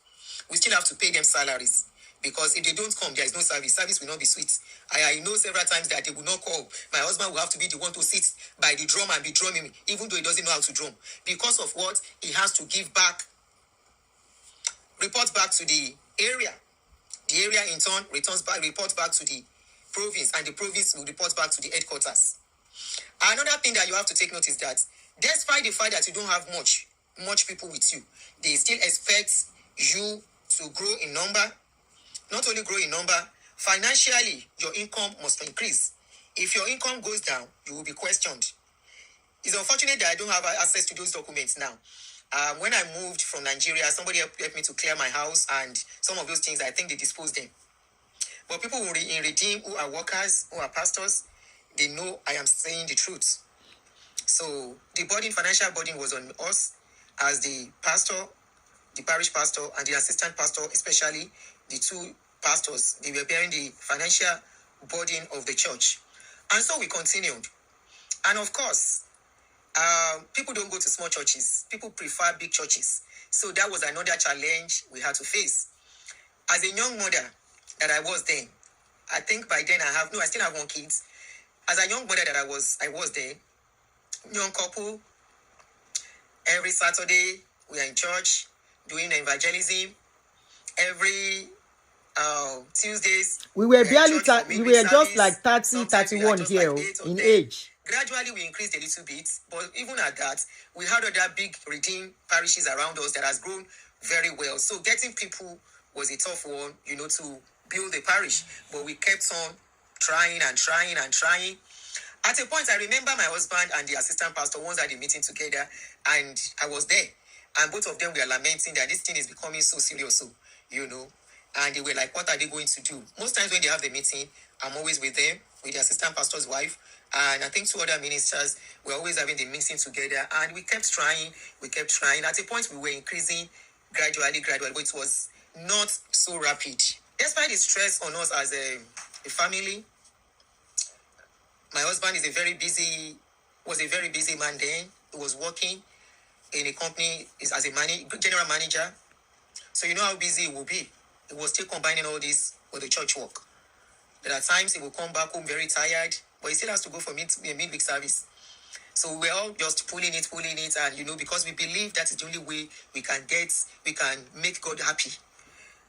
we still have to pay them salaries. Because if they don't come, there is no service. Service will not be sweet. I know several times that they will not call. My husband will have to be the one to sit by the drum and be drumming me, even though he doesn't know how to drum. Because of what? He has to give back, report back to the area. The area in turn reports back to the province, and the province will report back to the headquarters. Another thing that you have to take note is that despite the fact that you don't have much people with you, they still expect you to grow in number. Not only grow in number, financially, your income must increase. If your income goes down, you will be questioned. It's unfortunate that I don't have access to those documents now. When I moved from Nigeria, somebody helped me to clear my house, and some of those things, I think they disposed them. But people in Redeem who are workers, who are pastors, they know I am saying the truth. So the financial burden was on us as the pastor, the parish pastor, and the assistant pastor, especially the two pastors. They were bearing the financial burden of the church. And so we continued. And of course, people don't go to small churches. People prefer big churches. So that was another challenge we had to face. As a young mother that I was then, I think by then I still have one kid. As a young mother that I was then, young couple, every Saturday we are in church doing evangelism. Every Tuesdays. We were just like 30, 31 here in age. Gradually, we increased a little bit, but even at that, we had other big redeemed parishes around us that has grown very well. So getting people was a tough one, to build a parish. But we kept on trying and trying and trying. At a point, I remember my husband and the assistant pastor once had a meeting together, and I was there. And both of them were lamenting that this thing is becoming so serious, And they were like, what are they going to do? Most times when they have the meeting, I'm always with them, with the assistant pastor's wife. And I think two other ministers were always having the meeting together. And we kept trying. At a point, we were increasing gradually, but it was not so rapid. Despite the stress on us as a family, my husband was a very busy man then. He was working in a company as a general manager. So you know how busy he will be. He was still combining all this with the church work. There are times he will come back home very tired, but he still has to go for midweek service. So we were all just pulling it, and because we believe that is the only way we can make God happy.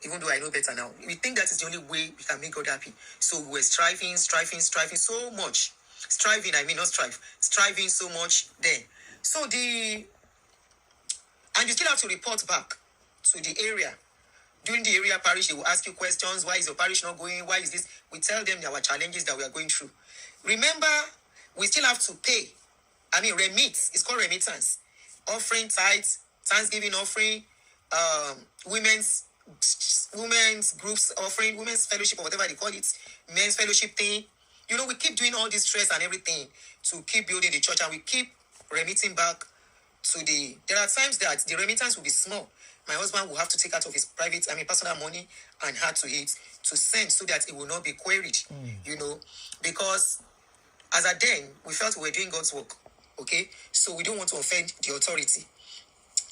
Even though I know better now, we think that is the only way we can make God happy. So we were striving so much. Striving so much then. And you still have to report back to the area. During the area parish, they will ask you questions. Why is your parish not going? Why is this? We tell them our challenges that we are going through. Remember, we still have to pay. Remit. It's called remittance. Offering, tithes, Thanksgiving offering, women's groups offering, women's fellowship or whatever they call it, men's fellowship thing. We keep doing all this stress and everything to keep building the church, and we keep remitting back to there are times that the remittance will be small. My husband will have to take out of his personal money and add to it to send so that it will not be queried, because as at then, we felt we were doing God's work, okay? So we don't want to offend the authority.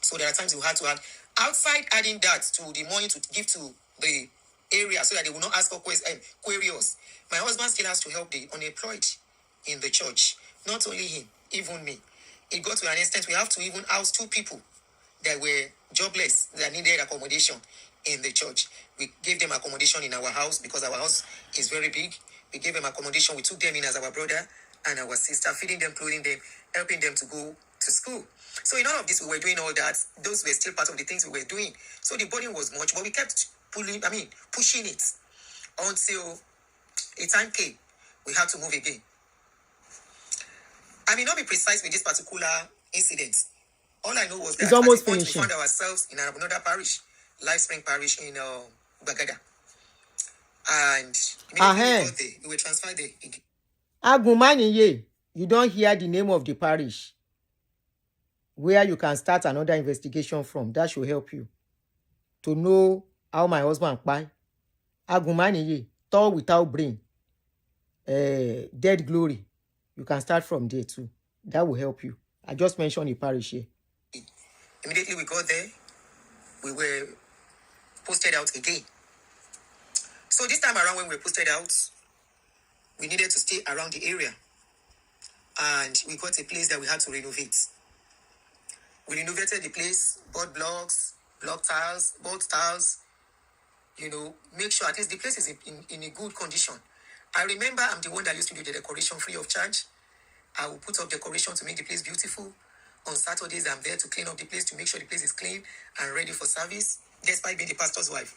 So there are times we had to add, outside adding that to the money to give to the area so that they will not ask for query us. My husband still has to help the unemployed in the church. Not only him, even me. It got to an extent we have to even house two people that were jobless, that needed accommodation in the church. We gave them accommodation in our house because our house is very big. We gave them accommodation. We took them in as our brother and our sister, feeding them, clothing them, helping them to go to school. So in all of this, we were doing all that. Those were still part of the things we were doing. So the burden was much, but we kept pushing it until a time came. We had to move again. I may not be precise with this particular incident. All I know was that it's almost at the point finishing. we found ourselves in another parish, Lifespring Parish in Bagada. And we were transferred there again. Agumaniye. you don't hear the name of the parish where you can start another investigation from. That should help you to know how my husband buy. Agumaniye, tall without brain, dead glory. You can start from there too. That will help you. I just mentioned a parish here. Immediately we got there, we were posted out again. So this time around when we were posted out, we needed to stay around the area. And we got a place that we had to renovate. We renovated the place, bought blocks, block tiles, both tiles, make sure at least the place is in a good condition. I remember I'm the one that used to do the decoration free of charge. I will put up decoration to make the place beautiful. On Saturdays, I'm there to clean up the place, to make sure the place is clean and ready for service, despite being the pastor's wife.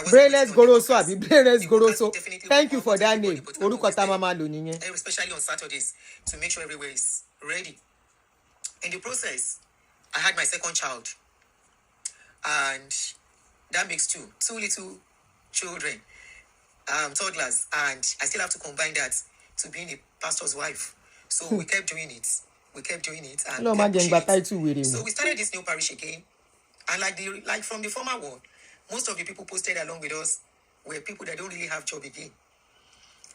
Brainless Goroso, Abi. Brainless Goroso. Thank you for that name. Especially on Saturdays, to make sure everywhere is ready. In the process, I had my second child. And that makes two little children, toddlers. And I still have to combine that to being a pastor's wife. So we kept doing it. And so we started this new parish again. And like from the former one, most of the people posted along with us were people that don't really have job again.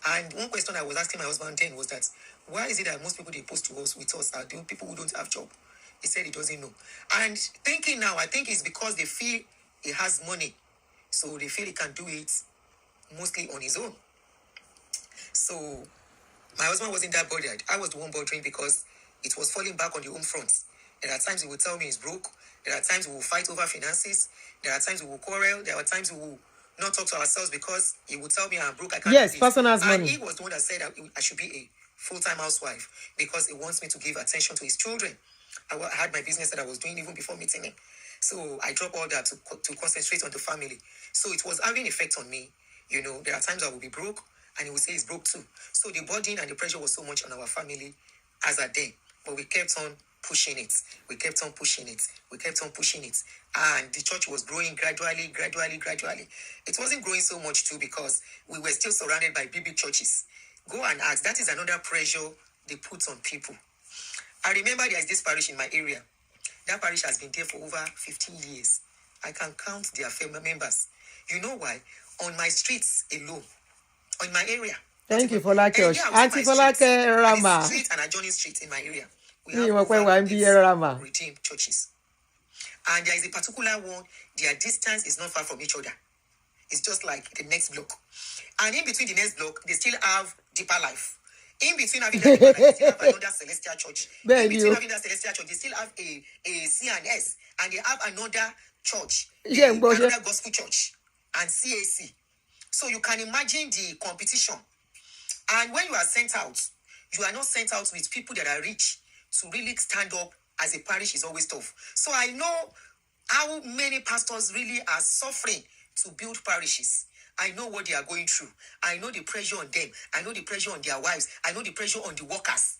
And one question I was asking my husband then was that, why is it that most people they post to us with us are the people who don't have job? He said he doesn't know. And thinking now, I think it's because they feel he has money. So they feel he can do it mostly on his own. So my husband wasn't that bothered. I was the one bothering because it was falling back on the home front. There are times he would tell me he's broke. There are times we will fight over finances. There are times we will quarrel. There are times we will not talk to ourselves because he would tell me I'm broke. I can't yes, do person has money. money. He was the one that said I should be a full-time housewife because he wants me to give attention to his children. I had my business that I was doing even before meeting him. So I dropped all that to concentrate on the family. So it was having effect on me. There are times I will be broke and he will say he's broke too. So the burden and the pressure was so much on our family as at then. But we kept on pushing it. We kept on pushing it. We kept on pushing it. And the church was growing gradually. It wasn't growing so much too because we were still surrounded by big churches. Go and ask. That is another pressure they put on people. I remember there is this parish in my area. That parish has been there for over 15 years. I can count their family members. You know why? On my streets alone, on my area. Thank you for like your Aunty for like Rama. Street and adjoining street in my area. We have over redeemed churches. And there is a particular one, their distance is not far from each other. It's just like the next block. And in between the next block, they still have Deeper Life. In between having that Deeper Life, they still have another Celestial Church. In between having that Celestial Church, they still have a C&S. And they have another church, another gospel church, and CAC. So you can imagine the competition. And when you are sent out, you are not sent out with people that are rich to really stand up as a parish is always tough. So I know how many pastors really are suffering to build parishes. I know what they are going through. I know the pressure on them. I know the pressure on their wives. I know the pressure on the workers.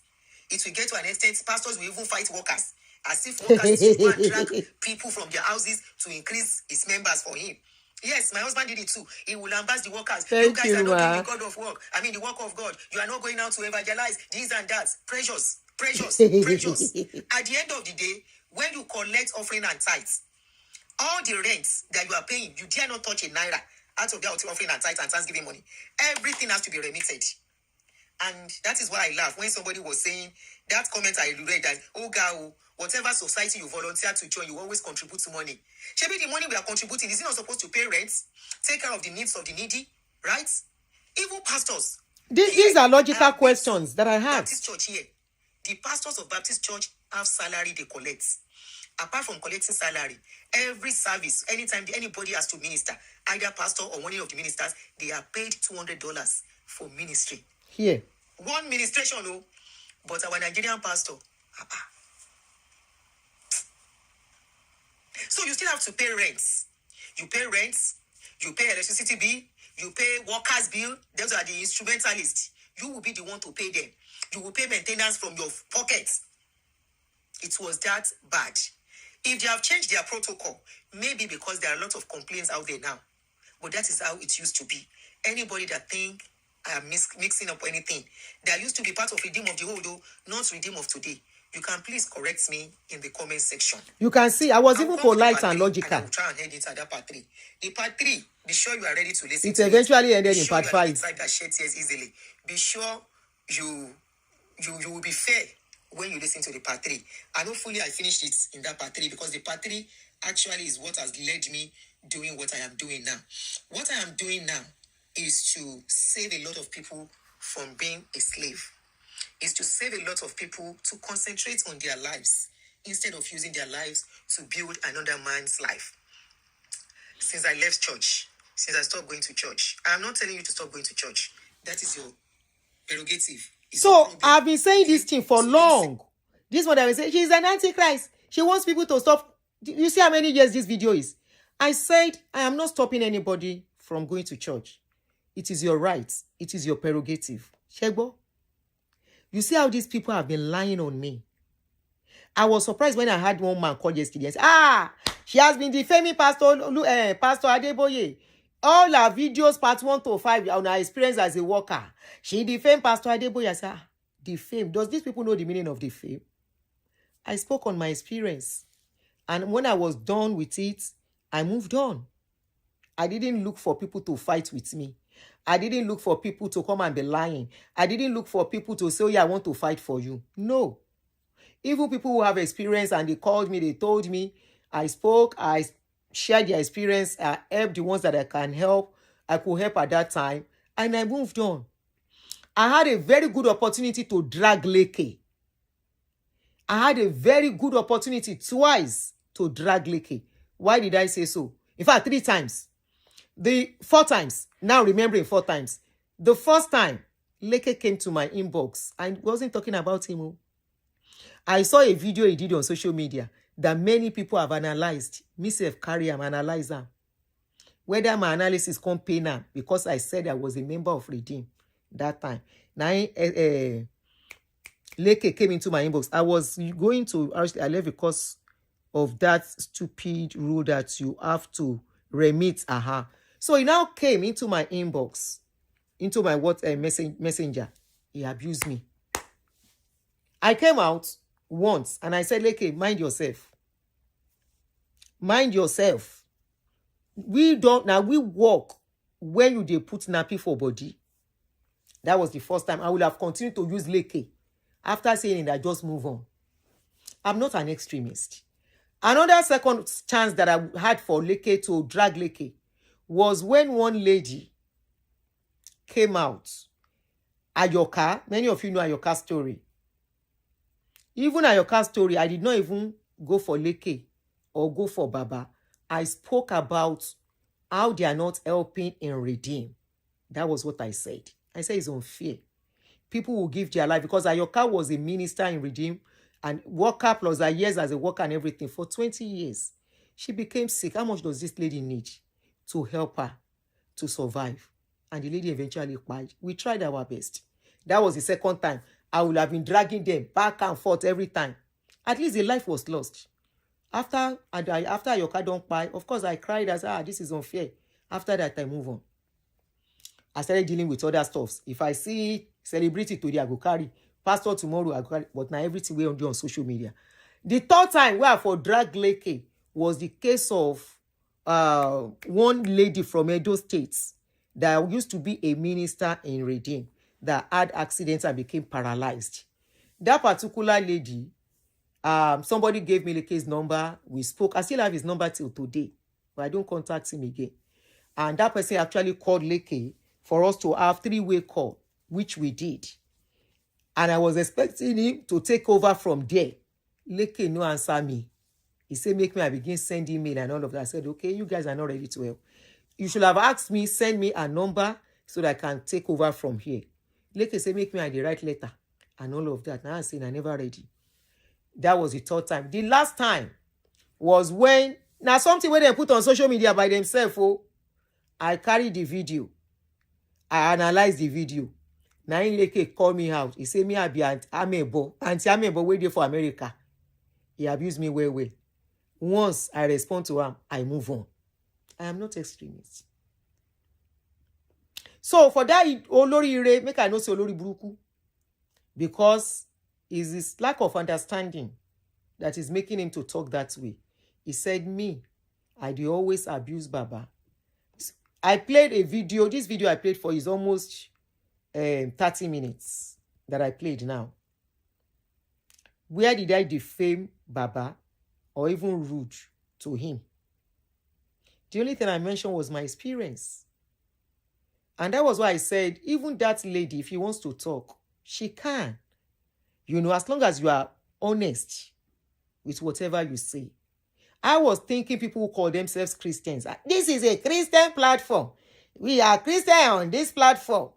It will get to an extent, pastors will even fight workers. As if workers should go and drag people from their houses to increase his members for him. Yes, my husband did it too. He will embarrass the workers. You guys are not doing the God of work. The work of God. You are not going out to evangelize this and that. Pressures. At the end of the day, when you collect offering and tithes, all the rents that you are paying, you dare not touch a naira out of the offering and tithes and thanksgiving money. Everything has to be remitted. And that is why I laugh when somebody was saying that comment I read that, oh God, whatever society you volunteer to join, you always contribute to money. Maybe the money we are contributing, is it not supposed to pay rent, take care of the needs of the needy, right? Even pastors. These are logical questions that I have. Baptist church here. The pastors of Baptist church have salary they collect. Apart from collecting salary, every service, anytime anybody has to minister, either pastor or one of the ministers, they are paid $200 for ministry. Here. One ministration, no. But our Nigerian pastor, So you still have to pay rents. You pay rents, you pay electricity bill, you pay workers' bill. Those are the instrumentalists. You will be the one to pay them. You will pay maintenance from your pocket. It was that bad. If they have changed their protocol, maybe because there are a lot of complaints out there now. But that is how it used to be. Anybody that think I am mixing up anything. That used to be part of Redeem of the Old, though, not Redeem of today. You can please correct me in the comment section. You can see I was I'll even come with the polite part and three, logical. and I will try and head into that part 3. The part 3, be sure you are ready to listen It to eventually it. ended Be in sure part you are not 5. the type that shed tears easily. Be sure you will be fair when you listen to the part 3. And hopefully I finished it in that part 3, because the part 3 actually is what has led me doing what I am doing now. What I am doing now is to save a lot of people from being a slave. Is to save a lot of people to concentrate on their lives instead of using their lives to build another man's life. Since I left church, since I stopped going to church, I'm not telling you to stop going to church. That is your prerogative. So I've been saying this thing for long. This one I was saying, she's an antichrist. She wants people to stop. You see how many years this video is? I said, I am not stopping anybody from going to church. It is your right. It is your prerogative. Shegbo, you see how these people have been lying on me. I was surprised when I had one man call yesterday and say, she has been defaming Pastor Adeboye. All her videos, part 1 to 5, on her experience as a worker. She defamed Pastor Adeboye. I said, defame. Does these people know the meaning of defame? I spoke on my experience. And when I was done with it, I moved on. I didn't look for people to fight with me. I didn't look for people to come and be lying. I didn't look for people to say, oh yeah, I want to fight for you. No. Even people who have experience and they called me, they told me, I spoke, I shared their experience, I helped the ones that I can help. I could help at that time. And I moved on. I had a very good opportunity to drag Leke. I had a very good opportunity twice to drag Leke. Why did I say so? In fact, 3 times. The 4 times. Now remembering 4 times. The first time, Leke came to my inbox. I wasn't talking about him. I saw a video he did on social media that many people have analyzed. Myself, carry am analyze am. Whether my analysis come pay now, because I said I was a member of Redeem that time. Now, Leke came into my inbox. I was going to, I left because of that stupid rule that you have to remit. So he now came into my inbox, into my messenger. He abused me. I came out once and I said, Leke, mind yourself. Mind yourself. We walk when they put nappy for body. That was the first time. I would have continued to use Leke. After saying that, just move on. I'm not an extremist. Another second chance that I had for Leke to drag Leke was when one lady came out. Ayoka, many of you know Ayoka's story. Even Ayoka's story, I did not even go for Leke or go for Baba. I spoke about how they are not helping in Redeem. That was what I said. I said it's unfair. People will give their life because Ayoka was a minister in Redeem and worker plus her years as a worker and everything for 20 years. She became sick. How much does this lady need to help her to survive? And the lady eventually died. We tried our best. That was the second time. I would have been dragging them back and forth every time. At least the life was lost. After Ayoka don't die, of course I cried as, this is unfair. After that, I move on. I started dealing with other stuffs. If I see celebrity today, I go carry. Pastor tomorrow, I go carry. But now everything we do on social media. The third time where I for drag Leke was the case of one lady from Edo State that used to be a minister in Redeem that had accidents and became paralyzed. That particular lady, somebody gave me Leke's number. We spoke. I still have his number till today, but I don't contact him again. And that person actually called Leke for us to have 3-way call, which we did. And I was expecting him to take over from there. Leke no answer me. He said, make me, I begin send email and all of that. I said, okay, you guys are not ready to help. You should have asked me, send me a number so that I can take over from here. Leke said, make me, I write letter and all of that. Now I said, I'm never ready. That was the third time. The last time was when, now something where they put on social media by themselves, I carried the video. I analyzed the video. Now Leke call me out. He say me I be Aunty Amebo waiting for America. He abused me well. Once I respond to him, I move on. I am not extremist. So for that olóríire, make I know say olórí burúkú, because it's this lack of understanding that is making him to talk that way. He said, me, I do always abuse Baba. I played a video. This video I played for is almost 30 minutes that I played now. Where did I defame Baba or even rude to him? The only thing I mentioned was my experience. And that was why I said, even that lady, if he wants to talk, she can. You know, as long as you are honest with whatever you say. I was thinking people who call themselves Christians. This is a Christian platform. We are Christian on this platform.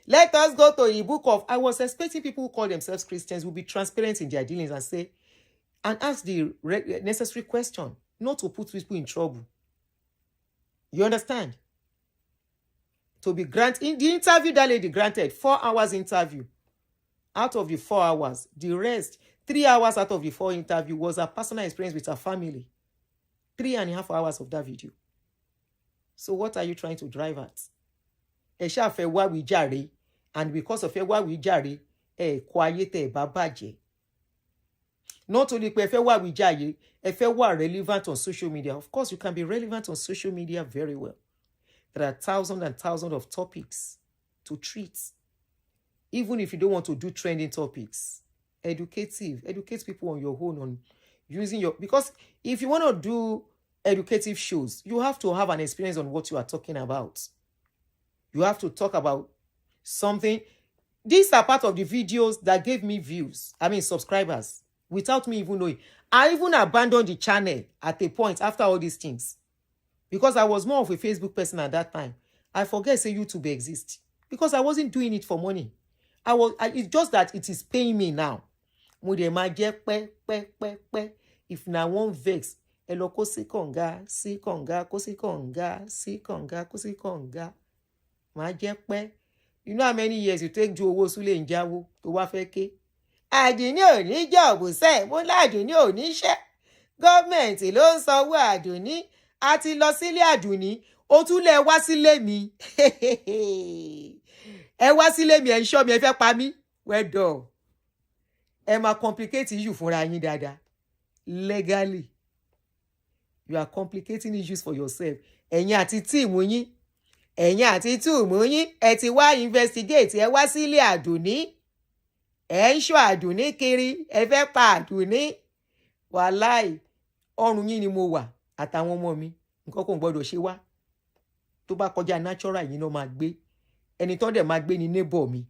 Let us go to the book of... I was expecting people who call themselves Christians will be transparent in their dealings and say, and ask the necessary question, not to put people in trouble. You understand? To be granted... In the interview that lady granted, 4 hours interview. Out of the 4 hours, the rest, 3 hours out of the 4 interview was a personal experience with her family. 3.5 hours of that video. So what are you trying to drive at? Ẹ ṣá fẹ́ wá wí jàre, and because of ẹ wá wí jàre, ẹ kó ayé tẹ́ ẹ bá bàjẹ́. Not only pé ẹ fẹ́ wá wí jàre, ẹ fẹ́ wá relevant on social media. Of course, you can be relevant on social media very well. There are thousands and thousands of topics to treat. Even if you don't want to do trending topics, educate people on your own, on using your... Because if you want to do educative shows, you have to have an experience on what you are talking about. You have to talk about something. These are part of the videos that gave me views, subscribers, without me even knowing. I even abandoned the channel at a point after all these things, because I was more of a Facebook person at that time. I forget say YouTube exists, because I wasn't doing it for money. It's just that it is paying me now. If na one vex, elo ko si konga, si konga, ko si konga, si konga, ko si konga. Ma je pe. You know how many years you take ju owo sule njawo to wa fe ke? Aduni ò ní job se, mo la Aduni ò ní iṣẹ́. Government ló ń sanwó Aduni. A ti lọ sílé Aduni, ó tún lè wá sílé mi. Ẹ wá sílé mi, ẹ ń ṣọ́ mi, ẹ fẹ́ pa mí. Well done. Ẹ máa complicate issue fúnra yín dáadáa. Legally. You are complicating issues for yourself. Ẹ̀yin àti team yín. Ẹ̀yin àti team yín. Ẹ ti wá investigate. Ẹ wá sílé Aduni. Ẹ ń ṣọ́ Aduni kiri. Ẹ fẹ́ pa Aduni. Wàláì. Ọrùn yín ni mo wà. Àtàwọn ọmọ mi. Nǹkan kò gbọdọ̀ ṣe wá. Tó bá kọjá natural yín náà máa gbé. Ẹni tó dẹ̀ máa gbé ni neighbor mi.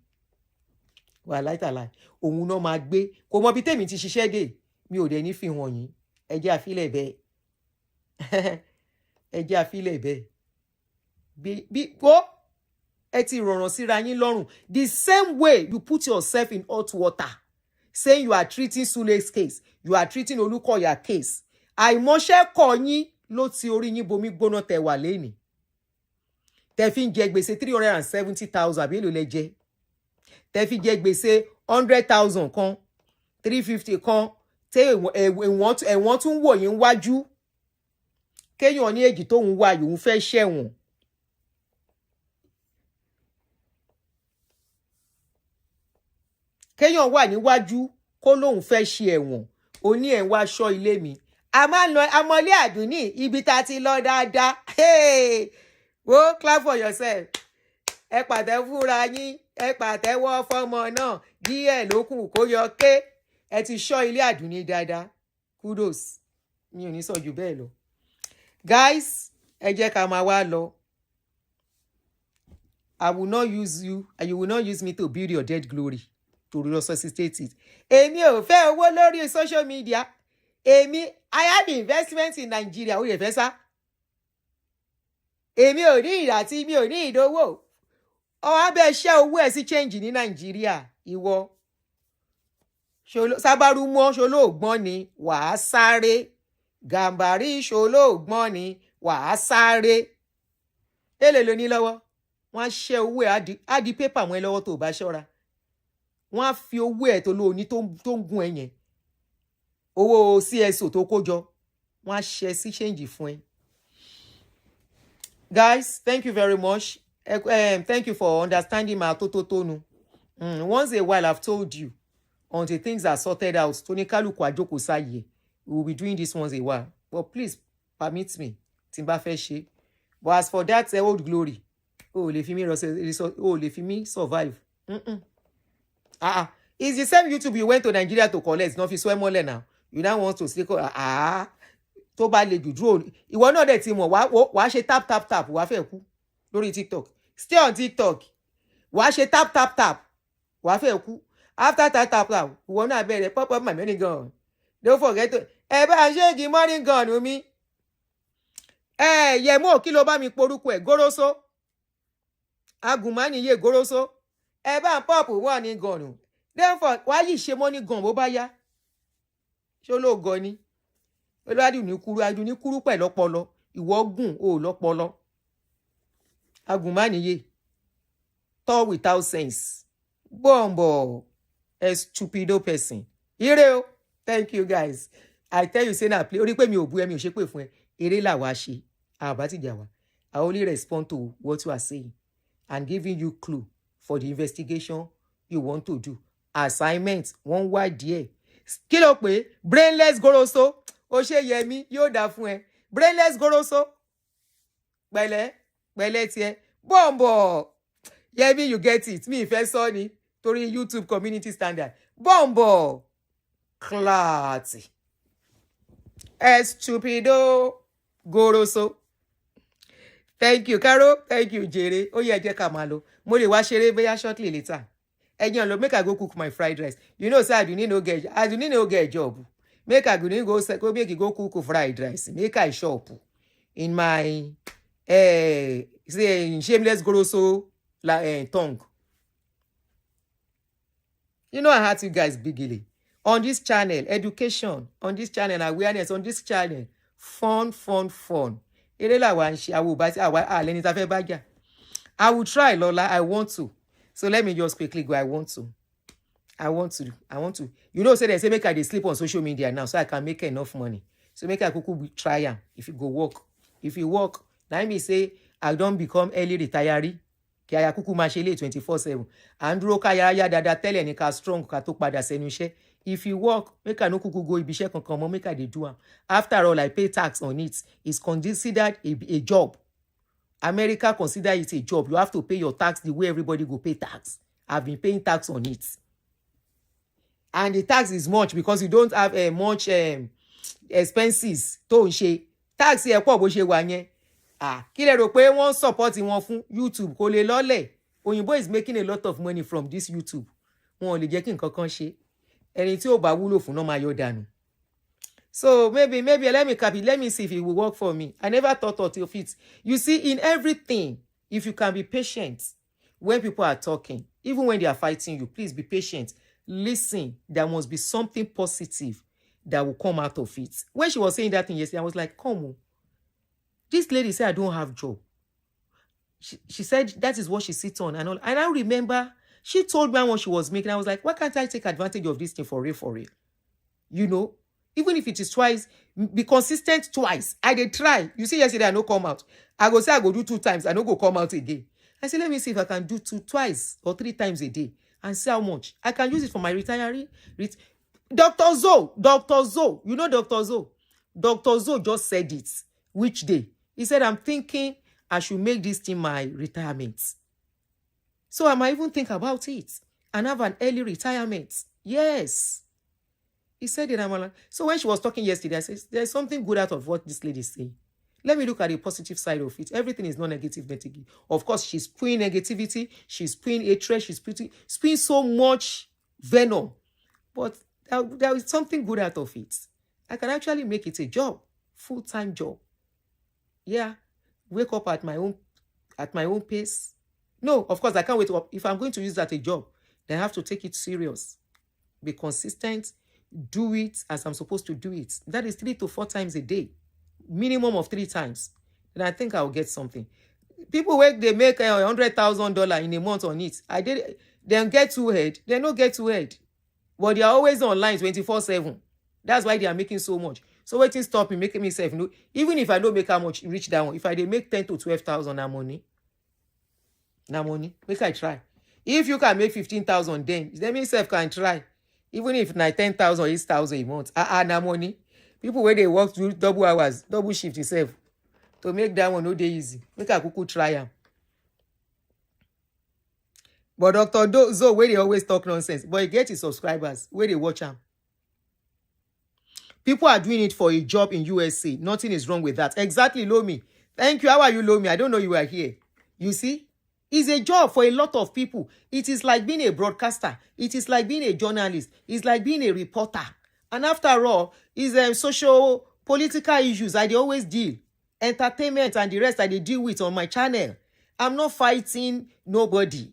Wàláì tàláì. Òun náà máa gbé. Kò mọ bí tèmi ti ṣiṣẹ́ dé. Mi ò dẹ̀ ní fi hàn yín. Ẹ jẹ́ àfilẹ̀ bẹ́ẹ̀. Ẹ jẹ́ àfilẹ̀ bẹ́ẹ̀. Ẹ ti rọ̀ràn síra yín lọ́rùn. The same way you put yourself in hot water, saying you are treating Sule's case, you are treating Olukoya case. Àìmọṣẹ́ kọ yín ló ti orí yín bomi gbóná tẹ́ wà lẹ́ni. Tẹ́ fi ń jẹ gbèsè 370,000 àbí èlò lẹ jẹ. Tẹ́ fi jẹ gbèsè 100,000 kan, 350 kan. Tẹ́ ẹ̀wọ̀n tún wò yín wájú. Kéèyàn ní èjì tóun wá yòun fẹ́ ṣẹ̀wọ̀n. Kéèyàn wà níwájú kó lóun fẹ́ ṣe ẹ̀wọ̀n. Ó ní ẹ̀ ń wá ṣọ́ ilé mi. A máa ń lọ amọ̀lé Aduni ibi tá ti lọ dáadáa. Hey! Wo, clap for yourself. Ẹ pàtẹ́ fúnra yín. Ẹ pàtẹ́wọ́ fọ́mọ náà. Díẹ̀ ló kù kó yọ ké. Ẹ ti ṣọ́ ilé Aduni dáadáa. Kudos. Mi ò ní sọ jù bẹ́ẹ̀ lọ. Guys, ẹ jẹ́ ká máa wá lọ. I will not use you, and you will not use me to build your dead glory, to resuscitate it. Èmi ò fẹ́ owó lórí social media. I have investment in Nigeria. Ó yẹ fẹ́ sá. Èmi ò ní ìràtí, mi ò ní ìdówó. Abẹ́ ṣẹ́ owó ẹ̀ sí change ní Nigeria. Ìwọ. Sábàrúmọ́ ṣolóògbọ́n ni wàá sáré. Gàmbàrí ṣolóògbọ́n ni wàá sáré. Èlé ló ní lọ́wọ́. Wọ́n á ṣẹ́ owó ẹ̀ á di pépà mọ́ ẹ lọ́wọ́ tó bá ṣọ́ra. Wọ́n á fi owó ẹ̀ tó lóní tó ń gún ẹ yẹn. Owó CSO tó kó jọ. Wọ́n á ṣẹ́ sí change fún ẹ. Guys, thank you very much. Thank you for understanding my totonu. Once a while, I've told you, until things are sorted out, Tony Kaluku Ajoko Saye, we will be doing this once a while. But please, permit me. Timba Feshe. But as for that old glory, let me survive. It's the same YouTube you went to Nigeria to collect. Not if you swear more now. You now want to say, tó bá le jù dúró. Ìwọ náà dẹ̀ ti mọ̀, wàá ṣe tap, wàá fẹ́ kú lórí TikTok. Stay on TikTok. Wàá ṣe tap, wàá fẹ́ kú. After tap, ìwọ náà bẹ̀rẹ̀ pop up my money gun. Don't forget to, bá ń ṣe igi money gun omi. Yẹmọ kí ló bá mi porúkọ ẹ̀ Goroso. Agùnmánìyè Goroso. Bá ń pop money gun. Therefore, why you ṣe money gun bó bá yá? Ṣé ló go ni? Aduni kúrú pẹ̀lú ọpọlọ. Ìwọ gùn o lọ́pọlọ. Agùnmánìyè. Tall without sense. Bombo. A stupido person. Ire o. Thank you guys. I tell you say na play. Orí pé mi ò bú ẹ, mi ò ṣe pé fún ẹ. Eré là wá ṣe. Àbá ti jà wá. I only respond to what you are saying and giving you clue for the investigation you want to do. Assignment wọ́n wá díẹ̀. Kí ló pé brainless Goroso. Ó ṣe Yẹmí yóò dá fún ẹ. Brainless Goroso. Pẹ̀lẹ́ tiẹ̀. Bombo. Yẹmí, you get it. Mi ìfẹ́ sọ ni torí YouTube community standard. Bombo. Clarity. Stupido Goroso. Thank you, Caro. Thank you, Jere. Oh yeah, jẹ́ ká máa lọ. Mo lè wá ṣeré bóyá shortly later. Ẹ̀yin lo make I go cook my fried rice. You know, say Aduni no get job. Make I go cook fried rice. Make I shop in my shameless Goroso tongue. You know, I had you guys bigly on this channel, education on this channel, awareness on this channel, fun. I will try, Lola. I want to. So let me just quickly go. I want to. You know, say they say make I sleep on social media now so I can make enough money. So make I try am. If you go work. If you work, now me say I don't become early retiree. Kí aya kuku ma ṣe lé 24/7. Andro kaya ya dada tell ni ka strong ka tó padà sẹ́nu iṣẹ́. If you work, make I no kuku go ibi iṣẹ́ kankan mo, make I dey do am. After all, I pay tax on it. It's considered a job. America consider it a job. You have to pay your tax the way everybody go pay tax. I've been paying tax on it. And the tax is much because you don't have much expenses. Tó ń ṣe. Tax ẹ pọ̀ bó ṣe wà yẹn. Kí lẹ rò pé wọ́n support wọn fún YouTube kò lè lọ́lẹ̀. Òyìnbó is making a lot of money from this YouTube. Wọn ò lè jẹ́ kí nǹkan kan ṣe. Ẹni tí ò bá wúlò fún náà máa yọ dànù. So maybe let me see if it will work for me. I never thought of it. You see, in everything, if you can be patient when people are talking, even when they are fighting you, please be patient. Listen, there must be something positive that will come out of it. When she was saying that thing yesterday, I was like, come on. This lady said, I don't have job. She said that is what she sits on. And I remember she told me what she was making. I was like, why can't I take advantage of this thing for real? You know? Even if it is twice, be consistent twice. I did try. You see, yesterday I no come out. I go say I go do 2 times. I no go come out again. I said, let me see if I can do twice or 3 times a day and see how much. I can use it for my retiree. Dr. Zoe. You know Dr. Zoe? Dr. Zoe just said it. Which day? He said, I'm thinking I should make this thing my retirement. So I might even think about it and have an early retirement. Yes. He said it. So when she was talking yesterday, I said, there's something good out of what this lady is saying. Let me look at the positive side of it. Everything is not negative. Of course, she's spewing negativity. She's spewing hatred. She's spewing so much venom. But there is something good out of it. I can actually make it a job. Full-time job. Yeah. Wake up at my own pace. No, of course, I can't wait up. If I'm going to use that a job, then I have to take it serious. Be consistent. Do it as I'm supposed to do it. That is 3 to 4 times a day. Minimum of 3 times. Then I think I'll get something. People they make $100,000 in a month on it. They get too head. They don't get too head. But they are always online 24/7. That's why they are making so much. So waiting stop me, making myself know. Even if I don't make how much reach that one, if I make 10 to 12,000 money, na money. Make I try. If you can make 15,000, then myself can try. Even if na 10,000, 8,000 a month. Na money. People where they work do double hours, double shift itself. To make that one no dey easy. Make I kuku try am. But Dr. Zo, where they always talk nonsense, but he get his subscribers, where they watch him. People are doing it for a job in USA. Nothing is wrong with that. Exactly, Lomi. Thank you. How are you, Lomi? I don't know you are here. You see? It's a job for a lot of people. It is like being a broadcaster. It is like being a journalist. It's like being a reporter. And after all, it's social, political issues I dey always deal. Entertainment and the rest I dey deal with on my channel. I'm not fighting nobody.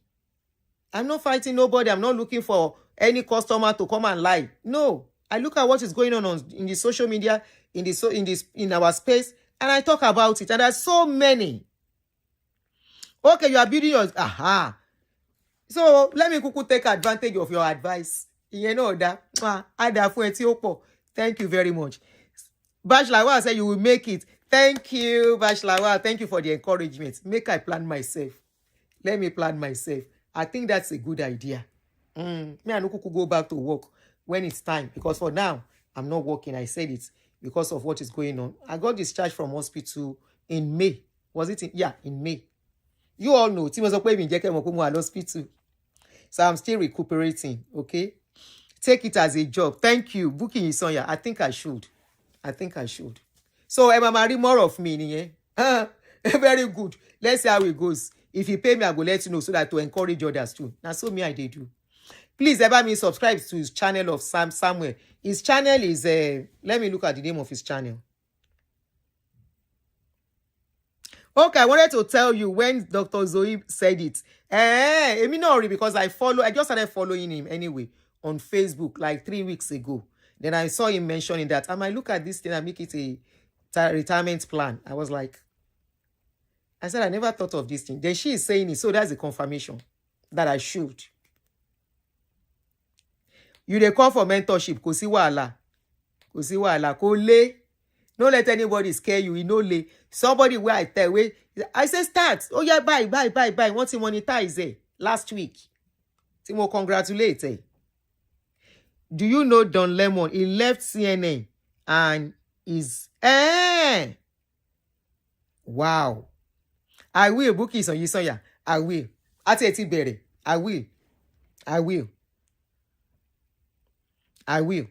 I'm not looking for any customer to come and lie. No. I look at what is going on in the social media, in our space, and I talk about it. And there's so many. Okay, you are building your So let me kuku take advantage of your advice. You know that. Thank you very much. Bashlawa said you will make it. Thank you, Bashlawa. Thank you for the encouragement. Make I plan myself. Let me plan myself. I think that's a good idea. Me and Ukuku go back to work when it's time. Because for now, I'm not working. I said it because of what is going on. I got discharged from hospital in May. Was it in May? You all know. Hospital. So I'm still recuperating. Okay? Take it as a job. Thank you. Booking is on here. I think I should. So Emma Marie, more of me. Very good. Let's see how it goes. If you pay me, I will let you know so that to encourage others too. Now, so me, I did do. Please, ever me subscribe to his channel of Samuel. His channel is, let me look at the name of his channel. Okay, I wanted to tell you when Dr. Zoe said it. Because I just started following him anyway on Facebook like 3 weeks ago. Then I saw him mentioning that I might look at this thing and make it a retirement plan. I was like, I said, I never thought of this thing. Then she is saying it. So that's a confirmation that I should. You dey call for mentorship. Kò sí wàhálà. Kò lè. Don't let anybody scare you. You know lè. Somebody where I tell, I say start. Oh yeah, buy. Want to monetize last week. Timo congratulate. Do you know Don Lemon? He left CNN and is wow. I will book it on Yisoya. I will. Ateti I will.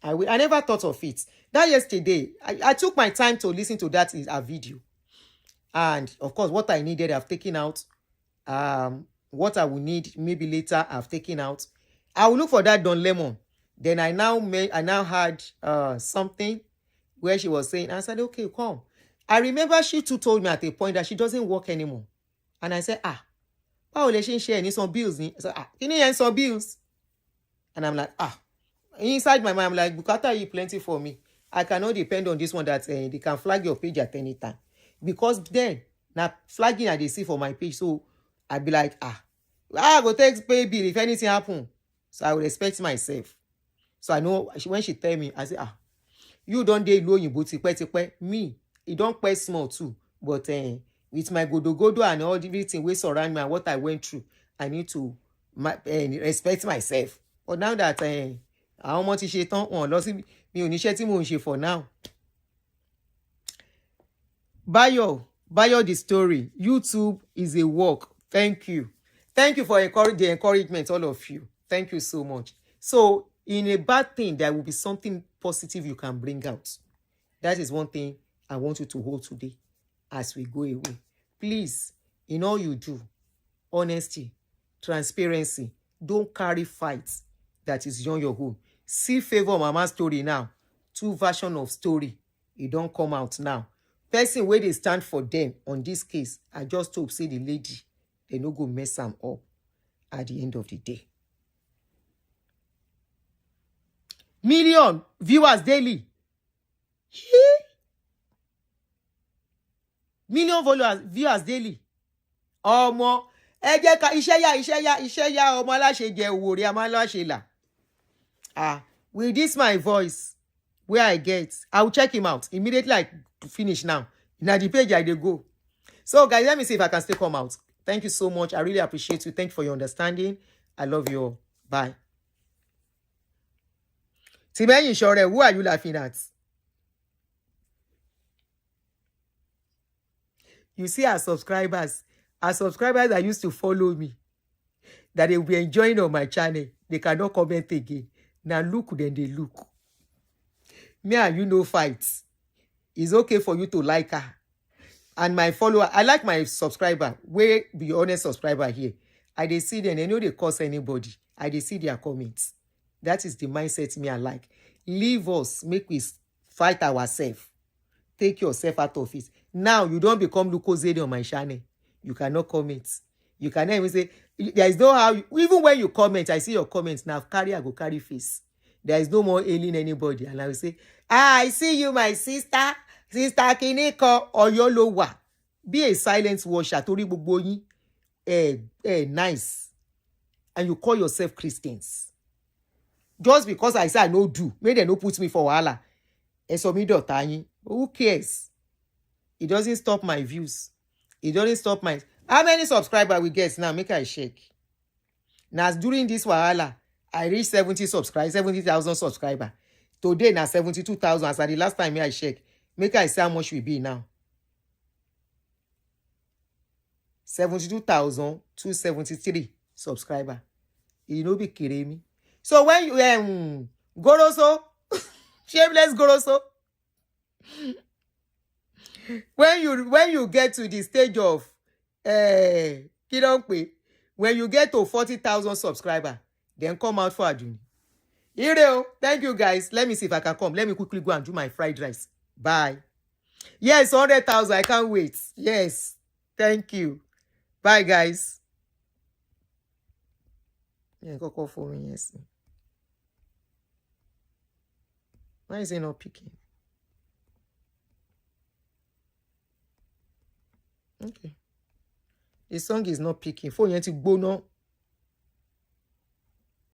I never thought of it. That yesterday, I took my time to listen to that video. And of course, what I needed, I've taken out. What I will need, maybe later, I've taken out. I will look for that Don Lemon. Then I now had something where she was saying, I said, okay, come. I remember she too told me at a point that she doesn't work anymore. And I said, how will she share? Need some bills? I said, you need some bills? And I'm like, inside my mind, I'm like, Bukata, you plenty for me. I cannot depend on this one that they can flag your page at any time. Because then, now flagging I they see for my page. So I'd be like, I go take pay bill if anything happen. So I will respect myself. So I know when she tell me, I say, you don't dey low in booty, me, it don't pay small too. But with my godo and all the everything we surround me and what I went through, I need to respect myself. But now that how much is she on lost me only for now. Bayo the story. YouTube is a work. Thank you for the encouragement, all of you. Thank you so much. So in a bad thing, there will be something positive you can bring out. That is one thing I want you to hold today as we go away. Please, in all you do, honesty, transparency, don't carry fights that is on your own. See Favor Mama story now. 2 versions of story. It don't come out now. Person where they stand for them on this case, I just hope say the lady, they no go mess them up at the end of the day. Million viewers daily. Million viewers daily. Ọmọ ẹ jẹ́ ká iṣẹ́ yá ọmọ aláṣẹ jẹ òwòrè àmọ́ aláṣẹ là. With this my voice where I get, I will check him out immediately. I finish now. Now the page I dey go. So, guys, let me see if I can still come out. Thank you so much. I really appreciate you. Thank you for your understanding. I love you all. Bye. Timeyin Shore, who are you laughing at? You see our subscribers that used to follow me, that they will be enjoying on my channel. They cannot comment again. Now look, then they look. Me and you no fights. It's okay for you to like her. And my follower, I like my subscriber. Way be honest subscriber here. I dey see them. They know they curse anybody. I dey see their comments. That is the mindset me I like. Leave us. Make we fight ourselves. Take yourself out of it. Now you don't become Lucozade on my channel. You cannot comment. You cannot even say, there is no how, even when you comment, I see your comments now, I go carry face. There is no more ailing anybody. And I will say, I see you, my sister. Sister Kiniko or Yolowa. Be a silent watcher. Tori gbogbo yin. Nice. And you call yourself Christians. Just because I say I no do, maybe they no put me for wahala. Who cares? It doesn't stop my views. It doesn't stop my... How many subscribers we get now? Make I check. Now, during this wahala, I reached 70,000 subscribers. Today, now 72,000. As at the last time I check. Make I say how much we be now. 72,273 subscribers. You know, be kidding me. So when you Goroso, shameless Goroso, when you get to the stage of when you get to 40,000 subscribers, then come out for Aduni. Thank you guys. Let me see if I can come. Let me quickly go and do my fried rice. Bye. Yes, 100,000. I can't wait. Yes. Thank you. Bye, guys. Yeah, go call for me. Yes. Why is it not picking? Okay. The song is not picking. Phone yẹn ti gbóná.